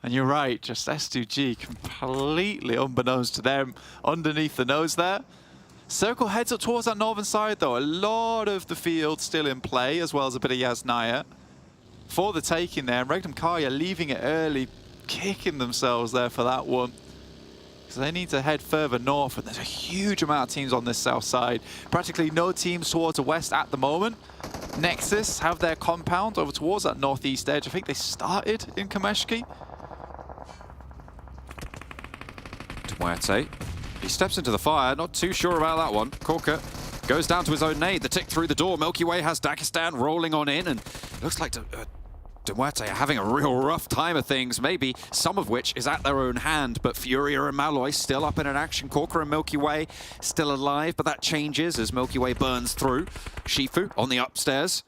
And you're right, just S2G completely unbeknownst to them underneath the nose there. Circle heads up towards that northern side, though. A lot of the field still in play, as well as a bit of Yasnaya. for the taking there. REGNUM KARYA leaving it early, kicking themselves there for that one. Because they need to head further north, and there's a huge amount of teams on this south side. Practically no teams towards the west at the moment. NEXUS have their compound over towards that northeast edge. I think they started in Kameshki. MUERTE, he steps into the fire, not too sure about that one. Korka goes down to his own nade, the tick through the door. Milky Way has Dagestan rolling on in, and it looks like MUERTE are having a real rough time of things, maybe some of which is at their own hand, but Furia and Malloy still up in an action. Korka and Milky Way still alive, but that changes as Milky Way burns through. Shifu on the upstairs,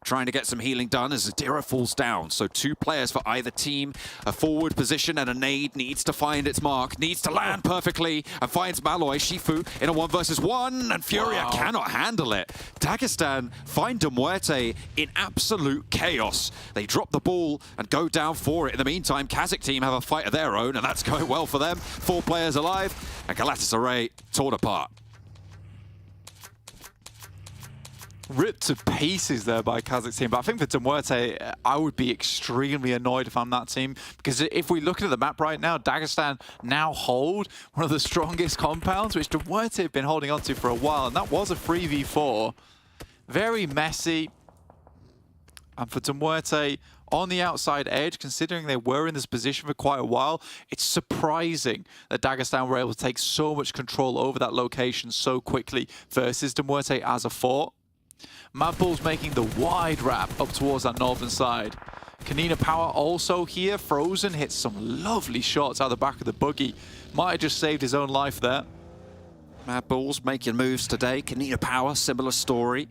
trying to get some healing done as Zadira falls down. So 2 players for either team. A forward position and a nade needs to find its mark, needs to land perfectly, and finds Malloy. Shifu in a 1 versus 1, and Furia cannot handle it. Dagestan find MUERTE in absolute chaos. They drop the ball and go down for it. In the meantime, KASIK team have a fight of their own, and that's going well for them. 4 players alive, and GALATASARAY torn apart. Ripped to pieces there by KASIK team, but I think for MUERTE, I would be extremely annoyed if I'm that team, because if we look at the map right now, Dagestan now hold one of the strongest compounds, which MUERTE have been holding on to for a while, and that was a 3v4. Very messy. And for MUERTE, on the outside edge, considering they were in this position for quite a while, it's surprising that Dagestan were able to take so much control over that location so quickly versus MUERTE as a fort. MADBULLS making the wide wrap up towards that northern side. KONINA Power also here. Frozen hits some lovely shots out the back of the buggy. Might have just saved his own life there. MADBULLS making moves today. KONINA Power, similar story.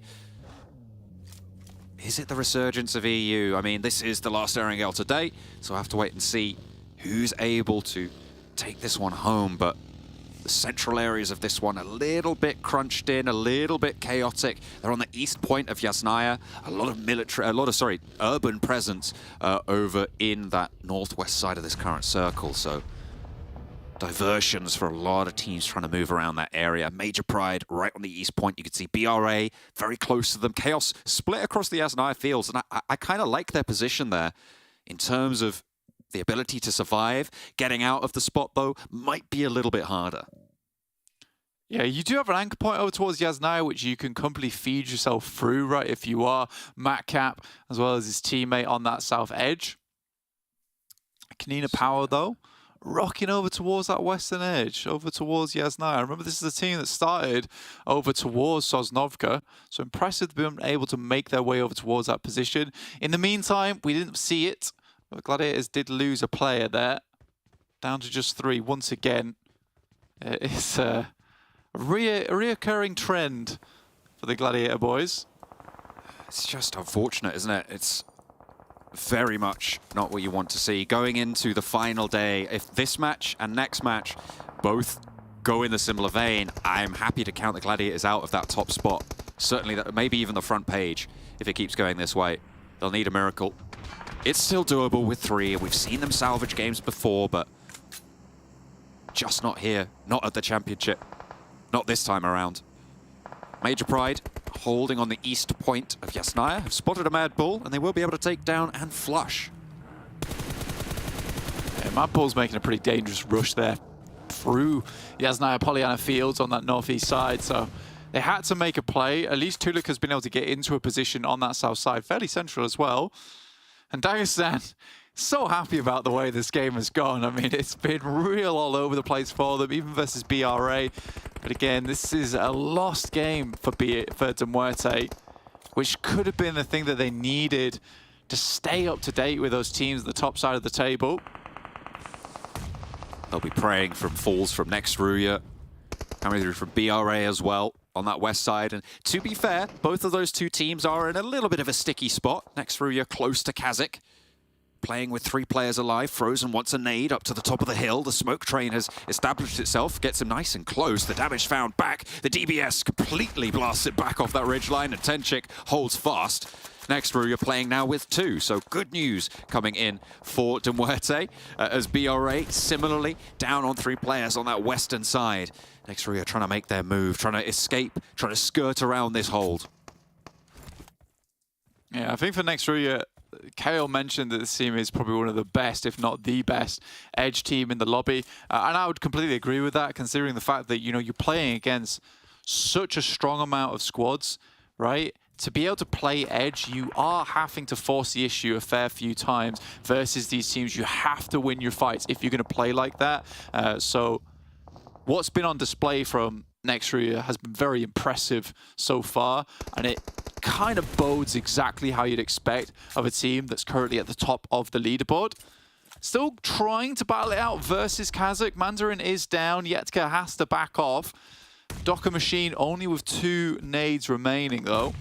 Is it the resurgence of EU? I mean, this is the last Erangel today, so I have to wait and see who's able to take this one home, but the central areas of this one a little bit crunched in, a little bit chaotic. They're on the east point of Yasnaya. A lot of urban presence over in that northwest side of this current circle. So diversions for a lot of teams trying to move around that area. Major Pride right on the east point. You can see BRA very close to them. KAOS split across the Yasnaya fields, and I kind of like their position there in terms of the ability to survive. Getting out of the spot, though, might be a little bit harder. Yeah, you do have an anchor point over towards Yasnaya, which you can completely feed yourself through, right, if you are Matcap, as well as his teammate on that south edge. KONINA Power, though, rocking over towards that western edge, over towards Yasnaya. Remember, this is a team that started over towards Sosnovka, so impressive to be able to make their way over towards that position. In the meantime, we didn't see it. But Gladiators did lose a player there, down to just 3 once again. It's a reoccurring trend for the Gladiator boys. It's just unfortunate, isn't it? It's very much not what you want to see. Going into the final day, if this match and next match both go in a similar vein, I'm happy to count the Gladiators out of that top spot. Certainly, maybe even the front page, if it keeps going this way. They'll need a miracle. It's still doable with 3. We've seen them salvage games before, but just not here. Not at the championship. Not this time around. Major Pride holding on the east point of Yasnaya have spotted a MADBULL, and they will be able to take down and flush. Yeah, MADBULL's making a pretty dangerous rush there through Yasnaya Polyana Fields on that northeast side, so they had to make a play. At least Tuluk has been able to get into a position on that south side, fairly central as well. And Dagestan, so happy about the way this game has gone. I mean, it's been real all over the place for them, even versus BRA. But again, this is a lost game for MUERTE, which could have been the thing that they needed to stay up to date with those teams at the top side of the table. They'll be praying from falls from next RÜYA, coming through from BRA as well on that west side. And to be fair, both of those 2 teams are in a little bit of a sticky spot. Next RÜYA close to KASIK, playing with 3 players alive. Frozen wants a nade up to the top of the hill. The smoke train has established itself, gets him nice and close. The damage found back. The DBS completely blasts it back off that ridgeline, and Tenchik holds fast. Next RÜYA playing now with 2, so good news coming in for MUERTE as BRA similarly down on 3 players on that western side. Next RÜYA trying to make their move, trying to escape, trying to skirt around this hold. Yeah, I think for next RÜYA, KO mentioned that this team is probably one of the best, if not the best, Edge team in the lobby. And I would completely agree with that, considering the fact that, you know, you're playing against such a strong amount of squads, right? To be able to play Edge, you are having to force the issue a fair few times versus these teams. You have to win your fights if you're going to play like that. So what's been on display from RÜYA has been very impressive so far, and it kind of bodes exactly how you'd expect of a team that's currently at the top of the leaderboard. Still trying to battle it out versus KASIK. Mandarin is down. Yetka has to back off. Docker Machine only with 2 nades remaining, though.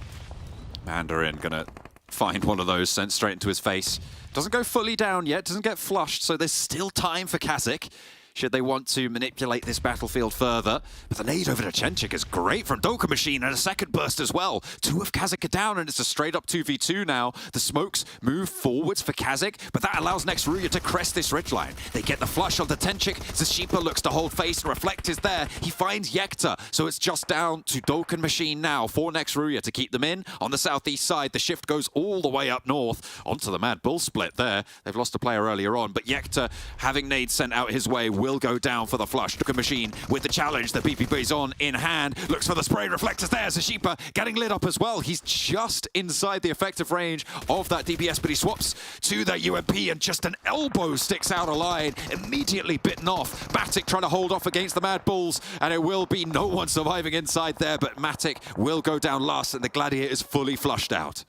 Mandarin gonna find one of those sent straight into his face. Doesn't go fully down yet, doesn't get flushed, so there's still time for KASIK should they want to manipulate this battlefield further. But the nade over to Chenchik is great from Doka Machine, and a second burst as well. 2 of KASIK are down, and it's a straight up 2v2 now. The smokes move forwards for KASIK, but that allows RÜYA to crest this ridgeline. They get the flush onto Chenchik. Zashipa looks to hold face, and Reflect is there. He finds Yekta, so it's just down to Doka Machine now for RÜYA to keep them in. On the southeast side, the shift goes all the way up north onto the MADBULLS split there. They've lost a player earlier on, but Yekta, having nades sent out his way, will go down for the flush. Doka Machine with the challenge. The BPB's on in hand. Looks for the spray. Reflectors there. Zashipa getting lit up as well. He's just inside the effective range of that DPS, but he swaps to that UMP, and just an elbow sticks out a line. Immediately bitten off. Matic trying to hold off against the MADBULLS, and it will be no one surviving inside there, but Matic will go down last, and the Gladiator is fully flushed out.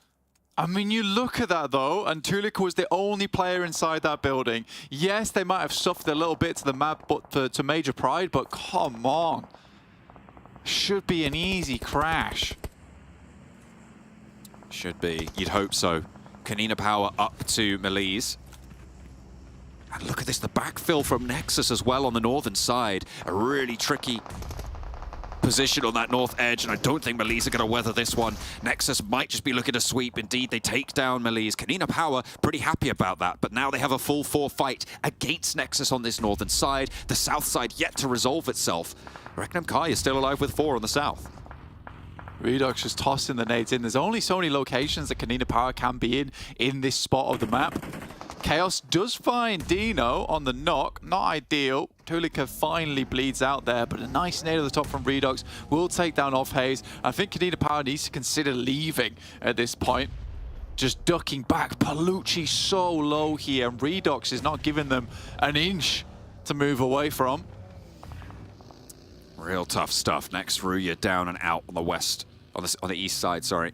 I mean, you look at that, though, and Tulik was the only player inside that building. Yes, they might have suffered a little bit to the map, but to Major Pride, but come on. Should be an easy crash. Should be. You'd hope so. KONINA power up to MELISE. And look at this, the backfill from NEXUS as well on the northern side. A really tricky position on that north edge, and I don't think MELISE are going to weather this one. NEXUS might just be looking to sweep. Indeed, they take down MELISE. KONINA power pretty happy about that, but now they have a full 4 fight against NEXUS on this northern side. The south side yet to resolve itself. REGNUM KARYA is still alive with 4 on the south. Redux just tossing the nades in. There's only so many locations that KONINA power can be in this spot of the map. KAOS does find Dino on the knock. Not ideal. Tulika finally bleeds out there, but a nice nade at the top from Redux will take down off Haze. I think KONINA power needs to consider leaving at this point. Just ducking back. Palucci so low here, and Redux is not giving them an inch to move away from. Real tough stuff. Next, RÜYA down and out on the west, on the east side, sorry.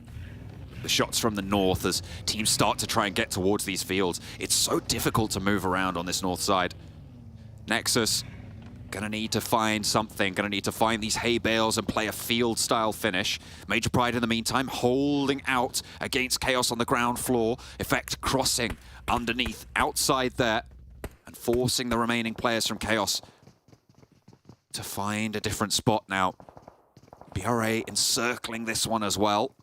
The shots from the north as teams start to try and get towards these fields. It's so difficult to move around on this north side. NEXUS gonna need to find something, gonna need to find these hay bales and play a field-style finish. Major Pride in the meantime holding out against KAOS on the ground floor. Effect crossing underneath, outside there, and forcing the remaining players from KAOS to find a different spot now. BRA encircling this one as well.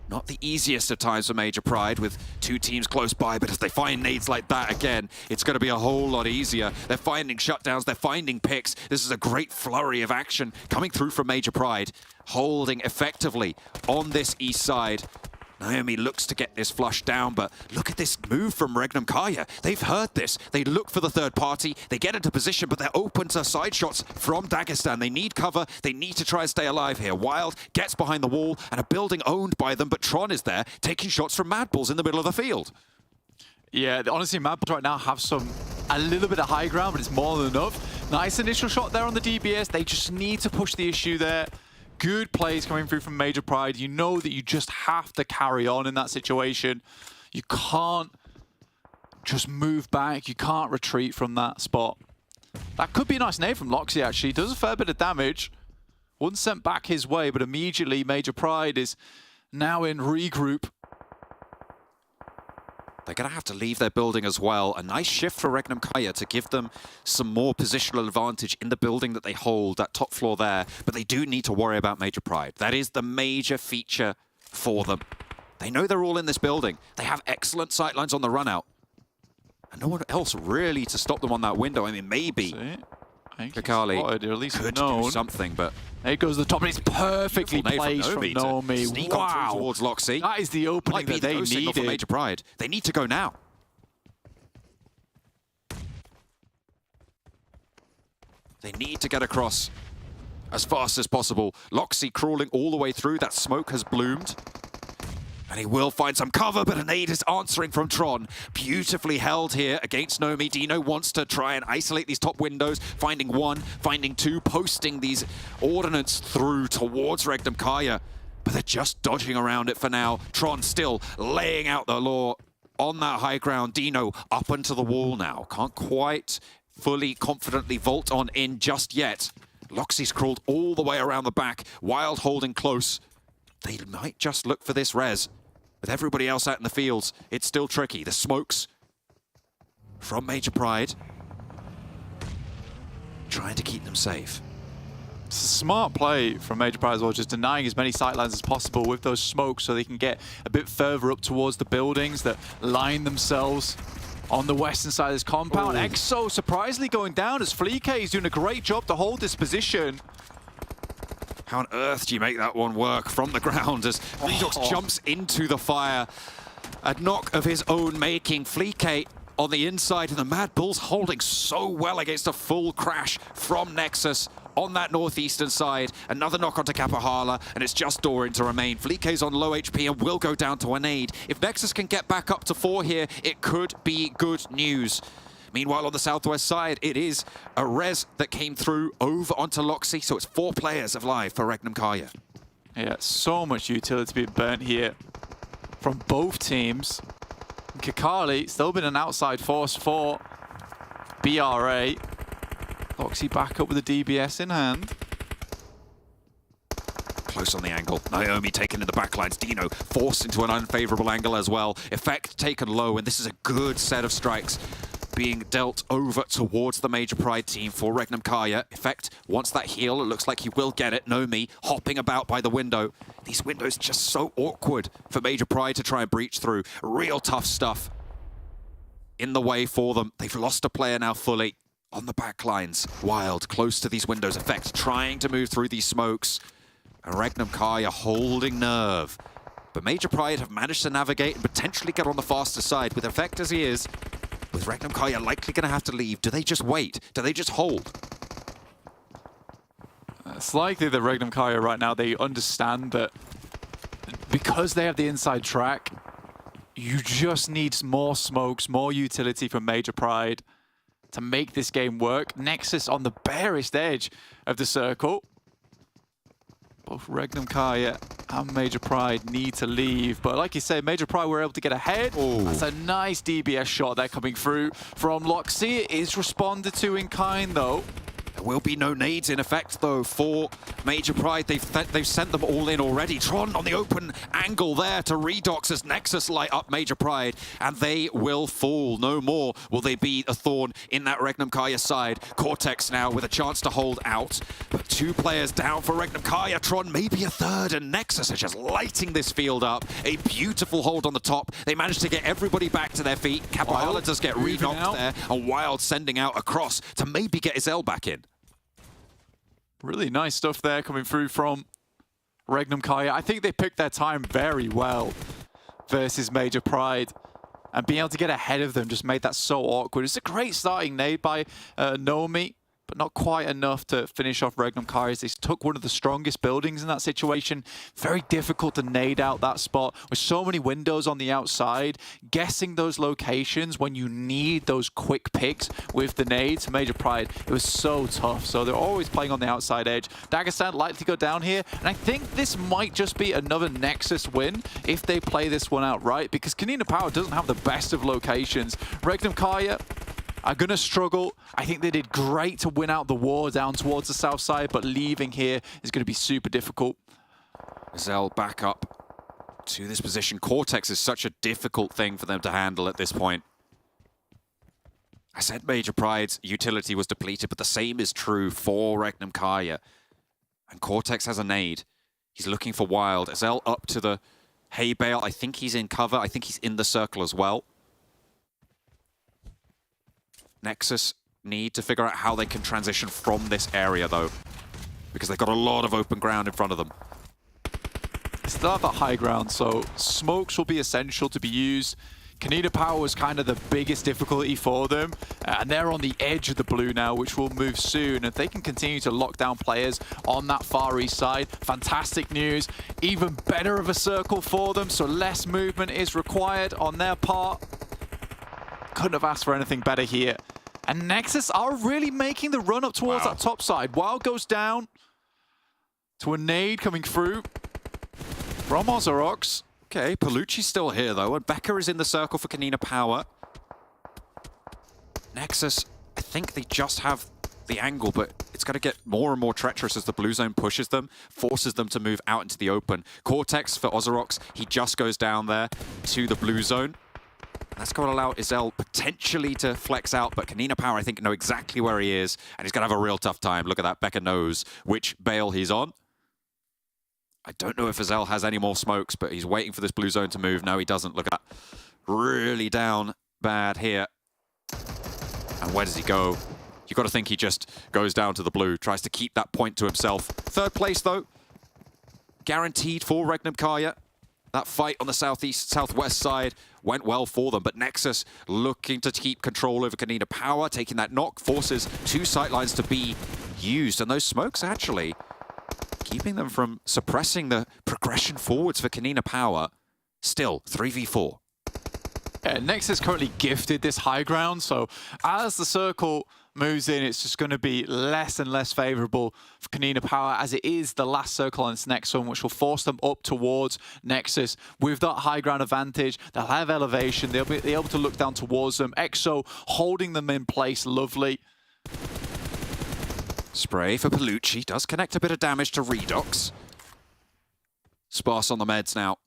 Not the easiest of times for Major Pride with 2 teams close by, but if they find nades like that again, it's going to be a whole lot easier. They're finding shutdowns, they're finding picks. This is a great flurry of action coming through from Major Pride, holding effectively on this east side. Naomi looks to get this flush down, but look at this move from REGNUM KARYA. They've heard this. They look for the third party. They get into position, but they're open to side shots from Dagestan. They need cover. They need to try and stay alive here. Wild gets behind the wall, and a building owned by them, but Tron is there, taking shots from MADBULLS in the middle of the field. Yeah, honestly, MADBULLS right now have a little bit of high ground, but it's more than enough. Nice initial shot there on the DBS. They just need to push the issue there. Good plays coming through from Major Pride. You know that you just have to carry on in that situation. You can't just move back. You can't retreat from that spot. That could be a nice nade from Loxy, actually. Does a fair bit of damage. One sent back his way, but immediately Major Pride is now in regroup. They're going to have to leave their building as well. A nice shift for REGNUM KARYA to give them some more positional advantage in the building that they hold, that top floor there. But they do need to worry about Major Pride. That is the major feature for them. They know they're all in this building. They have excellent sightlines on the run out. And no one else really to stop them on that window. I mean, maybe Kakali spotted, or at least could known. do something, but there goes the top, and it's perfectly placed from Nomi. Sneak on through towards Loxy. That is the opening that they needed. For Major Pride. They need to go now. They need to get across as fast as possible. Loxy crawling all the way through. That smoke has bloomed. And he will find some cover, but a nade is answering from Tron. Beautifully held here against Nomi. Dino wants to try and isolate these top windows, finding one, finding two, posting these ordnance through towards REGNUM KARYA. But they're just dodging around it for now. Tron still laying out the law on that high ground. Dino up onto the wall now. Can't quite fully confidently vault on in just yet. Loxy's crawled all the way around the back. Wild holding close. They might just look for this res. With everybody else out in the fields, it's still tricky. The smokes from Major Pride trying to keep them safe. It's a smart play from Major Pride as well, just denying as many sightlines as possible with those smokes so they can get a bit further up towards the buildings that line themselves on the western side of this compound. EXO surprisingly going down as Fleeke is doing a great job to hold this position. How on earth do you make that one work from the ground as Redox jumps into the fire? A knock of his own making. Fleeke on the inside, and the MADBULLS holding so well against a full crash from Nexus on that northeastern side. Another knock onto Kapahala, and it's just Doran to remain. Fleeke's on low HP and will go down to a nade. If Nexus can get back up to 4 here, it could be good news. Meanwhile, on the southwest side, it is a res that came through over onto Loxy, so it's 4 players alive for REGNUM KARYA. Yeah, so much utility being burnt here from both teams. Kakali still been an outside force for BRA. Loxy back up with the DBS in hand. Close on the angle. Naomi taken in the backlines. Dino forced into an unfavorable angle as well. Effect taken low, and this is a good set of strikes being dealt over towards the Major Pride team for REGNUM KARYA. Effect wants that heal. It looks like he will get it. Nomi hopping about by the window. These windows just so awkward for Major Pride to try and breach through. Real tough stuff in the way for them. They've lost a player now fully on the back lines. Wild, close to these windows. Effect trying to move through these smokes. And REGNUM KARYA holding nerve. But Major Pride have managed to navigate and potentially get on the faster side. With Effect as he is, with REGNUM KARYA likely going to have to leave. Do they just wait? Do they just hold? It's likely that REGNUM KARYA right now, they understand that because they have the inside track, you just need more smokes, more utility from Major Pride to make this game work. Nexus on the barest edge of the circle. Both REGNUM KARYA and Major Pride need to leave. But like you say, Major Pride were able to get ahead. That's a nice DBS shot there coming through from Loxy. It is responded to in kind, though. There will be no nades in effect, though, for Major Pride. They've sent them all in already. Tron on the open angle there to Redox as Nexus light up Major Pride, and they will fall. No more will they be a thorn in that REGNUM KARYA side. Cortex now with a chance to hold out, but 2 players down for REGNUM KARYA. Tron maybe a third, and Nexus are just lighting this field up. A beautiful hold on the top. They managed to get everybody back to their feet. Capoeira does get re-knocked there, and Wild sending out across to maybe get his L back in. Really nice stuff there coming through from REGNUM KARYA. I think they picked their time very well versus Major Pride. And being able to get ahead of them just made that so awkward. It's a great starting nade by Nomi, but not quite enough to finish off REGNUM KARYA. They took one of the strongest buildings in that situation. Very difficult to nade out that spot with so many windows on the outside. Guessing those locations when you need those quick picks with the nades. Major Pride, it was so tough. So they're always playing on the outside edge. Dagestan likely to go down here. And I think this might just be another Nexus win if they play this one out right, because KONINA Power doesn't have the best of locations. REGNUM KARYA are going to struggle. I think they did great to win out the war down towards the south side, but leaving here is going to be super difficult. Zell back up to this position. Cortex is such a difficult thing for them to handle at this point. I said Major Pride's utility was depleted, but the same is true for REGNUM KARYA. And Cortex has a nade. He's looking for Wild. Zell up to the hay bale. I think he's in cover. I think he's in the circle as well. Nexus need to figure out how they can transition from this area, though, because they've got a lot of open ground in front of them. Still have that high ground, so smokes will be essential to be used. KONINA Power is kind of the biggest difficulty for them, and they're on the edge of the blue now, which will move soon. If they can continue to lock down players on that far east side, fantastic news. Even better of a circle for them, so less movement is required on their part. Couldn't have asked for anything better here. And Nexus are really making the run up towards that top side. Wild goes down to a nade coming through from OZAROX. Okay, Palucci's still here, though, and Becker is in the circle for KONINA Power. Nexus, I think they just have the angle, but it's going to get more and more treacherous as the blue zone pushes them, forces them to move out into the open. Cortex for OZAROX, he just goes down there to the blue zone. That's going to allow Izel potentially to flex out, but KONINA Power, I think, know exactly where he is, and he's going to have a real tough time. Look at that, Becker knows which bale he's on. I don't know if Izel has any more smokes, but he's waiting for this blue zone to move. No, he doesn't. Look at that. Really down bad here. And where does he go? You've got to think he just goes down to the blue, tries to keep that point to himself. Third place, though, guaranteed for REGNUM CARYA. That fight on the southwest side went well for them, but Nexus looking to keep control over KONINA Power, taking that knock, forces two sightlines to be used. And those smokes actually keeping them from suppressing the progression forwards for KONINA Power. Still, 3v4. Yeah, Nexus currently gifted this high ground, so as the circle moves in, it's just going to be less and less favorable for KONINA Power, as it is the last circle on its next one, which will force them up towards Nexus. With that high ground advantage, they'll have elevation, they'll be able to look down towards them. EXO holding them in place, lovely. Spray for Palucci, does connect a bit of damage to Redox. Sparse on the meds now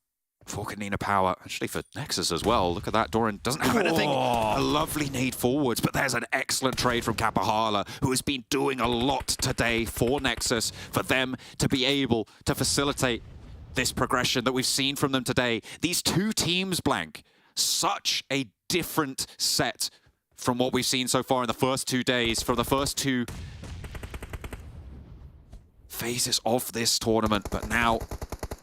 for KONINA Power, actually for Nexus as well. Look at that, Doran doesn't have anything. A lovely nade forwards, but there's an excellent trade from Kapahala, who has been doing a lot today for Nexus, for them to be able to facilitate this progression that we've seen from them today. These two teams, Blank, such a different set from what we've seen so far in the first 2 days, from the first two phases of this tournament, but now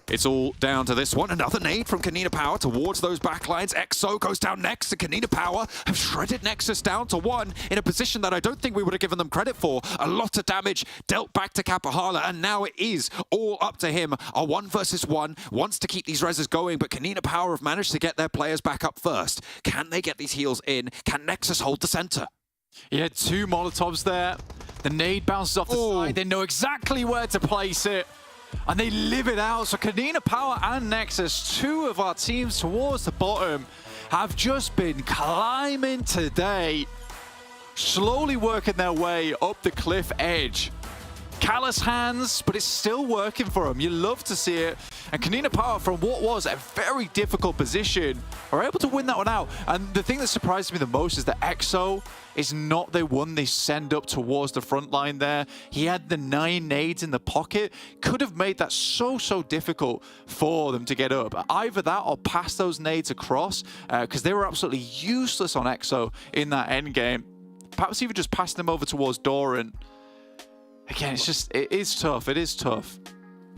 it's all down to this one. Another nade from KONINA Power towards those backlines. EXO goes down next, and KONINA Power have shredded Nexus down to 1 in a position that I don't think we would have given them credit for. A lot of damage dealt back to Kapahala, and now it is all up to him. A 1 versus 1, wants to keep these reses going, but KONINA Power have managed to get their players back up first. Can they get these heals in? Can Nexus hold the center? Yeah, 2 Molotovs there. The nade bounces off the side. They know exactly where to place it, and they live it out. So KONINA Power and Nexus, 2 of our teams towards the bottom, have just been climbing today, slowly working their way up the cliff edge. Callous hands, but it's still working for them. You love to see it. And KONINA Power, from what was a very difficult position, are able to win that one out. And the thing that surprised me the most is that EXO is not the one they send up towards the front line there. He had the 9 nades in the pocket. Could have made that so difficult for them to get up. Either that or pass those nades across, because they were absolutely useless on EXO in that end game. Perhaps even just passing them over towards Doran. Again, it is tough. It is tough.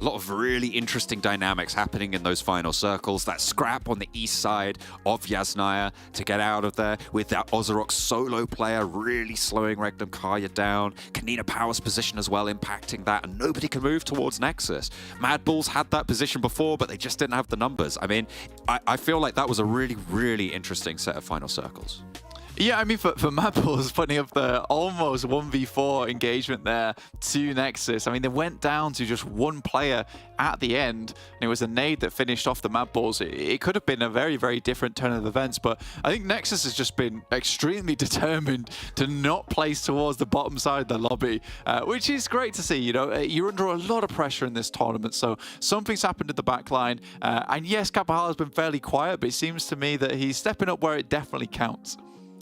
A lot of really interesting dynamics happening in those final circles. That scrap on the east side of Yasnaya to get out of there with that OZAROX solo player really slowing REGNUM CARYA down. KONINA Power's position as well impacting that, and nobody can move towards Nexus. MADBULLS had that position before, but they just didn't have the numbers. I mean, I feel like that was a really interesting set of final circles. Yeah, I mean, for MADBULLS putting up the almost 1v4 engagement there to Nexus. I mean, they went down to just 1 player at the end, and it was a nade that finished off the MADBULLS. It could have been a very different turn of events, but I think Nexus has just been extremely determined to not place towards the bottom side of the lobby, which is great to see. You know, you're under a lot of pressure in this tournament, so something's happened at the back line. And yes, Kapahala has been fairly quiet, but it seems to me that he's stepping up where it definitely counts.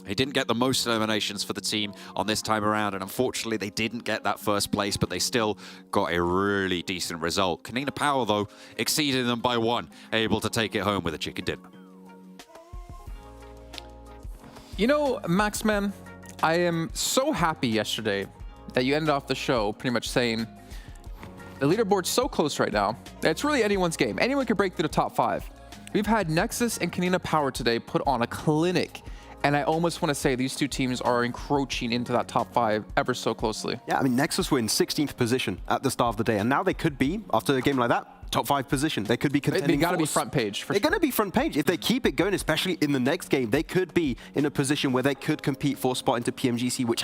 He didn't get the most eliminations for the team on this time around, and unfortunately they didn't get that first place, but they still got a really decent result. KONINA Power, though, exceeded them by 1, able to take it home with a chicken dinner. You know, Maxman, I am so happy yesterday that you ended off the show pretty much saying the leaderboard's so close right now that it's really anyone's game. Anyone can break through the top 5. We've had NEXUS and KONINA Power today put on a clinic, and I almost want to say these two teams are encroaching into that top 5 ever so closely. Yeah, I mean, NEXUS were in 16th position at the start of the day, and now they could be, after a game like that, top 5 position. They could be contending. They got to be front page. They're going to be front page. If they keep it going, especially in the next game, they could be in a position where they could compete for a spot into PMGC, which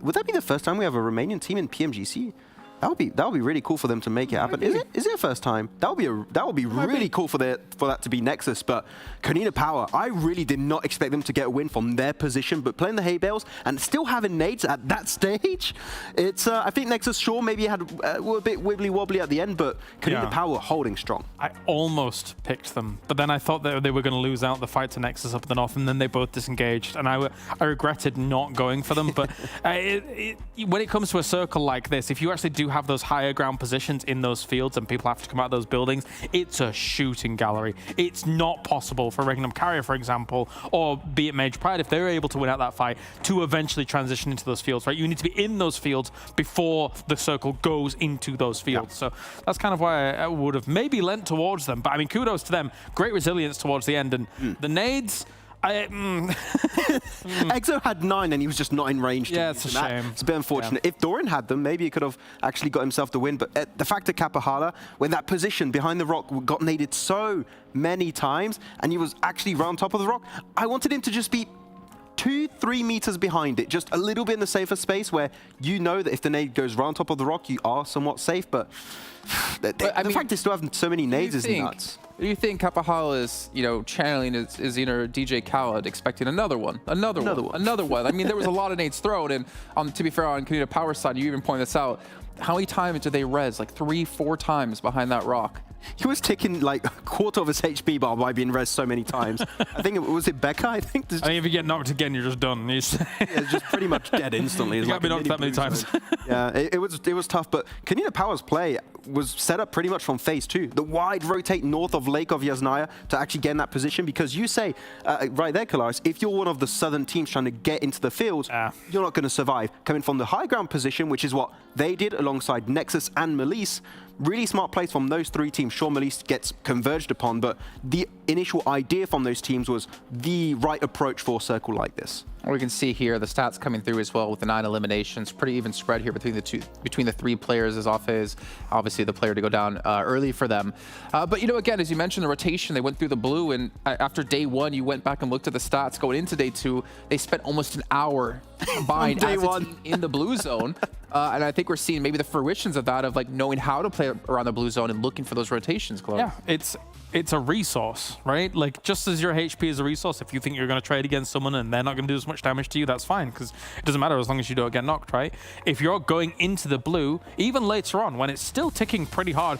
would that be the first time we have a Romanian team in PMGC? That would be really cool for them to make it happen. Is it a first time? That would be really cool for that to be NEXUS. But KONINA Power, I really did not expect them to get a win from their position, but playing the hay bales and still having nades at that stage, it's I think NEXUS maybe were a bit wibbly wobbly at the end, but KONINA Power holding strong. I almost picked them, but then I thought that they were going to lose out the fight to NEXUS up in the north, and then they both disengaged, and I regretted not going for them. But when it comes to a circle like this, if you actually do have those higher ground positions in those fields and people have to come out of those buildings, it's a shooting gallery. It's not possible for REGNUM CARYA, for example, or be it Major Pride, if they're able to win out that fight, to eventually transition into those fields, right? You need to be in those fields before the circle goes into those fields. So that's kind of why I would have maybe lent towards them. But I mean, kudos to them. Great resilience towards the end. And the nades, Exo had 9 and he was just not in range. Yeah, it's a shame. It's a bit unfortunate. If Doran had them, maybe he could have actually got himself the win. But the fact that Kapahala, when that position behind the rock got naded so many times and he was actually right on top of the rock, I wanted him to just be 2-3 meters behind it, just a little bit in the safer space where you know that if the nade goes right on top of the rock, you are somewhat safe. But the fact they still have so many nades is nuts. Do you think Kapahala is, channeling his inner DJ Khaled, expecting another one? I mean, there was a lot of nades thrown, and to be fair, on KONINA Power side, you even point this out. How many times did they res? Like 3-4 times behind that rock. He was taking like a quarter of his HP bar by being res so many times. I think was it Becca? I think if you get knocked again, you're just done. Just pretty much dead instantly. You can't be knocked that many times. Yeah, it was tough. But KONINA Power's play was set up pretty much from phase 2. The wide rotate north of Lake of Yasnaya to actually get in that position, because you say right there, Kalaris, if you're one of the southern teams trying to get into the field, you're not going to survive. Coming from the high ground position, which is what they did alongside NEXUS and MELISE. Really smart plays from those 3 teams. Sure, MELISE gets converged upon, but the initial idea from those teams was the right approach for a circle like this. We can see here the stats coming through as well with the 9 eliminations. Pretty even spread here between the 3 players, as off is obviously the player to go down early for them. But again, as you mentioned, the rotation, they went through the blue, and after day 1, you went back and looked at the stats going into day 2. They spent almost an hour combined as a team in the blue zone. And I think we're seeing maybe the fruitions of that, of like knowing how to play around the blue zone and looking for those rotations, Chloe. Yeah, it's a resource, right? Like, just as your HP is a resource, if you think you're going to trade against someone and they're not going to do as much damage to you, that's fine, because it doesn't matter as long as you don't get knocked, right? If you're going into the blue, even later on, when it's still ticking pretty hard,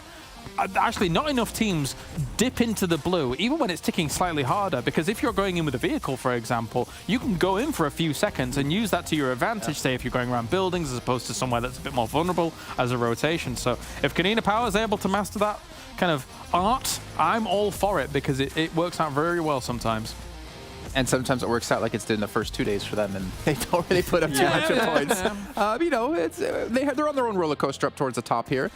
actually not enough teams dip into the blue, even when it's ticking slightly harder, because if you're going in with a vehicle, for example, you can go in for a few seconds and use that to your advantage, say if you're going around buildings as opposed to somewhere that's a bit more vulnerable as a rotation. So if KONINA Power is able to master that kind of art, I'm all for it, because it works out very well sometimes. And sometimes it works out like it's did in the first 2 days for them, and they don't really put up too much points. They're on their own roller coaster up towards the top here.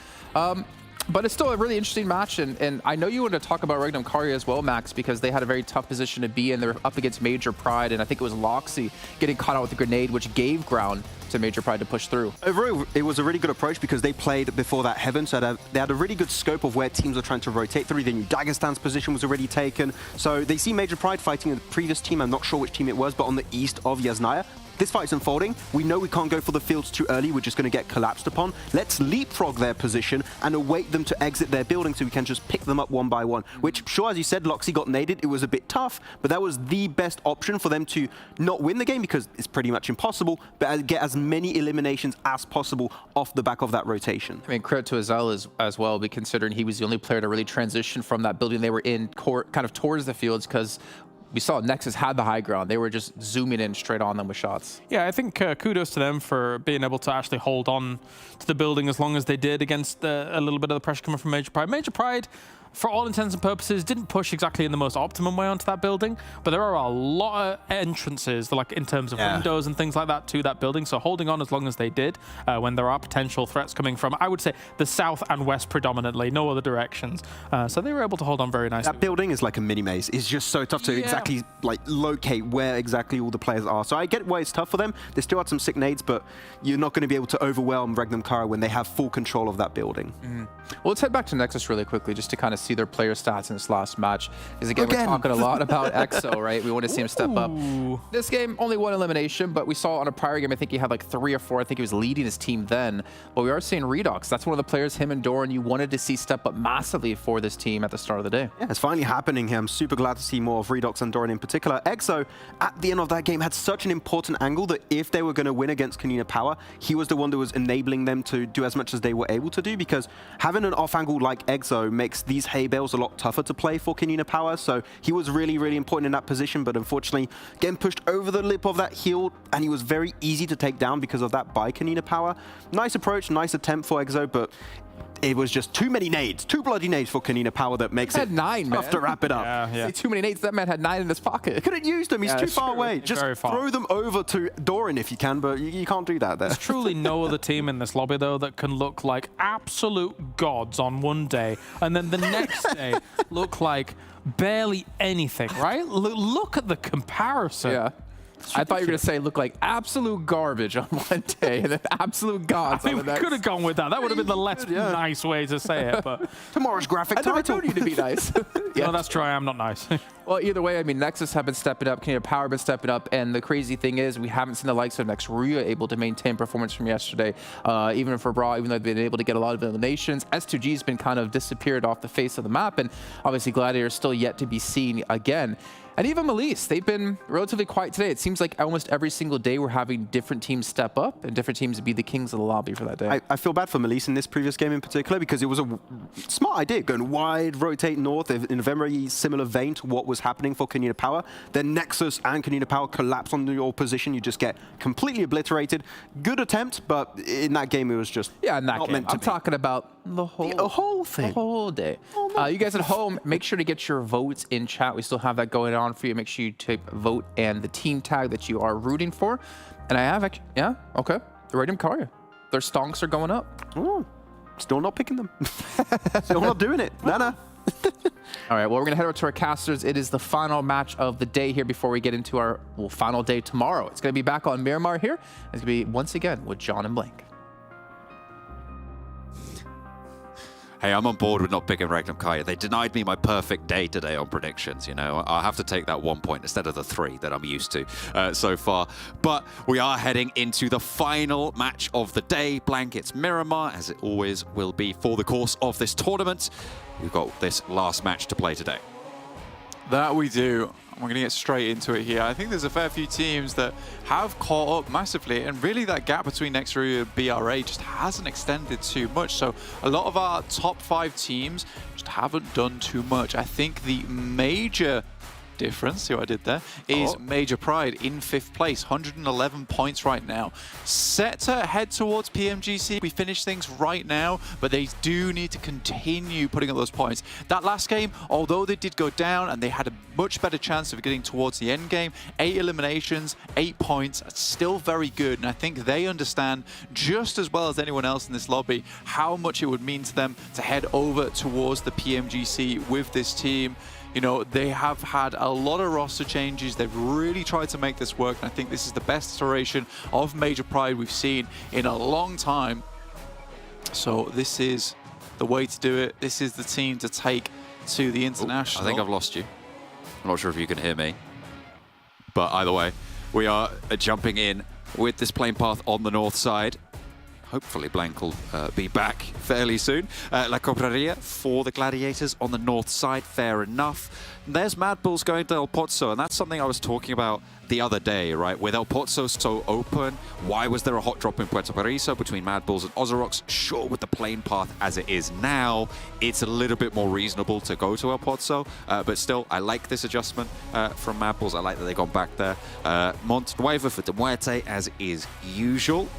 But it's still a really interesting match, and I know you wanted to talk about REGNUM CARYA as well, Max, because they had a very tough position to be in. They're up against Major Pride, and I think it was Loxy getting caught out with a grenade, which gave ground to Major Pride to push through. Overall, it was a really good approach because they played before that Heaven, so they had a really good scope of where teams were trying to rotate through. They knew Dagestan's position was already taken, so they see Major Pride fighting the previous team. I'm not sure which team it was, but on the east of Yasnaya. This fight's unfolding. We know we can't go for the fields too early. We're just going to get collapsed upon. Let's leapfrog their position and await them to exit their building so we can just pick them up one by one. Which, sure, as you said, Loxy got naded. It was a bit tough, but that was the best option for them to not win the game, because it's pretty much impossible, but get as many eliminations as possible off the back of that rotation. I mean, credit to Azel as well, considering he was the only player to really transition from that building they were in kind of towards the fields, because we saw NEXUS had the high ground. They were just zooming in straight on them with shots. Yeah, I think kudos to them for being able to actually hold on to the building as long as they did against a little bit of the pressure coming from Major Pride. Major Pride, for all intents and purposes, didn't push exactly in the most optimum way onto that building, but there are a lot of entrances, like in terms of windows and things like that, to that building. So holding on as long as they did, when there are potential threats coming from, I would say, the south and west predominantly, no other directions. So they were able to hold on very nicely. That building is like a mini maze. It's just so tough to exactly like locate where exactly all the players are. So I get why it's tough for them. They still had some sick nades, but you're not going to be able to overwhelm REGNUM KARYA when they have full control of that building. Well, let's head back to Nexus really quickly just to kind of see their player stats in this last match. Because again, we're talking a lot about EXO, right? We want to see him step up. This game, only one elimination, but we saw on a prior game, I think he had like 3 or 4. I think he was leading his team then. But we are seeing Redox. That's one of the players, him and Doran, you wanted to see step up massively for this team at the start of the day. Yeah, it's finally happening here. I'm super glad to see more of Redox and Doran in particular. EXO, at the end of that game, had such an important angle that if they were going to win against KONINA Power, he was the one that was enabling them to do as much as they were able to do, because having an off angle like EXO makes these hay bales a lot tougher to play for KONINA Power. So he was really, really important in that position, but unfortunately getting pushed over the lip of that hill, and he was very easy to take down because of that by KONINA Power. Nice approach, nice attempt for EXO, but it was just too many nades, too bloody nades for KONINA Power that makes it tough to wrap it up. See, too many nades. That man had 9 in his pocket. Could have used them. He's too far away. Just throw them over to Doran if you can, but you can't do that there. There's truly no other team in this lobby, though, that can look like absolute gods on one day, and then the next day look like barely anything, right? Look at the comparison. Yeah. I thought you were going to say look like absolute garbage on one day and then absolute gods on the next. Could have gone with that. That would have been the less nice way to say it. But tomorrow's graphic title. I never told you to be nice. No, that's true. I am not nice. Well, either way, I mean, Nexus have been stepping up, KONINA Power have been stepping up, and the crazy thing is we haven't seen the likes of RÜYA able to maintain performance from yesterday. Even for Brawl, even though they've been able to get a lot of eliminations, S2G's been kind of disappeared off the face of the map, and obviously Gladiator is still yet to be seen again. And even MELISE, they've been relatively quiet today. It seems like almost every single day we're having different teams step up and different teams be the kings of the lobby for that day. I feel bad for MELISE in this previous game in particular, because it was a smart idea, going wide, rotate north in a very similar vein to what was happening for KONINA Power. Then Nexus and KONINA Power collapse on your position. You just get completely obliterated. Good attempt, but in that game it was just not meant to I'm talking about the whole thing. The whole day. You guys at home, make sure to get your votes in chat. We still have that going on for you. Make sure you type vote and the team tag that you are rooting for. And I have actually, the REGNUM KARYA. Their stonks are going up. Still not picking them. Still not doing it. Nah. All right, well, we're going to head over to our casters. It is the final match of the day here before we get into our final day tomorrow. It's going to be back on Miramar here. It's going to be once again with John and Blank. Hey, I'm on board with not picking REGNUM KARYA. They denied me my perfect day today on predictions, you know. I'll have to take that 1 point instead of the 3 that I'm used to so far. But we are heading into the final match of the day. Blank, it's Miramar, as it always will be for the course of this tournament. We've got this last match to play today. That we do. We're going to get straight into it here. I think there's a fair few teams that have caught up massively, and really that gap between NEXUS and BRA just hasn't extended too much. So a lot of our top 5 teams just haven't done too much. I think the major difference, see what I did there, is Major Pride in 5th place, 111 points right now. Set to head towards PMGC. We finish things right now, but they do need to continue putting up those points. That last game, although they did go down and they had a much better chance of getting towards the end game, 8 eliminations, 8 points, that's still very good. And I think they understand just as well as anyone else in this lobby how much it would mean to them to head over towards the PMGC with this team. You know, they have had a lot of roster changes. They've really tried to make this work, and I think this is the best iteration of Major Pride we've seen in a long time. So this is the way to do it. This is the team to take to the international. I think I've lost you. I'm not sure if you can hear me. But either way, we are jumping in with this plane path on the north side. Hopefully Blank will be back fairly soon. La Cobraria for the Gladiators on the north side, fair enough. And there's MADBULLS going to El Pozo, and that's something I was talking about the other day, right? With El Pozo so open, why was there a hot drop in Puerto Paraiso between MADBULLS and OZAROX? Sure, with the plane path as it is now, it's a little bit more reasonable to go to El Pozo, but still, I like this adjustment from MADBULLS. I like that they've gone back there. Monte Nuevo for the Muerte, as is usual.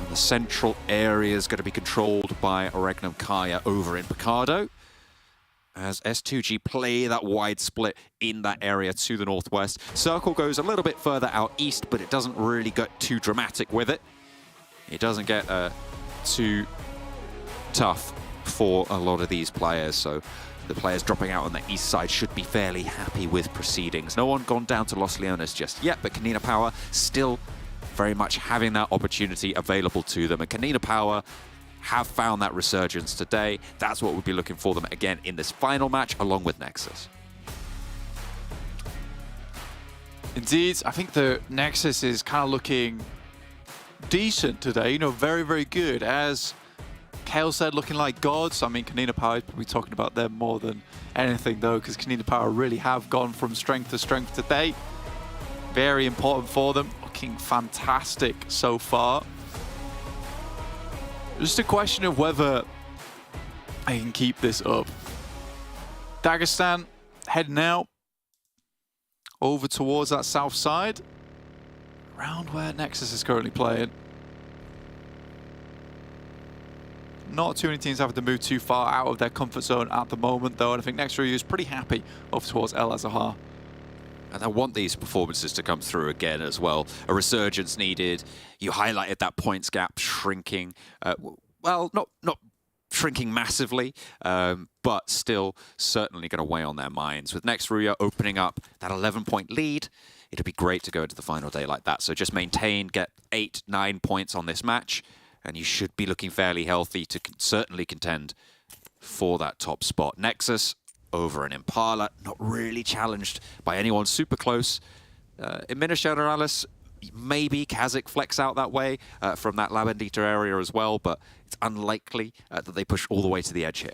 The central area is going to be controlled by REGNUM KARYA over in Picardo. as S2G play that wide split in that area to the northwest. Circle goes a little bit further out east, but it doesn't really get too dramatic with it. It doesn't get too tough for a lot of these players, so the players dropping out on the east side should be fairly happy with proceedings. No one gone down to Los Leones just yet, but KONINA Power still very much having that opportunity available to them. And KONINA Power have found that resurgence today. That's what we'll be looking for them again in this final match, along with NEXUS. Indeed, I think the NEXUS is kind of looking decent today. You know, very, very good. As KAOS said, looking like gods. I mean, KONINA Power is probably talking about them more than anything, though, because KONINA Power really have gone from strength to strength today. Very important for them. Looking fantastic so far. Just a question of whether they can keep this up. Dagestan heading out over towards that south side, around where NEXUS is currently playing. Not too many teams having to move too far out of their comfort zone at the moment, though, and I think RÜYA is pretty happy over towards El Azahar. And I want these performances to come through again as well. A resurgence needed. You highlighted that points gap shrinking. Well, not shrinking massively, but still certainly going to weigh on their minds. With next RÜYA opening up that 11-point lead, it'd be great to go into the final day like that. So just maintain, get 8-9 points on this match, and you should be looking fairly healthy to certainly contend for that top spot. NEXUS over an Impala, not really challenged by anyone super close. In Minas Generalis, maybe KASIK flex out that way from that La Bendita area as well, but it's unlikely that they push all the way to the edge here.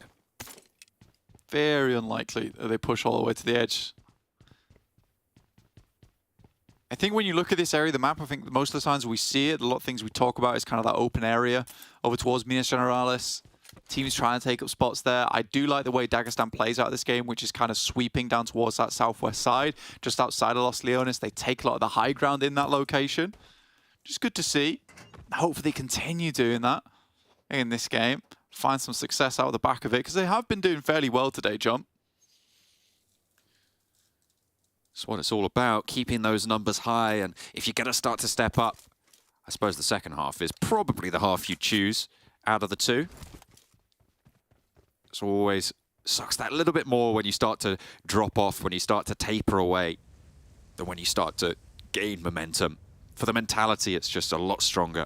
Very unlikely that they push all the way to the edge. I think when you look at this area of the map, I think most of the times we see it, a lot of things we talk about is kind of that open area over towards Minas Generalis. Teams trying to take up spots there. I do like the way Dagestan plays out this game, which is kind of sweeping down towards that southwest side, just outside of Los Leones. They take a lot of the high ground in that location. Just good to see. Hopefully they continue doing that in this game. Find some success out of the back of it, because they have been doing fairly well today, John. That's what it's all about, keeping those numbers high. And if you're going to start to step up, I suppose the second half is probably the half you choose out of the two. It always sucks that little bit more when you start to drop off, when you start to taper away, than when you start to gain momentum. For the mentality, it's just a lot stronger.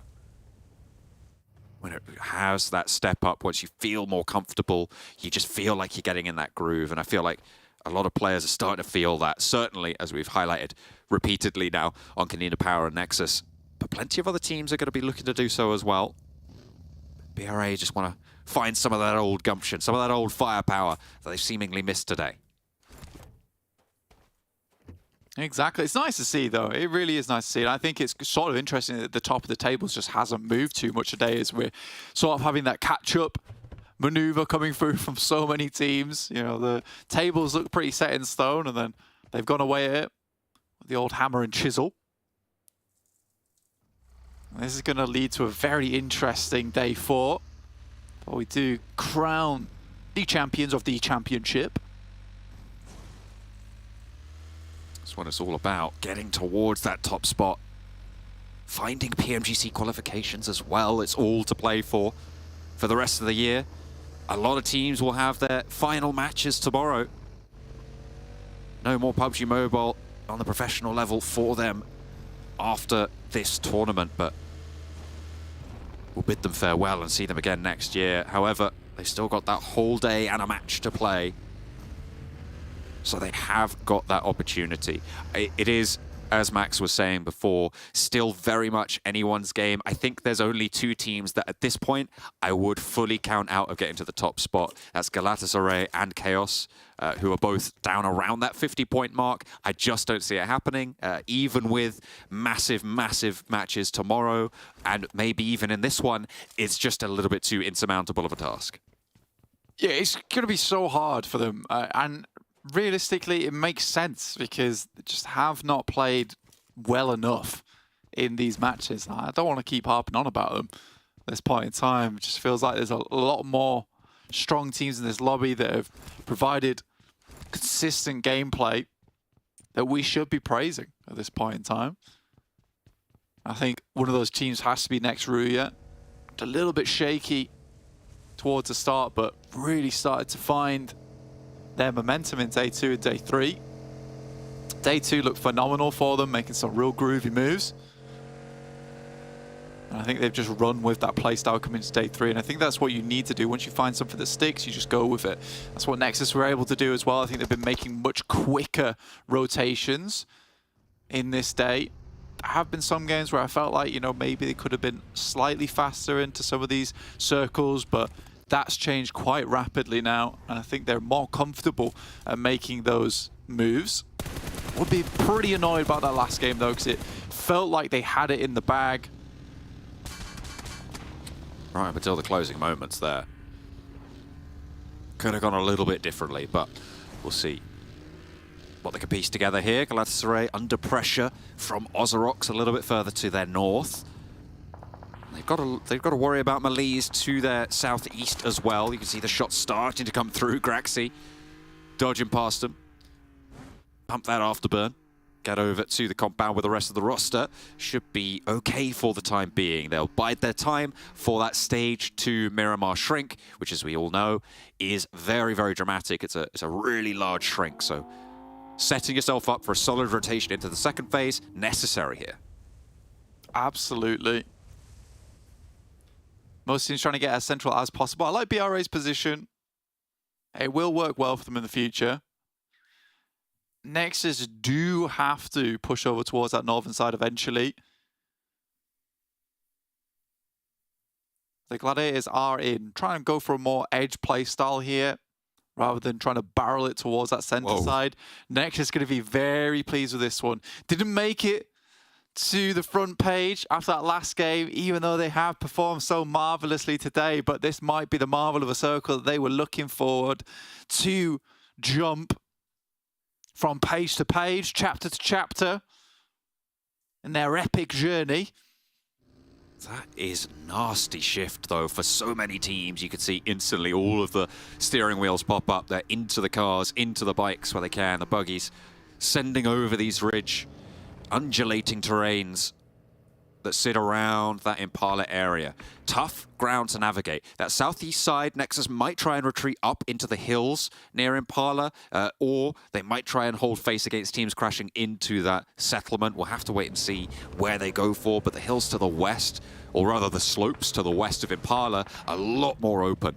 When it has that step up, once you feel more comfortable, you just feel like you're getting in that groove. And I feel like a lot of players are starting to feel that, certainly, as we've highlighted repeatedly now on KONINA Power and NEXUS. But plenty of other teams are going to be looking to do so as well. BRA just want to find some of that old gumption, some of that old firepower that they've seemingly missed today. Exactly. It's nice to see, though. It really is nice to see. And I think it's sort of interesting that the top of the tables just hasn't moved too much today, as we're sort of having that catch-up maneuver coming through from so many teams. You know, the tables look pretty set in stone, and then they've gone away at it with the old hammer and chisel. And this is going to lead to a very interesting day 4. But we do crown the champions of the championship. That's what it's all about, getting towards that top spot. Finding PMGC qualifications as well, it's all to play for the rest of the year. A lot of teams will have their final matches tomorrow. No more PUBG Mobile on the professional level for them after this tournament, but we'll bid them farewell and see them again next year. However, they've still got that whole day and a match to play. So they have got that opportunity. It is, as Max was saying before, still very much anyone's game. I think there's only 2 teams that at this point I would fully count out of getting to the top spot. That's Galatasaray and KAOS, who are both down around that 50-point mark. I just don't see it happening, even with massive, massive matches tomorrow, and maybe even in this one, it's just a little bit too insurmountable of a task. Yeah, it's going to be so hard for them, and realistically, it makes sense because they just have not played well enough in these matches. I don't want to keep harping on about them at this point in time. It just feels like there's a lot more strong teams in this lobby that have provided consistent gameplay that we should be praising at this point in time. I think one of those teams has to be RÜYA. A little bit shaky towards the start, but really started to find their momentum in day 2 and day 3. Day 2 looked phenomenal for them, making some real groovy moves. And I think they've just run with that playstyle coming into day 3, and I think that's what you need to do. Once you find something that sticks, you just go with it. That's what Nexus were able to do as well. I think they've been making much quicker rotations in this day. There have been some games where I felt like, you know, maybe they could have been slightly faster into some of these circles, but that's changed quite rapidly now, and I think they're more comfortable at making those moves. Would be pretty annoyed about that last game though, because it felt like they had it in the bag. Right up until the closing moments there. Could have gone a little bit differently, but we'll see what they can piece together here. Galatasaray under pressure from OZAROX a little bit further to their north. They've got to worry about MELISE to their southeast as well. You can see the shots starting to come through. Graxi dodging past them. Pump that afterburn. Get over to the compound with the rest of the roster. Should be okay for the time being. They'll bide their time for that stage 2 Miramar shrink, which, as we all know, is very, very dramatic. It's a really large shrink, so setting yourself up for a solid rotation into the second phase, necessary here. Absolutely. Most teams trying to get as central as possible. I like BRA's position. It will work well for them in the future. Nexus do have to push over towards that northern side eventually. The Gladiators are in. Try and go for a more edge play style here, rather than trying to barrel it towards that center side. Nexus is going to be very pleased with this one. Didn't make it to the front page after that last game, even though they have performed so marvelously today, but this might be the marvel of a circle that they were looking forward to jump from page to page, chapter to chapter, in their epic journey. That is nasty shift, though, for so many teams. You could see instantly all of the steering wheels pop up. They're into the cars, into the bikes where they can, the buggies, sending over these ridge, undulating terrains that sit around that Impala area. Tough ground to navigate. That southeast side, Nexus might try and retreat up into the hills near Impala, or they might try and hold face against teams crashing into that settlement. We'll have to wait and see where they go for, but the hills to the west, or rather the slopes to the west of Impala, a lot more open.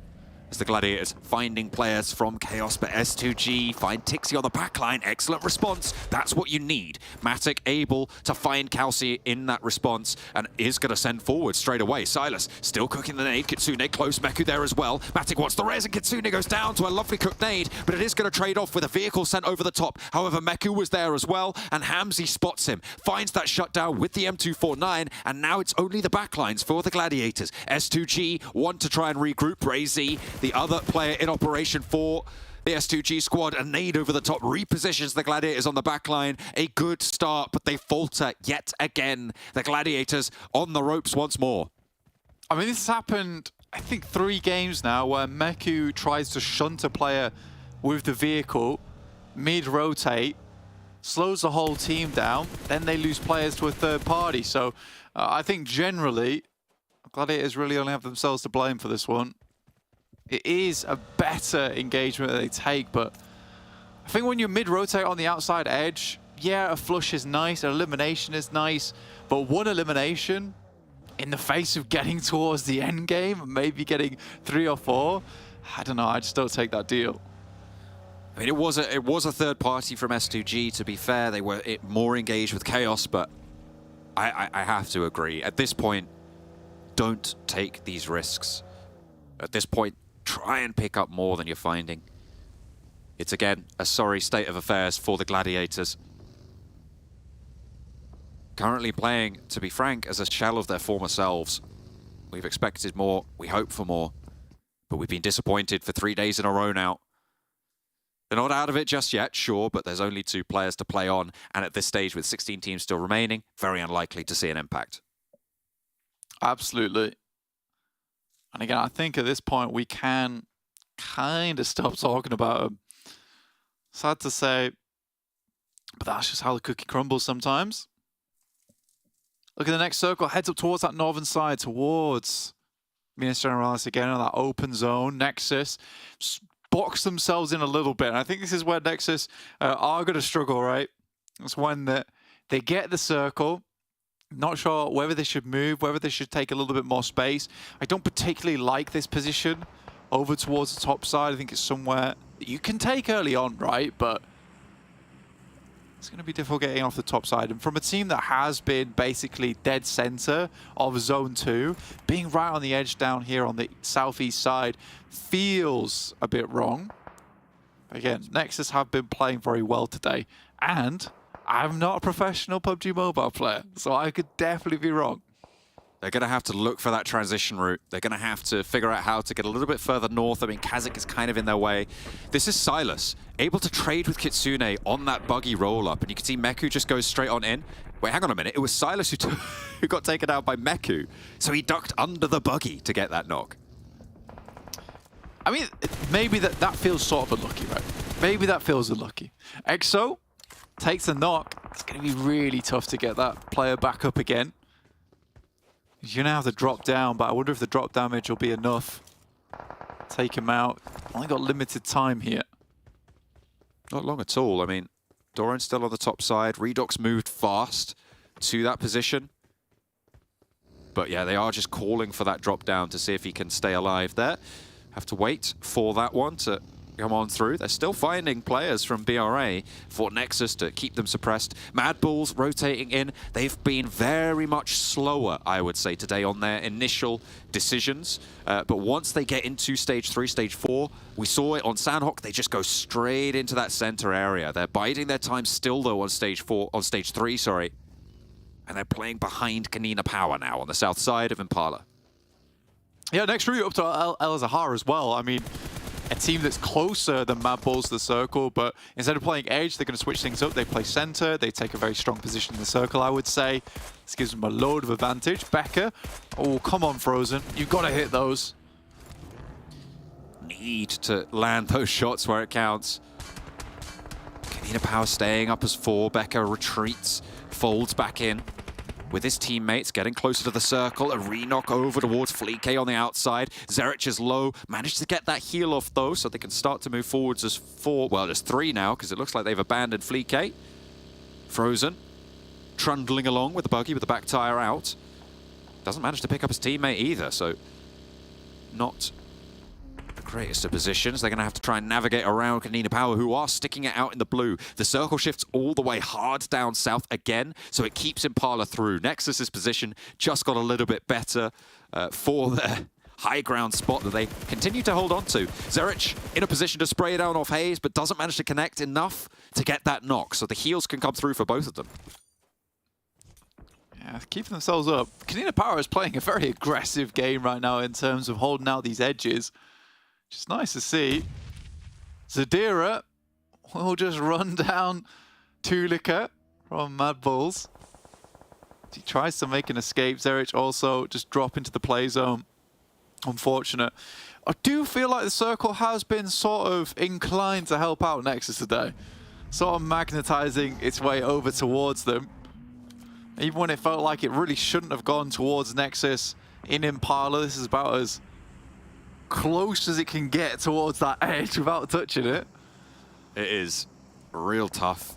As the Gladiators finding players from KAOS, but S2G find Tixi on the backline. Excellent response. That's what you need. Matic able to find Kalsi in that response and is going to send forward straight away. Silas still cooking the nade. Kitsune close. Meku there as well. Matic wants the res and Kitsune goes down to a lovely cooked nade, but it is going to trade off with a vehicle sent over the top. However, Meku was there as well, and Hamzy spots him. Finds that shutdown with the M249, and now it's only the backlines for the Gladiators. S2G want to try and regroup. Razy, the other player in operation for the S2G squad, a nade over the top, repositions the Gladiators on the backline. A good start, but they falter yet again. The Gladiators on the ropes once more. I mean, this has happened, I think, 3 games now, where Meku tries to shunt a player with the vehicle, mid-rotate, slows the whole team down, then they lose players to a third party. So I think generally, Gladiators really only have themselves to blame for this one. It is a better engagement that they take, but I think when you mid-rotate on the outside edge, yeah, a flush is nice, an elimination is nice, but one elimination in the face of getting towards the end game, maybe getting 3 or 4, I don't know, I just don't take that deal. I mean, it was a third party from S2G, to be fair. They were more engaged with KAOS, but I have to agree. At this point, don't take these risks. At this point, try and pick up more than you're finding. It's, again, a sorry state of affairs for the Gladiators. Currently playing, to be frank, as a shell of their former selves. We've expected more, we hope for more, but we've been disappointed for 3 days in a row now. They're not out of it just yet, sure, but there's only 2 players to play on, and at this stage, with 16 teams still remaining, very unlikely to see an impact. Absolutely. And again, I think at this point we can kind of stop talking about him. Sad to say, but that's just how the cookie crumbles sometimes. Look at the next circle, heads up towards that northern side, towards Minas Generales again on that open zone. Nexus box themselves in a little bit. And I think this is where Nexus are going to struggle, right? It's when they get the circle. Not sure whether they should move, whether they should take a little bit more space. I don't particularly like this position over towards the top side. I think it's somewhere that you can take early on, right? But it's going to be difficult getting off the top side. And from a team that has been basically dead center of Zone 2, being right on the edge down here on the southeast side feels a bit wrong. Again, Nexus have been playing very well today. And I'm not a professional PUBG Mobile player, so I could definitely be wrong. They're going to have to look for that transition route. They're going to have to figure out how to get a little bit further north. I mean, KASIK is kind of in their way. This is Silas, able to trade with Kitsune on that buggy roll-up. And you can see Meku just goes straight on in. Wait, hang on a minute. It was Silas who got taken out by Meku. So he ducked under the buggy to get that knock. I mean, maybe that feels sort of unlucky, right? Maybe that feels unlucky. EXO takes a knock. It's going to be really tough to get that player back up again. You're going to have to drop down, but I wonder if the drop damage will be enough. Take him out. Only got limited time here. Not long at all. I mean, Doran's still on the top side. Redox moved fast to that position. But yeah, they are just calling for that drop down to see if he can stay alive there. Have to wait for that one to come on through. They're still finding players from BRA for Nexus to keep them suppressed. MADBULLS rotating in. They've been very much slower, I would say, today on their initial decisions. But once they get into stage 3, stage 4, we saw it on Sanhok. They just go straight into that center area. They're biding their time still, though, on stage 3, sorry. And they're playing behind KONINA Power now on the south side of Impala. Yeah, next RÜYA up to El Zahar as well. I mean, a team that's closer than MADBULLS to the circle, but instead of playing edge, they're going to switch things up. They play center. They take a very strong position in the circle, I would say. This gives them a load of advantage. Becker, oh, come on, Frozen. You've got to hit those. Need to land those shots where it counts. KONINA Power staying up as 4. Becker retreats, folds back in with his teammates, getting closer to the circle. A re-knock over towards Fleek on the outside. Zerich is low, managed to get that heal off though, so they can start to move forwards as 4, well, as 3 now, because it looks like they've abandoned Fleek. Frozen, trundling along with the buggy with the back tire out. Doesn't manage to pick up his teammate either, so not the greatest of positions. They're going to have to try and navigate around KONINA Power, who are sticking it out in the blue. The circle shifts all the way hard down south again, so it keeps Impala through. Nexus's position just got a little bit better for their high ground spot that they continue to hold on to. Zerich in a position to spray down off Hayes, but doesn't manage to connect enough to get that knock, so the heals can come through for both of them. Yeah, keeping themselves up. KONINA Power is playing a very aggressive game right now in terms of holding out these edges. Which is nice to see. Zadira will just run down Tulika from MADBULLS. He tries to make an escape. Zerich also just drop into the play zone. Unfortunate. I do feel like the circle has been sort of inclined to help out Nexus today. Sort of magnetizing its way over towards them. Even when it felt like it really shouldn't have gone towards Nexus in Impala. This is about as close as it can get towards that edge without touching it. It is real tough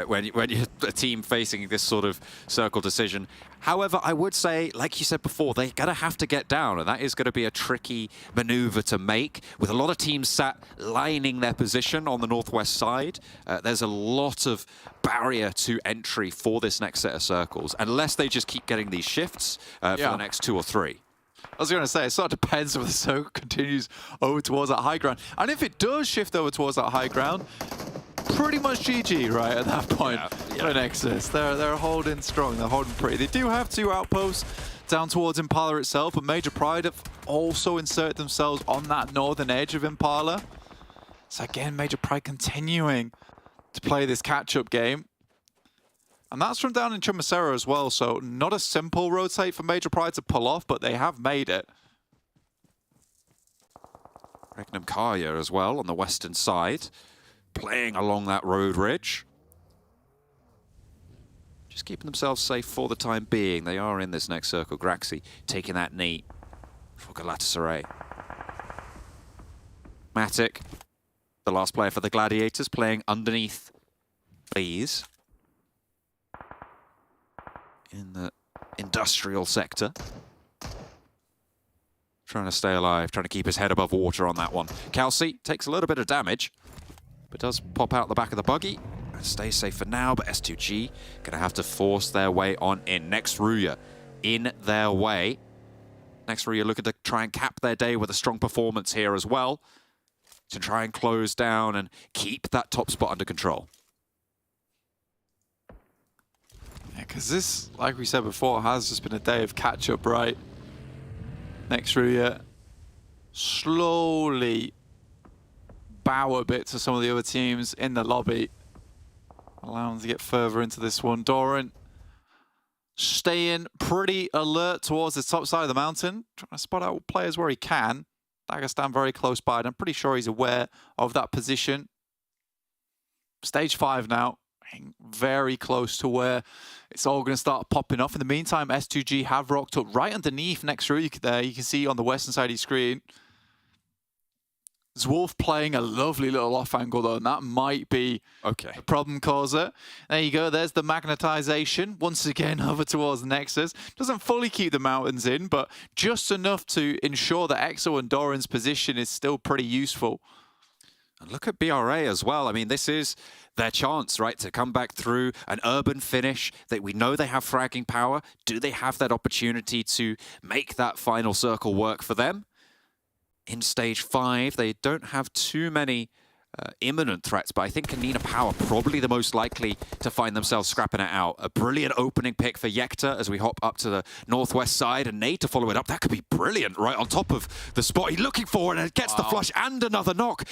when you're a team facing this sort of circle decision. However, I would say, like you said before, they're going to have to get down, and that is going to be a tricky maneuver to make. With a lot of teams sat lining their position on the northwest side, there's a lot of barrier to entry for this next set of circles, unless they just keep getting these shifts for the next 2 or 3. I was going to say, it sort of depends if the circle continues over towards that high ground. And if it does shift over towards that high ground, pretty much GG, right, at that point for Nexus. They're holding strong, they're holding pretty. They do have 2 outposts down towards Impala itself, but Major Pride have also inserted themselves on that northern edge of Impala. So again, Major Pride continuing to play this catch-up game. And that's from down in Chumasera as well, so not a simple rotate for Major Pride to pull off, but they have made it. REGNUM KARYA as well on the western side, playing along that road ridge. Just keeping themselves safe for the time being. They are in this next circle. Graxi taking that knee for Galatasaray. Matic, the last player for the Gladiators, playing underneath Please in the industrial sector. Trying to stay alive, trying to keep his head above water on that one. Kelsey takes a little bit of damage, but does pop out the back of the buggy. Stays safe for now, but S2G gonna have to force their way on in. Next RÜYA in their way. Next RÜYA looking to try and cap their day with a strong performance here as well, to try and close down and keep that top spot under control. Yeah, because this, like we said before, has just been a day of catch-up, right? Next RÜYA slowly bow a bit to some of the other teams in the lobby, allowing them to get further into this one. Doran staying pretty alert towards the top side of the mountain, trying to spot out players where he can. Dagestan very close by, and I'm pretty sure he's aware of that position. Stage 5 now, very close to where it's all going to start popping off. In the meantime, S2G have rocked up right underneath next RÜYA there. You can see on the western side of your screen. Zwolf playing a lovely little off angle though, and that might be a problem causer. There you go, there's the magnetization. Once again over towards Nexus. Doesn't fully keep the mountains in, but just enough to ensure that EXO and Doran's position is still pretty useful. And look at BRA as well. I mean, this is their chance, right, to come back through an urban finish. That we know they have fragging power. Do they have that opportunity to make that final circle work for them? In stage 5, they don't have too many imminent threats, but I think KONINA Power probably the most likely to find themselves scrapping it out. A brilliant opening pick for Yekta as we hop up to the northwest side, and Nade to follow it up. That could be brilliant, right on top of the spot he's looking for, and it gets the flush and another knock.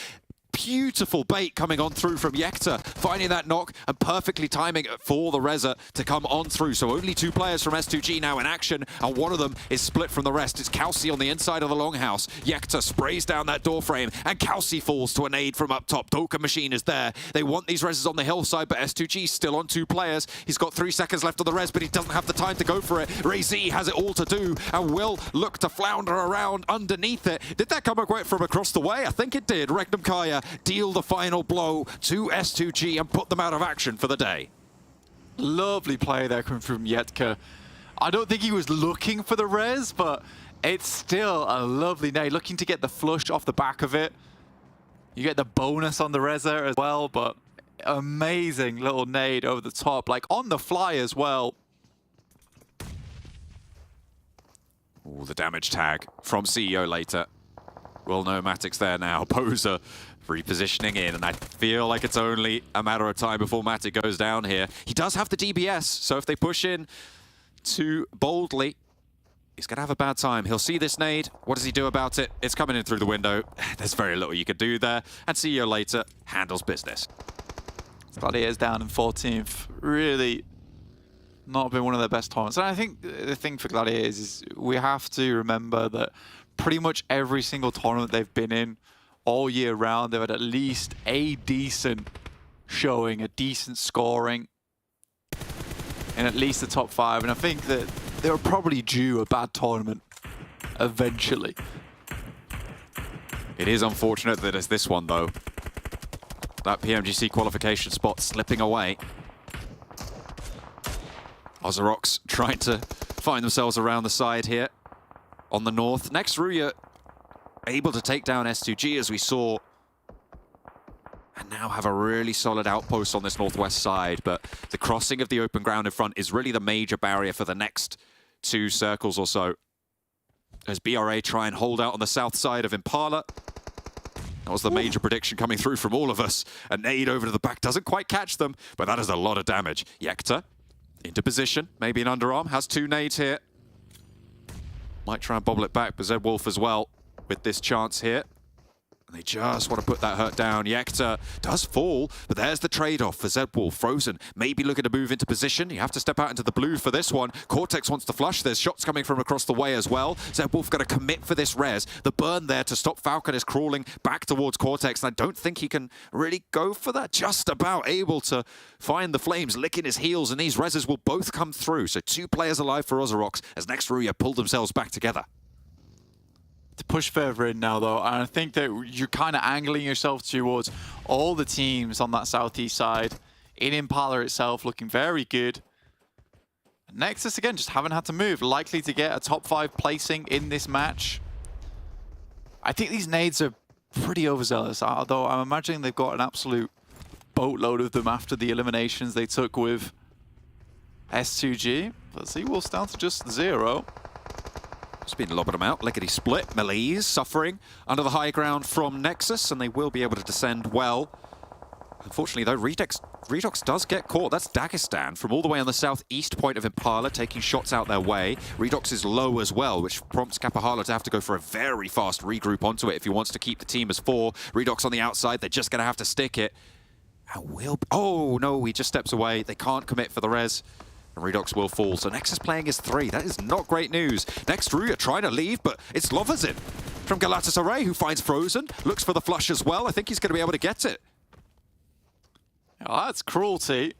Beautiful bait coming on through from Yekta, finding that knock and perfectly timing it for the Reza to come on through. So only 2 players from S2G now in action, and one of them is split from the rest. It's Kelsey on the inside of the longhouse. Yekta sprays down that door frame, and Kelsey falls to a nade from up top. Doka Machine is there. They want these reses on the hillside, but S2G still on 2 players. He's got 3 seconds left on the res, but he doesn't have the time to go for it. Ray-Z has it all to do, and will look to flounder around underneath it. Did that come from across the way? I think it did. REGNUM KARYA deal the final blow to S2G and put them out of action for the day. Lovely play there coming from Yetka. I don't think he was looking for the res, but it's still a lovely nade. Looking to get the flush off the back of it. You get the bonus on the res there as well, but amazing little nade over the top, like on the fly as well. Oh, the damage tag from CEO later. Well, no, Matic's there now. Poser repositioning in, and I feel like it's only a matter of time before Matic goes down here. He does have the DBS, so if they push in too boldly, he's going to have a bad time. He'll see this nade. What does he do about it? It's coming in through the window. There's very little you could do there, and CEO later handles business. Gladiators down in 14th. Really not been one of their best tournaments. And I think the thing for Gladiators is we have to remember that pretty much every single tournament they've been in all year round, they've had at least a decent showing, a decent scoring in at least the top 5. And I think that they were probably due a bad tournament eventually. It is unfortunate that it's this one, though. That PMGC qualification spot slipping away. OZAROX trying to find themselves around the side here on the north. Next RÜYA able to take down S2G as we saw, and now have a really solid outpost on this northwest side, but the crossing of the open ground in front is really the major barrier for the next 2 circles or so. As BRA try and hold out on the south side of Impala. That was the major prediction coming through from all of us. A nade over to the back doesn't quite catch them, but that is a lot of damage. Yekta into position, maybe an underarm, has 2 nades here. Might try and bobble it back, but Zed Wolf as well with this chance here. They just want to put that hurt down. Yekta does fall, but there's the trade-off for ZWolf. Frozen maybe looking to move into position. You have to step out into the blue for this one. Cortex wants to flush. There's shots coming from across the way as well. ZWolf got to commit for this res. The burn there to stop Falcon is crawling back towards Cortex, and I don't think he can really go for that. Just about able to find the flames, licking his heels, and these reses will both come through. So 2 players alive for OZAROX as next RÜYA pulled themselves back together. To push further in now, though, and I think that you're kind of angling yourself towards all the teams on that southeast side. In Impala itself, looking very good. Nexus, again, just haven't had to move. Likely to get a top 5 placing in this match. I think these nades are pretty overzealous, although I'm imagining they've got an absolute boatload of them after the eliminations they took with S2G. But ZWolf's down to just 0. Just been lobbing them out. Lickety split. MELISE suffering under the high ground from Nexus, and they will be able to descend well. Unfortunately, though, Redox does get caught. That's Dagestan from all the way on the southeast point of Impala, taking shots out their way. Redox is low as well, which prompts Kapahala to have to go for a very fast regroup onto it if he wants to keep the team as 4. Redox on the outside, they're just going to have to stick it. And oh, no, he just steps away. They can't commit for the res. And Redox will fall, so Nexus playing is 3. That is not great news. Next, RÜYA trying to leave, but it's Lovazin from GALATASARAY who finds Frozen. Looks for the flush as well. I think he's going to be able to get it. Oh, that's cruelty.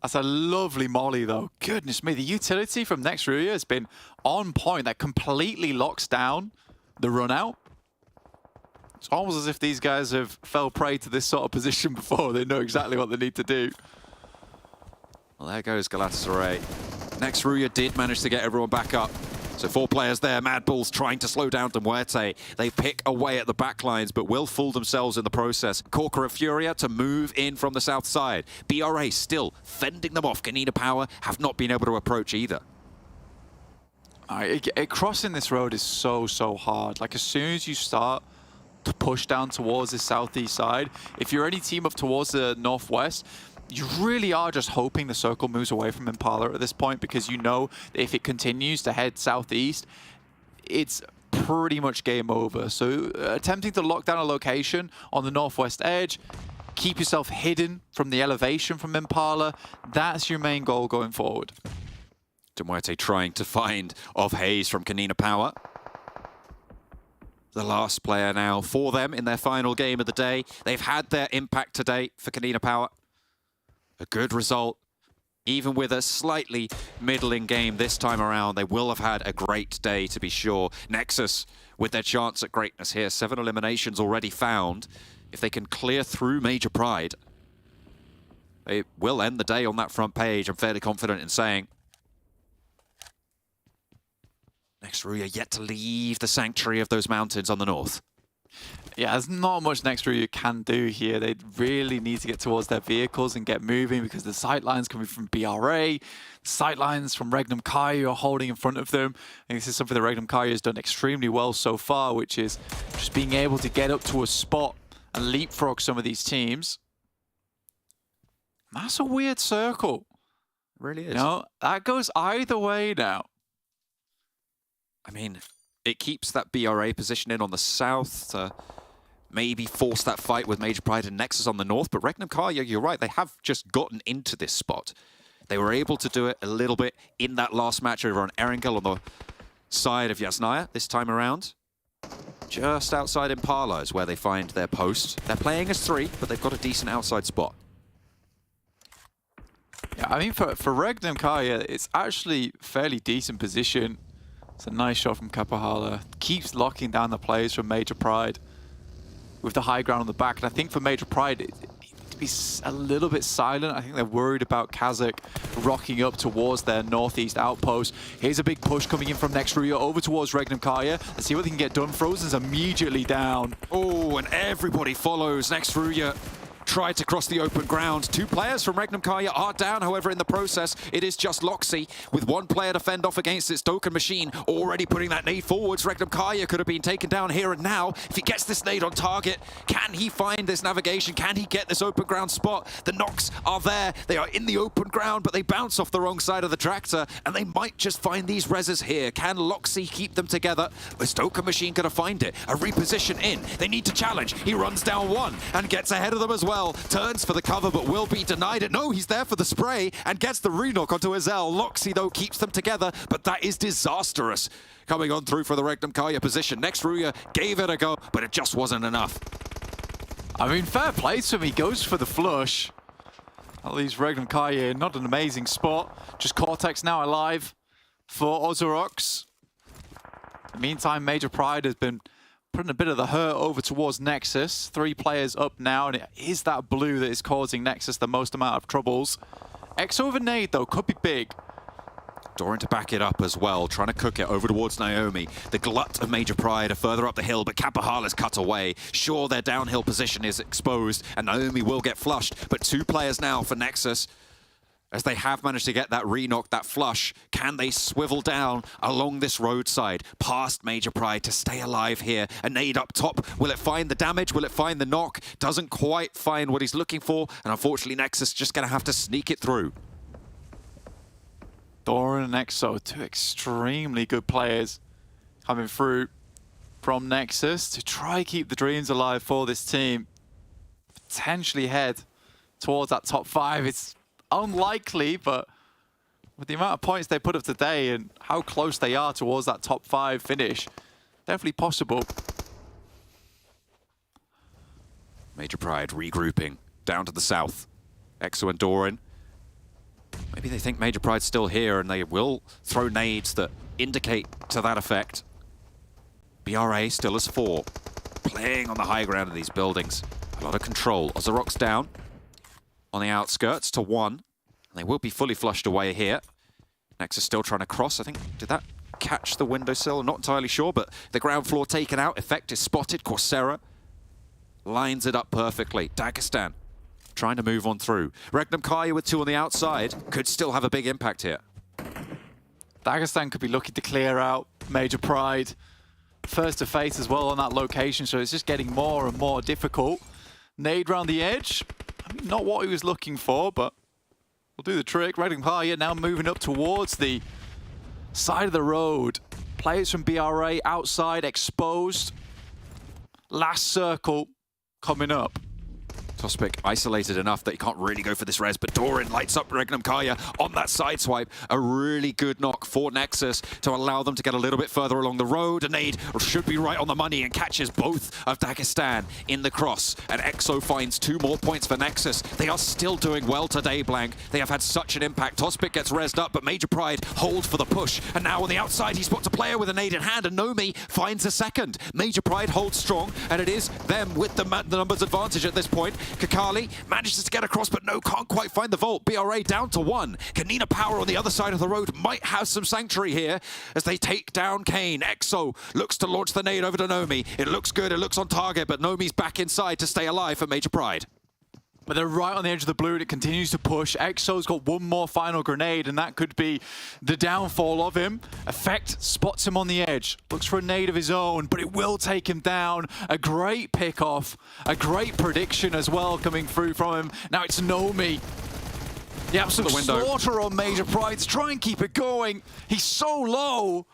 That's a lovely molly, though. Goodness me, the utility from next RÜYA has been on point. That completely locks down the run out. It's almost as if these guys have fell prey to this sort of position before. They know exactly what they need to do. Well, there goes GALATASARAY. Next, RÜYA did manage to get everyone back up. So 4 players there. MADBULLS trying to slow down MUERTE. They pick away at the backlines, but will fool themselves in the process. KORKA and Furia to move in from the south side. BRA still fending them off. KONINA Power have not been able to approach either. Crossing this road is so hard. Like, as soon as you start to push down towards the southeast side, if you're any team up towards the northwest, you really are just hoping the circle moves away from Impala at this point, because you know that if it continues to head southeast, it's pretty much game over. So attempting to lock down a location on the northwest edge, keep yourself hidden from the elevation from Impala, that's your main goal going forward. MUERTE trying to find off Hayes from KONINA Power. The last player now for them in their final game of the day. They've had their impact today for KONINA Power. A good result, even with a slightly middling game this time around. They will have had a great day, to be sure. Nexus with their chance at greatness here. 7 eliminations already found. If they can clear through Major Pride, they will end the day on that front page, I'm fairly confident in saying. Next, RÜYA yet to leave the sanctuary of those mountains on the north. Yeah, there's not much next RÜYA can do here. They really need to get towards their vehicles and get moving, because the sightlines coming from BRA, sightlines from REGNUM KARYA are holding in front of them. And this is something that REGNUM KARYA has done extremely well so far, which is just being able to get up to a spot and leapfrog some of these teams. That's a weird circle. It really is. You know, that goes either way now. I mean, it keeps that BRA position in on the south to maybe force that fight with Major Pride and Nexus on the north. But REGNUM KARYA, you're right, they have just gotten into this spot. They were able to do it a little bit in that last match over on Erangel on the side of Yasnaya this time around. Just outside Impala is where they find their post. They're playing as 3, but they've got a decent outside spot. Yeah, I mean, for REGNUM KARYA, it's actually fairly decent position. It's a nice shot from Kapahala. Keeps locking down the players from Major Pride with the high ground on the back. And I think for Major Pride, it needs to be a little bit silent. I think they're worried about KASIK rocking up towards their northeast outpost. Here's a big push coming in from next RÜYA over towards REGNUM KARYA. Let's see what they can get done. Frozen's immediately down. Oh, and everybody follows. Next RÜYA tried to cross the open ground. 2 players from REGNUM KARYA are down, however, in the process, it is just Loxy with 1 player to fend off against its Dokkan machine, already putting that nade forwards. REGNUM KARYA could have been taken down here and now. If he gets this nade on target, can he find this navigation? Can he get this open ground spot? The knocks are there. They are in the open ground, but they bounce off the wrong side of the tractor, and they might just find these reses here. Can Loxy keep them together? Is Dokkan machine going to find it? A reposition in. They need to challenge. He runs down 1 and gets ahead of them as well. Turns for the cover, but will be denied it. No, he's there for the spray and gets the re-knock onto Ezel. Loxy, though, keeps them together, but that is disastrous. Coming on through for the REGNUM KARYA position. Next, RÜYA gave it a go, but it just wasn't enough. I mean, fair play to him. He goes for the flush. At least REGNUM KARYA, not an amazing spot. Just Cortex now alive for OZAROX. In the meantime, Major Pride has been putting a bit of the hurt over towards Nexus. 3 players up now, and it is that blue that is causing Nexus the most amount of troubles. X over nade, though, could be big. Doran to back it up as well, trying to cook it over towards Naomi. The glut of Major Pride are further up the hill, but Kapahal is cut away. Sure, their downhill position is exposed, and Naomi will get flushed, but 2 players now for Nexus. As they have managed to get that re-knock, that flush, can they swivel down along this roadside, past Major Pride to stay alive here? A nade up top, will it find the damage? Will it find the knock? Doesn't quite find what he's looking for, and unfortunately Nexus just going to have to sneak it through. Doran and Exo, 2 extremely good players coming through from Nexus to try keep the dreams alive for this team. Potentially head towards that top 5. It's unlikely, but with the amount of points they put up today and how close they are towards that top 5 finish, definitely possible. Major Pride regrouping down to the south. Exo and Doran. Maybe they think Major Pride's still here and they will throw nades that indicate to that effect. BRA still as 4, playing on the high ground of these buildings. A lot of control. OZAROX down on the outskirts to 1. They will be fully flushed away here. Nexus still trying to cross. I think, did that catch the windowsill? Not entirely sure, but the ground floor taken out. Effect is spotted. Coursera lines it up perfectly. Dagestan trying to move on through. REGNUM KARYA with 2 on the outside could still have a big impact here. Dagestan could be looking to clear out Major Pride. First to face as well on that location, so it's just getting more and more difficult. Nade round the edge. I mean, not what he was looking for, but will do the trick. REGNUM KARYA now moving up towards the side of the road. Players from BRA outside, exposed. Last circle coming up. Tospic isolated enough that he can't really go for this res, but Doran lights up REGNUM KARYA on that side swipe. A really good knock for Nexus to allow them to get a little bit further along the road. A nade should be right on the money and catches both of Dagestan in the cross. And Exo finds 2 more points for Nexus. They are still doing well today, Blank. They have had such an impact. Tospic gets rezzed up, but Major Pride holds for the push. And now on the outside, he spots a player with a nade in hand, and Nomi finds a second. Major Pride holds strong, and it is them with the numbers advantage at this point. Kakali manages to get across, but no, can't quite find the vault. BRA down to 1. KONINA Power on the other side of the road might have some sanctuary here as they take down Kane. Exo looks to launch the nade over to Nomi. It looks good, it looks on target, but Nomi's back inside to stay alive for Major Pride. But they're right on the edge of the blue and it continues to push. Exo's got 1 more final grenade and that could be the downfall of him. Effect spots him on the edge. Looks for a nade of his own, but it will take him down. A great pick off. A great prediction as well coming through from him. Now it's Nomi. The absolute slaughter on Major Pride to try and keep it going. He's so low.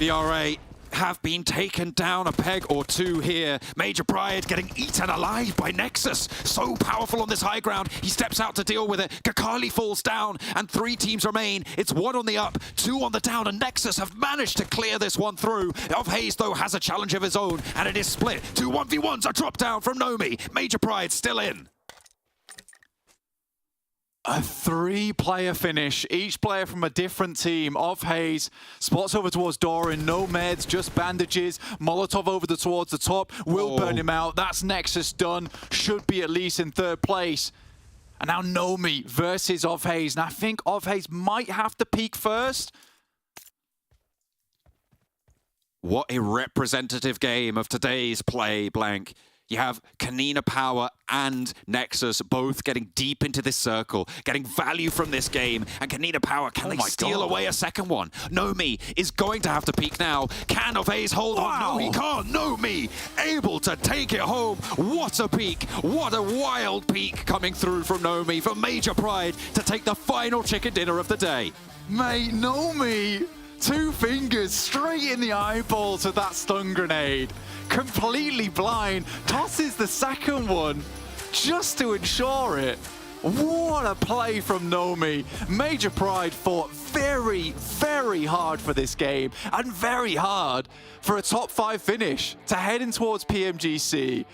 BRA have been taken down a peg or 2 here. Major Pride getting eaten alive by Nexus. So powerful on this high ground. He steps out to deal with it. Kakali falls down and 3 teams remain. It's 1 on the up, 2 on the down, and Nexus have managed to clear this one through. Hayes, though, has a challenge of his own, and it is split. 2 1v1s, a drop down from Nomi. Major Pride still in. A 3-player finish, each player from a different team. Hayes spots over towards Doran, no meds, just bandages. Molotov over towards the top, will burn him out. That's Nexus done, should be at least in 3rd place. And now Nomi versus Hayes, and I think Hayes might have to peak first. What a representative game of today's play, Blank. you have KONINA Power and Nexus both getting deep into this circle, getting value from this game. And KONINA Power, can they steal away a second one? Nomi is going to have to peek now. Can Oveys hold on? No, he can't. Nomi able to take it home. What a peek. What a wild peek coming through from Nomi for Major Pride to take the final chicken dinner of the day. Mate, Nomi, 2 fingers straight in the eyeballs with that stun grenade. Completely blind. Tosses the second one just to ensure it. What a play from Nomi. Major Pride fought very, very hard for this game and very hard for a top 5 finish to heading towards PMGC.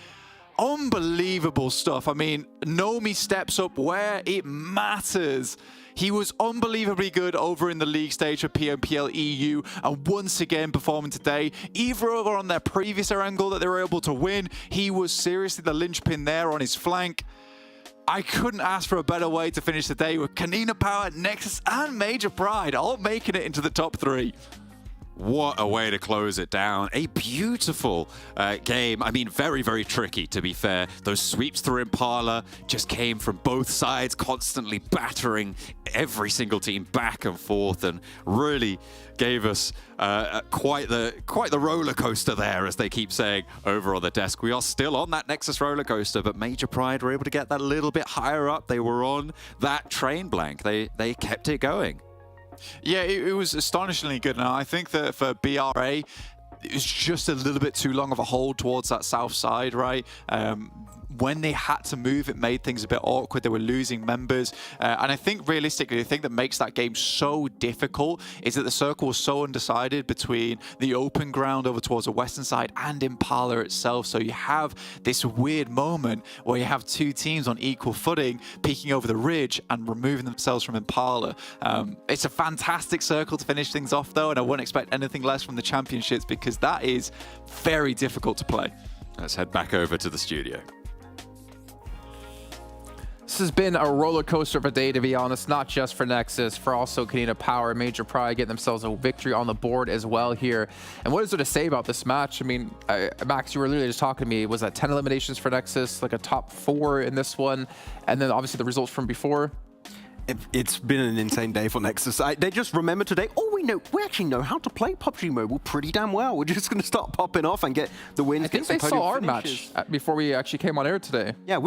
Unbelievable stuff. I mean, Nomi steps up where it matters. He was unbelievably good over in the league stage for PMPL EU, and once again performing today. Either over on their previous Erangel that they were able to win, he was seriously the linchpin there on his flank. I couldn't ask for a better way to finish the day with KONINA Power, Nexus, and Major Pride all making it into the top 3. What a way to close it down. A beautiful game. I mean, very, very tricky, to be fair. Those sweeps through Impala just came from both sides, constantly battering every single team back and forth, and really gave us quite the roller coaster there, as they keep saying over on the desk. We are still on that Nexus roller coaster, but Major Pride were able to get that a little bit higher up. They were on that train blank. They kept it going. Yeah, it was astonishingly good. Now, I think that for BRA, it was just a little bit too long of a hold towards that south side, right? When they had to move, it made things a bit awkward. They were losing members. And I think realistically, the thing that makes that game so difficult is that the circle was so undecided between the open ground over towards the western side and Impala itself. So you have this weird moment where you have 2 teams on equal footing peeking over the ridge and removing themselves from Impala. It's a fantastic circle to finish things off, though, and I wouldn't expect anything less from the championships because that is very difficult to play. Let's head back over to the studio. This has been a roller coaster of a day, to be honest, not just for Nexus, for also KONINA Power, Major Pride getting themselves a victory on the board as well here. And what is there to say about this match? I mean, Max, you were literally just talking to me. Was that 10 eliminations for Nexus, like a top 4 in this one? And then obviously the results from before. It's been an insane day for Nexus. They just remember today, we actually know how to play PUBG Mobile pretty damn well. We're just going to start popping off and get the wins. I think they saw our match before we actually came on air today. Yeah,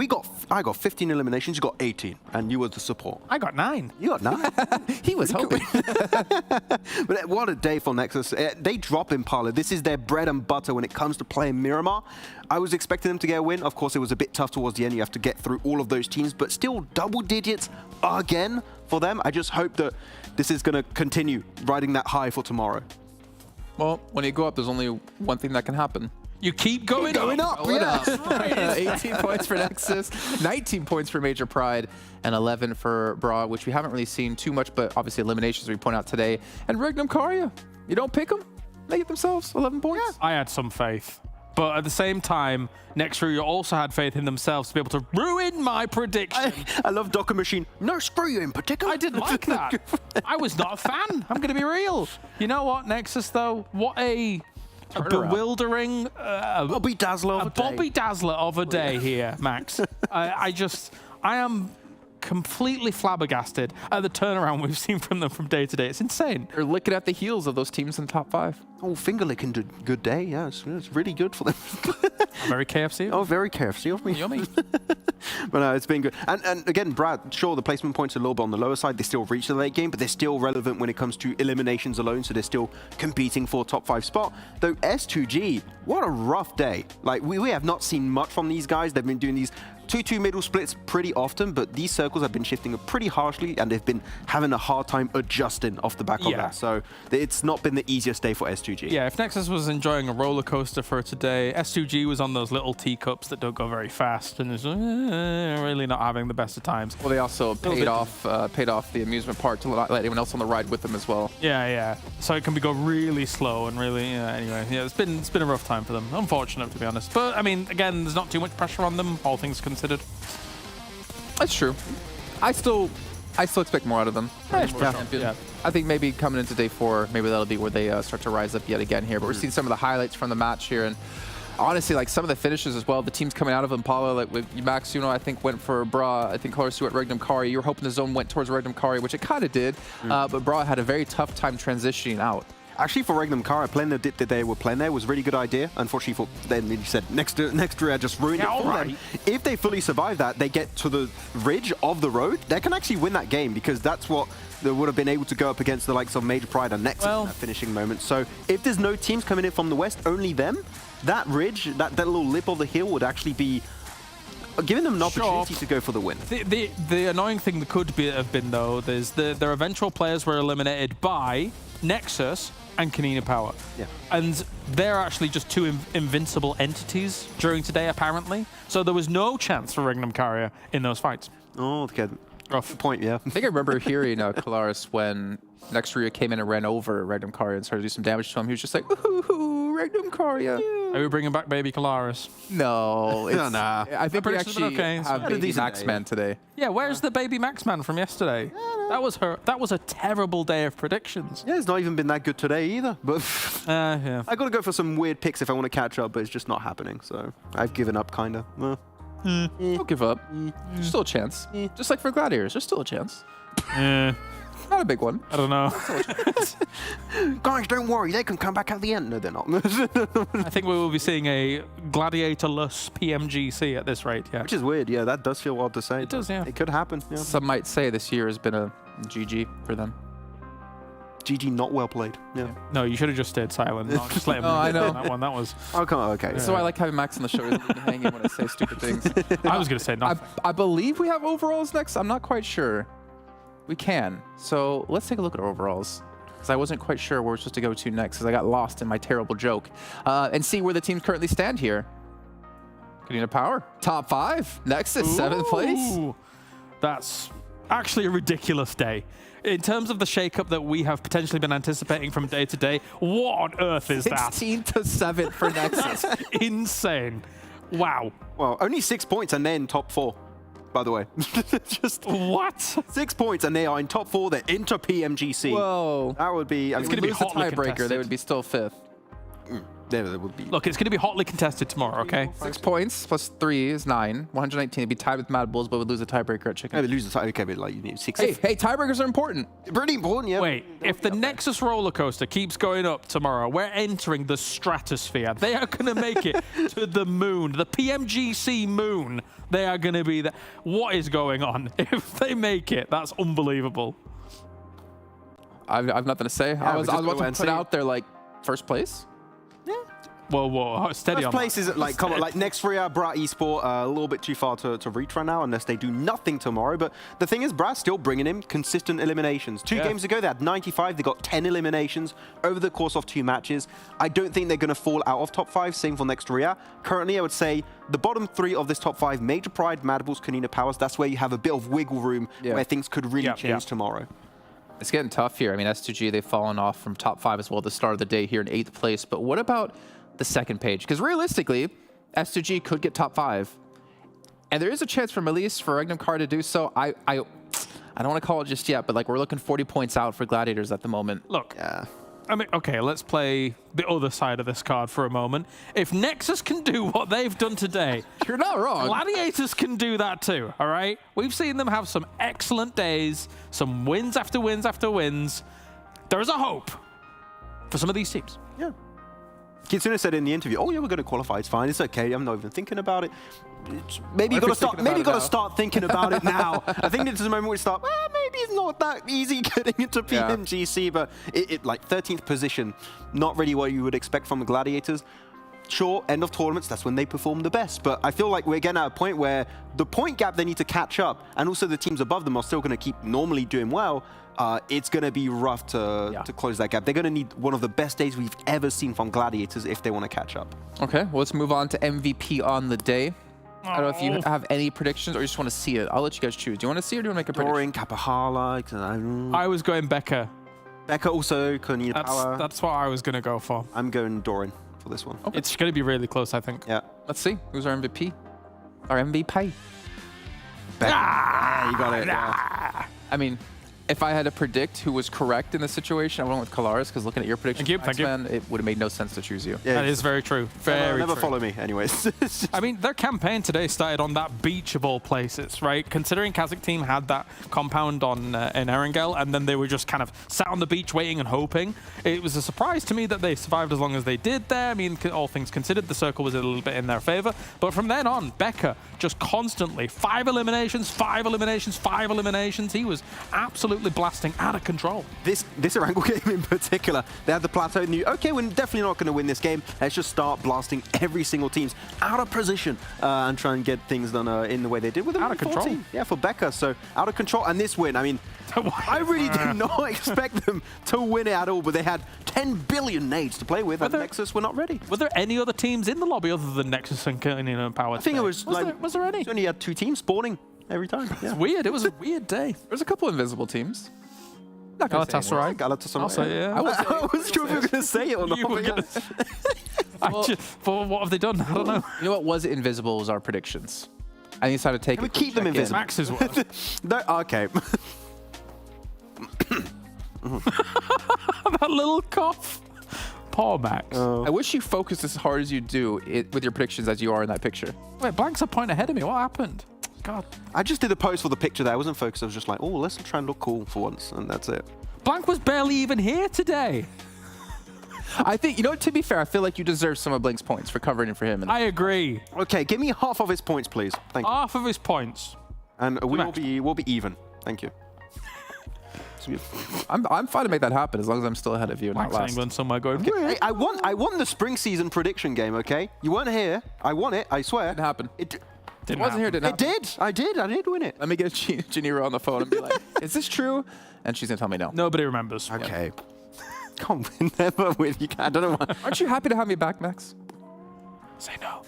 I got 15 eliminations, you got 18, and you were the support. I got 9. You got 9? He was hoping. But what a day for Nexus. They drop Impala. This is their bread and butter when it comes to playing Miramar. I was expecting them to get a win. Of course, it was a bit tough towards the end. You have to get through all of those teams, but still double digits again for them. I just hope that this is going to continue riding that high for tomorrow. Well, when you go up, there's only one thing that can happen. You keep going up. Yeah. 18 points for Nexus, 19 points for Major Pride, and 11 for Bra, which we haven't really seen too much, but obviously eliminations we point out today. And REGNUM CARYA, you don't pick them, they get themselves 11 points. Yeah. I had some faith. But at the same time, RÜYA also had faith in themselves to be able to ruin my prediction. I love Docker Machine. No, screw you in particular. I didn't like that. I was not a fan. I'm going to be real. You know what, Nexus, though? What a bewildering... Bobby Dazzler of a day here, Max. I am completely flabbergasted at the turnaround we've seen from them from day to day. It's insane. They're licking at the heels of those teams in top 5. Oh, finger licking good day. Yeah, it's really good for them. Very KFC. Oh, very KFC of me. Yummy. But it's been good. And again, Brad, sure, the placement points are a little bit on the lower side. They still reach the late game, but they're still relevant when it comes to eliminations alone, so they're still competing for a top 5 spot. Though S2G, what a rough day. Like, we have not seen much from these guys. They've been doing these 2-2 middle splits pretty often, but these circles have been shifting pretty harshly, and they've been having a hard time adjusting off the back of that. So it's not been the easiest day for S2G. Yeah, if Nexus was enjoying a roller coaster for today, S2G was on those little teacups that don't go very fast and is really not having the best of times. Well, they also paid off the amusement park to not let anyone else on the ride with them as well. Yeah. So it can go really slow and really, anyway, yeah, it's been a rough time for them. Unfortunate, to be honest. But I mean, again, there's not too much pressure on them, all things considered. That's true. I still expect more out of them. Yeah. I think maybe coming into day 4, maybe that'll be where they start to rise up yet again here. But we're seeing some of the highlights from the match here, and honestly, like some of the finishes as well, the teams coming out of Impala, like with Max, I think went for Bra. I think Colors went REGNUM KARYA. You were hoping the zone went towards REGNUM KARYA, which it kind of did, but Bra had a very tough time transitioning out. Actually, for REGNUM KARYA, playing the dip that they were playing there was a really good idea. Unfortunately, for then you said next RÜYA just ruined it for them. If they fully survive that, they get to the ridge of the road, they can actually win that game because that's what they would have been able to go up against the likes of Major Pride and Nexus in that finishing moment. So if there's no teams coming in from the west, only them, that ridge, that little lip of the hill would actually be giving them an opportunity to go for the win. The annoying thing that could have been, though, is their eventual players were eliminated by Nexus and KONINA Power. Yeah. And they're actually just two invincible entities during today, apparently. So there was no chance for REGNUM KARYA in those fights. Oh, okay. Rough point, yeah. I think I remember hearing Kalaris when RÜYA came in and ran over REGNUM KARYA and started to do some damage to him. He was just like, ooh, REGNUM KARYA. Are we bringing back baby Kalaris? No. Nah. I think we actually have baby Maxman today. Yeah, where's the baby Maxman from yesterday? That was a terrible day of predictions. Yeah, it's not even been that good today either. But yeah. I got to go for some weird picks if I want to catch up, but it's just not happening. So I've given up, kind of. Don't give up. There's still a chance. Just like for Gladiators, there's still a chance. Not a big one. I don't know. Guys, don't worry. They can come back at the end. No, they're not. I think we will be seeing a gladiator-less PMGC at this rate, yeah. Which is weird. Yeah, that does feel odd to say. It does, yeah. It could happen. Yeah. Some might say this year has been a GG for them. GG not well played. Yeah. No, you should have just stayed silent. Not just let him I know. that one. That was... Okay. So I like having Max on the show. He doesn't leave me hanging when I say stupid things. I was going to say nothing. I believe we have overalls next. I'm not quite sure. We can. So let's take a look at our overalls. Because I wasn't quite sure where we're supposed to go to next because I got lost in my terrible joke. And see where the teams currently stand here. KONINA Power, top 5. Nexus, 7th place. That's actually a ridiculous day. In terms of the shakeup that we have potentially been anticipating from day to day, what on earth is that? 16 to 7th for Nexus. That's insane. Wow. Well, only 6 points and then top 4. By the way, just what? 6 points and they are in top 4. They're into PMGC. Whoa, that would be. It's going to be the hotly tiebreaker. contested. They would be still 5th. There would be. Look, it's going to be hotly contested tomorrow. Okay. 6 points plus 3 is 9. 119. It'd be tied with MADBULLS, but would lose the tiebreaker at Chicken. Yeah, they lose the tiebreaker. Okay, but like you need 6. Hey, tiebreakers are important. Pretty important, yeah. Wait, if the Nexus roller coaster keeps going up tomorrow, we're entering the stratosphere. They are going to make it to the moon, the PMGC moon. They are going to be there. What is going on? If they make it, that's unbelievable. I've nothing to say. Yeah, I was about to put out there like first place. Whoa, steady on First place is like, come on, like next RÜYA, Brat Esport, a little bit too far to reach right now unless they do nothing tomorrow. But the thing is, Brat's still bringing in consistent eliminations. 2 games ago, they had 95. They got 10 eliminations over the course of 2 matches. I don't think they're going to fall out of top 5. Same for next RÜYA. Currently, I would say the bottom 3 of this top 5, Major Pride, MADBULLS, KONINA Powers, that's where you have a bit of wiggle room where things could really change tomorrow. It's getting tough here. I mean, S2G, they've fallen off from top 5 as well at the start of the day here in 8th place. But what about the second page? Because realistically, S2G could get top 5. And there is a chance for MELISE, for REGNUM KARYA to do so. I don't want to call it just yet, but like we're looking 40 points out for Gladiators at the moment. Look, I mean, okay, let's play the other side of this card for a moment. If Nexus can do what they've done today, you're not wrong. Gladiators can do that too, all right? We've seen them have some excellent days, some wins after wins after wins. There is a hope for some of these teams. Yeah. Kitsune said in the interview, "Oh yeah, we're going to qualify. It's fine. It's okay. I'm not even thinking about it." Maybe you got to start. Maybe you got to start thinking about it now. I think this is the moment where we start. Well, maybe it's not that easy getting into PMGC, but it like 13th position, not really what you would expect from the Gladiators. Sure, end of tournaments, that's when they perform the best. But I feel like we're getting at a point where the point gap they need to catch up, and also the teams above them are still going to keep normally doing well. It's going to be rough to close that gap. They're going to need one of the best days we've ever seen from Gladiators if they want to catch up. Okay, well, let's move on to MVP on the day. I don't know if you have any predictions or you just want to see it. I'll let you guys choose. Do you want to see it or do you want to make a prediction? Kapahala. I was going Becca. Becca also, KONINA Power. That's what I was going to go for. I'm going Doran for this one. Okay. It's going to be really close, I think. Yeah. Let's see. Who's our MVP? Our MVP? Becca. You got it. Yeah. I mean, if I had to predict who was correct in this situation, I went with Kalaris, because looking at your prediction, Thank you. it would have made no sense to choose you. Yeah, that is very true. Never true. follow me, anyways. I mean, their campaign today started on that beach of all places, right? Considering KASIK team had that compound on in Erangel, and then they were just kind of sat on the beach waiting and hoping. It was a surprise to me that they survived as long as they did there. I mean, all things considered, the circle was a little bit in their favor. But from then on, Becker just constantly 5 eliminations, 5 eliminations, 5 eliminations. He was absolutely blasting out of control. This Erangel game in particular, they had the plateau and knew, okay, we're definitely not going to win this game. Let's just start blasting every single team's out of position and try and get things done in the way they did with them. Out of control. Yeah, for Becker. So out of control. And this win, I mean, I really did not expect them to win it at all, but they had 10 billion nades to play with, and Nexus were not ready. Were there any other teams in the lobby other than Nexus and KONINA and Power? I think it was Was there any? You only had 2 teams spawning every time. Yeah. It's weird. It was a weird day. There's a couple invisible teams. Galatasaray. Galatasaray. I'll say it, yeah. I wasn't sure if you were going to say it or not. You were gonna say- but what have they done? I don't know. You know what was invisible was our predictions. I decided to take Can we it. keep them check in. invisible? Max's was. No, okay. That little cough. Poor Max. I wish you focused as hard as you do with your predictions as you are in that picture. Wait, Blank's a point ahead of me. What happened? God. I just did the pose for the picture there. I wasn't focused. I was just like, oh, let's try and look cool for once, and that's it. Blank was barely even here today. I think, you know, to be fair, I feel like you deserve some of Blink's points for covering for him. I agree. Okay, give me half of his points, please. Thank you. Half of his points. And we'll be even. Thank you. I'm fine to make that happen as long as I'm still ahead of you and not Blank's last. England somewhere going. Hey, I won the spring season prediction game, okay? You weren't here. I won it, I swear. It didn't happen. Didn't wasn't here, happen. didn't happen. I did win it. Let me get Janira on the phone and be like, is this true? And she's going to tell me no. Nobody remembers. Okay. Come on, never win. I don't know why. Aren't you happy to have me back, Max? Say no.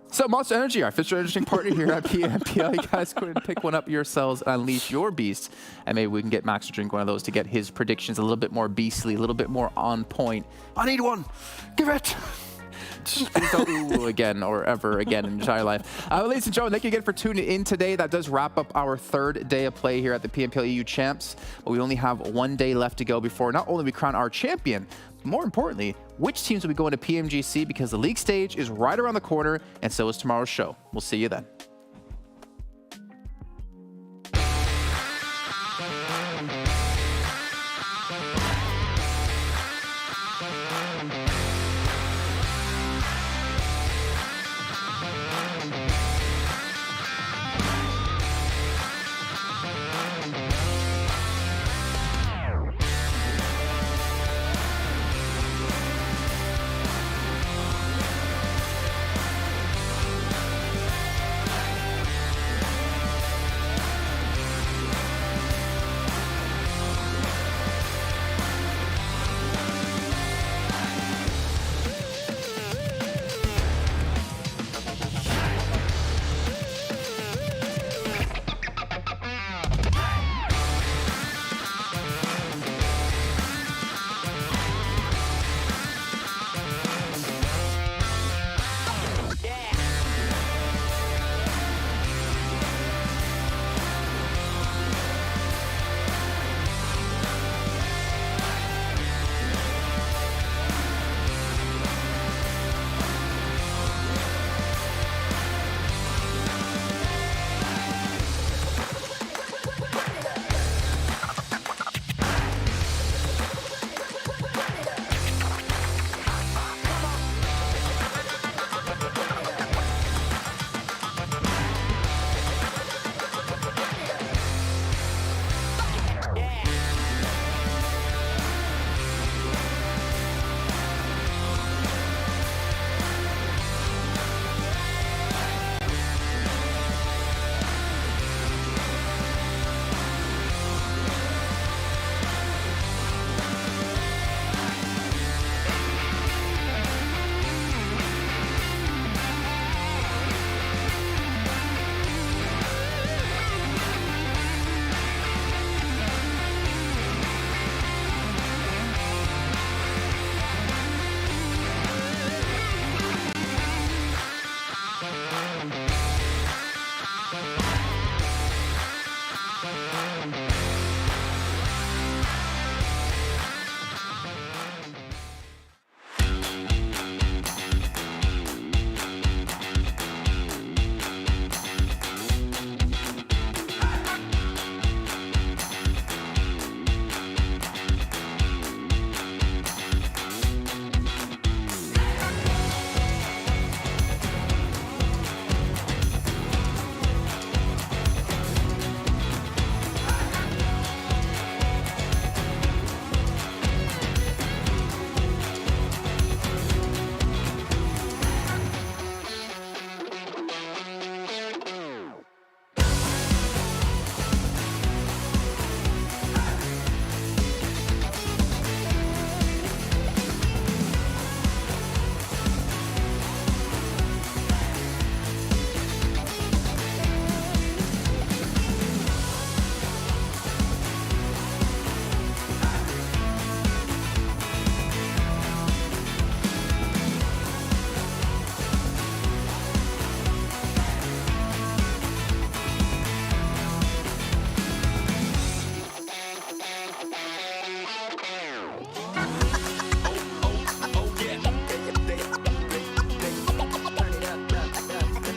So Monster Energy, our official engineering partner here at PMPL. You guys go ahead and pick one up yourselves and unleash your beast. And maybe we can get Max to drink one of those to get his predictions a little bit more beastly, a little bit more on point. I need one. Give it. Please don't ooh again or ever again in your entire life. Ladies and gentlemen, thank you again for tuning in today. That does wrap up our 3rd day of play here at the PMPL EU Champs. But we only have 1 day left to go before not only we crown our champion, but more importantly, which teams will be going to PMGC, because the league stage is right around the corner, and so is tomorrow's show. We'll see you then.